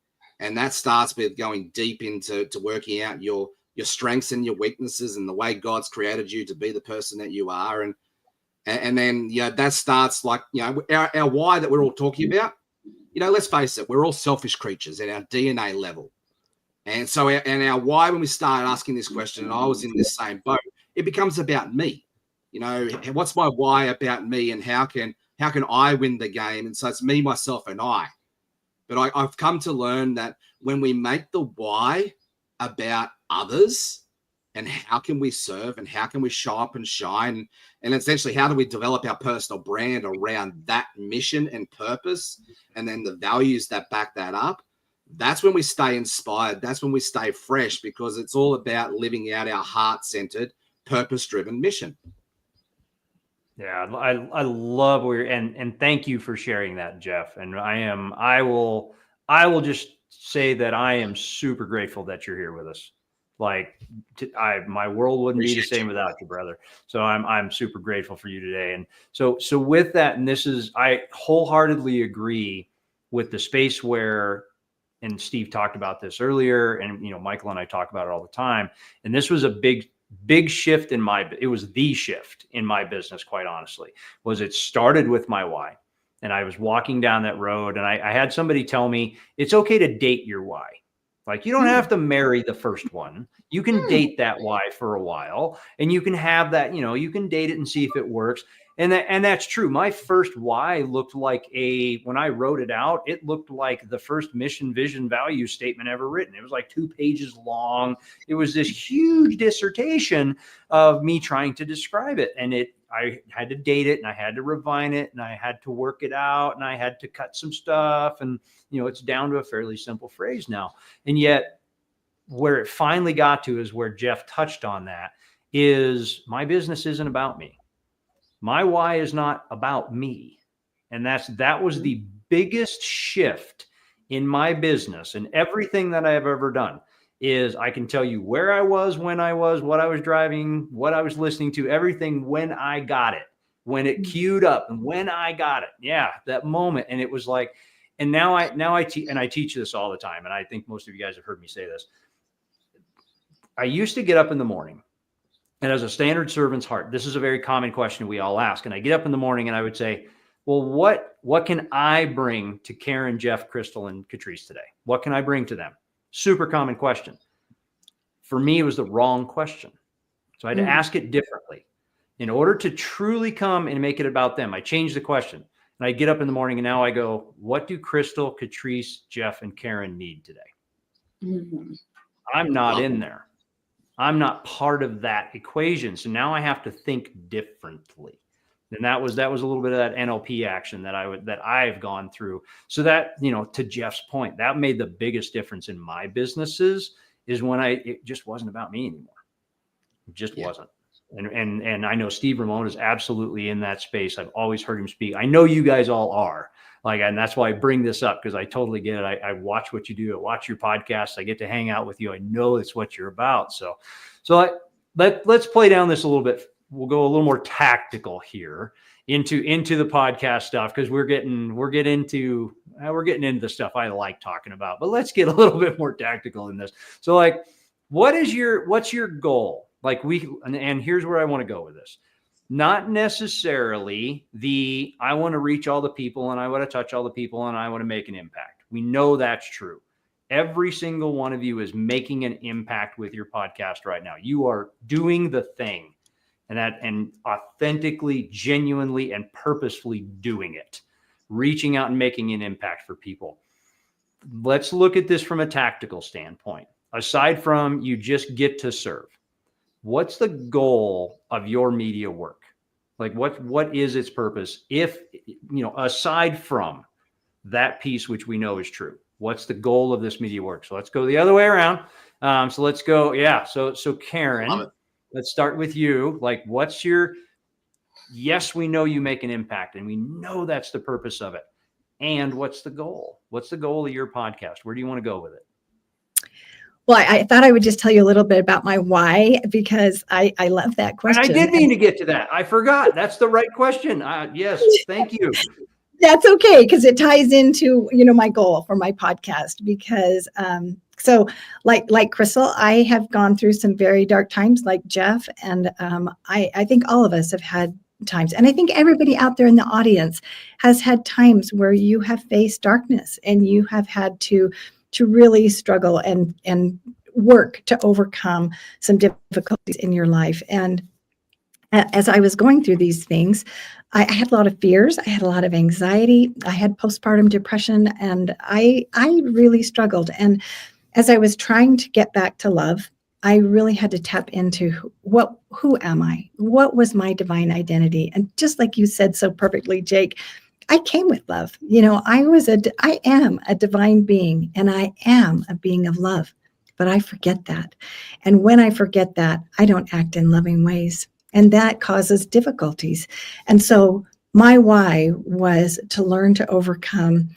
And that starts with going deep into working out your strengths and your weaknesses and the way God's created you to be the person that you are. And then, that starts like, our why that we're all talking about, let's face it, we're all selfish creatures at our DNA level. And so our why, when we started asking this question, and I was in this same boat, it becomes about me. You know, what's my why about me, and how can I win the game? And so it's me, myself, and I. But I've come to learn that when we make the why about others and how can we serve and how can we show up and shine, and essentially how do we develop our personal brand around that mission and purpose, and then the values that back that up, that's when we stay inspired. That's when we stay fresh, because it's all about living out our heart-centered, purpose-driven mission. Yeah, I love where and thank you for sharing that, Jeff. And I will just say that I am super grateful that you're here with us. Like my world wouldn't be the same without you, brother. So I'm super grateful for you today. And so with that, and I wholeheartly agree with the space where, and Steve talked about this earlier, and Michael and I talk about it all the time. And this was a big shift it was the shift in my business, quite honestly. It started with my why. And I was walking down that road, and I had somebody tell me, it's okay to date your why. Like, you don't have to marry the first one. You can date that why for a while, and you can have that, you can date it and see if it works. And that's true. My first why looked like when I wrote it out, it looked like the first mission, vision, value statement ever written. It was like 2 pages long. It was this huge dissertation of me trying to describe it. And I had to date it, and I had to refine it, and I had to work it out, and I had to cut some stuff. And, it's down to a fairly simple phrase now. And yet where it finally got to is where Jeff touched on, that is, my business isn't about me. My why is not about me. And that was the biggest shift in my business, and everything that I have ever done is I can tell you where I was, when I was, what I was driving, what I was listening to, everything when I got it, when it queued up, and when I got it. Yeah, that moment. And it was like, and now I teach this all the time. And I think most of you guys have heard me say this. I used to get up in the morning, and as a standard servant's heart, this is a very common question we all ask. And I get up in the morning and I would say, well, what can I bring to Karen, Jeff, Crystal, and Catrice today? What can I bring to them? Super common question. For me, it was the wrong question. So I had to ask it differently. In order to truly come and make it about them, I changed the question. And I get up in the morning, and now I go, what do Crystal, Catrice, Jeff, and Karen need today? Mm-hmm. I'm not in there. I'm not part of that equation. So now I have to think differently. And that was a little bit of that NLP action that I've gone through. So that, to Jeff's point, that made the biggest difference in my businesses, is when it just wasn't about me anymore. It just wasn't. And I know Steve Ramon is absolutely in that space. I've always heard him speak. I know you guys all are. And that's why I bring this up, because I totally get it. I watch what you do. I watch your podcast. I get to hang out with you. I know it's what you're about. So let's play down this a little bit. We'll go a little more tactical here into the podcast stuff, because we're getting into the stuff I like talking about. But let's get a little bit more tactical in this. So, what's your goal? And here's where I want to go with this. Not necessarily I want to reach all the people, and I want to touch all the people, and I want to make an impact. We know that's true. Every single one of you is making an impact with your podcast right now. You are doing the thing, and authentically, genuinely, and purposefully doing it, reaching out and making an impact for people. Let's look at this from a tactical standpoint. Aside from you just get to serve, what's the goal of your media work? What is its purpose? If, aside from that piece, which we know is true, what's the goal of this media work? So let's go the other way around. So let's go. Yeah. So Karen, let's start with you. What's your, yes, we know you make an impact, and we know that's the purpose of it. And what's the goal? What's the goal of your podcast? Where do you want to go with it? Well, I thought I would just tell you a little bit about my why, because I love that question. And I did mean to get to that. I forgot. That's the right question. Yes. Thank you. That's okay, because it ties into, my goal for my podcast, because so like Crystal, I have gone through some very dark times, like Jeff. And I think all of us have had times. And I think everybody out there in the audience has had times where you have faced darkness, and you have had to to really struggle and work to overcome some difficulties in your life. And as I was going through these things, I had a lot of fears. I had a lot of anxiety. I had postpartum depression, and I really struggled. And as I was trying to get back to love, I really had to tap into who am I? What was my divine identity? And just like you said so perfectly, Jake, I came with love. I am a divine being, and I am a being of love, but I forget that. And when I forget that, I don't act in loving ways. And that causes difficulties. And so my why was to learn to overcome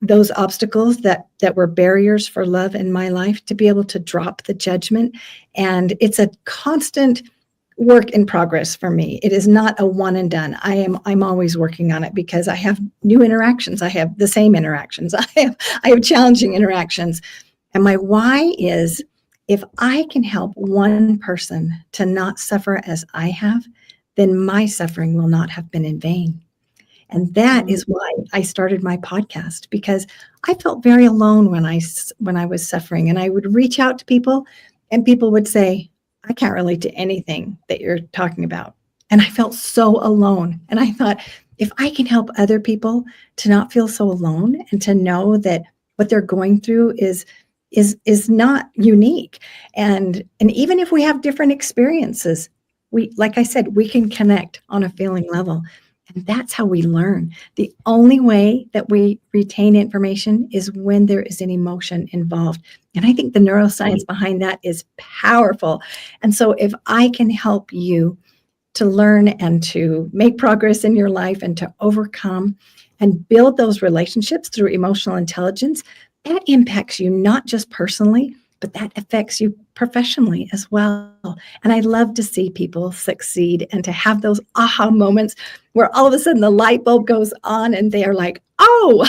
those obstacles that were barriers for love in my life, to be able to drop the judgment. And it's a constant work in progress for me. It is not a one and done. I'm always working on it, because I have new interactions. I have the same interactions. I have challenging interactions. And my why is, if I can help one person to not suffer as I have, then my suffering will not have been in vain. And that is why I started my podcast, because I felt very alone when I was suffering, and I would reach out to people, and people would say, I can't relate to anything that you're talking about. And I felt so alone. And I thought, if I can help other people to not feel so alone, and to know that what they're going through is not unique. And even if we have different experiences, like I said, we can connect on a feeling level. And that's how we learn. The only way that we retain information is when there is an emotion involved. And I think the neuroscience behind that is powerful. And so if I can help you to learn and to make progress in your life, and to overcome and build those relationships through emotional intelligence, that impacts you not just personally, but that affects you professionally as well. And I love to see people succeed, and to have those aha moments where all of a sudden the light bulb goes on, and they are like, oh,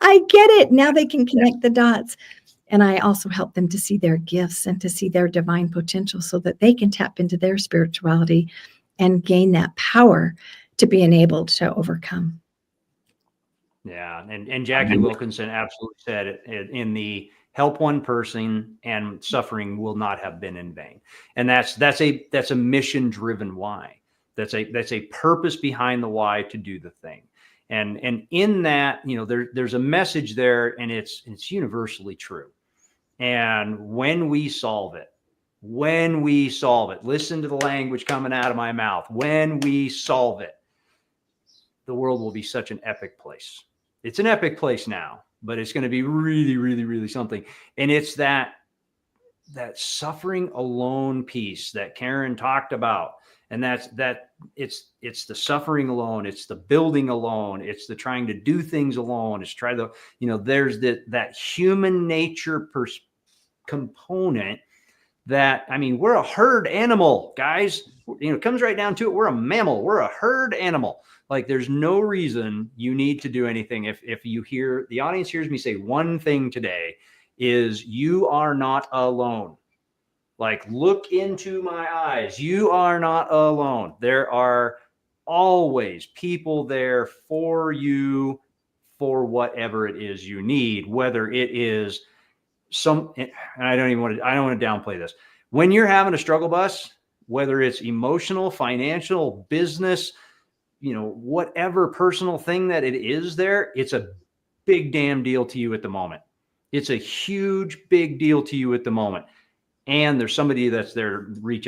I get it. Now they can connect the dots. And I also help them to see their gifts and to see their divine potential, so that they can tap into their spirituality and gain that power to be enabled to overcome. Yeah. And Jackie Wilkinson absolutely said it in the help one person and suffering will not have been in vain. And that's a mission driven why. That's a purpose behind the why to do the thing. And in that, there's a message there, and it's universally true. And when we solve it, listen to the language coming out of my mouth. When we solve it, the world will be such an epic place. It's an epic place now, but it's going to be really, really, really something. And it's that suffering alone piece that Karen talked about. And it's the suffering alone. It's the building alone. It's the trying to do things alone. It's there's that human nature component that, we're a herd animal, guys. It comes right down to it. We're a mammal. We're a herd animal. Like, there's no reason you need to do anything. If you hear the audience hears me say one thing today, is you are not alone. Like, look into my eyes. You are not alone. There are always people there for you, for whatever it is you need, whether it is and I don't want to downplay this. When you're having a struggle bus, whether it's emotional, financial, business, whatever personal thing that it is there, it's a big damn deal to you at the moment. It's a huge, big deal to you at the moment. And there's somebody that's there. Reach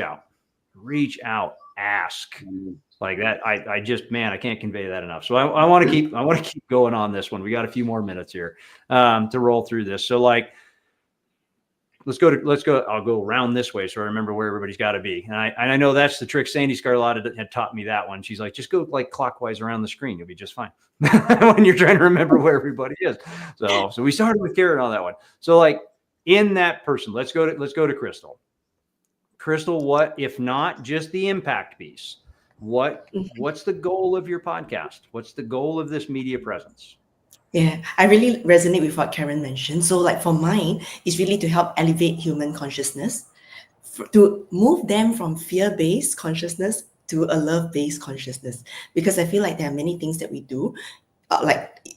out, ask like that. I can't convey that enough. So I want to keep going on this one. We got a few more minutes here to roll through this. So let's go. I'll go around this way, so I remember where everybody's got to be. And I know that's the trick. Sandy Scarlotta had taught me that one. She's like, just go clockwise around the screen. You'll be just fine when you're trying to remember where everybody is. So we started with Karen on that one. So in that person, let's go to Crystal. Crystal, what if not just the impact piece? What's the goal of your podcast? What's the goal of this media presence? Yeah, I really resonate with what Karen mentioned. So for mine, it's really to help elevate human consciousness, to move them from fear-based consciousness to a love-based consciousness. Because I feel like there are many things that we do,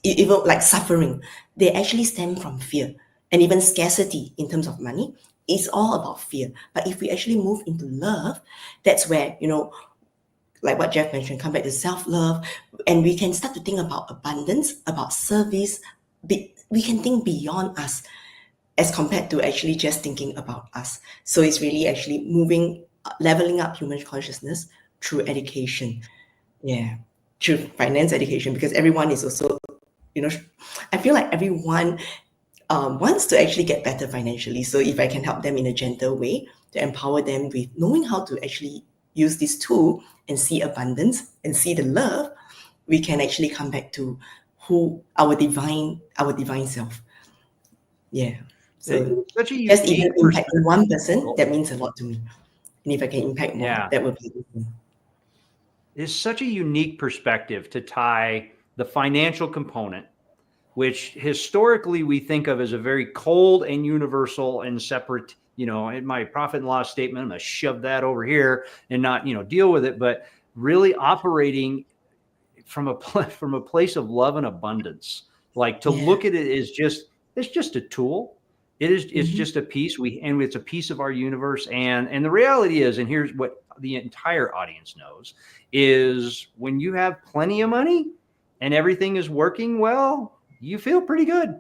even suffering, they actually stem from fear. and even scarcity in terms of money, it's all about fear. But if we actually move into love, that's where, like what Jeff mentioned, come back to self-love, and we can start to think about abundance, about service. We can think beyond us as compared to actually just thinking about us. So it's really actually leveling up human consciousness through education. Yeah, through finance education, because everyone is also, I feel like everyone wants to actually get better financially. So if I can help them in a gentle way to empower them with knowing how to actually use this tool and see abundance and see the love, we can actually come back to our divine self. Yeah. So It's such a just even unique impacting perspective. one person, that means a lot to me. And if I can impact more, Yeah. that would be good. It's such a unique perspective to tie the financial component, which historically we think of as a very cold and universal and separate, in my profit and loss statement, I'm going to shove that over here and not, deal with it, but really operating from a place of love and abundance. Like to look at it as it's just a tool. It's just a piece it's a piece of our universe. And the reality is, and here's what the entire audience knows, is when you have plenty of money and everything is working well, you feel pretty good.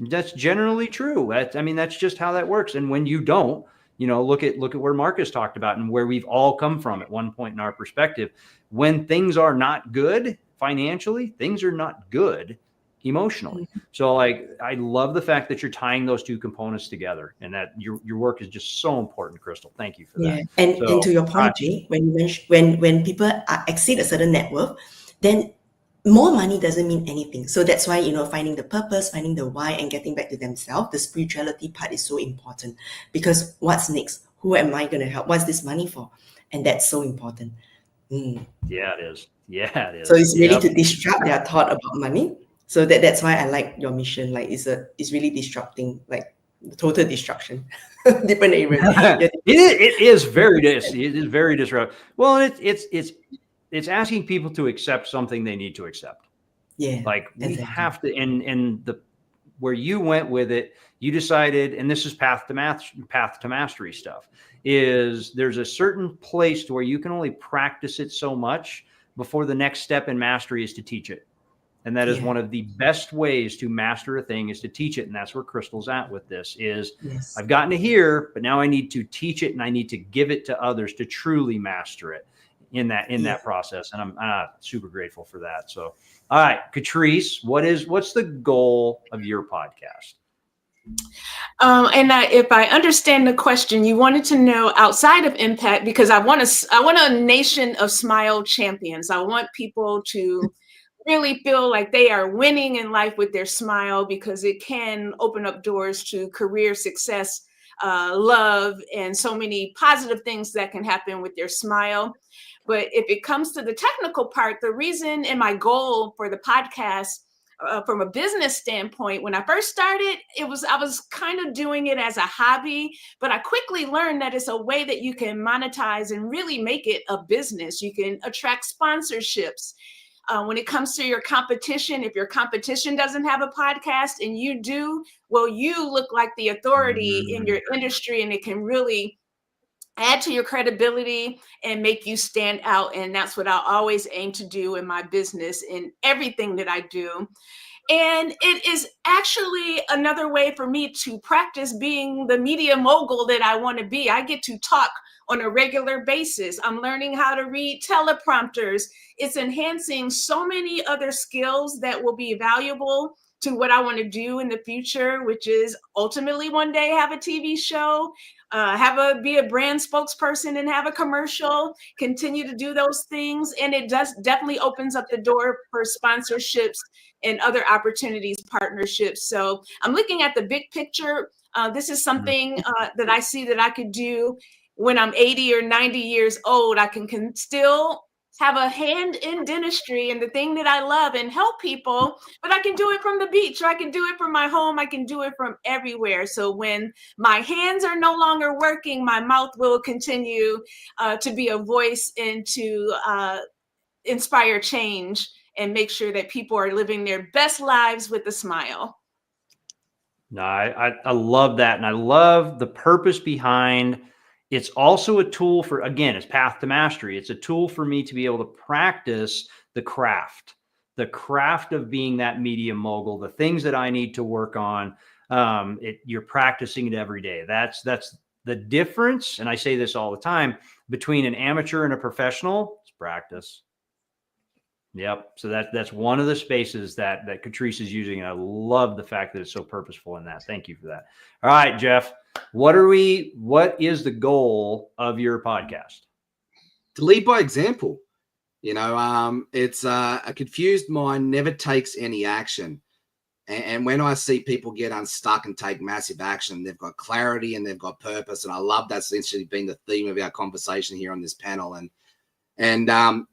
That's generally true. That's just how that works. And when you don't, look at where Marcus talked about and where we've all come from at one point in our perspective. When things are not good financially, things are not good emotionally. So I love the fact that you're tying those two components together, and that your work is just so important, Crystal. Thank you for that. And to your point, Jay, when people exceed a certain net worth, then more money doesn't mean anything. So that's why, finding the purpose, finding the why, and getting back to themselves, the spirituality part is so important. Because what's next? Who am I going to help? What's this money for? And that's so important. Yeah, it is. Yeah, it is. So it's really to disrupt their thought about money. So that's why I like your mission. Like it's really disrupting, like total destruction, different areas. It is very disruptive. Well, it's asking people to accept something they need to accept. Yeah, like we have to. And where you went with it, you decided, and this is path to mastery stuff. Is there's a certain place to where you can only practice it so much before the next step in mastery is to teach it. And that is one of the best ways to master a thing, is to teach it. And that's where Crystal's at with this is I've gotten to here, but now I need to teach it, and I need to give it to others to truly master it in that process. And I'm super grateful for that. So, all right, Catrice, what's the goal of your podcast? If I understand the question, you wanted to know outside of impact, because I want a nation of smile champions. I want people to really feel like they are winning in life with their smile, because it can open up doors to career success, love, and so many positive things that can happen with their smile. But if it comes to the technical part, the reason and my goal for the podcast, from a business standpoint, when I first started, I was kind of doing it as a hobby, but I quickly learned that it's a way that you can monetize and really make it a business. You can attract sponsorships. When it comes to your competition, if your competition doesn't have a podcast and you do, well, you look like the authority in your industry, and it can really add to your credibility and make you stand out. And that's what I always aim to do in my business, in everything that I do. And it is actually another way for me to practice being the media mogul that I want to be. I get to talk on a regular basis. I'm learning how to read teleprompters. It's enhancing so many other skills that will be valuable to what I want to do in the future, which is ultimately one day have a TV show, be a brand spokesperson and have a commercial, continue to do those things. And it definitely opens up the door for sponsorships and other opportunities, partnerships. So I'm looking at the big picture. This is something that I see that I could do when I'm 80 or 90 years old. I can still have a hand in dentistry and the thing that I love and help people, but I can do it from the beach, or I can do it from my home. I can do it from everywhere. So when my hands are no longer working, my mouth will continue to be a voice and to inspire change and make sure that people are living their best lives with a smile. No, I love that. And I love the purpose behind it's also a tool for, again, it's path to mastery. It's a tool for me to be able to practice the craft of being that media mogul, the things that I need to work on. You're practicing it every day. That's the difference. And I say this all the time between an amateur and a professional. It's practice. Yep. So that's one of the spaces that Catrice is using. And I love the fact that it's so purposeful in that. Thank you for that. All right, Jeff, what is the goal of your podcast? To lead by example. It's a confused mind never takes any action. And when I see people get unstuck and take massive action, they've got clarity and they've got purpose. And I love that's essentially been the theme of our conversation here on this panel. And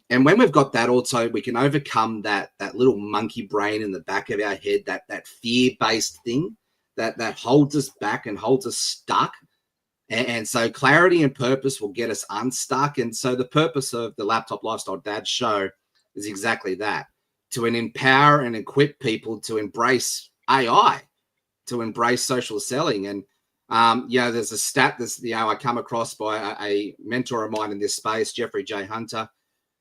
when we've got that, also we can overcome that little monkey brain in the back of our head, that fear-based thing that holds us back and holds us stuck. And so clarity and purpose will get us unstuck. And so the purpose of the Laptop Lifestyle Dad show is exactly that, to empower and equip people to embrace AI, to embrace social selling. And there's a stat that's I come across by a mentor of mine in this space, Jeffrey J. Hunter.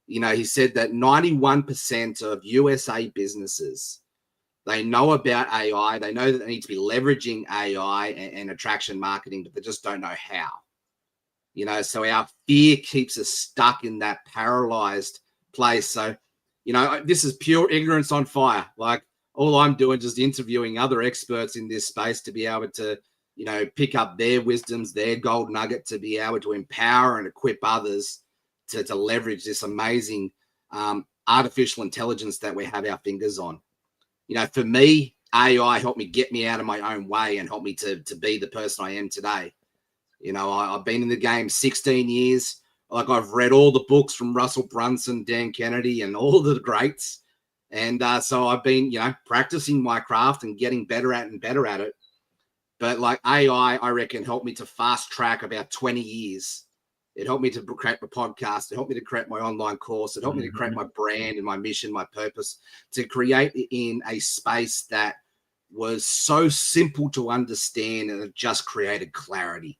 He said that 91% of USA businesses, they know about AI. They know that they need to be leveraging AI and attraction marketing, but they just don't know how. So our fear keeps us stuck in that paralyzed place. So, this is pure ignorance on fire. Like all I'm doing is just interviewing other experts in this space to be able to, pick up their wisdoms, their gold nugget, to be able to empower and equip others to leverage this amazing artificial intelligence that we have our fingers on. For me, AI helped me get me out of my own way and helped me to be the person I am today. I've been in the game 16 years. Like I've read all the books from Russell Brunson, Dan Kennedy, and all the greats. And so I've been, practicing my craft and getting better at it. But like AI, I reckon, helped me to fast track about 20 years. It helped me to create my podcast. It helped me to create my online course. It helped me to create my brand and my mission, my purpose, to create in a space that was so simple to understand, and it just created clarity.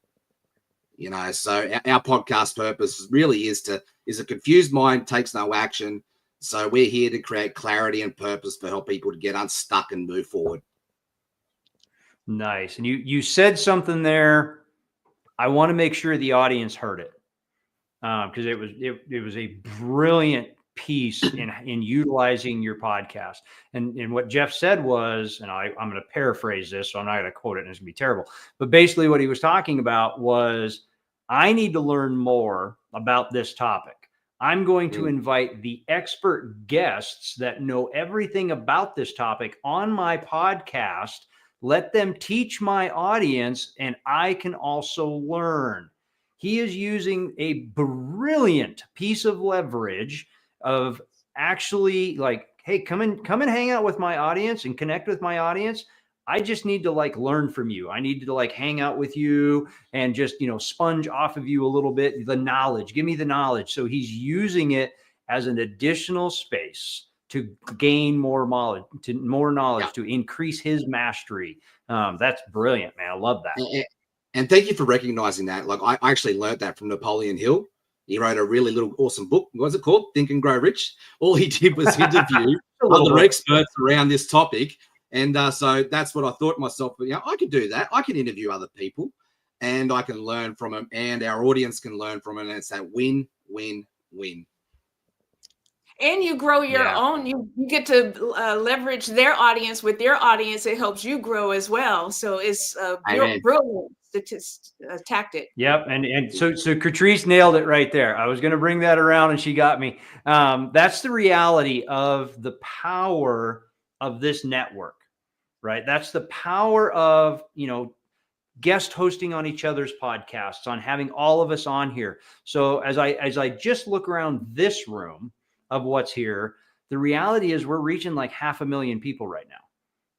So our podcast purpose really is a confused mind takes no action. So we're here to create clarity and purpose for help people to get unstuck and move forward. Nice. And you said something there. I want to make sure the audience heard it. Because it was a brilliant piece in utilizing your podcast. And what Jeff said was, and I'm going to paraphrase this, so I'm not going to quote it and it's going to be terrible. But basically what he was talking about was, I need to learn more about this topic. I'm going to invite the expert guests that know everything about this topic on my podcast. Let them teach my audience, and I can also learn. He is using a brilliant piece of leverage of actually like, hey, come and hang out with my audience and connect with my audience. I just need to learn from you. I need to hang out with you and just, sponge off of you a little bit, the knowledge, give me the knowledge. So he's using it as an additional space to gain more knowledge, to increase his mastery. That's brilliant, man. I love that. And thank you for recognizing that. Like I actually learned that from Napoleon Hill. He wrote a really little awesome book. What was it called? Think and Grow Rich. All he did was interview other experts around this topic. And so that's what I thought to myself. I could do that. I can interview other people and I can learn from them, and our audience can learn from it. And it's that win, win, win. And you grow your own. You get to leverage their audience with their audience. It helps you grow as well. So it's a brilliant tactic. Yep. And so Catrice nailed it right there. I was going to bring that around and she got me. That's the reality of the power of this network, right? That's the power of, guest hosting on each other's podcasts, on having all of us on here. So as I just look around this room of what's here, the reality is we're reaching like 500,000 people right now.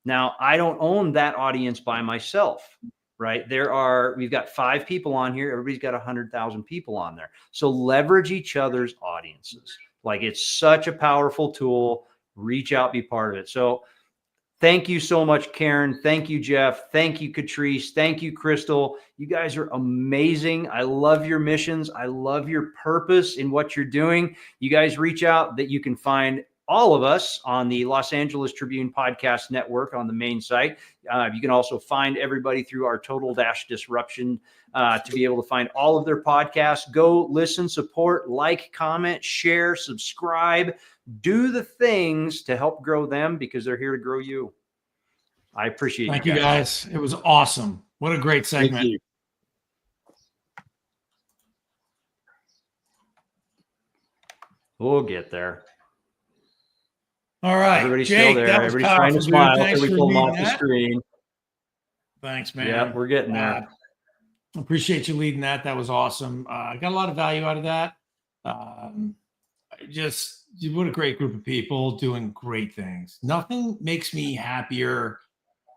Now, I don't own that audience by myself, right? We've got 5 people on here. Everybody's got 100,000 people on there. So leverage each other's audiences. Like, it's such a powerful tool. Reach out, be part of it. So Thank you so much, Karen. Thank you, Jeff. Thank you, Catrice. Thank you, Crystal. You guys are amazing. I love your missions. I love your purpose in what you're doing. You guys reach out that you can find all of us on the Los Angeles Tribune Podcast Network on the main site. You can also find everybody through our Total Disruption to be able to find all of their podcasts. Go listen, support, like, comment, share, subscribe. Do the things to help grow them because they're here to grow you. I appreciate Thank you you guys. It was awesome. What a great segment. Thank you. We'll get there. All right. Everybody's Jake, still there. that was Everybody's trying to powerful, dude. smile Thanks until we for pull them leading off the that. screen. Thanks, man. Yeah, we're getting there. Appreciate you leading that. That was awesome. I got a lot of value out of that. What a great group of people doing great things. Nothing makes me happier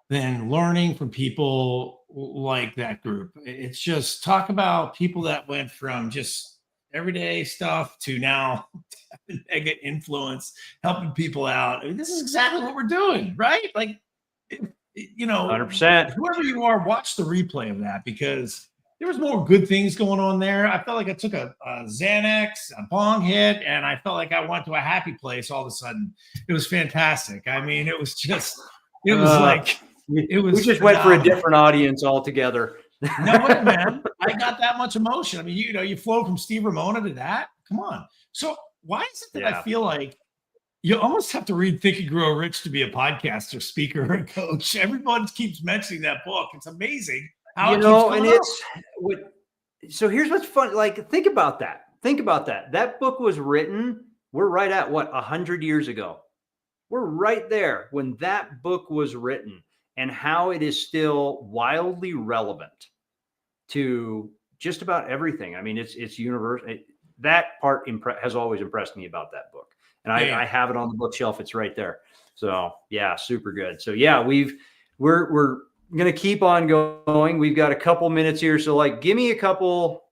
than learning from people like that group. It's just talk about people that went from just everyday stuff to now mega influence, helping people out. I mean, this is exactly what we're doing, right? Like, 100%. Whoever you are, watch the replay of that because there was more good things going on there. I felt like I took a Xanax, a bong hit, and I felt like I went to a happy place all of a sudden. It was fantastic. I mean, it was we just went for a different audience altogether. No way, man. I got that much emotion. I mean, you flow from Steve Ramona to that. Come on. So why is it that I feel like you almost have to read Think and Grow Rich to be a podcaster, speaker, and coach? Everyone keeps mentioning that book. It's amazing how so here's what's fun. Like, think about that. That book was written. We're right at 100 years ago. We're right there when that book was written and how it is still wildly relevant to just about everything. I mean, it's universal. That part has always impressed me about that book. And I have it on the bookshelf. It's right there. So yeah, super good. So yeah, we're going to keep on going. We've got a couple minutes here. So give me a couple,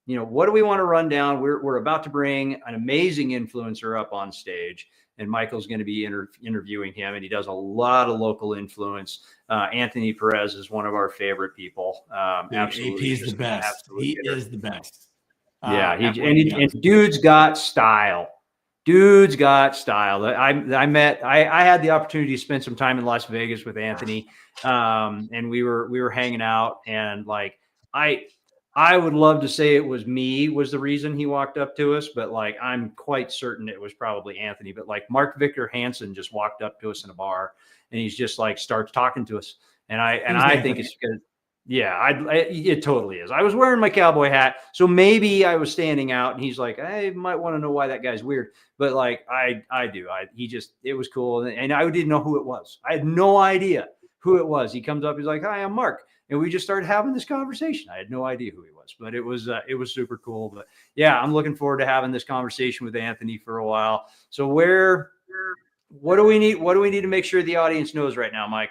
what do we want to run down? We're about to bring an amazing influencer up on stage and Michael's going to be interviewing him. And he does a lot of local influence. Anthony Perez is one of our favorite people. Absolutely. AP is the best. He is the best. Yeah. And dude's got style. I had the opportunity to spend some time in Las Vegas with Anthony. And we were hanging out and I would love to say it was the reason he walked up to us, but I'm quite certain it was probably Anthony. But Mark Victor Hansen just walked up to us in a bar and he's just starts talking to us. And I think it's because, it totally is. I was wearing my cowboy hat, so maybe I was standing out and he's like, I might want to know why that guy's weird. But I do. It was cool. And I didn't know who it was. I had no idea who it was. He comes up, he's like, hi, I'm Mark. And we just started having this conversation. I had no idea who he was, but it was super cool. But yeah, I'm looking forward to having this conversation with Anthony for a while. So what do we need? What do we need to make sure the audience knows right now, Mike?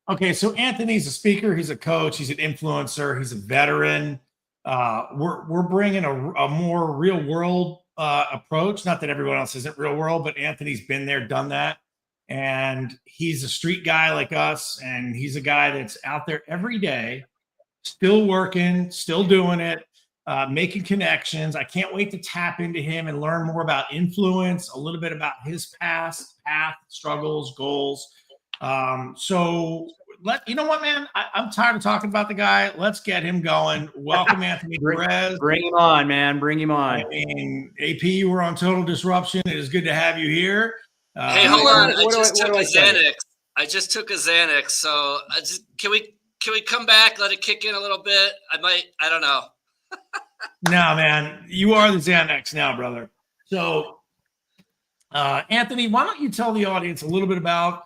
Okay. So Anthony's a speaker. He's a coach. He's an influencer. He's a veteran. We're bringing a more real world approach. Not that everyone else isn't real world, but Anthony's been there, done that. And he's a street guy like us. And he's a guy that's out there every day, still working, still doing it, making connections. I can't wait to tap into him and learn more about influence, a little bit about his path, struggles, goals. So you know what, man, I'm tired of talking about the guy. Let's get him going. Welcome, Anthony Perez. Bring him on, man. Bring him on. I mean, AP, you were on Total Disruption. It is good to have you here. Hey, hold on. I just took a Xanax. So can we come back? Let it kick in a little bit. I don't know. No, man, you are the Xanax now, brother. So, Anthony, why don't you tell the audience a little bit about?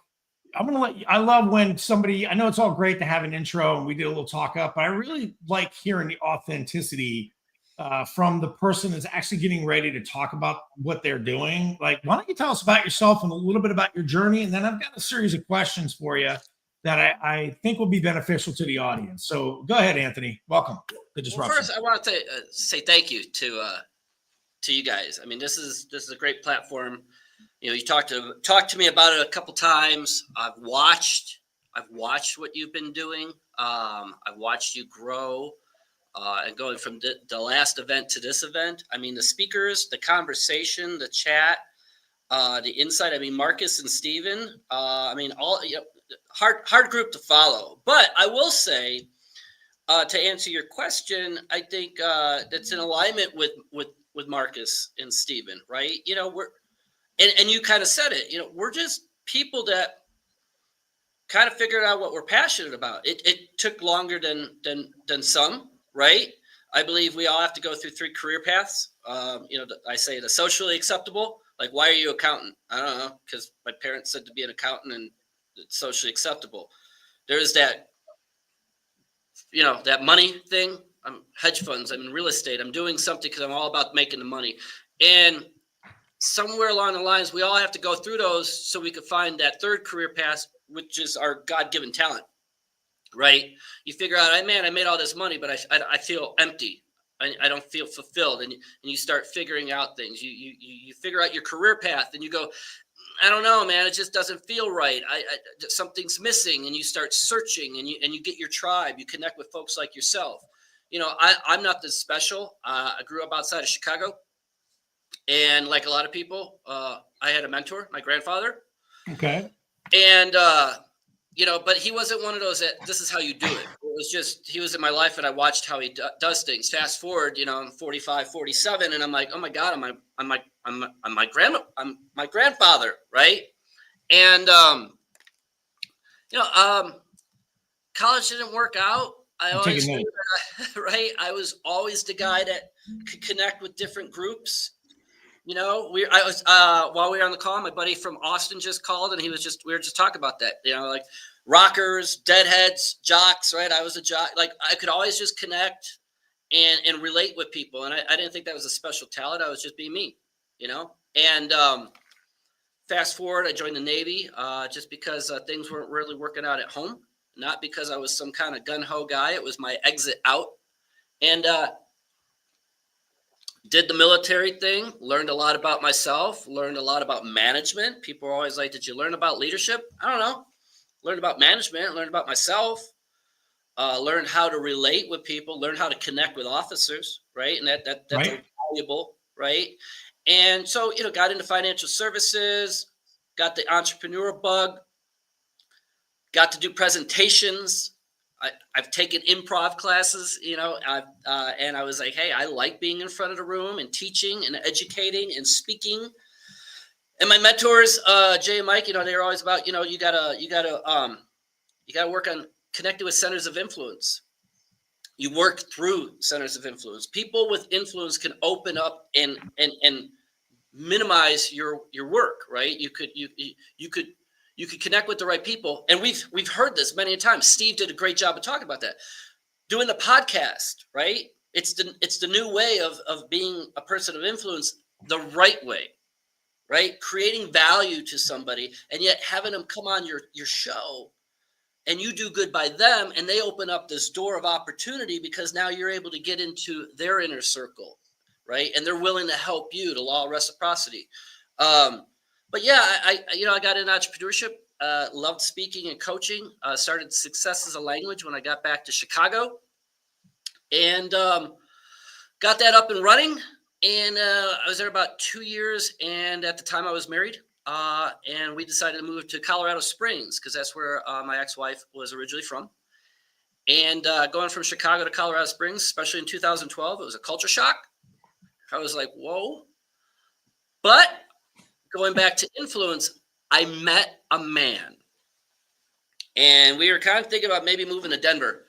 I love when somebody. I know it's all great to have an intro and we do a little talk up, but I really like hearing the authenticity from the person that's actually getting ready to talk about what they're doing. Why don't you tell us about yourself and a little bit about your journey? And then I've got a series of questions for you that I think will be beneficial to the audience. So go ahead, Anthony. Welcome to Disruption. Well, first, I want to say thank you to you guys. I mean, this is a great platform. You talked to me about it a couple times. I've watched what you've been doing. I've watched you grow, and going from the last event to this event. I mean, the speakers, the conversation, the chat, the insight. I mean, Marcus and Steven, I mean, all hard group to follow. But I will say, to answer your question, I think that's in alignment with Marcus and Steven, right? We're and you kind of said it. We're just people that kind of figured out what we're passionate about. It took longer than some, right? I believe we all have to go through 3 career paths. I say the socially acceptable. Like, why are you accountant? I don't know, because my parents said to be an accountant and it's socially acceptable. There's that, that money thing. I'm hedge funds. I'm in real estate. I'm doing something because I'm all about making the money. And somewhere along the lines, we all have to go through those so we can find that 3rd career path, which is our God-given talent, right? You figure out, I made all this money, but I feel empty. I don't feel fulfilled. And you start figuring out things. You figure out your career path and you go, I don't know, man, it just doesn't feel right. Something's missing, and you start searching and you get your tribe. You connect with folks like yourself. I'm not this special. I grew up outside of Chicago. And like a lot of people, I had a mentor, my grandfather. Okay. And, but he wasn't one of those that this is how you do it. It was just, he was in my life and I watched how he does things. Fast forward, I'm 45, 47. And I'm like, oh my God, I'm my grandfather. Right. And, college didn't work out. I always knew that, right. I was always the guy that could connect with different groups. While we were on the call, my buddy from Austin just called, and we were just talking about that. Like rockers, deadheads, jocks, right? I was a jock. Like I could always just connect and relate with people, and I didn't think that was a special talent. I was just being me, And fast forward, I joined the Navy just because things weren't really working out at home, not because I was some kind of gun ho guy. It was my exit out, and did the military thing, learned a lot about myself, learned a lot about management. People are always like, did you learn about leadership? I don't know. Learned about management, learned about myself, learned how to relate with people, learned how to connect with officers, right? And that's right. Valuable, right? And so, got into financial services, got the entrepreneur bug, got to do presentations. I've taken improv classes, and I was like, hey, I like being in front of the room and teaching and educating and speaking. And my mentors, Jay and Mike, they were always about, you gotta work on connecting with centers of influence. You work through centers of influence. People with influence can open up and minimize your work, right? You could connect with the right people. And we've heard this many times. Steve did a great job of talking about that. Doing the podcast, right? It's the new way of being a person of influence the right way, right? Creating value to somebody and yet having them come on your show and you do good by them and they open up this door of opportunity because now you're able to get into their inner circle, right? And they're willing to help you, the law of reciprocity. But yeah, I got into entrepreneurship, loved speaking and coaching, started Success as a Language when I got back to Chicago and got that up and running. And I was there about 2 years. And at the time I was married and we decided to move to Colorado Springs because that's where my ex-wife was originally from. And going from Chicago to Colorado Springs, especially in 2012, it was a culture shock. I was like, whoa. But going back to influence, I met a man and we were kind of thinking about maybe moving to Denver.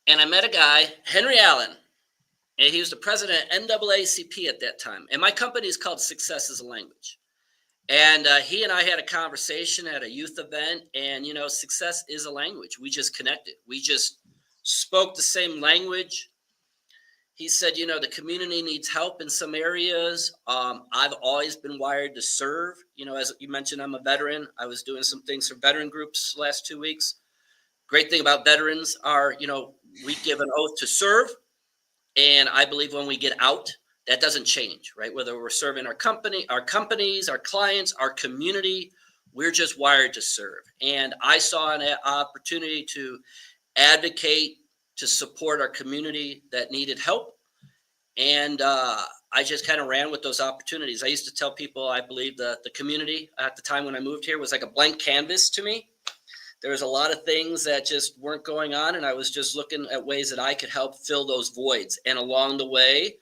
And I met a guy, Henry Allen, and he was the president of NAACP at that time. And my company is called Success as a Language. And he and I had a conversation at a youth event and, success is a language. We just connected. We just spoke the same language. He said, the community needs help in some areas. I've always been wired to serve. As you mentioned, I'm a veteran. I was doing some things for veteran groups the last 2 weeks. Great thing about veterans are, we give an oath to serve. And I believe when we get out, that doesn't change, right? Whether we're serving our companies, our clients, our community, we're just wired to serve. And I saw an opportunity to advocate, to support our community that needed help. And I just kind of ran with those opportunities. I used to tell people, I believe the community at the time when I moved here was like a blank canvas to me. There was a lot of things that just weren't going on, and I was just looking at ways that I could help fill those voids. And along the way,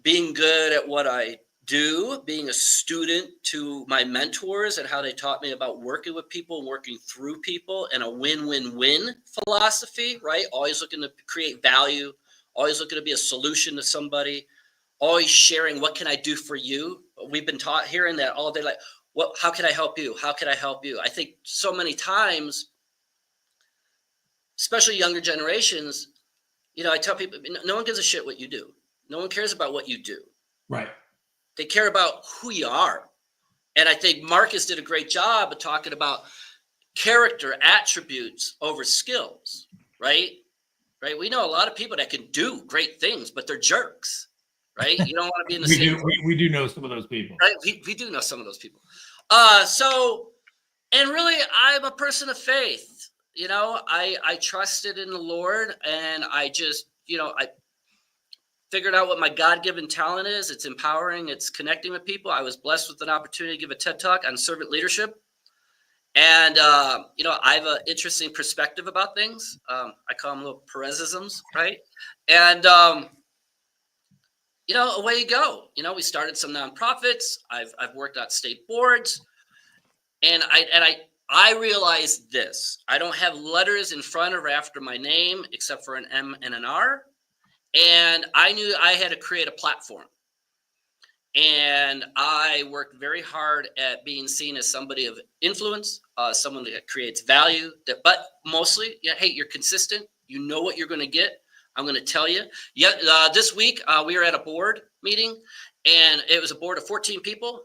being good at what I do, being a student to my mentors and how they taught me about working with people and working through people, and a win-win-win philosophy, right? Always looking to create value, always looking to be a solution to somebody, always sharing, what can I do for you? We've been hearing that all day, like, how can I help you? How can I help you? I think so many times, especially younger generations, I tell people, no one gives a shit what you do. No one cares about what you do. Right. They care about who you are. And I think Marcus did a great job of talking about character attributes over skills, right? Right. We know a lot of people that can do great things, but they're jerks, right? You don't want to be in the same. We do know some of those people. Right. We do know some of those people. And really, I'm a person of faith. I trusted in the Lord, and I just, I figured out what my God-given talent is. It's empowering. It's connecting with people. I was blessed with an opportunity to give a TED Talk on servant leadership. And, I have an interesting perspective about things. I call them little Perezisms, right? And, away you go. We started some nonprofits. I've worked at state boards. And I realized this. I don't have letters in front or after my name except for an M and an R. And I knew I had to create a platform. And I worked very hard at being seen as somebody of influence, someone that creates value, but mostly, hey, you're consistent. You know what you're going to get. I'm going to tell you. This week, we were at a board meeting, and it was a board of 14 people,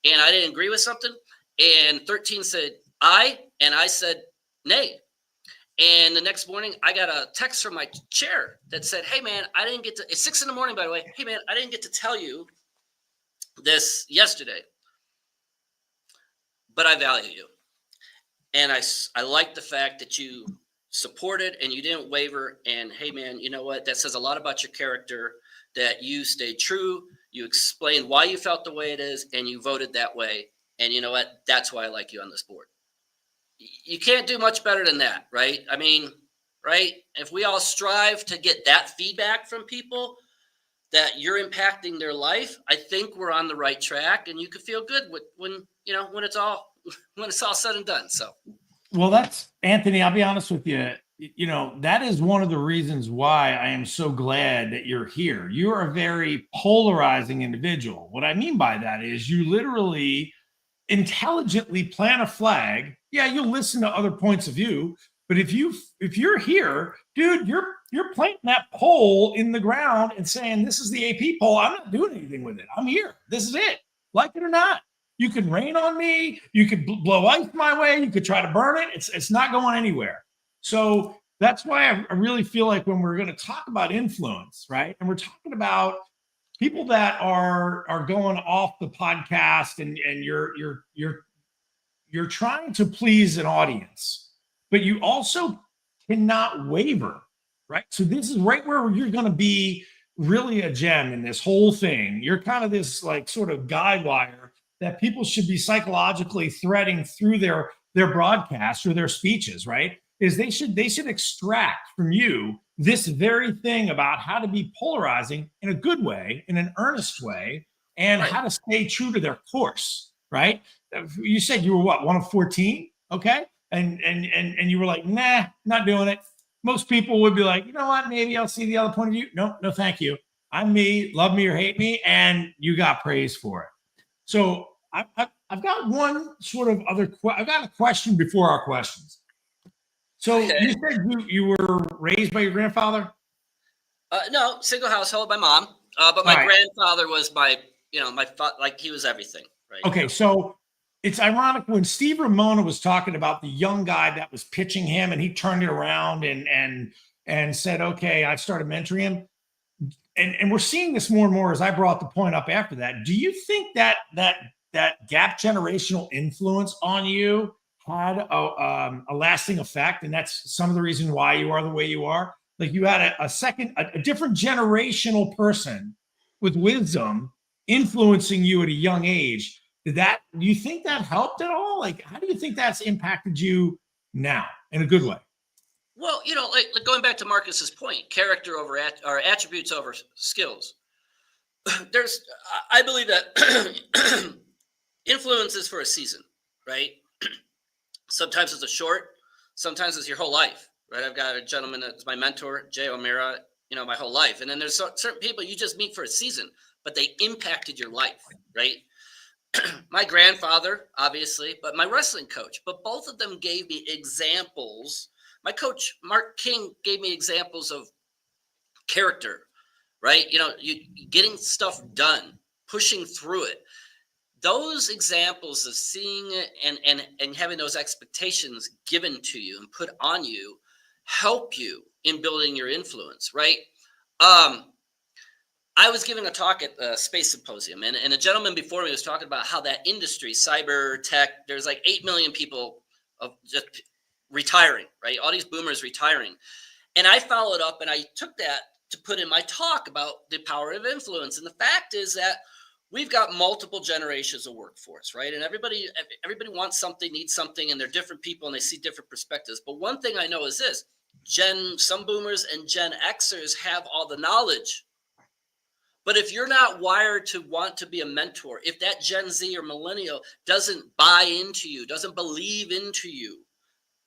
and I didn't agree with something. And 13 said aye, and I said nay. And the next morning, I got a text from my chair that said, hey, man, it's 6 a.m, by the way. Hey, man, I didn't get to tell you this yesterday, but I value you. And I like the fact that you supported and you didn't waver. And hey, man, you know what? That says a lot about your character, that you stayed true. You explained why you felt the way it is, and you voted that way. And you know what? That's why I like you on this board. You can't do much better than that, right? I mean, right? If we all strive to get that feedback from people that you're impacting their life, I think we're on the right track, and you can feel good when it's all said and done. So, well, that's Anthony. I'll be honest with you. That is one of the reasons why I am so glad that you're here. You're a very polarizing individual. What I mean by that is you literally intelligently plant a flag. Yeah, you'll listen to other points of view, but if you're here, dude, you're planting that pole in the ground and saying, this is the AP poll. I'm not doing anything with it. I'm here. This is it. Like it or not. You can rain on me. You could blow ice my way. You could try to burn it. It's not going anywhere. So that's why I really feel like when we're going to talk about influence, right? And we're talking about people that are going off the podcast and you're trying to please an audience, but you also cannot waver, right? So this is right where you're going to be really a gem in this whole thing. You're kind of this like sort of guide wire that people should be psychologically threading through their broadcasts or their speeches, right? Is they should extract from you this very thing about how to be polarizing in a good way, in an earnest way, and how to stay true to their course, right? You said you were what, one of 14? Okay. And you were like, nah, not doing it. Most people would be like, you know what, maybe I'll see the other point of view. No, thank you. I'm me, love me or hate me, and you got praise for it. So I've got one sort of I've got a question before our questions. So you said you were raised by your grandfather? No, single household, my mom. But my grandfather was he was everything, right? Okay, so it's ironic when Steve Ramona was talking about the young guy that was pitching him, and he turned it around and said, "Okay, I started mentoring him." and we're seeing this more and more as I brought the point up after that. Do you think that gap generational influence on you had a lasting effect, and that's some of the reason why you are the way you are? Like you had a different generational person with wisdom influencing you at a young age. Do you think that helped at all? Like, how do you think that's impacted you now in a good way? Well, like going back to Marcus's point, character over or attributes over skills. I believe that influence is for a season, right? Sometimes it's a short, sometimes it's your whole life, right? I've got a gentleman that's my mentor, Jay O'Meara, my whole life. And then there's certain people you just meet for a season, but they impacted your life, right? My grandfather, obviously, but my wrestling coach, but both of them gave me examples. My coach, Mark King, gave me examples of character, right? You getting stuff done, pushing through it. Those examples of seeing it and having those expectations given to you and put on you help you in building your influence, right? I was giving a talk at the Space Symposium, and a gentleman before me was talking about how that industry, cyber tech, there's like 8 million people of just retiring, right? All these boomers retiring. And I followed up and I took that to put in my talk about the power of influence. And the fact is that we've got multiple generations of workforce, right? And everybody wants something, needs something, and they're different people and they see different perspectives. But one thing I know is this: some boomers and Gen Xers have all the knowledge. But if you're not wired to want to be a mentor, if that Gen Z or millennial doesn't buy into you, doesn't believe into you,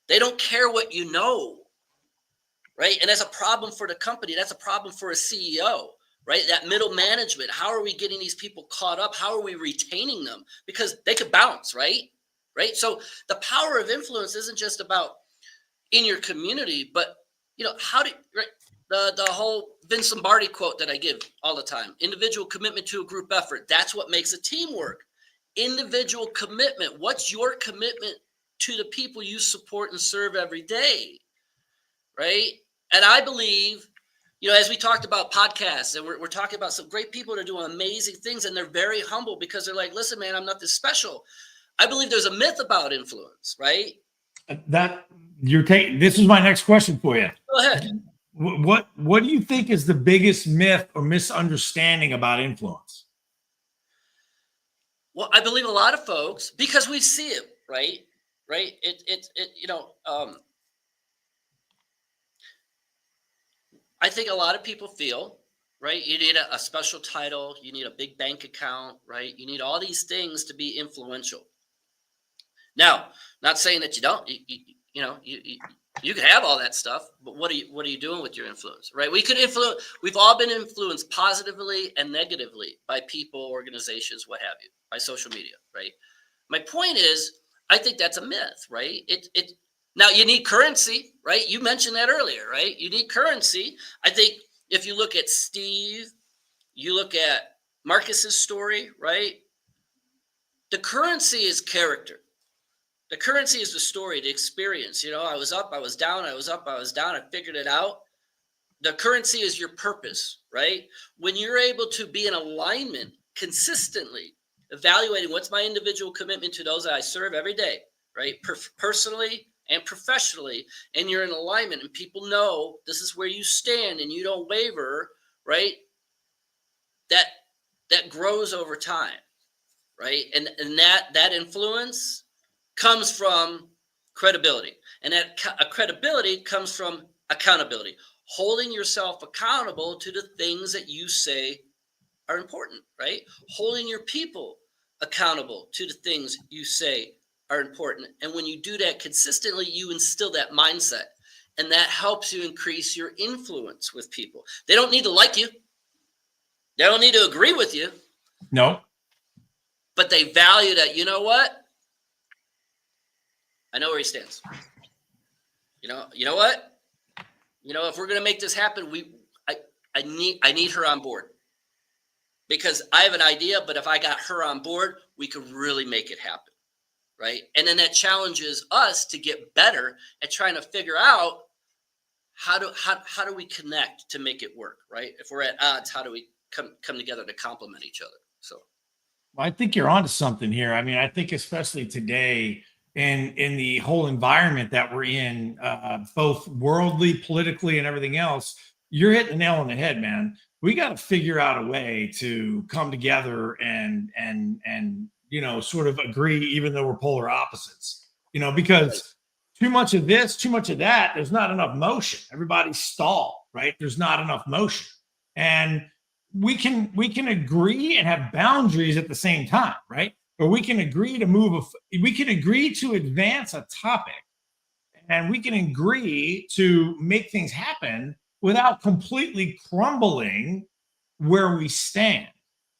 they don't care what you know, right? And that's a problem for the company. That's a problem for a CEO, right? That middle management. How are we getting these people caught up? How are we retaining them? Because they could bounce, right? Right. So the power of influence isn't just about in your community, but right? The whole Vince Lombardi quote that I give all the time: individual commitment to a group effort. That's what makes a team work. Individual commitment. What's your commitment to the people you support and serve every day? Right. And I believe, as we talked about podcasts, and we're talking about some great people that are doing amazing things, and they're very humble because they're like, listen, man, I'm not this special. I believe there's a myth about influence, right? This is my next question for you. Go ahead. What do you think is the biggest myth or misunderstanding about influence? Well, I believe a lot of folks, because we see it, right? Right. I think a lot of people feel, right, you need a special title, you need a big bank account, right? You need all these things to be influential. Now, not saying that you don't, you can have all that stuff, but what are you doing with your influence, right? We've all been influenced positively and negatively by people, organizations, what have you, by social media, right? My point is, I think that's a myth, right? Now you need currency, right? You mentioned that earlier, right? You need currency. I think if you look at Steve, you look at Marcus's story, right? The currency is character. The currency is the story, the experience. I was up, I was down, I was up, I was down, I figured it out. The currency is your purpose, right? When you're able to be in alignment consistently, evaluating what's my individual commitment to those that I serve every day, right? Personally and professionally, and you're in alignment and people know this is where you stand and you don't waver, right? That grows over time, right? And that influence comes from credibility, and that credibility comes from accountability, holding yourself accountable to the things that you say are important, right? Holding your people accountable to the things you say are important. And when you do that consistently, you instill that mindset, and that helps you increase your influence with people. They don't need to like you. They don't need to agree with you. No. But they value that, you know what? I know where he stands. You know what? If we're going to make this happen, I need her on board, because I have an idea, but if I got her on board, we could really make it happen, right? And then that challenges us to get better at trying to figure out how do we connect to make it work, right? If we're at odds, how do we come together to complement each other? So Well, I think you're onto something here. I mean, I think especially today in the whole environment that we're in, both worldly, politically, and everything else, you're hitting the nail on the head, man. We got to figure out a way to come together and sort of agree, even though we're polar opposites. Because too much of this, too much of that, there's not enough motion. Everybody's stalled, right? There's not enough motion, and we can agree and have boundaries at the same time, right? Or we can agree to we can agree to advance a topic, and we can agree to make things happen without completely crumbling where we stand.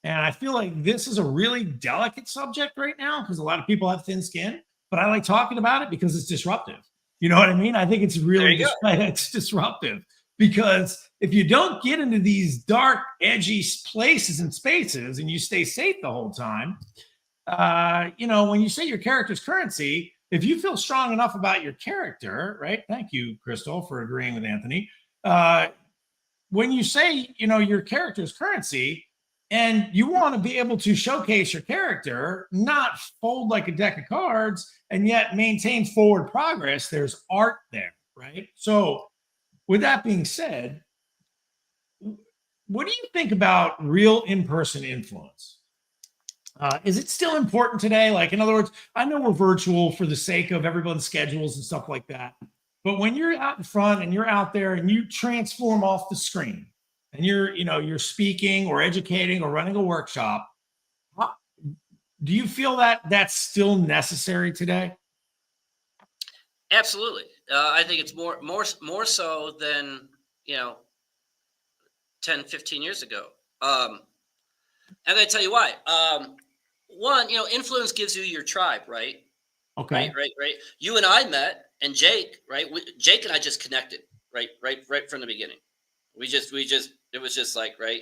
And I feel like this is a really delicate subject right now because a lot of people have thin skin, but I like talking about it because it's disruptive. You know what I mean? I think it's really it's disruptive because if you don't get into these dark, edgy places and spaces and you stay safe the whole time, when you say your character's currency, if you feel strong enough about your character, right? Thank you, Crystal, for agreeing with Anthony. When you say, your character's currency and you want to be able to showcase your character, not fold like a deck of cards and yet maintain forward progress, there's art there, right? So with that being said, what do you think about real in-person influence? Is it still important today? Like, in other words, I know we're virtual for the sake of everyone's schedules and stuff like that. But when you're out in front and you're out there and you transform off the screen and you're speaking or educating or running a workshop, do you feel that that's still necessary today? absolutely. I think it's more so than 10, 15 years ago. I'm going to tell you why. One, influence gives you your tribe, right? Okay. Right. You and I met, and Jake, right? Jake and I just connected, right from the beginning. It was just like, right.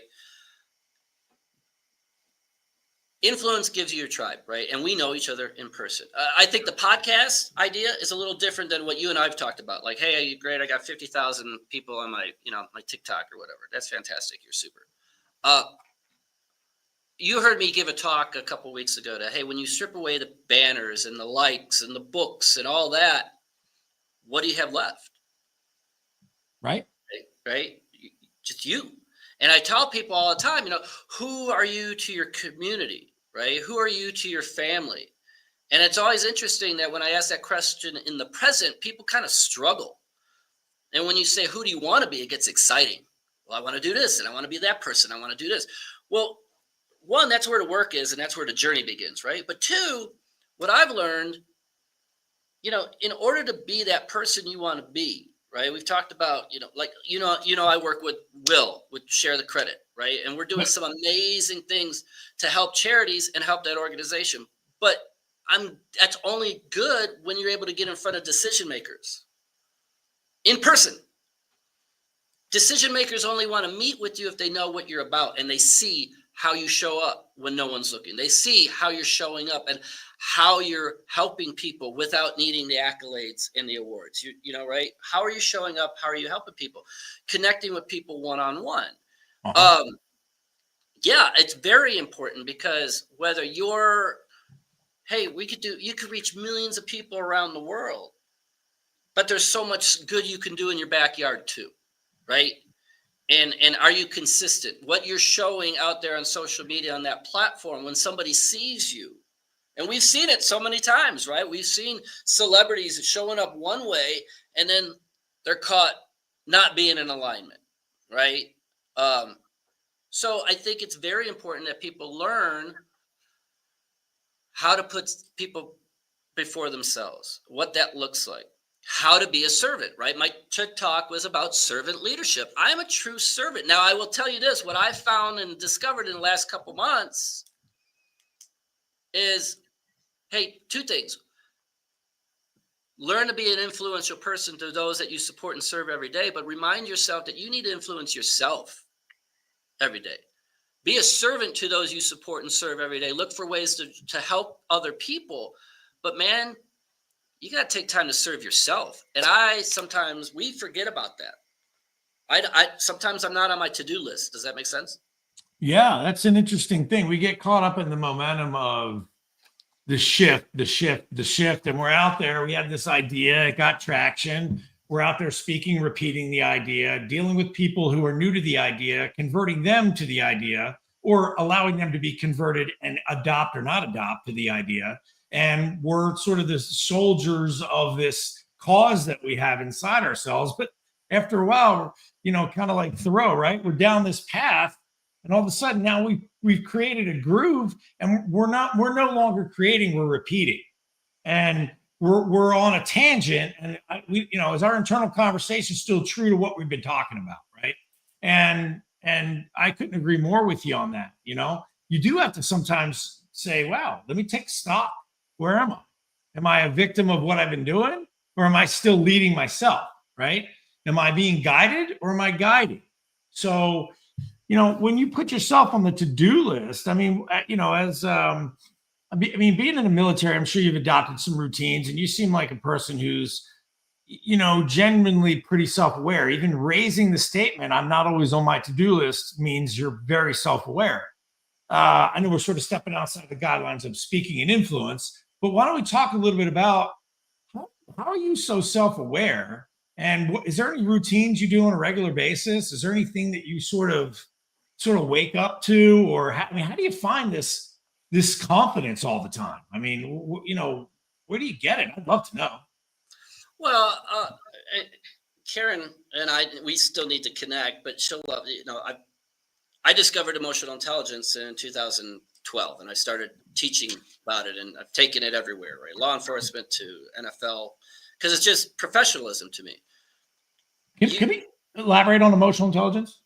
Influence gives you your tribe, right? And we know each other in person. I think the podcast idea is a little different than what you and I've talked about. Like, hey, you're great. I got 50,000 people on my TikTok or whatever. That's fantastic. You're super. You heard me give a talk a couple weeks ago to, hey, when you strip away the banners and the likes and the books and all that, what do you have left? Right. Right. Just you. And I tell people all the time, who are you to your community, right? Who are you to your family? And it's always interesting that when I ask that question in the present, people kind of struggle. And when you say, who do you want to be? It gets exciting. Well, I want to do this and I want to be that person. I want to do this. Well, one, that's where the work is and that's where the journey begins, right? But two, what I've learned, in order to be that person you want to be, right? We've talked about, I work with Will with Share the Credit, right? And we're doing some amazing things to help charities and help that organization. But that's only good when you're able to get in front of decision makers in person. Decision makers only want to meet with you if they know what you're about and they see how you show up when no one's looking. They see how you're showing up and how you're helping people without needing the accolades and the awards. Right? How are you showing up? How are you helping people? Connecting with people one-on-one. Uh-huh. Yeah, it's very important because whether you could reach millions of people around the world, but there's so much good you can do in your backyard too, right? And are you consistent? What you're showing out there on social media on that platform when somebody sees you, and we've seen it so many times, right? We've seen celebrities showing up one way and then they're caught not being in alignment, right? So I think it's very important that people learn how to put people before themselves, what that looks like. How to be a servant, right? My TikTok was about servant leadership. I am a true servant. Now, I will tell you this, what I found and discovered in the last couple months is, hey, two things. Learn to be an influential person to those that you support and serve every day, but remind yourself that you need to influence yourself every day. Be a servant to those you support and serve every day. Look for ways to help other people. But man, you got to take time to serve yourself. And sometimes we forget about that. Sometimes I'm not on my to-do list. Does that make sense? Yeah, that's an interesting thing. We get caught up in the momentum of the shift, and we're out there. We had this idea, it got traction. We're out there speaking, repeating the idea, dealing with people who are new to the idea, converting them to the idea, or allowing them to be converted and adopt or not adopt to the idea. And we're sort of the soldiers of this cause that we have inside ourselves. But after a while, kind of like Thoreau, right? We're down this path, and all of a sudden now we've created a groove, and we're no longer creating, we're repeating. And we're on a tangent, and is our internal conversation still true to what we've been talking about, right? And I couldn't agree more with you on that. You do have to sometimes say, wow, let me take stock. Where am I? Am I a victim of what I've been doing, or am I still leading myself, right? Am I being guided, or am I guiding? So, when you put yourself on the to-do list, being in the military, I'm sure you've adopted some routines, and you seem like a person who's, genuinely pretty self-aware. Even raising the statement, I'm not always on my to-do list, means you're very self-aware. I know we're sort of stepping outside the guidelines of speaking and influence, but why don't we talk a little bit about how are you so self-aware? And is there any routines you do on a regular basis? Is there anything that you sort of wake up to, or how do you find this confidence all the time? Where do you get it? I'd love to know. Well, Karen and I, we still need to connect, but she'll love, I discovered emotional intelligence in 2012, and I started teaching about it, and I've taken it everywhere, right? Law enforcement to NFL, because it's just professionalism to me. Can we elaborate on emotional intelligence?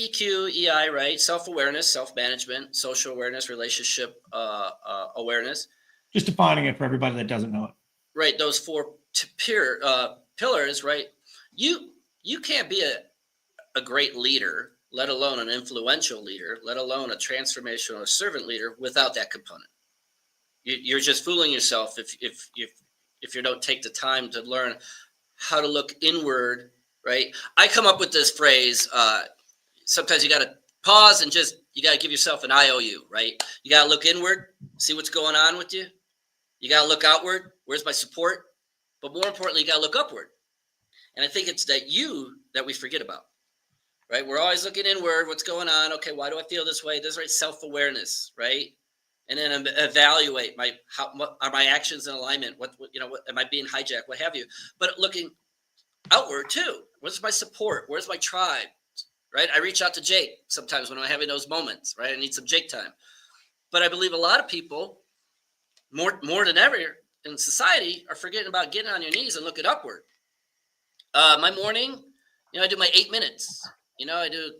EQ, EI, right? Self-awareness, self-management, social awareness, relationship awareness. Just defining it for everybody that doesn't know it. Right, those four pillars, right? You can't be a great leader, let alone an influential leader, let alone a transformational or servant leader, without that component. You're just fooling yourself if you don't take the time to learn how to look inward, right? I come up with this phrase. Sometimes you got to pause and you got to give yourself an IOU, right? You got to look inward, see what's going on with you. You got to look outward. Where's my support? But more importantly, you got to look upward. And I think it's that we forget about, right? We're always looking inward. What's going on? Okay, why do I feel this way? This is right, self-awareness, right? And then evaluate what are my actions in alignment? What am I being hijacked? What have you? But looking outward too. Where's my support? Where's my tribe? Right? I reach out to Jake sometimes when I'm having those moments, right? I need some Jake time. But I believe a lot of people, more than ever in society, are forgetting about getting on your knees and looking upward. My morning, I do my 8 minutes. I do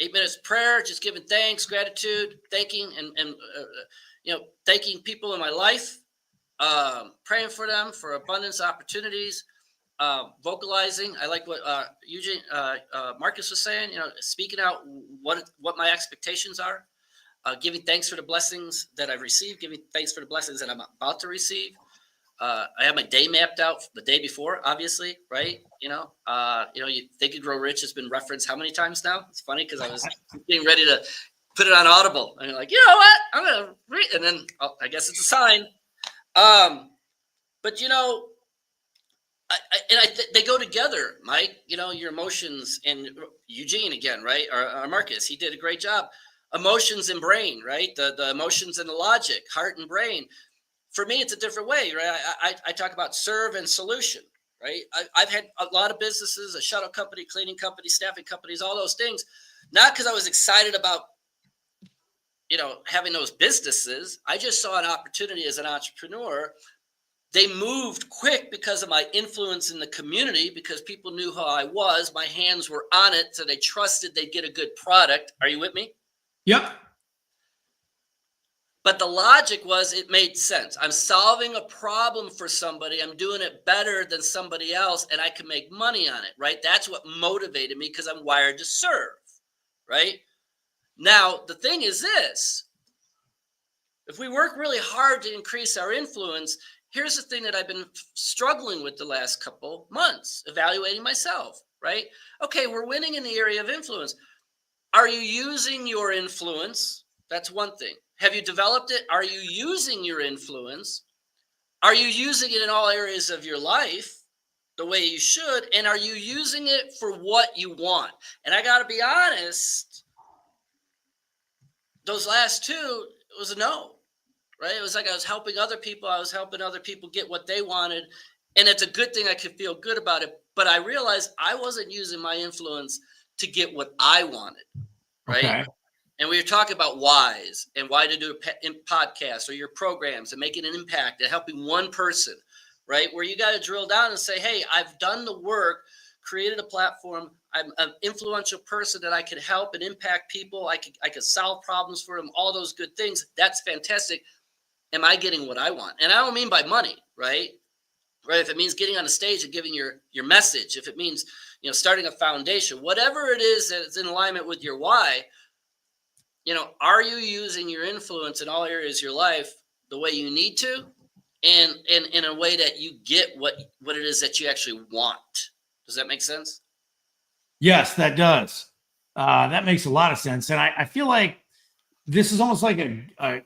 8 minutes prayer, just giving thanks, gratitude, thanking, and thanking people in my life, praying for them for abundance opportunities. Vocalizing. I like what Eugene Marcus was saying, speaking out what my expectations are, giving thanks for the blessings that I've received, giving thanks for the blessings that I'm about to receive. I have my day mapped out the day before, obviously, right? You Think and Grow Rich has been referenced how many times now? It's funny because I was getting ready to put it on Audible, and you're like, you know what? I'm gonna read, and then I guess it's a sign. But they go together, Mike. Your emotions, and Eugene again, right? Or Marcus, he did a great job. Emotions and brain, right? The emotions and the logic, heart and brain. For me, it's a different way, right? I talk about serve and solution, right? I've had a lot of businesses, a shuttle company, cleaning company, staffing companies, all those things. Not because I was excited about, having those businesses. I just saw an opportunity as an entrepreneur. They moved quick because of my influence in the community, because people knew who I was. My hands were on it, so they trusted they'd get a good product. Are you with me? Yep. But the logic was it made sense. I'm solving a problem for somebody. I'm doing it better than somebody else, and I can make money on it, right? That's what motivated me, because I'm wired to serve, right? Now, the thing is this. If we work really hard to increase our influence, here's the thing that I've been struggling with the last couple months, evaluating myself, right? Okay, we're winning in the area of influence. Are you using your influence? That's one thing. Have you developed it? Are you using your influence? Are you using it in all areas of your life the way you should? And are you using it for what you want? And I got to be honest, those last two, it was a no, right? It was like I was helping other people. I was helping other people get what they wanted. And it's a good thing. I could feel good about it. But I realized I wasn't using my influence to get what I wanted, right? Okay. And we were talking about whys and why to do a podcast or your programs and making an impact and helping one person, right? Where you got to drill down and say, hey, I've done the work, created a platform. I'm an influential person that I can help and impact people. I could solve problems for them, all those good things. That's fantastic. Am I getting what I want? And I don't mean by money, right? Right. If it means getting on a stage and giving your message, if it means, starting a foundation, whatever it is that's in alignment with your why, are you using your influence in all areas of your life the way you need to, and in a way that you get what it is that you actually want? Does that make sense? Yes, that does. That makes a lot of sense. And I feel like this is almost like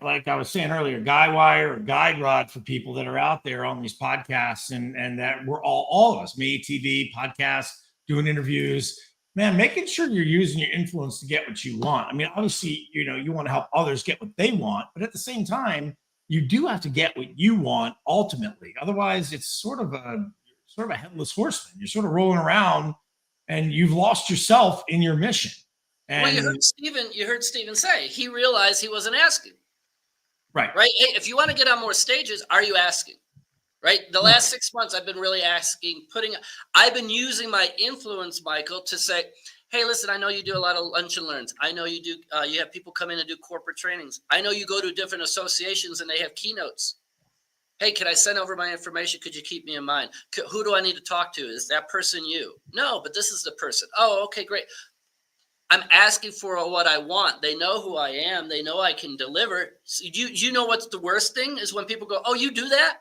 like I was saying earlier, guy wire or guide rod for people that are out there on these podcasts, and that we're all of us, me, TV, podcasts, doing interviews, man, making sure you're using your influence to get what you want. I mean, obviously, you want to help others get what they want, but at the same time, you do have to get what you want ultimately. Otherwise, it's sort of a headless horseman. You're sort of rolling around and you've lost yourself in your mission. And well, you heard Steven say he realized he wasn't asking. Right. Hey, if you want to get on more stages, are you asking? Right. The last 6 months, I've been really asking, I've been using my influence, Michael, to say, hey, listen, I know you do a lot of lunch and learns. I know you do. You have people come in and do corporate trainings. I know you go to different associations and they have keynotes. Hey, can I send over my information? Could you keep me in mind? Who do I need to talk to? Is that person you? No, but this is the person. Oh, okay, great. I'm asking for what I want. They know who I am. They know I can deliver. So you know what's the worst thing is when people go, oh, you do that?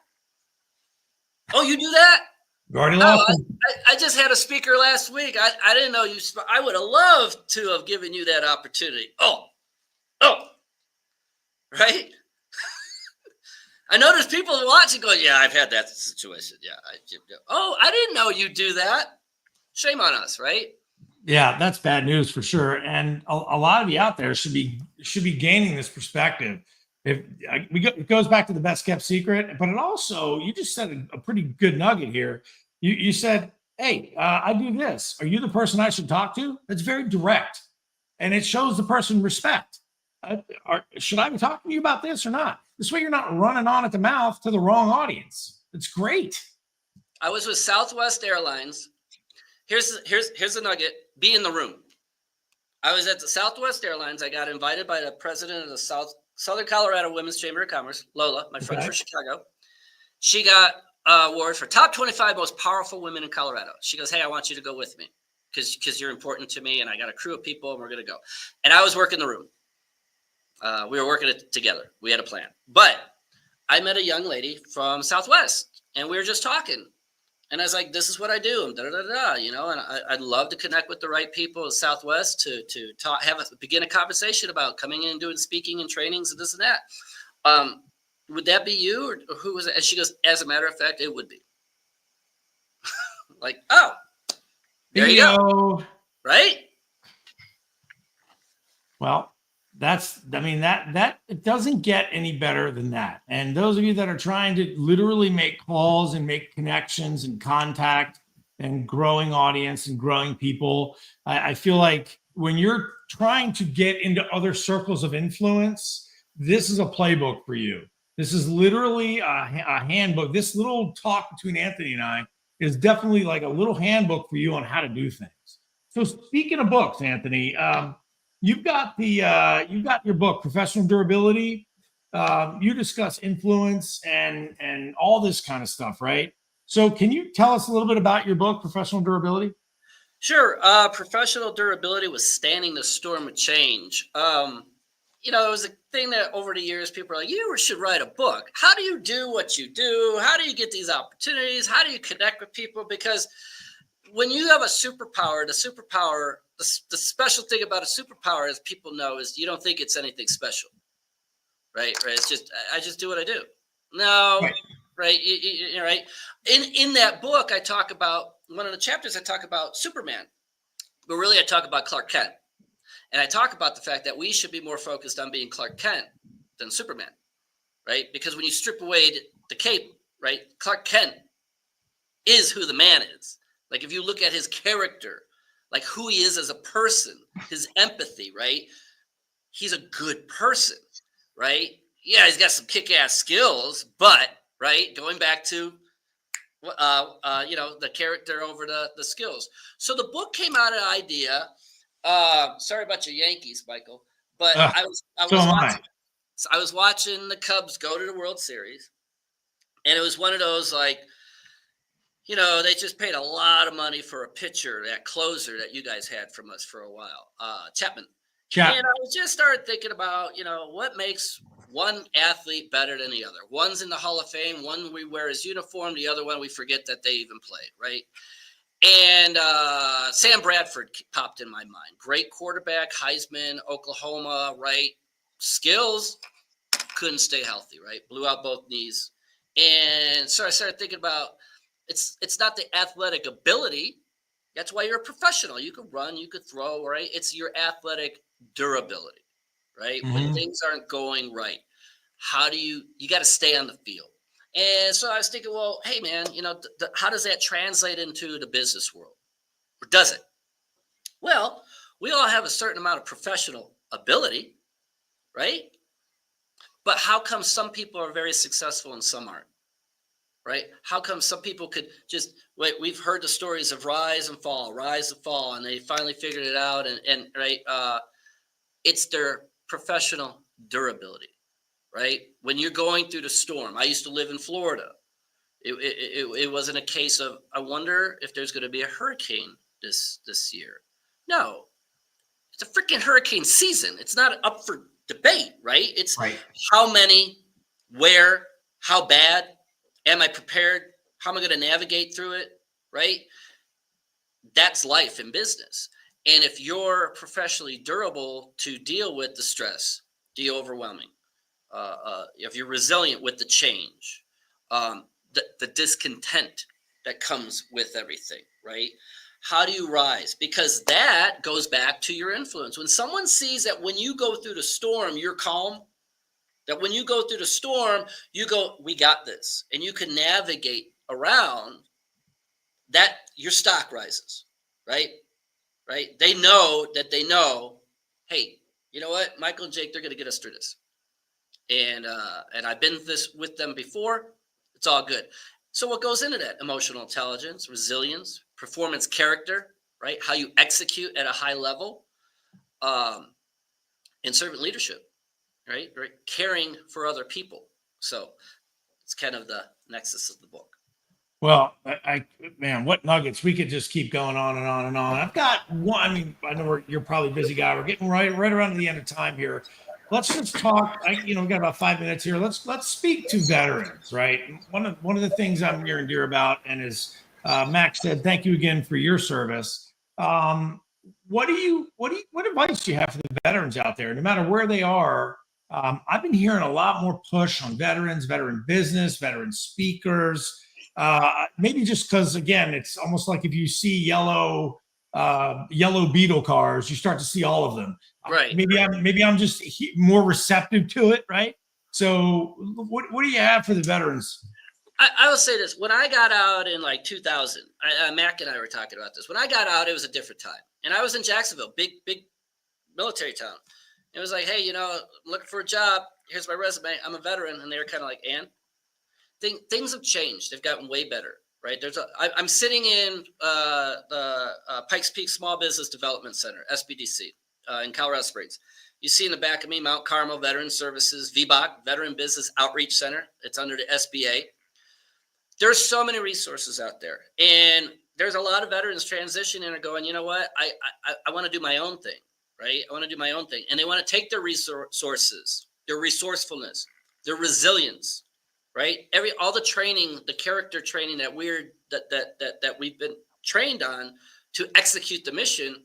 Oh, you do that? You already lost. I just had a speaker last week. I didn't know you. I would have loved to have given you that opportunity. Oh, right? I know there's people watching going, yeah, I've had that situation. Yeah. I didn't know you do that. Shame on us, right? Yeah, that's bad news for sure. And a lot of you out there should be gaining this perspective. It goes back to the best kept secret, but it also, you just said a pretty good nugget here. You said, hey, I do this. Are you the person I should talk to? That's very direct. And it shows the person respect. Should I be talking to you about this or not? This way you're not running on at the mouth to the wrong audience. It's great. I was with Southwest Airlines. Here's the nugget. Be in the room. I was at the Southwest Airlines. I got invited by the president of the Southern Colorado Women's Chamber of Commerce, Lola, my friend from Chicago. She got awards for top 25 most powerful women in Colorado. She goes, hey, I want you to go with me because you're important to me, and I got a crew of people, and we're going to go. And I was working the room. We were working it together. We had a plan. But I met a young lady from Southwest, and we were just talking. And I was like, this is what I do. And and I'd love to connect with the right people at Southwest to talk, begin a conversation about coming in and doing speaking and trainings and this and that. Would that be you or who was it? And she goes, as a matter of fact, it would be. Like, oh, there you go. Right? Well, that it doesn't get any better than that. And those of you that are trying to literally make calls and make connections and contact and growing audience and growing people, I feel like when you're trying to get into other circles of influence, this is a playbook for you. This is literally a handbook. This little talk between Anthony and I is definitely like a little handbook for you on how to do things. So speaking of books, Anthony, you've got your book, Professional Durability. You discuss influence and all this kind of stuff, right? So can you tell us a little bit about your book, Professional Durability? Sure. Professional Durability was standing the storm of change. It was a thing that over the years, people are like, you should write a book. How do you do what you do? How do you get these opportunities? How do you connect with people? Because when you have a superpower, the special thing about a superpower, as people know, is you don't think it's anything special, right? It's just I just do what I do. No, right? You're right. In that book, I talk about one of the chapters. I talk about Superman, but really I talk about Clark Kent, and I talk about the fact that we should be more focused on being Clark Kent than Superman, right? Because when you strip away the cape, right, Clark Kent is who the man is. Like if you look at his character, like who he is as a person, his empathy, right? He's a good person, right? Yeah, he's got some kick-ass skills, but right, going back to the character over the skills. So the book came out of an idea. Sorry about your Yankees, Michael, but I was watching the Cubs go to the World Series, and it was one of those like, they just paid a lot of money for a pitcher, that closer that you guys had from us for a while, Chapman. And I just started thinking about, what makes one athlete better than the other. One's in the Hall of Fame, one we wear his uniform, the other one we forget that they even played, right? And Sam Bradford popped in my mind. Great quarterback, Heisman, Oklahoma, right? Skills, couldn't stay healthy, right? Blew out both knees. And so I started thinking about, it's not the athletic ability. That's why you're a professional. You could run, you could throw, right? It's your athletic durability, right? Mm-hmm. When things aren't going right, how do you got to stay on the field. And so I was thinking, well, hey man, how does that translate into the business world? Or does it? Well, we all have a certain amount of professional ability, right? But how come some people are very successful and some aren't? Right? How come some people could just wait? We've heard the stories of rise and fall, and they finally figured it out. And right, it's their professional durability, right? When you're going through the storm, I used to live in Florida. It wasn't a case of I wonder if there's going to be a hurricane this year. No, it's a freaking hurricane season. It's not up for debate, right? It's right. How many, where, how bad. Am I prepared? How am I going to navigate through it? Right? That's life in business. And if you're professionally durable to deal with the stress, the overwhelming, if you're resilient with the change, the discontent that comes with everything, right? How do you rise? Because that goes back to your influence. When someone sees that when you go through the storm, you're calm, that when you go through the storm, you go, we got this. And you can navigate around that, your stock rises, right? Right? They know, hey, you know what? Michael and Jake, they're going to get us through this. And I've been with them before. It's all good. So what goes into that? Emotional intelligence, resilience, performance character, right? How you execute at a high level, and servant leadership. Right? Caring for other people. So it's kind of the nexus of the book. Well, man, what nuggets. We could just keep going on and on and on. I've got one. I mean, I know you're probably a busy guy. We're getting right around to the end of time here. Let's just talk. We got about 5 minutes here. Let's speak to veterans, right? One of the things I'm near and dear about, and as Max said, thank you again for your service. What advice do you have for the veterans out there, no matter where they are? I've been hearing a lot more push on veterans, veteran business, veteran speakers. Maybe just because, again, it's almost like if you see yellow Beetle cars, you start to see all of them. Right. Maybe I'm just more receptive to it, right? So, what do you have for the veterans? I will say this: when I got out in like 2000, Mac and I were talking about this. When I got out, it was a different time, and I was in Jacksonville, big military town. It was like, hey, I'm looking for a job. Here's my resume. I'm a veteran. And they were kind of like, and things have changed. They've gotten way better, right? I'm sitting in the Pikes Peak Small Business Development Center, SBDC, in Colorado Springs. You see in the back of me, Mount Carmel Veteran Services, VBOC, Veteran Business Outreach Center. It's under the SBA. There's so many resources out there. And there's a lot of veterans transitioning and going, you know what? I want to do my own thing. Right? I want to do my own thing. And they want to take their resources, their resourcefulness, their resilience, right? All the training, the character training that we've been trained on to execute the mission.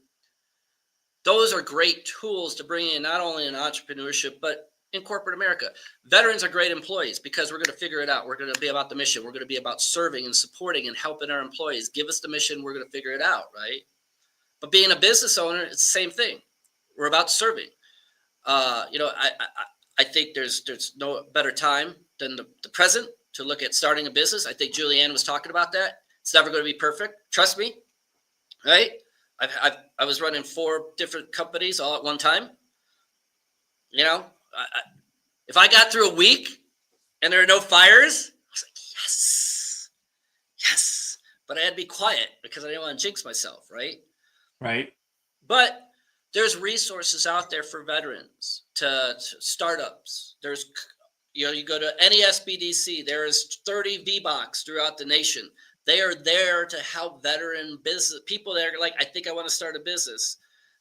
Those are great tools to bring in, not only in entrepreneurship, but in corporate America. Veterans are great employees because we're going to figure it out. We're going to be about the mission. We're going to be about serving and supporting and helping our employees. Give us the mission. We're going to figure it out, right? But being a business owner, it's the same thing. We're about serving. I think there's no better time than the present to look at starting a business. I think Julianne was talking about that. It's never going to be perfect. Trust me, right? I was running 4 different companies all at one time. If I got through a week and there are no fires, I was like, yes. But I had to be quiet because I didn't want to jinx myself, right? Right. But there's resources out there for veterans, to startups. There's, you go to any SBDC, there is 30 VBOCs throughout the nation. They are there to help veteran business people that are like, I think I want to start a business.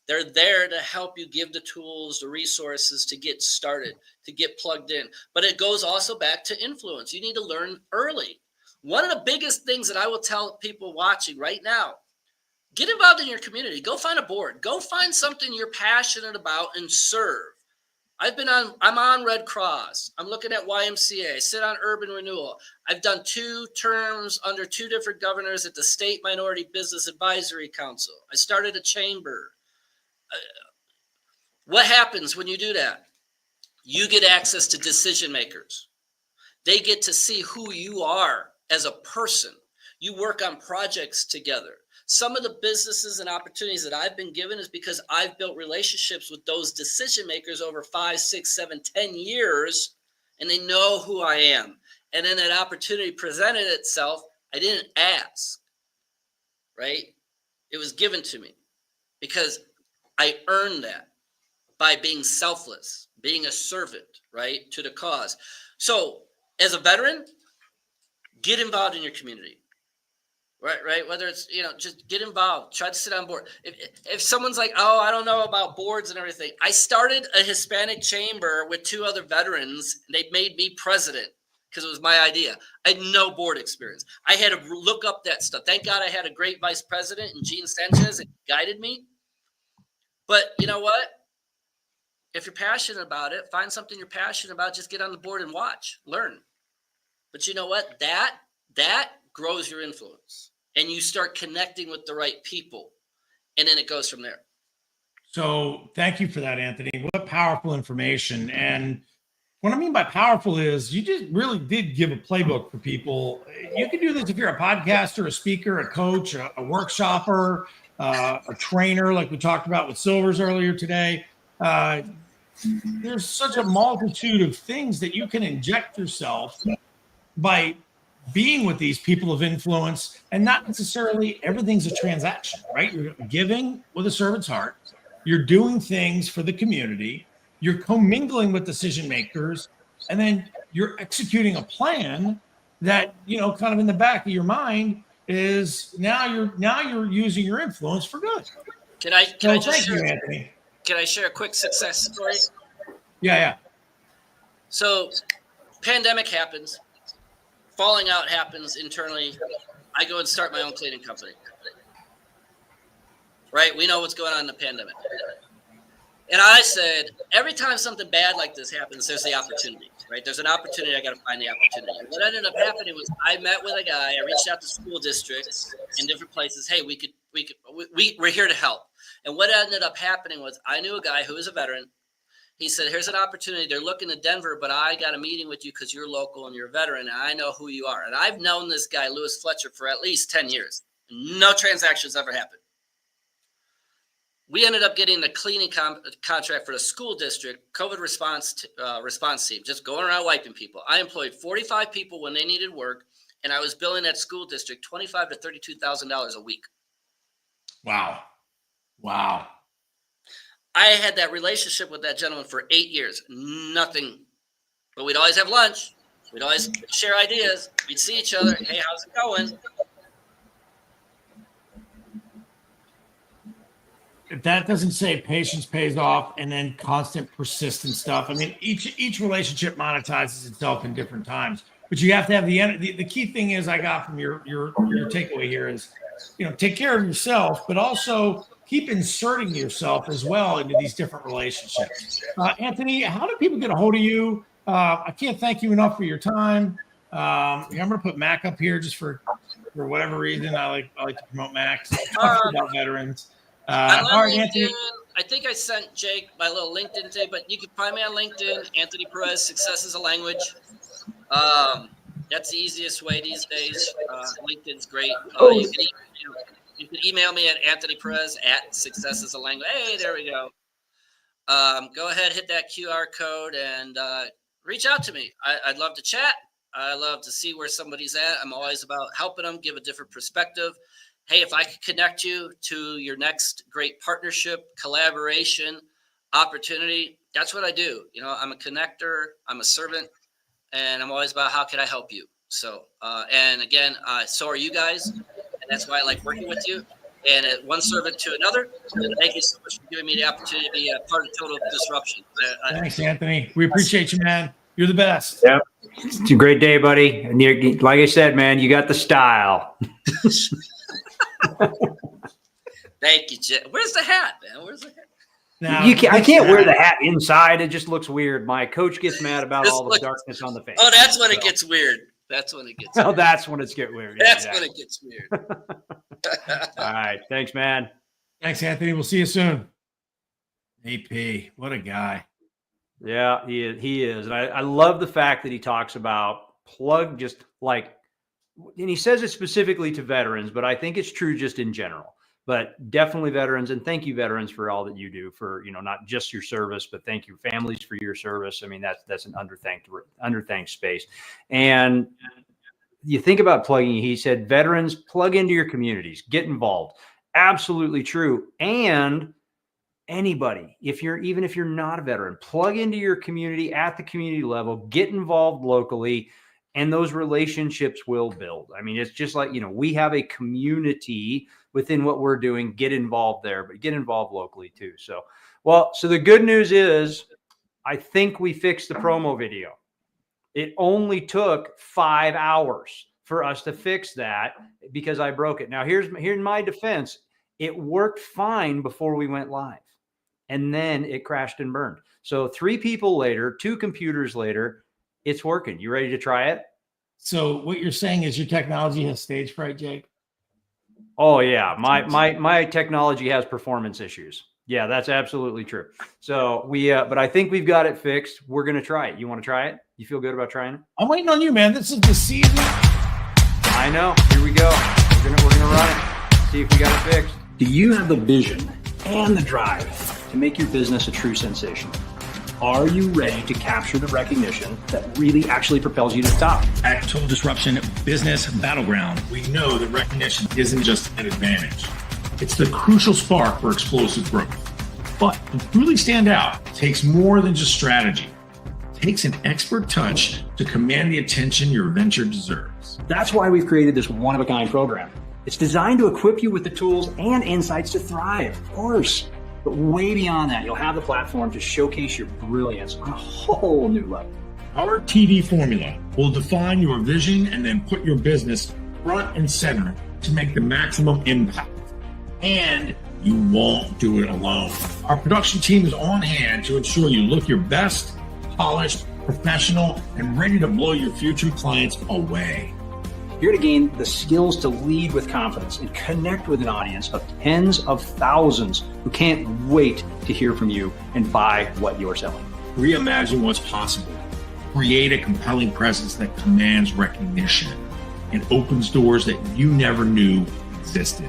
They're there to help you, give the tools, the resources to get started, to get plugged in. But it goes also back to influence. You need to learn early. One of the biggest things that I will tell people watching right now, get involved in your community. Go find a board. Go find something you're passionate about and serve. I'm on Red Cross. I'm looking at YMCA. I sit on Urban Renewal. I've done 2 terms under 2 different governors at the State Minority Business Advisory Council. I started a chamber. What happens when you do that? You get access to decision makers. They get to see who you are as a person. You work on projects together. Some of the businesses and opportunities that I've been given is because I've built relationships with those decision makers over 5, 6, 7, 10 years, and they know who I am. And then that opportunity presented itself. I didn't ask, right? It was given to me because I earned that by being selfless, being a servant, right, to the cause. So as a veteran, get involved in your community. Right. Whether it's, just get involved, try to sit on board. If someone's like, oh, I don't know about boards and everything. I started a Hispanic chamber with 2 other veterans. And they made me president because it was my idea. I had no board experience. I had to look up that stuff. Thank God I had a great vice president in Gene Sanchez that guided me. But you know what? If you're passionate about it, find something you're passionate about, just get on the board and watch, learn. But you know what? That grows your influence. And you start connecting with the right people. And then it goes from there. So thank you for that, Anthony. What powerful information. And what I mean by powerful is you just really did give a playbook for people. You can do this if you're a podcaster, a speaker, a coach, a workshopper, a trainer, like we talked about with Silvers earlier today. There's such a multitude of things that you can inject yourself by being with these people of influence, and not necessarily everything's a transaction, right? You're giving with a servant's heart. You're doing things for the community. You're commingling with decision makers, and then you're executing a plan that, kind of in the back of your mind is now you're using your influence for good. Thank you, Anthony. Can I share a quick success story? Yeah. So pandemic happens. Falling out happens internally. I go and start my own cleaning company. Right? We know what's going on in the pandemic. And I said, every time something bad like this happens, there's the opportunity, right? There's an opportunity. I got to find the opportunity. And what ended up happening was I met with a guy. I reached out to school districts in different places. Hey, we're here to help. And what ended up happening was I knew a guy who was a veteran. He said, here's an opportunity. They're looking at Denver, but I got a meeting with you because you're local and you're a veteran, and I know who you are. And I've known this guy, Lewis Fletcher, for at least 10 years. No transactions ever happened. We ended up getting the cleaning contract for the school district, COVID response team, just going around wiping people. I employed 45 people when they needed work, and I was billing that school district $25,000 to $32,000 a week. Wow. I had that relationship with that gentleman for 8 years. Nothing. But we'd always have lunch. We'd always share ideas. We'd see each other. Hey, how's it going? If that doesn't say patience pays off and then constant persistent stuff, I mean, each relationship monetizes itself in different times. But you have to have the key thing is I got from your takeaway here is take care of yourself, but also keep inserting yourself as well into these different relationships. Anthony, how do people get a hold of you? I can't thank you enough for your time. I'm going to put Mac up here just for whatever reason. I like to promote Mac. Talk about veterans. I'm All on right, LinkedIn. Anthony. I think I sent Jake my little LinkedIn today, but you can find me on LinkedIn, Anthony Perez, Success is a Language. That's the easiest way these days. LinkedIn's great. You can email me at anthonyperez@successisalanguage. Hey, there we go. Go ahead, hit that QR code and reach out to me. I'd love to chat. I love to see where somebody's at. I'm always about helping them, give a different perspective. Hey, if I could connect you to your next great partnership, collaboration, opportunity, that's what I do. I'm a connector, I'm a servant, and I'm always about how can I help you. So, and again, so are you guys, and that's why I like working with you. And one servant to another. Thank you so much for giving me the opportunity to be a part of Total Disruption. Thanks, Anthony. We appreciate you, man. You're the best. Yep. It's a great day, buddy. And like I said, man, you got the style. Thank you, Jay. Where's the hat, man? Where's the hat? Now, I can't wear the hat inside. It just looks weird. My coach gets mad about all the darkness on the face. Oh, that's when it gets weird. That's when it gets weird. Oh, that's when it's getting weird. That's when it gets weird. All right. Thanks, man. Thanks, Anthony. We'll see you soon. AP, what a guy. Yeah, he is. And I love the fact that he talks about and he says it specifically to veterans, but I think it's true just in general. But definitely veterans, and thank you, veterans, for all that you do for, not just your service, but thank you, families, for your service. I mean, that's an underthanked space. And you think about plugging, he said, veterans, plug into your communities, get involved. Absolutely true. And anybody, even if you're not a veteran, plug into your community at the community level, get involved locally, and those relationships will build. I mean, it's just like, we have a community within what we're doing. Get involved there, but get involved locally too. So the good news is I think we fixed the promo video. It only took 5 hours for us to fix that because I broke it. Now here's my defense. It worked fine before we went live, and then it crashed and burned. So 3 people later, 2 computers later, it's working. You ready to try it? So what you're saying is your technology has stage fright, Jake? Oh yeah. My technology has performance issues. Yeah, that's absolutely true. So but I think we've got it fixed. We're going to try it. You want to try it? You feel good about trying it? I'm waiting on you, man. This is the season. I know. Here we go. We're gonna run it. See if we got it fixed. Do you have the vision and the drive to make your business a true sensation? Are you ready to capture the recognition that really actually propels you to the top? At Total Disruption Business Battleground, we know that recognition isn't just an advantage. It's the crucial spark for explosive growth. But to truly stand out, it takes more than just strategy. It takes an expert touch to command the attention your venture deserves. That's why we've created this one-of-a-kind program. It's designed to equip you with the tools and insights to thrive, of course. But way beyond that, you'll have the platform to showcase your brilliance on a whole new level. Our TD formula will define your vision and then put your business front and center to make the maximum impact. And you won't do it alone. Our production team is on hand to ensure you look your best, polished, professional, and ready to blow your future clients away. You're to gain the skills to lead with confidence and connect with an audience of tens of thousands who can't wait to hear from you and buy what you're selling. Reimagine what's possible. Create a compelling presence that commands recognition and opens doors that you never knew existed.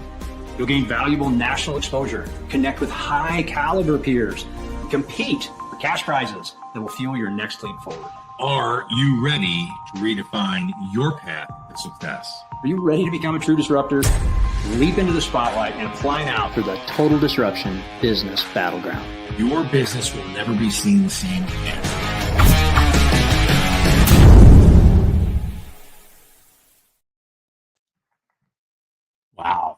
You'll gain valuable national exposure, connect with high caliber peers, and compete for cash prizes that will fuel your next leap forward. Are you ready to redefine your path to success? Are you ready to become a true disruptor? Leap into the spotlight and apply now for the Total Disruption Business Battleground. Your business will never be seen the same again. Wow.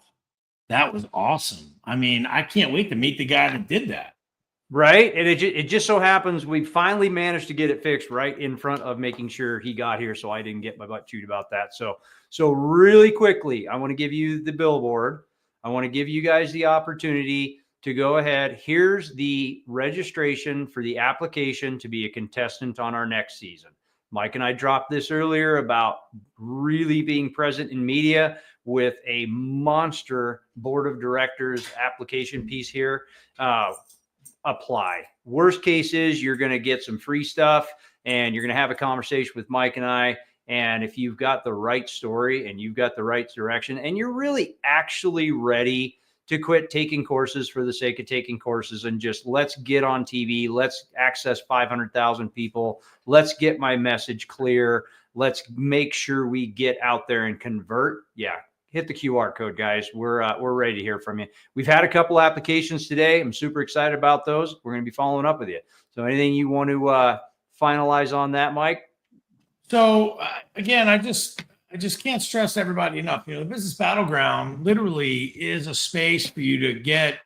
That was awesome. I mean, I can't wait to meet the guy that did that. Right. And it just so happens we finally managed to get it fixed right in front of making sure he got here. So I didn't get my butt chewed about that. So really quickly, I want to give you the billboard. I want to give you guys the opportunity to go ahead. Here's the registration for the application to be a contestant on our next season. Mike and I dropped this earlier about really being present in media with a monster board of directors application piece here. Apply. Worst case is you're going to get some free stuff and you're going to have a conversation with Mike and I. And if you've got the right story and you've got the right direction and you're really actually ready to quit taking courses for the sake of taking courses and just let's get on TV, let's access 500,000 people, let's get my message clear, let's make sure we get out there and convert. Yeah. Hit the QR code, guys. We're ready to hear from you. We've had a couple applications today. I'm super excited about those. We're going to be following up with you. So anything you want to finalize on that, Mike? So again, I just can't stress everybody enough. You know, the Business Battleground literally is a space for you to get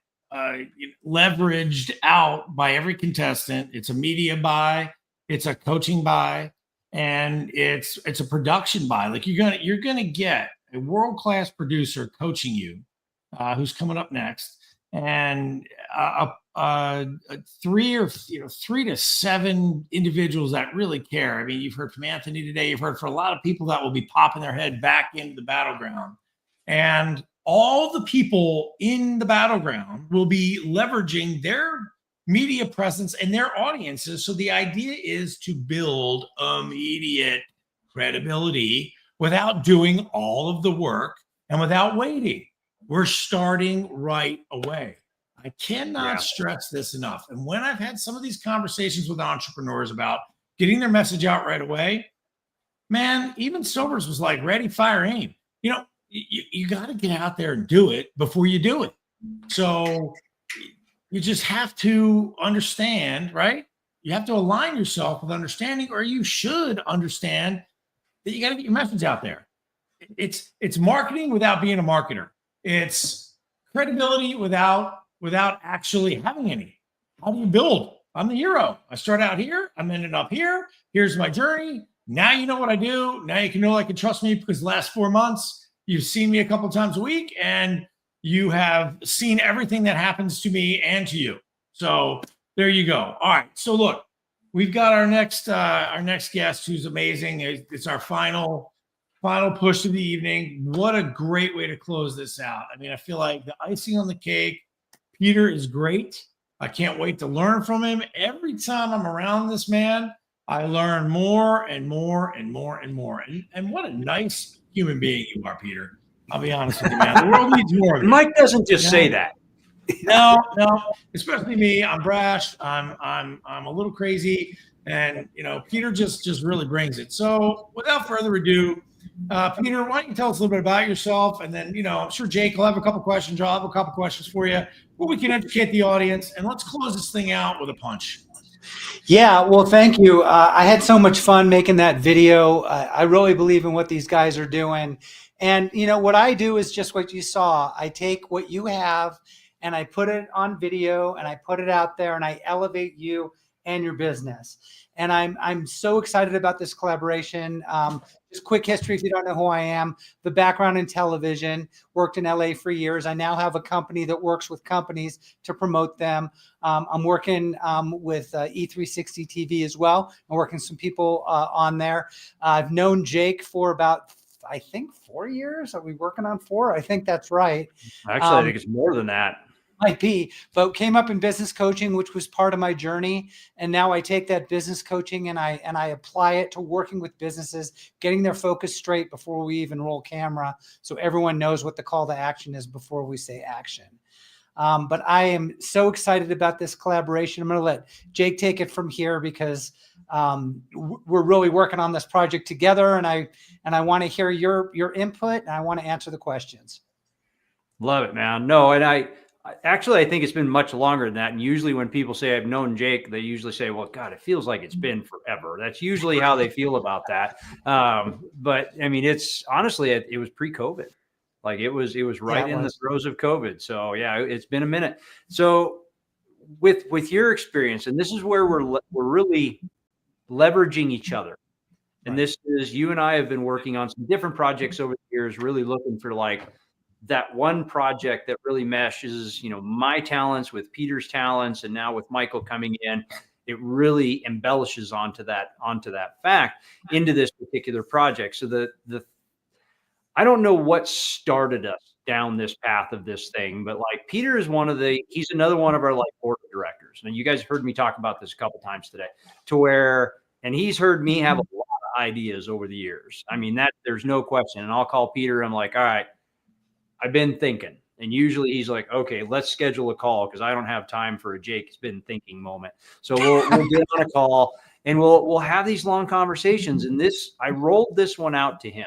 leveraged out by every contestant. It's a media buy, it's a coaching buy, and it's a production buy. Like you're gonna get a world-class producer coaching you, who's coming up next, and three to seven individuals that really care. I mean, you've heard from Anthony today. You've heard from a lot of people that will be popping their head back into the battleground, and all the people in the battleground will be leveraging their media presence and their audiences. So the idea is to build immediate credibility without doing all of the work and without waiting. We're starting right away. I cannot stress this enough. And when I've had some of these conversations with entrepreneurs about getting their message out right away, man, even Sobers was like, ready, fire, aim. You know, you got to get out there and do it before you do it. So you just have to understand, right? You have to align yourself with understanding, or you should understand that you got to get your message out there. It's marketing without being a marketer. It's credibility without actually having any. How do you build? I'm the hero. I start out here. I'm ending up here. Here's my journey. Now you know what I do. Now you can know I can trust me because the last 4 months you've seen me a couple times a week and you have seen everything that happens to me and to you. So there you go. All right. So look, we've got our next guest who's amazing. It's our final push of the evening. What a great way to close this out. I mean, I feel like the icing on the cake. Peter is great. I can't wait to learn from him. Every time I'm around this man, I learn more and more and more and more. And what a nice human being you are, Peter. I'll be honest with you, man. The world needs more of you. Mike doesn't just say that. No, especially me. I'm brash. I'm a little crazy, and Peter just really brings it. So, without further ado, Peter, why don't you tell us a little bit about yourself, and then I'm sure Jake will have a couple questions. I'll have a couple questions for you, where we can educate the audience, and let's close this thing out with a punch. Yeah, well, thank you. I had so much fun making that video. I really believe in what these guys are doing. And, what I do is just what you saw. I take what you have and I put it on video and I put it out there and I elevate you and your business. And I'm so excited about this collaboration. Just quick history, if you don't know who I am, the background in television, worked in LA for years. I now have a company that works with companies to promote them. I'm working with E360 TV as well. I'm working with some people on there. I've known Jake for about, I think, 4 years. Are we working on 4? I think that's right. Actually, I think it's more than that. Might be, but came up in business coaching, which was part of my journey. And now I take that business coaching and I apply it to working with businesses, getting their focus straight before we even roll camera. So everyone knows what the call to action is before we say action. But I am so excited about this collaboration. I'm going to let Jake take it from here because we're really working on this project together. And I want to hear your input and I want to answer the questions. Love it, man. No, and I think it's been much longer than that. And usually when people say I've known Jake, they usually say, well, God, it feels like it's been forever. That's usually how they feel about that. But I mean, it's honestly, it was pre-COVID. Like it was right in the throes of COVID. So yeah, it's been a minute. So with your experience, and this is where we're really leveraging each other. And Right. this is, you and I have been working on some different projects over the years, really looking for like that one project that really meshes, my talents with Peter's talents, and now with Michael coming in, it really embellishes onto that fact into this particular project. So I don't know what started us down this path of this thing, but like Peter is he's another one of our like board of directors. And you guys heard me talk about this a couple times today, and he's heard me have a lot of ideas over the years. I mean, there's no question. And I'll call Peter. I'm like, all right, I've been thinking. And usually he's like, okay, let's schedule a call because I don't have time for a Jake's been thinking moment. So we'll get on a call and we'll have these long conversations. And I rolled this one out to him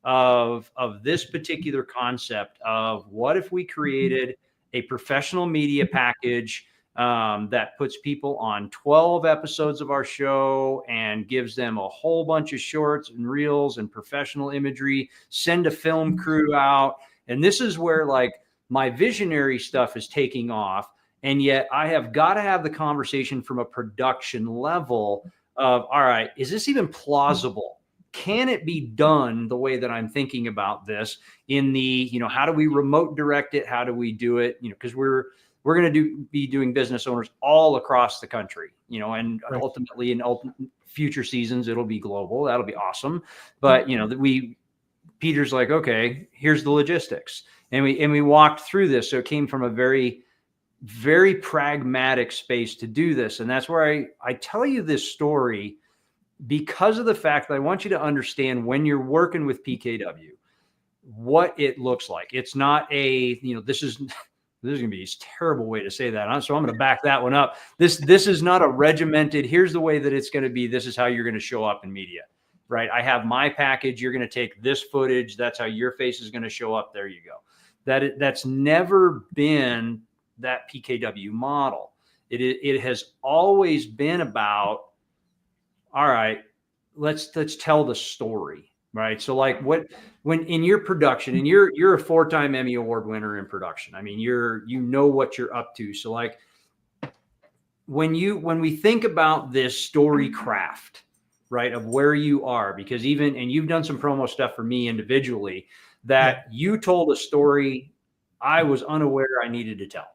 of this particular concept of what if we created a professional media package that puts people on 12 episodes of our show and gives them a whole bunch of shorts and reels and professional imagery, send a film crew out. And this is where like my visionary stuff is taking off. And yet I have got to have the conversation from a production level of, all right, is this even plausible? Can it be done the way that I'm thinking about this in the, how do we remote direct it? How do we do it? Because we're going to be doing business owners all across the country, and Right. ultimately in future seasons, it'll be global. That'll be awesome. But, Peter's like, okay, here's the logistics. And we walked through this. So it came from a very, very pragmatic space to do this. And that's where I tell you this story because of the fact that I want you to understand when you're working with PKW, what it looks like. It's not this is going to be a terrible way to say that. So I'm going to back that one up. This is not a regimented, here's the way that it's going to be. This is how you're going to show up in media, right? I have my package. You're going to take this footage. That's how your face is going to show up. There you go. That's never been that PKW model. It has always been about, all right, let's tell the story, right? So like when in your production, and you're a 4-time Emmy Award winner in production. I mean, you know what you're up to. So like when we think about this story craft, right, of where you are, because and you've done some promo stuff for me individually that you told a story I was unaware I needed to tell.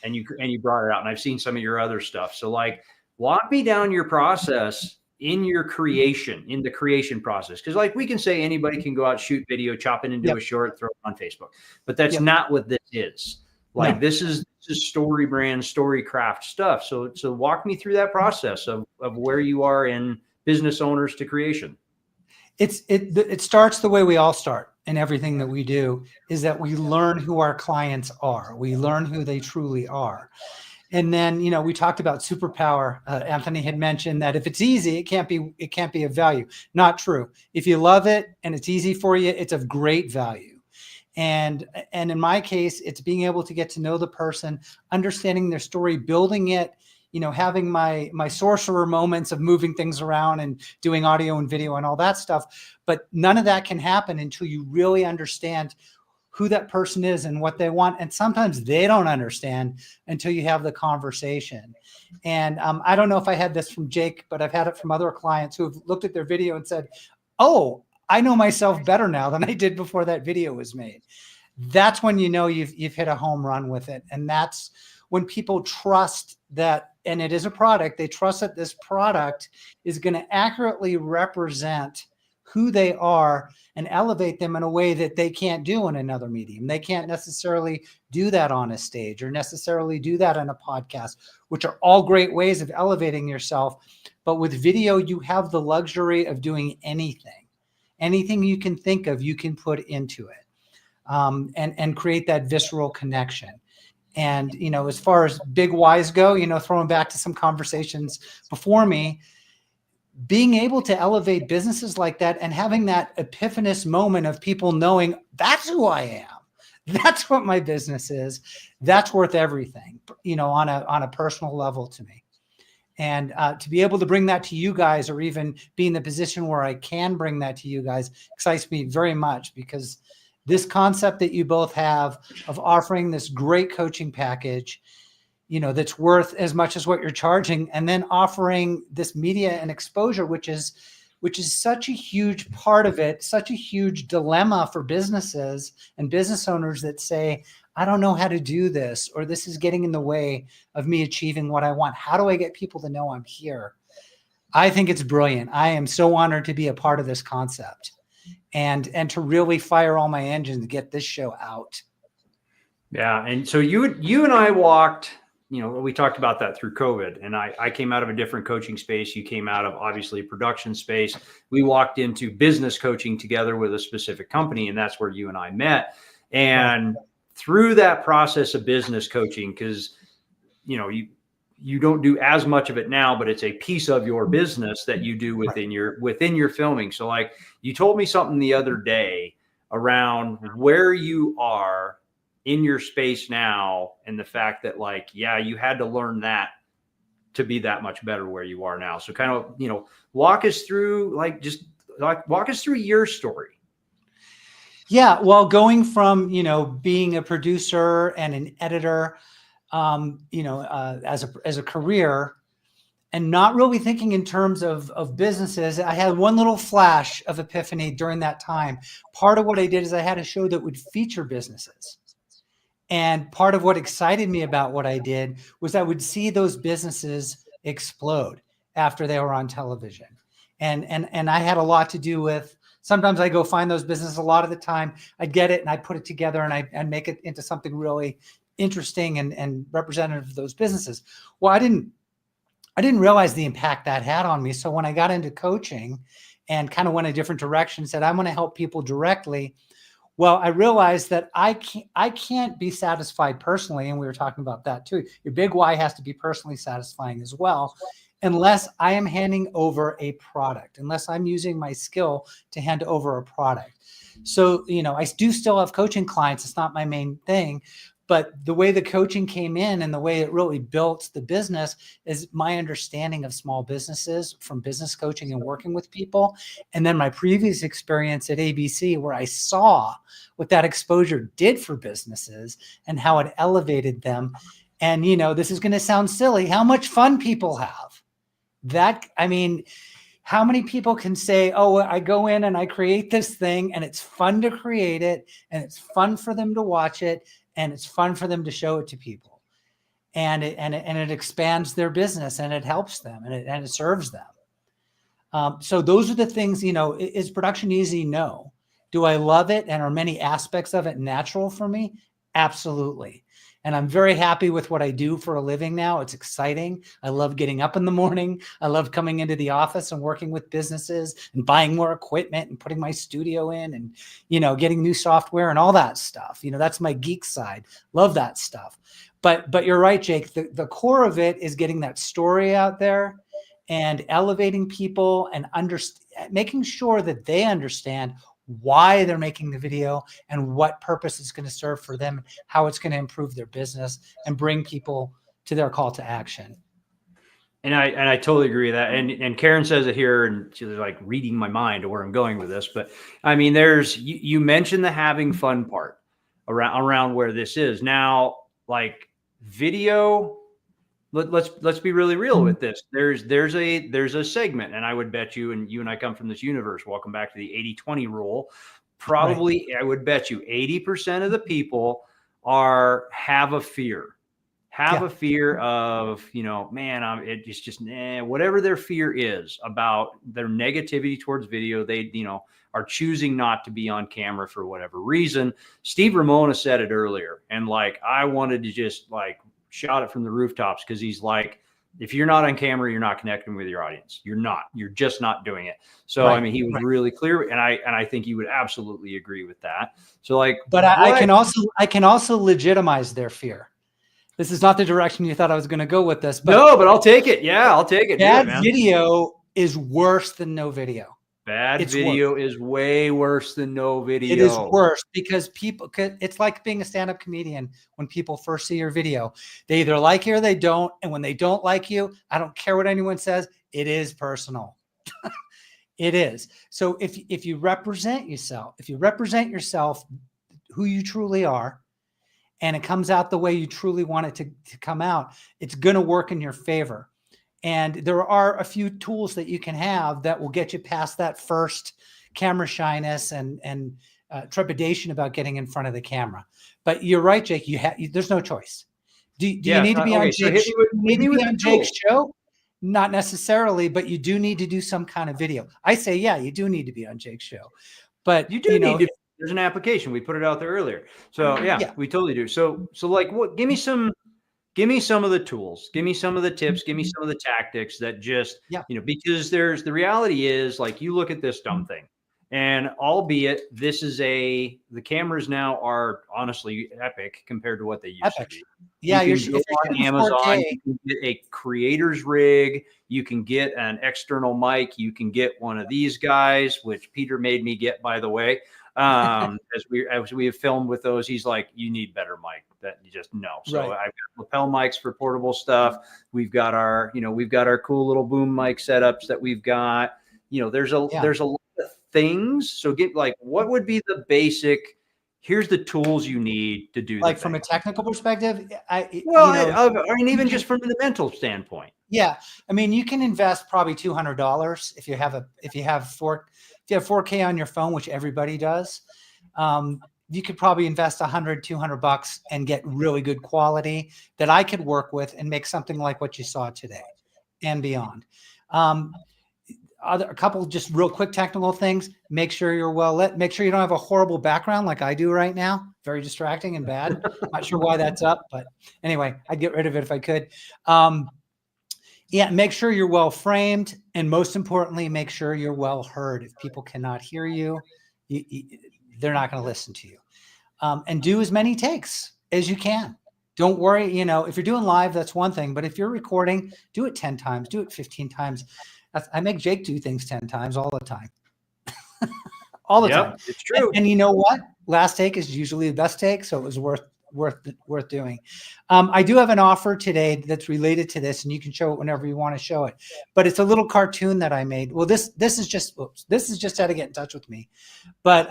And you brought it out, and I've seen some of your other stuff. So like, walk me down your process in the creation process. Cause like we can say anybody can go out, shoot video, chop it into a short, throw it on Facebook, but that's not what this is. Like this is story brand, story craft stuff. So walk me through that process of where you are in business owners to creation. It starts the way we all start in everything that we do, is that we learn who our clients are. We learn who they truly are. And then, we talked about superpower. Anthony had mentioned that if it's easy, it can't be of value. Not true. If you love it and it's easy for you, it's of great value. And in my case, it's being able to get to know the person, understanding their story, building it, having my sorcerer moments of moving things around and doing audio and video and all that stuff. But none of that can happen until you really understand who that person is and what they want. And sometimes they don't understand until you have the conversation. And I don't know if I had this from Jake, but I've had it from other clients who have looked at their video and said, oh, I know myself better now than I did before that video was made. That's when you've hit a home run with it. And that's when people trust that, and it is a product, they trust that this product is going to accurately represent who they are and elevate them in a way that they can't do in another medium. They can't necessarily do that on a stage or necessarily do that on a podcast, which are all great ways of elevating yourself. But with video, you have the luxury of doing anything. Anything you can think of, you can put into it and create that visceral connection. And, as far as big whys go, throwing back to some conversations before me, being able to elevate businesses like that and having that epiphanous moment of people knowing that's who I am. That's what my business is. That's worth everything, on a personal level to me. And to be able to bring that to you guys, or even be in the position where I can bring that to you guys, excites me very much, because this concept that you both have of offering this great coaching package, that's worth as much as what you're charging, and then offering this media and exposure, which is such a huge part of it, such a huge dilemma for businesses and business owners that say, I don't know how to do this, or this is getting in the way of me achieving what I want. How do I get people to know I'm here? I think it's brilliant. I am so honored to be a part of this concept and to really fire all my engines to get this show out. Yeah. And so you and I walked, we talked about that through COVID, and I came out of a different coaching space. You came out of obviously a production space. We walked into business coaching together with a specific company, and that's where you and I met. And through that process of business coaching, because, you don't do as much of it now, but it's a piece of your business that you do within your filming. So like you told me something the other day around where you are in your space now, and the fact that you had to learn that to be that much better where you are now. So kind of, walk us through walk us through your story. Yeah. Well, going from, being a producer and an editor, as a career, and not really thinking in terms of businesses. I had one little flash of epiphany during that time. Part of what I did is I had a show that would feature businesses. And part of what excited me about what I did was I would see those businesses explode after they were on television. And I had a lot to do with, sometimes I go find those businesses. A lot of the time I get it and I put it together and I make it into something really interesting and representative of those businesses. Well, I didn't realize the impact that had on me. So when I got into coaching and kind of went a different direction, said, I'm going to help people directly. Well, I realized that I can't be satisfied personally. And we were talking about that too. Your big why has to be personally satisfying as well, unless I am handing over a product, unless I'm using my skill to hand over a product. So, I do still have coaching clients. It's not my main thing. But the way the coaching came in and the way it really built the business is my understanding of small businesses from business coaching and working with people. And then my previous experience at ABC, where I saw what that exposure did for businesses and how it elevated them. And, this is going to sound silly, how much fun people have. How many people can say, oh, I go in and I create this thing and it's fun to create it and it's fun for them to watch it. And it's fun for them to show it to people, and it expands their business and it helps them and it serves them. So those are the things. Is production easy? No. Do I love it? And are many aspects of it natural for me? Absolutely. And I'm very happy with what I do for a living now. It's exciting. I love getting up in the morning. I love coming into the office and working with businesses and buying more equipment and putting my studio in and, getting new software and all that stuff. That's my geek side. Love that stuff. But you're right, Jake. The core of it is getting that story out there and elevating people and making sure that they understand why they're making the video and what purpose it's going to serve for them, how it's going to improve their business and bring people to their call to action. And I totally agree with that. And Karen says it here, and she's like reading my mind to where I'm going with this. But there's you mentioned the having fun part around where this is now. Like video, let's be really real with this. There's a segment, and I would bet you, and you and I come from this universe. Welcome back to the 80-20 rule. Probably, right. I would bet you 80% of the people have a fear. A fear of, it's just whatever their fear is about their negativity towards video. They, are choosing not to be on camera for whatever reason. Steve Ramona said it earlier, and I wanted to just shout it from the rooftops, because he's like, if you're not on camera, you're not connecting with your audience. You're just not doing it. So, right. He was really clear, and I think you would absolutely agree with that. So but I can also legitimize their fear. This is not the direction you thought I was going to go with this. But no, but I'll take it. Yeah, I'll take it. Bad video is worse than no video. Bad video is way worse than no video. It is worse because it's like being a stand-up comedian. When people first see your video, they either like you or they don't. And when they don't like you, I don't care what anyone says. It is personal. It is. So if you represent yourself, who you truly are, and it comes out the way you truly want it to come out, it's going to work in your favor. And there are a few tools that you can have that will get you past that first camera shyness and trepidation about getting in front of the camera. But you're right, Jake. There's no choice. Do you need to be on Jake's show? Not necessarily, but you do need to do some kind of video. I say, yeah, you do need to be on Jake's show, but you do need to. There's an application. We put it out there earlier. So yeah, we totally do. So like, what? Give me some of the tools. Give me some of the tips. Give me some of the tactics that just, because the reality is, like, you look at this dumb thing, and albeit the cameras now are honestly epic compared to what they used to be. Yeah, you can go on Amazon, you can get a creator's rig, you can get an external mic, you can get one of these guys, which Peter made me get, by the way. As we have filmed with those, he's like, you need better mic. That you just know. So I've got lapel mics for portable stuff. We've got our cool little boom mic setups that we've got. There's a lot of things. So what would be the basic? Here's the tools you need to do. Like from a technical perspective, even just from the mental standpoint. Yeah, I mean, you can invest probably $200 if you have 4K on your phone, which everybody does. You could probably invest $100-200 and get really good quality that I could work with and make something like what you saw today and beyond. A couple just real quick technical things. Make sure you're well lit. Make sure you don't have a horrible background like I do right now. Very distracting and bad. Not sure why that's up, but anyway, I'd get rid of it if I could. Make sure you're well framed, and most importantly, make sure you're well heard. If people cannot hear you, they're not going to listen to you. And do as many takes as you can. Don't worry, if you're doing live, that's one thing. But if you're recording, do it 10 times, do it 15 times. I make Jake do things 10 times all the time. All the time. It's true. And you know what? Last take is usually the best take, so it was worth doing. I do have an offer today that's related to this, and you can show it whenever you want to show it. But it's a little cartoon that I made. Well, this is just how to get in touch with me. But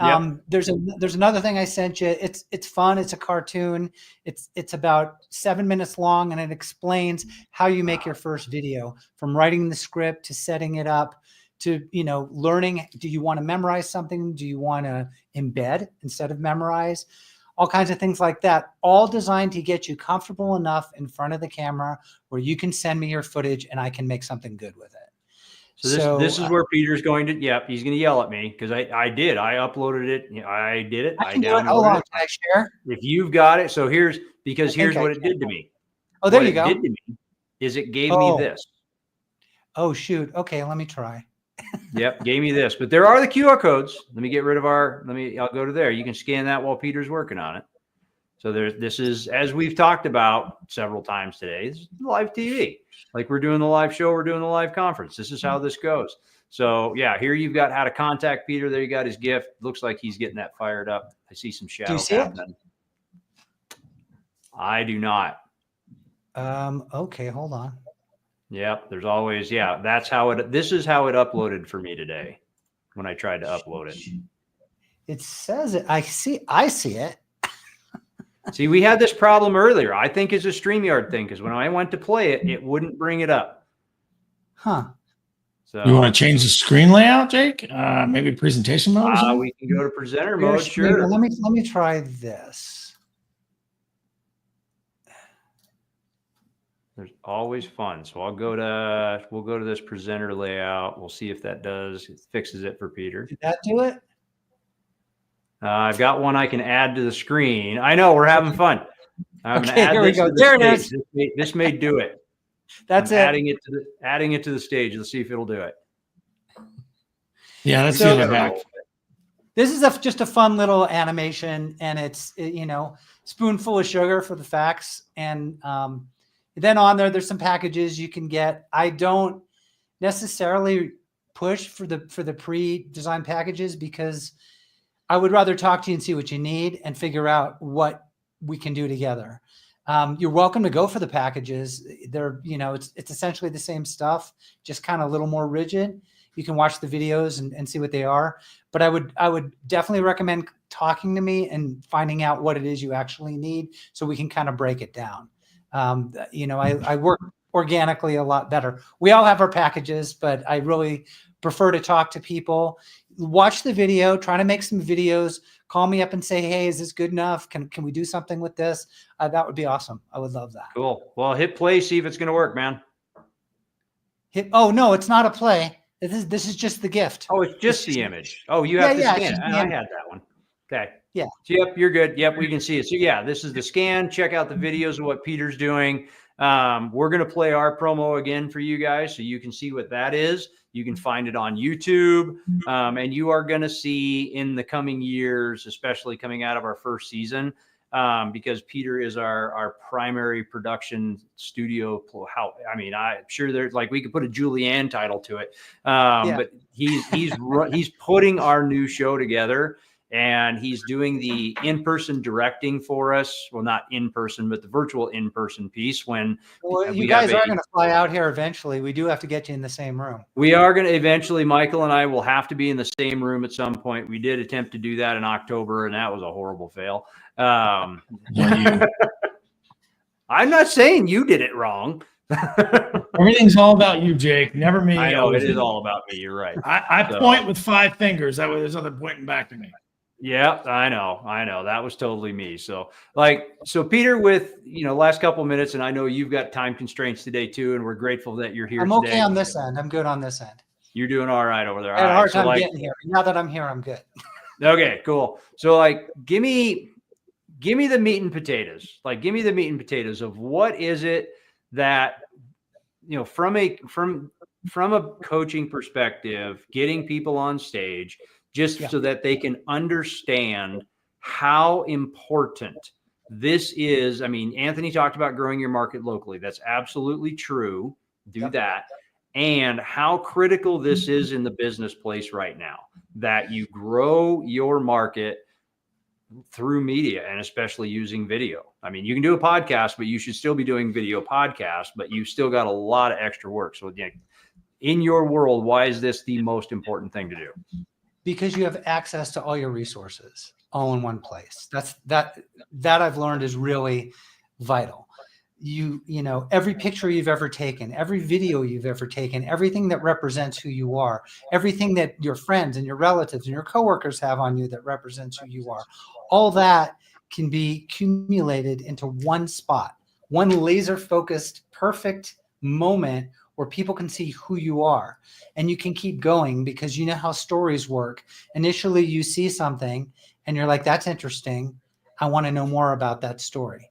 there's another thing I sent you. It's fun. It's a cartoon. It's about 7 minutes long, and it explains how you make your first video, from writing the script to setting it up to learning. Do you want to memorize something? Do you want to embed instead of memorize? All kinds of things like that, all designed to get you comfortable enough in front of the camera where you can send me your footage and I can make something good with it. So this is where Peter's going to, he's going to yell at me because I uploaded it. I did it. I can do it. Hold on, can I share? If you've got it. So here's what it did to me. Oh, there you go. What it did to me is it gave me this. Oh, shoot. Okay, let me try. Gave me this, but there are the QR codes. Let me get rid of I'll go to there. You can scan that while Peter's working on it. So this is, as we've talked about several times today, this is live TV. Like we're doing the live show, we're doing the live conference. This is how this goes. So here you've got how to contact Peter. There you got his gift. Looks like he's getting that fired up. I see some shadows happening. I do not. Okay, hold on. Yep, there's always, this is how it uploaded for me today when I tried to upload it. It says it. I see it. See, we had this problem earlier. I think it's a StreamYard thing because when I went to play it, it wouldn't bring it up. Huh. So you want to change the screen layout, Jake? Maybe presentation mode or something? We can go to presenter mode, sure. Let me try this. There's always fun. So we'll go to this presenter layout. We'll see if that fixes it for Peter. Did that do it? I've got one I can add to the screen. I know, we're having fun. I'm going to add here we go. There it is. This may do it. That's adding it to the stage. Let's see if it'll do it. Yeah, let's see the back. This is just a fun little animation, and it's spoonful of sugar for the facts, and then on there's some packages you can get. I don't necessarily push for the pre-designed packages because I would rather talk to you and see what you need and figure out what we can do together. You're welcome to go for the packages. They're, it's essentially the same stuff, just kind of a little more rigid. You can watch the videos and see what they are. But I would definitely recommend talking to me and finding out what it is you actually need so we can kind of break it down. I work organically a lot better. We all have our packages, but I really prefer to talk to people, watch the video, try to make some videos, call me up and say, hey, is this good enough? Can we do something with this? That would be awesome. I would love that. Cool. Well, hit play, see if it's going to work, man. Oh, no, it's not a play. This is just the gift. Oh, it's just the image. Oh, you have to it's scan just it. the I image. had that one. Okay. Yeah. So, yep, you're good. Yep, we can see it. So yeah, this is the scan. Check out the videos of what Peter's doing. We're going to play our promo again for you guys so you can see what that is. You can find it on YouTube. And you are going to see in the coming years, especially coming out of our first season, because Peter is our primary production studio. I'm sure there's like, we could put a Julianne title to it. But he's putting our new show together. And he's doing the in-person directing for us. Well, not in person, but the virtual in-person piece. When you guys are going to fly out here eventually, we do have to get you in the same room. We are going to eventually. Michael and I will have to be in the same room at some point. We did attempt to do that in October, and that was a horrible fail. I'm not saying you did it wrong. Everything's all about you, Jake. Never me. I know it is all about me. You're right. I point with 5 fingers. That way, there's other pointing back to me. Yeah, I know. That was totally me. So Peter, with, last couple of minutes, and I know you've got time constraints today too, and we're grateful that you're here I'm today. okay on this end. I'm good on this end. You're doing all right over there. I had a hard time getting here. Now that I'm here, I'm good. Okay, cool. So give me the meat and potatoes. Give me the meat and potatoes of what is it that, from a coaching perspective, getting people on stage, so that they can understand how important this is. I mean, Anthony talked about growing your market locally. That's absolutely true. Do that. And how critical this is in the business place right now, that you grow your market through media and especially using video. I mean, you can do a podcast, but you should still be doing video podcasts, but you've still got a lot of extra work. So in your world, why is this the most important thing to do? Because you have access to all your resources all in one place. That I've learned is really vital. Every picture you've ever taken, every video you've ever taken, everything that represents who you are, everything that your friends and your relatives and your coworkers have on you that represents who you are, all that can be accumulated into one spot, one laser focused, perfect moment where people can see who you are, and you can keep going because you know how stories work. Initially, you see something and you're like, that's interesting. I want to know more about that story.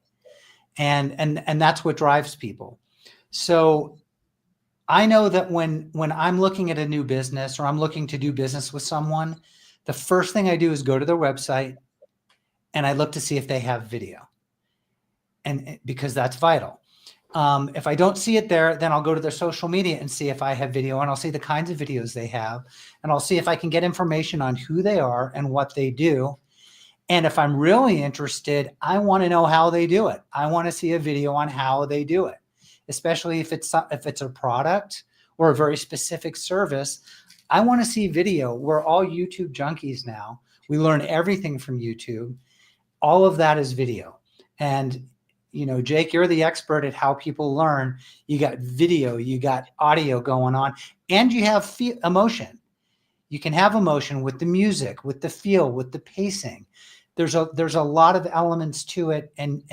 And that's what drives people. So I know that when I'm looking at a new business or I'm looking to do business with someone, the first thing I do is go to their website and I look to see if they have video, and because that's vital. If I don't see it there, then I'll go to their social media and see if I have video, and I'll see the kinds of videos they have, and I'll see if I can get information on who they are and what they do. And if I'm really interested, I want to know how they do it. I want to see a video on how they do it, especially if it's a product or a very specific service. I want to see video. We're all YouTube junkies now. We learn everything from YouTube. All of that is video. And Jake, you're the expert at how people learn. You got video, you got audio going on, and you have emotion. You can have emotion with the music, with the feel, with the pacing. There's a lot of elements to it. And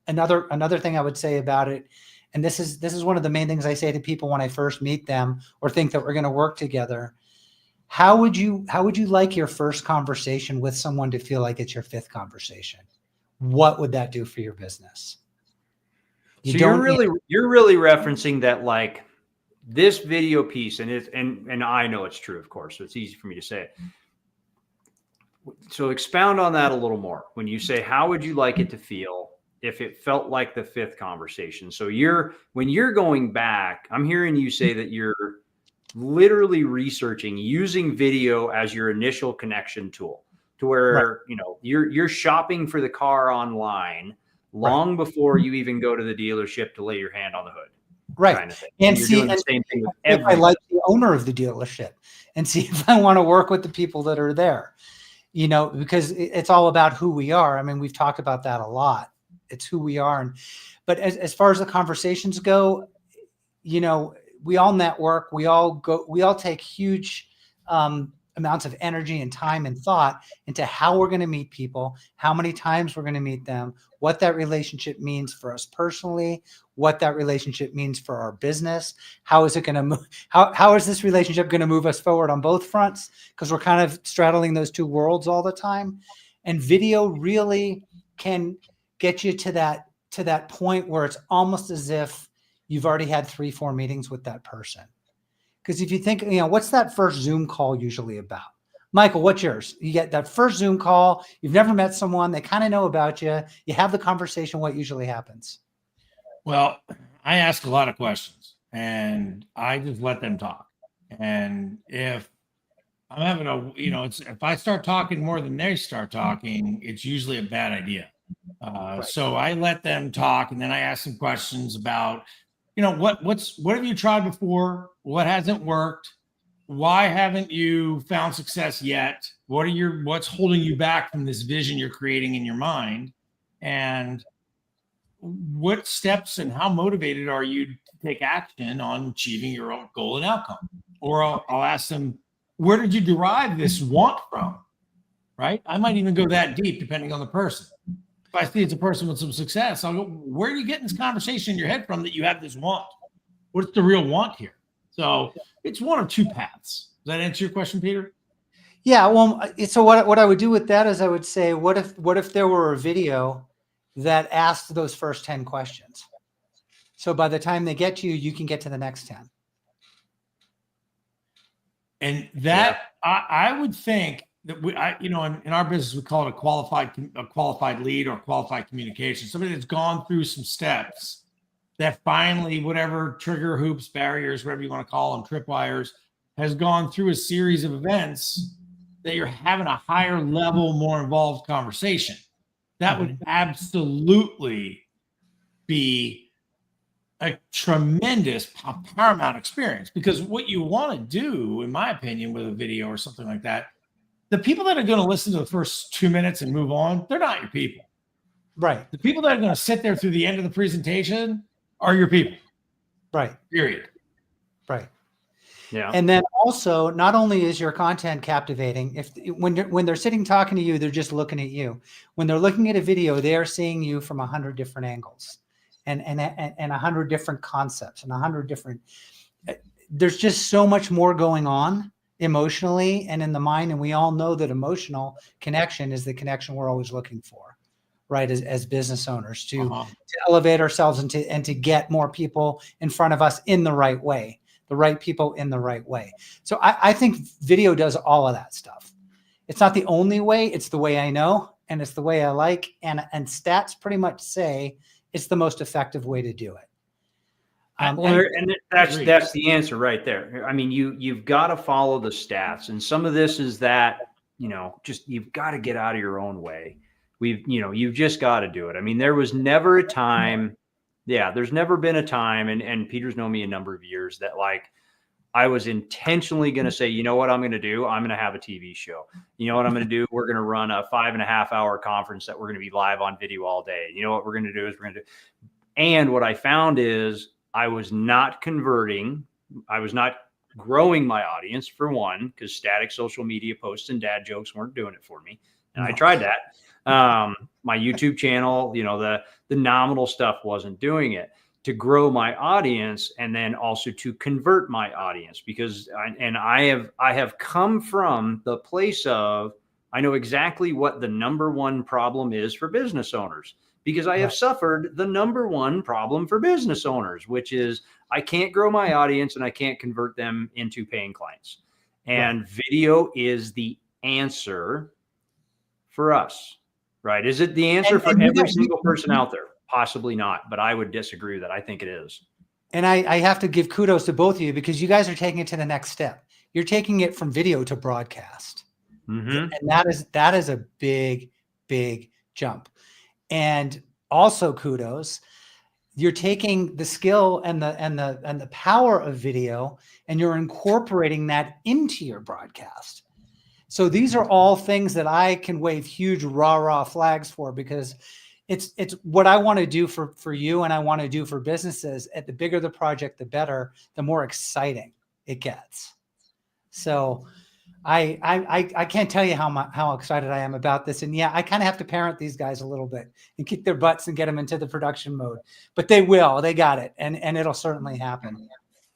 another thing I would say about it, and this is one of the main things I say to people when I first meet them or think that we're going to work together. How would you like your first conversation with someone to feel like it's your 5th conversation? What would that do for your business? You're really referencing that, this video piece, and I know it's true, of course, so it's easy for me to say it. So expound on that a little more. When you say, how would you like it to feel if it felt like the 5th conversation? So when you're going back, I'm hearing you say that you're literally researching, using video as your initial connection tool, to where, you're shopping for the car online long before you even go to the dealership to lay your hand on the hood. Right. Kind of thing. And you're see, doing the same thing with if I like the owner of the dealership, and see if I want to work with the people that are there. because it's all about who we are. I mean, we've talked about that a lot. It's who we are. But as far as the conversations go, we all network, we all take huge amounts of energy and time and thought into how we're going to meet people, how many times we're going to meet them, what that relationship means for us personally, what that relationship means for our business. How is it going to move? How is this relationship going to move us forward on both fronts? Because we're kind of straddling those two worlds all the time. And video really can get you to that point where it's almost as if you've already had 3-4 meetings with that person. Because if you think, what's that first Zoom call usually about? Michael, what's yours? You get that first Zoom call. You've never met someone. They kind of know about you. You have the conversation. What usually happens? Well, I ask a lot of questions and I just let them talk. And if I'm having if I start talking more than they start talking, it's usually a bad idea. So I let them talk, and then I ask them questions about, what have you tried before? What hasn't worked? Why haven't you found success yet? What's holding you back from this vision you're creating in your mind? And what steps and how motivated are you to take action on achieving your own goal and outcome? Or I'll ask them, where did you derive this want from? Right? I might even go that deep depending on the person. If I see it's a person with some success, I'll go, where are you getting this conversation in your head from that you have this want? What's the real want here? So it's one of two paths. Does that answer your question, Peter? Yeah. Well, so what I would do with that is I would say, what if there were a video that asked those first 10 questions? So by the time they get to you, you can get to the next 10. And that I would think that in our business, we call it a qualified lead or qualified communication. Somebody that's gone through some steps that finally, whatever trigger hoops, barriers, whatever you want to call them, tripwires, has gone through a series of events that you're having a higher level, more involved conversation. That would absolutely be a tremendous paramount experience, because what you want to do, in my opinion, with a video or something like that, the people that are going to listen to the first 2 minutes and move on, they're not your people. Right. The people that are going to sit there through the end of the presentation are your people. Right. Period. Right. Yeah. And then also, not only is your content captivating, when they're sitting talking to you, they're just looking at you. When they're looking at a video, they are seeing you from 100 different angles and 100 different concepts and 100 different. There's just so much more going on emotionally and in the mind, and we all know that emotional connection is the connection we're always looking for, right? As business owners, to elevate ourselves and to get more people in front of us in the right way. The right people in the right way. So I think video does all of that stuff. It's not the only way. It's the way I know, and it's the way I like. And stats pretty much say it's the most effective way to do it. That's the answer right there. I mean, you've got to follow the stats, and some of this is that just you've got to get out of your own way. You've just got to do it. I mean, there was never a time. Yeah, there's never been a time, and Peter's known me a number of years, that I was intentionally going to say, you know what I'm going to do? I'm going to have a TV show. You know what I'm going to do? We're going to run a 5.5-hour conference that we're going to be live on video all day. You know what we're going to do is and what I found is I was not converting. I was not growing my audience, for one, because static social media posts and dad jokes weren't doing it for me. And I tried that. My YouTube channel, the nominal stuff wasn't doing it. To grow my audience, and then also to convert my audience, because I have come from the place of, I know exactly what the number one problem is for business owners, because I have suffered the number one problem for business owners, which is I can't grow my audience and I can't convert them into paying clients. And video is the answer for us. Right. Is it the answer for every single person out there? Possibly not, but I would disagree with that. I think it is. And I have to give kudos to both of you, because you guys are taking it to the next step. You're taking it from video to broadcast. And that is a big, big jump. And also kudos, you're taking the skill and the power of video, and you're incorporating that into your broadcast. So these are all things that I can wave huge rah-rah flags for, because it's what I want to do for you, and I want to do for businesses. At the bigger the project, the better, the more exciting it gets. So I can't tell you how excited I am about this. And yeah, I kind of have to parent these guys a little bit and kick their butts and get them into the production mode, but they got it. And it'll certainly happen.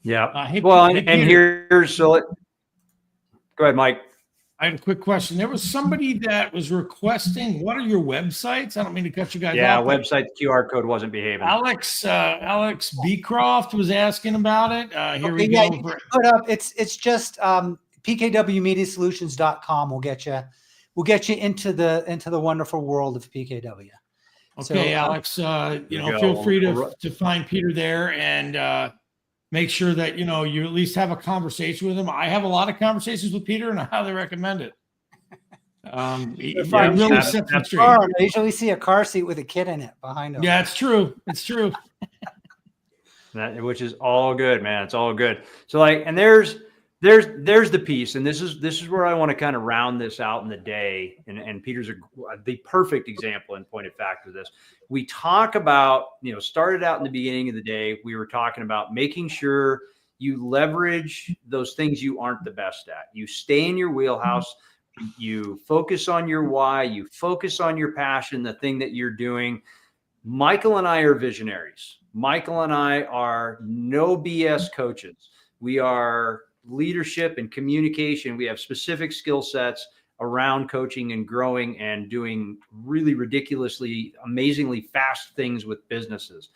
Yeah. Hey, Well, hey, and Peter. here's, so go ahead, Mike. I had a quick question. There was somebody that was requesting, what are your websites? I don't mean to cut you guys Yeah, off. but website QR code wasn't behaving. Alex Beecroft was asking about it. Here we Okay, go. yeah, you can put up. It's just pkwmediasolutions.com will get you. We'll get you into the wonderful world of PKW. Okay, So, Alex, feel free to find Peter there and make sure that, you at least have a conversation with him. I have a lot of conversations with Peter, and I highly recommend it. He really sets me straight. I usually see a car seat with a kid in it behind him. Yeah, it's true. It's true. Which is all good, man. It's all good. So like, and there's the piece, and this is where I want to kind of round this out in the day. And Peter's the perfect example and point of fact of this. We talk about, started out in the beginning of the day, we were talking about making sure you leverage those things you aren't the best at. You stay in your wheelhouse. You focus on your why. You focus on your passion, the thing that you're doing. Michael and I are visionaries. Michael and I are no BS coaches. We are leadership and communication. We have specific skill sets around coaching and growing and doing really ridiculously, amazingly fast things with businesses.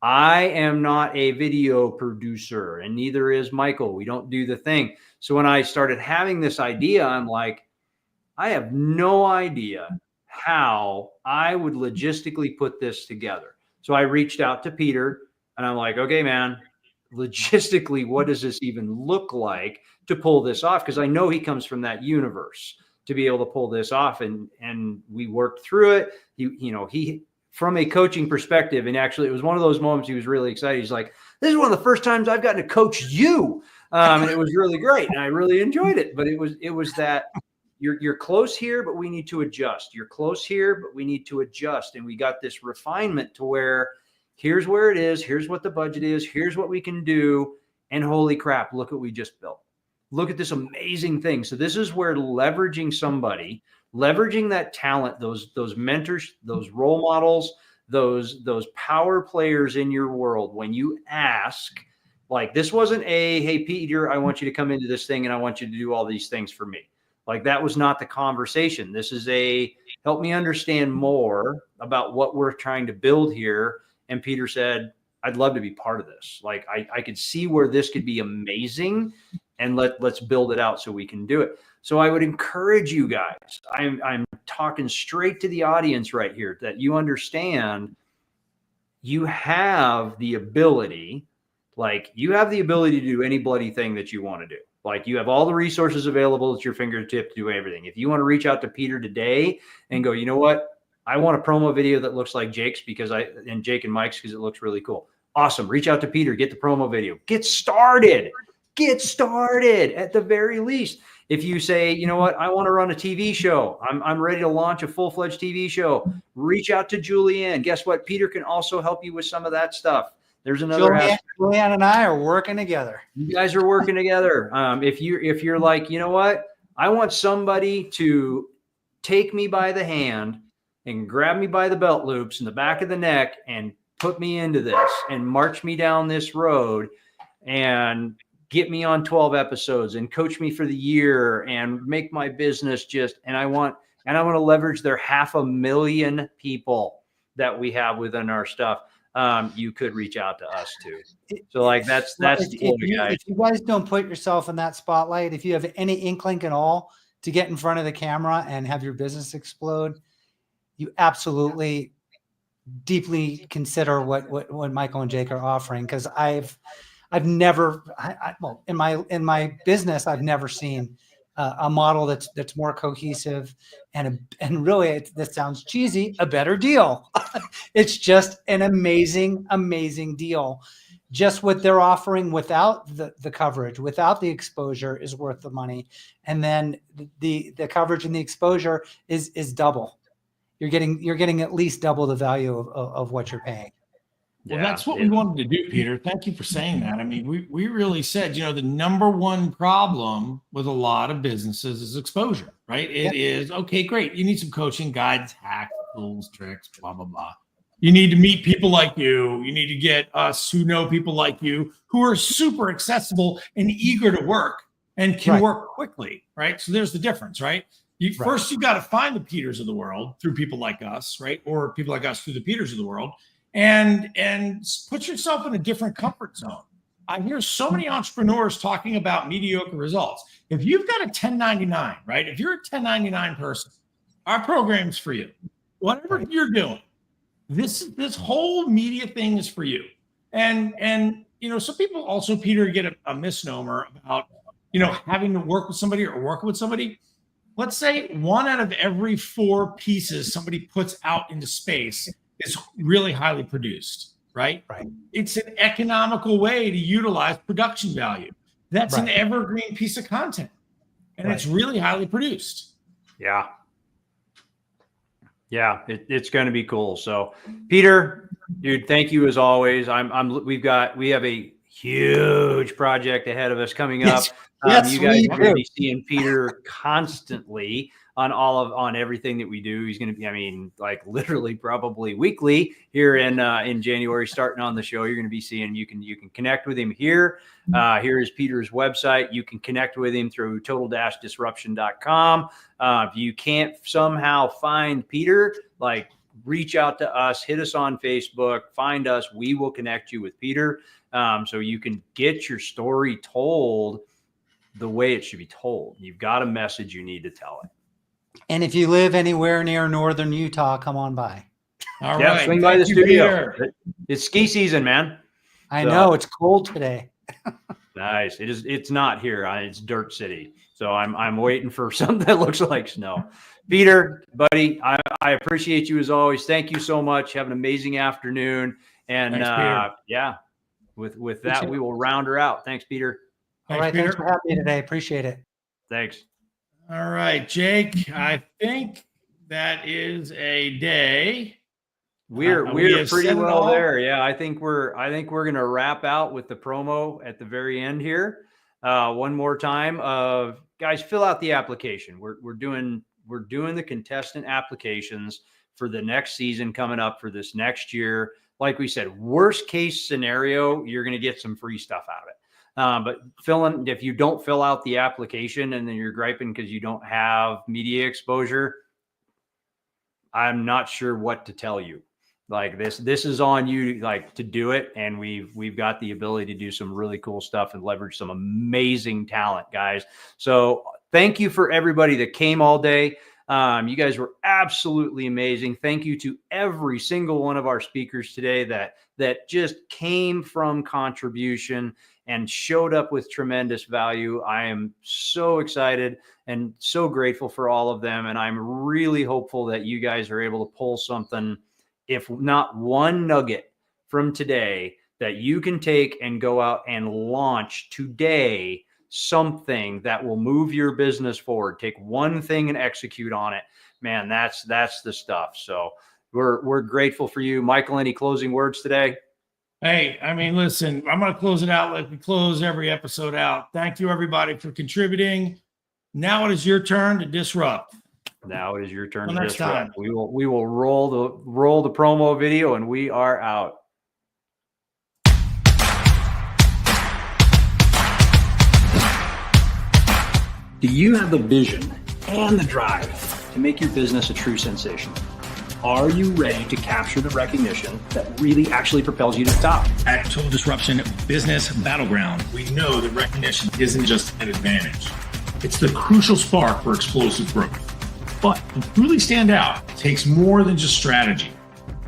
I am not a video producer, and neither is Michael. We don't do the thing. So when I started having this idea, I'm like, I have no idea how I would logistically put this together. So I reached out to Peter and I'm like, okay, man, logistically, what does this even look like to pull this off? Because I know he comes from that universe to be able to pull this off. And we worked through it. He from a coaching perspective, and actually it was one of those moments he was really excited. He's like, this is one of the first times I've gotten to coach you. And it was really great. And I really enjoyed it. But it was that you're close here, but we need to adjust. You're close here, but we need to adjust. And we got this refinement to where here's where it is. Here's what the budget is. Here's what we can do. And holy crap, look what we just built. Look at this amazing thing. So this is where leveraging somebody, leveraging that talent, those mentors, those role models, those power players in your world. When you ask, like, this wasn't hey, Peter, I want you to come into this thing and I want you to do all these things for me. Like, that was not the conversation. This is help me understand more about what we're trying to build here. And Peter said, I'd love to be part of this. Like, I could see where this could be amazing, and let's build it out so we can do it. So I would encourage you guys. I'm talking straight to the audience right here, that you understand you have the ability, to do any bloody thing that you want to do. Like, you have all the resources available at your fingertip to do everything. If you want to reach out to Peter today and go, you know what? I want a promo video that looks like Jake's and Jake and Mike's because it looks really cool. Awesome. Reach out to Peter, get the promo video, get started at the very least. If you say, you know what, I want to run a TV show. I'm ready to launch a full-fledged TV show. Reach out to Julianne. Guess what? Peter can also help you with some of that stuff. There's another Julianne and I are working together. You guys are working together. If you're like, you know what, I want somebody to take me by the hand and grab me by the belt loops in the back of the neck and put me into this and march me down this road and get me on 12 episodes and coach me for the year and make my business and I want to leverage their 500,000 people that we have within our stuff. You could reach out to us too. So like that's the deal, guys. If you guys don't put yourself in that spotlight, if you have any inkling at all to get in front of the camera and have your business explode, you absolutely deeply consider what Michael and Jake are offering. Because I've never, in my business, I've never seen a model that's more cohesive and really, this sounds cheesy, a better deal. It's just an amazing, amazing deal. just what they're offering without the coverage, without the exposure is worth the money. And then the coverage and the exposure is double. You're getting at least double the value of what you're paying. Well, that's what we wanted to do, Peter. Thank you for saying that. I mean, we really said, the number one problem with a lot of businesses is exposure, right? It is, okay, great. You need some coaching, guides, hacks, tools, tricks, blah, blah, blah. You need to meet people like you. You need to get us who know people like you who are super accessible and eager to work and can work quickly, right? So there's the difference, right? First, you got to find the Peters of the world through people like us, right? Or people like us through the Peters of the world. And put yourself in a different comfort zone. I hear so many entrepreneurs talking about mediocre results. If you've got a 1099, right? If you're a 1099 person, our program's for you. Whatever you're doing, this whole media thing is for you. And some people also, Peter, get a misnomer about having to work with somebody or working with somebody. Let's say 1 out of every 4 pieces somebody puts out into space is really highly produced, right? It's an economical way to utilize production value. That's an evergreen piece of content, and it's really highly produced. Yeah, it's going to be cool. So, Peter, dude, thank you as always. We have a huge project ahead of us coming up. You guys are going to be seeing Peter constantly on everything that we do. He's going to be, literally probably weekly here in January, starting on the show. You're going to be seeing, you can connect with him here. Here is Peter's website. You can connect with him through total-disruption.com. If you can't somehow find Peter, reach out to us, hit us on Facebook, find us. We will connect you with Peter. So you can get your story told the way it should be told. You've got a message, you need to tell it. And if you live anywhere near northern Utah, come on by. All right. Swing by the studio. It's ski season, man. I know it's cold today. Nice. It's not here. It's Dirt City. So I'm waiting for something that looks like snow. Peter, buddy, I appreciate you as always. Thank you so much. Have an amazing afternoon. And Thanks, with that, we will round her out. Thanks, Peter. All right. Thanks for having me today. Appreciate it. Thanks. All right, Jake. I think that is a day. We're pretty well there. Yeah, I think we're gonna wrap out with the promo at the very end here. One more time. Guys, fill out the application. We're doing the contestant applications for the next season coming up for this next year. Like we said, worst case scenario, you're gonna get some free stuff out of it. But if you don't fill out the application and then you're griping because you don't have media exposure, I'm not sure what to tell you. This is on you, to do it. And we've got the ability to do some really cool stuff and leverage some amazing talent, guys. So thank you for everybody that came all day. You guys were absolutely amazing. Thank you to every single one of our speakers today that just came from contribution and showed up with tremendous value. I am so excited and so grateful for all of them. And I'm really hopeful that you guys are able to pull something, if not one nugget from today, that you can take and go out and launch today something that will move your business forward. Take one thing and execute on it. Man, that's the stuff. So we're grateful for you. Michael, any closing words today? Hey, listen, I'm going to close it out like we close every episode out. Thank you, everybody, for contributing. Now it is your turn to disrupt. Now it is your turn Till to next disrupt. time. We will roll the promo video, and we are out. Do you have the vision and the drive to make your business a true sensation? Are you ready to capture the recognition that really actually propels you to the top? At Total Disruption Business Battleground, we know that recognition isn't just an advantage. It's the crucial spark for explosive growth. But to truly stand out, it takes more than just strategy.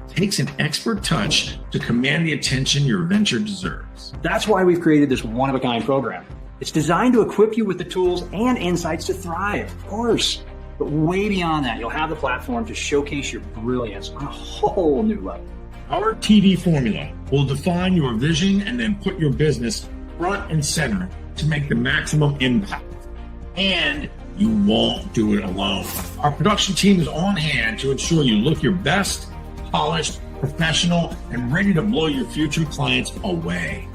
It takes an expert touch to command the attention your venture deserves. That's why we've created this one-of-a-kind program. It's designed to equip you with the tools and insights to thrive, of course. But way beyond that, you'll have the platform to showcase your brilliance on a whole new level. Our TV formula will define your vision and then put your business front and center to make the maximum impact. And you won't do it alone. Our production team is on hand to ensure you look your best, polished, professional, and ready to blow your future clients away.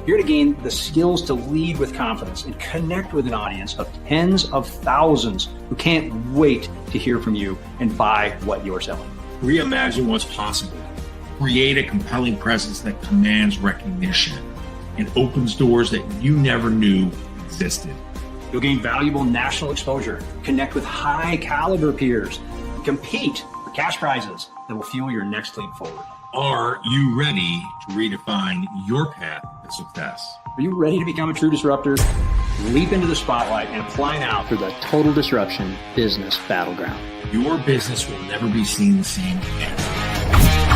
You're to gain the skills to lead with confidence and connect with an audience of tens of thousands who can't wait to hear from you and buy what you're selling. Reimagine what's possible. Create a compelling presence that commands recognition and opens doors that you never knew existed. You'll gain valuable national exposure, connect with high caliber peers, and compete for cash prizes that will fuel your next leap forward. Are you ready to redefine your path to success? Are you ready to become a true disruptor? Leap into the spotlight and apply now for the Total Disruption Business Battleground. Your business will never be seen the same again.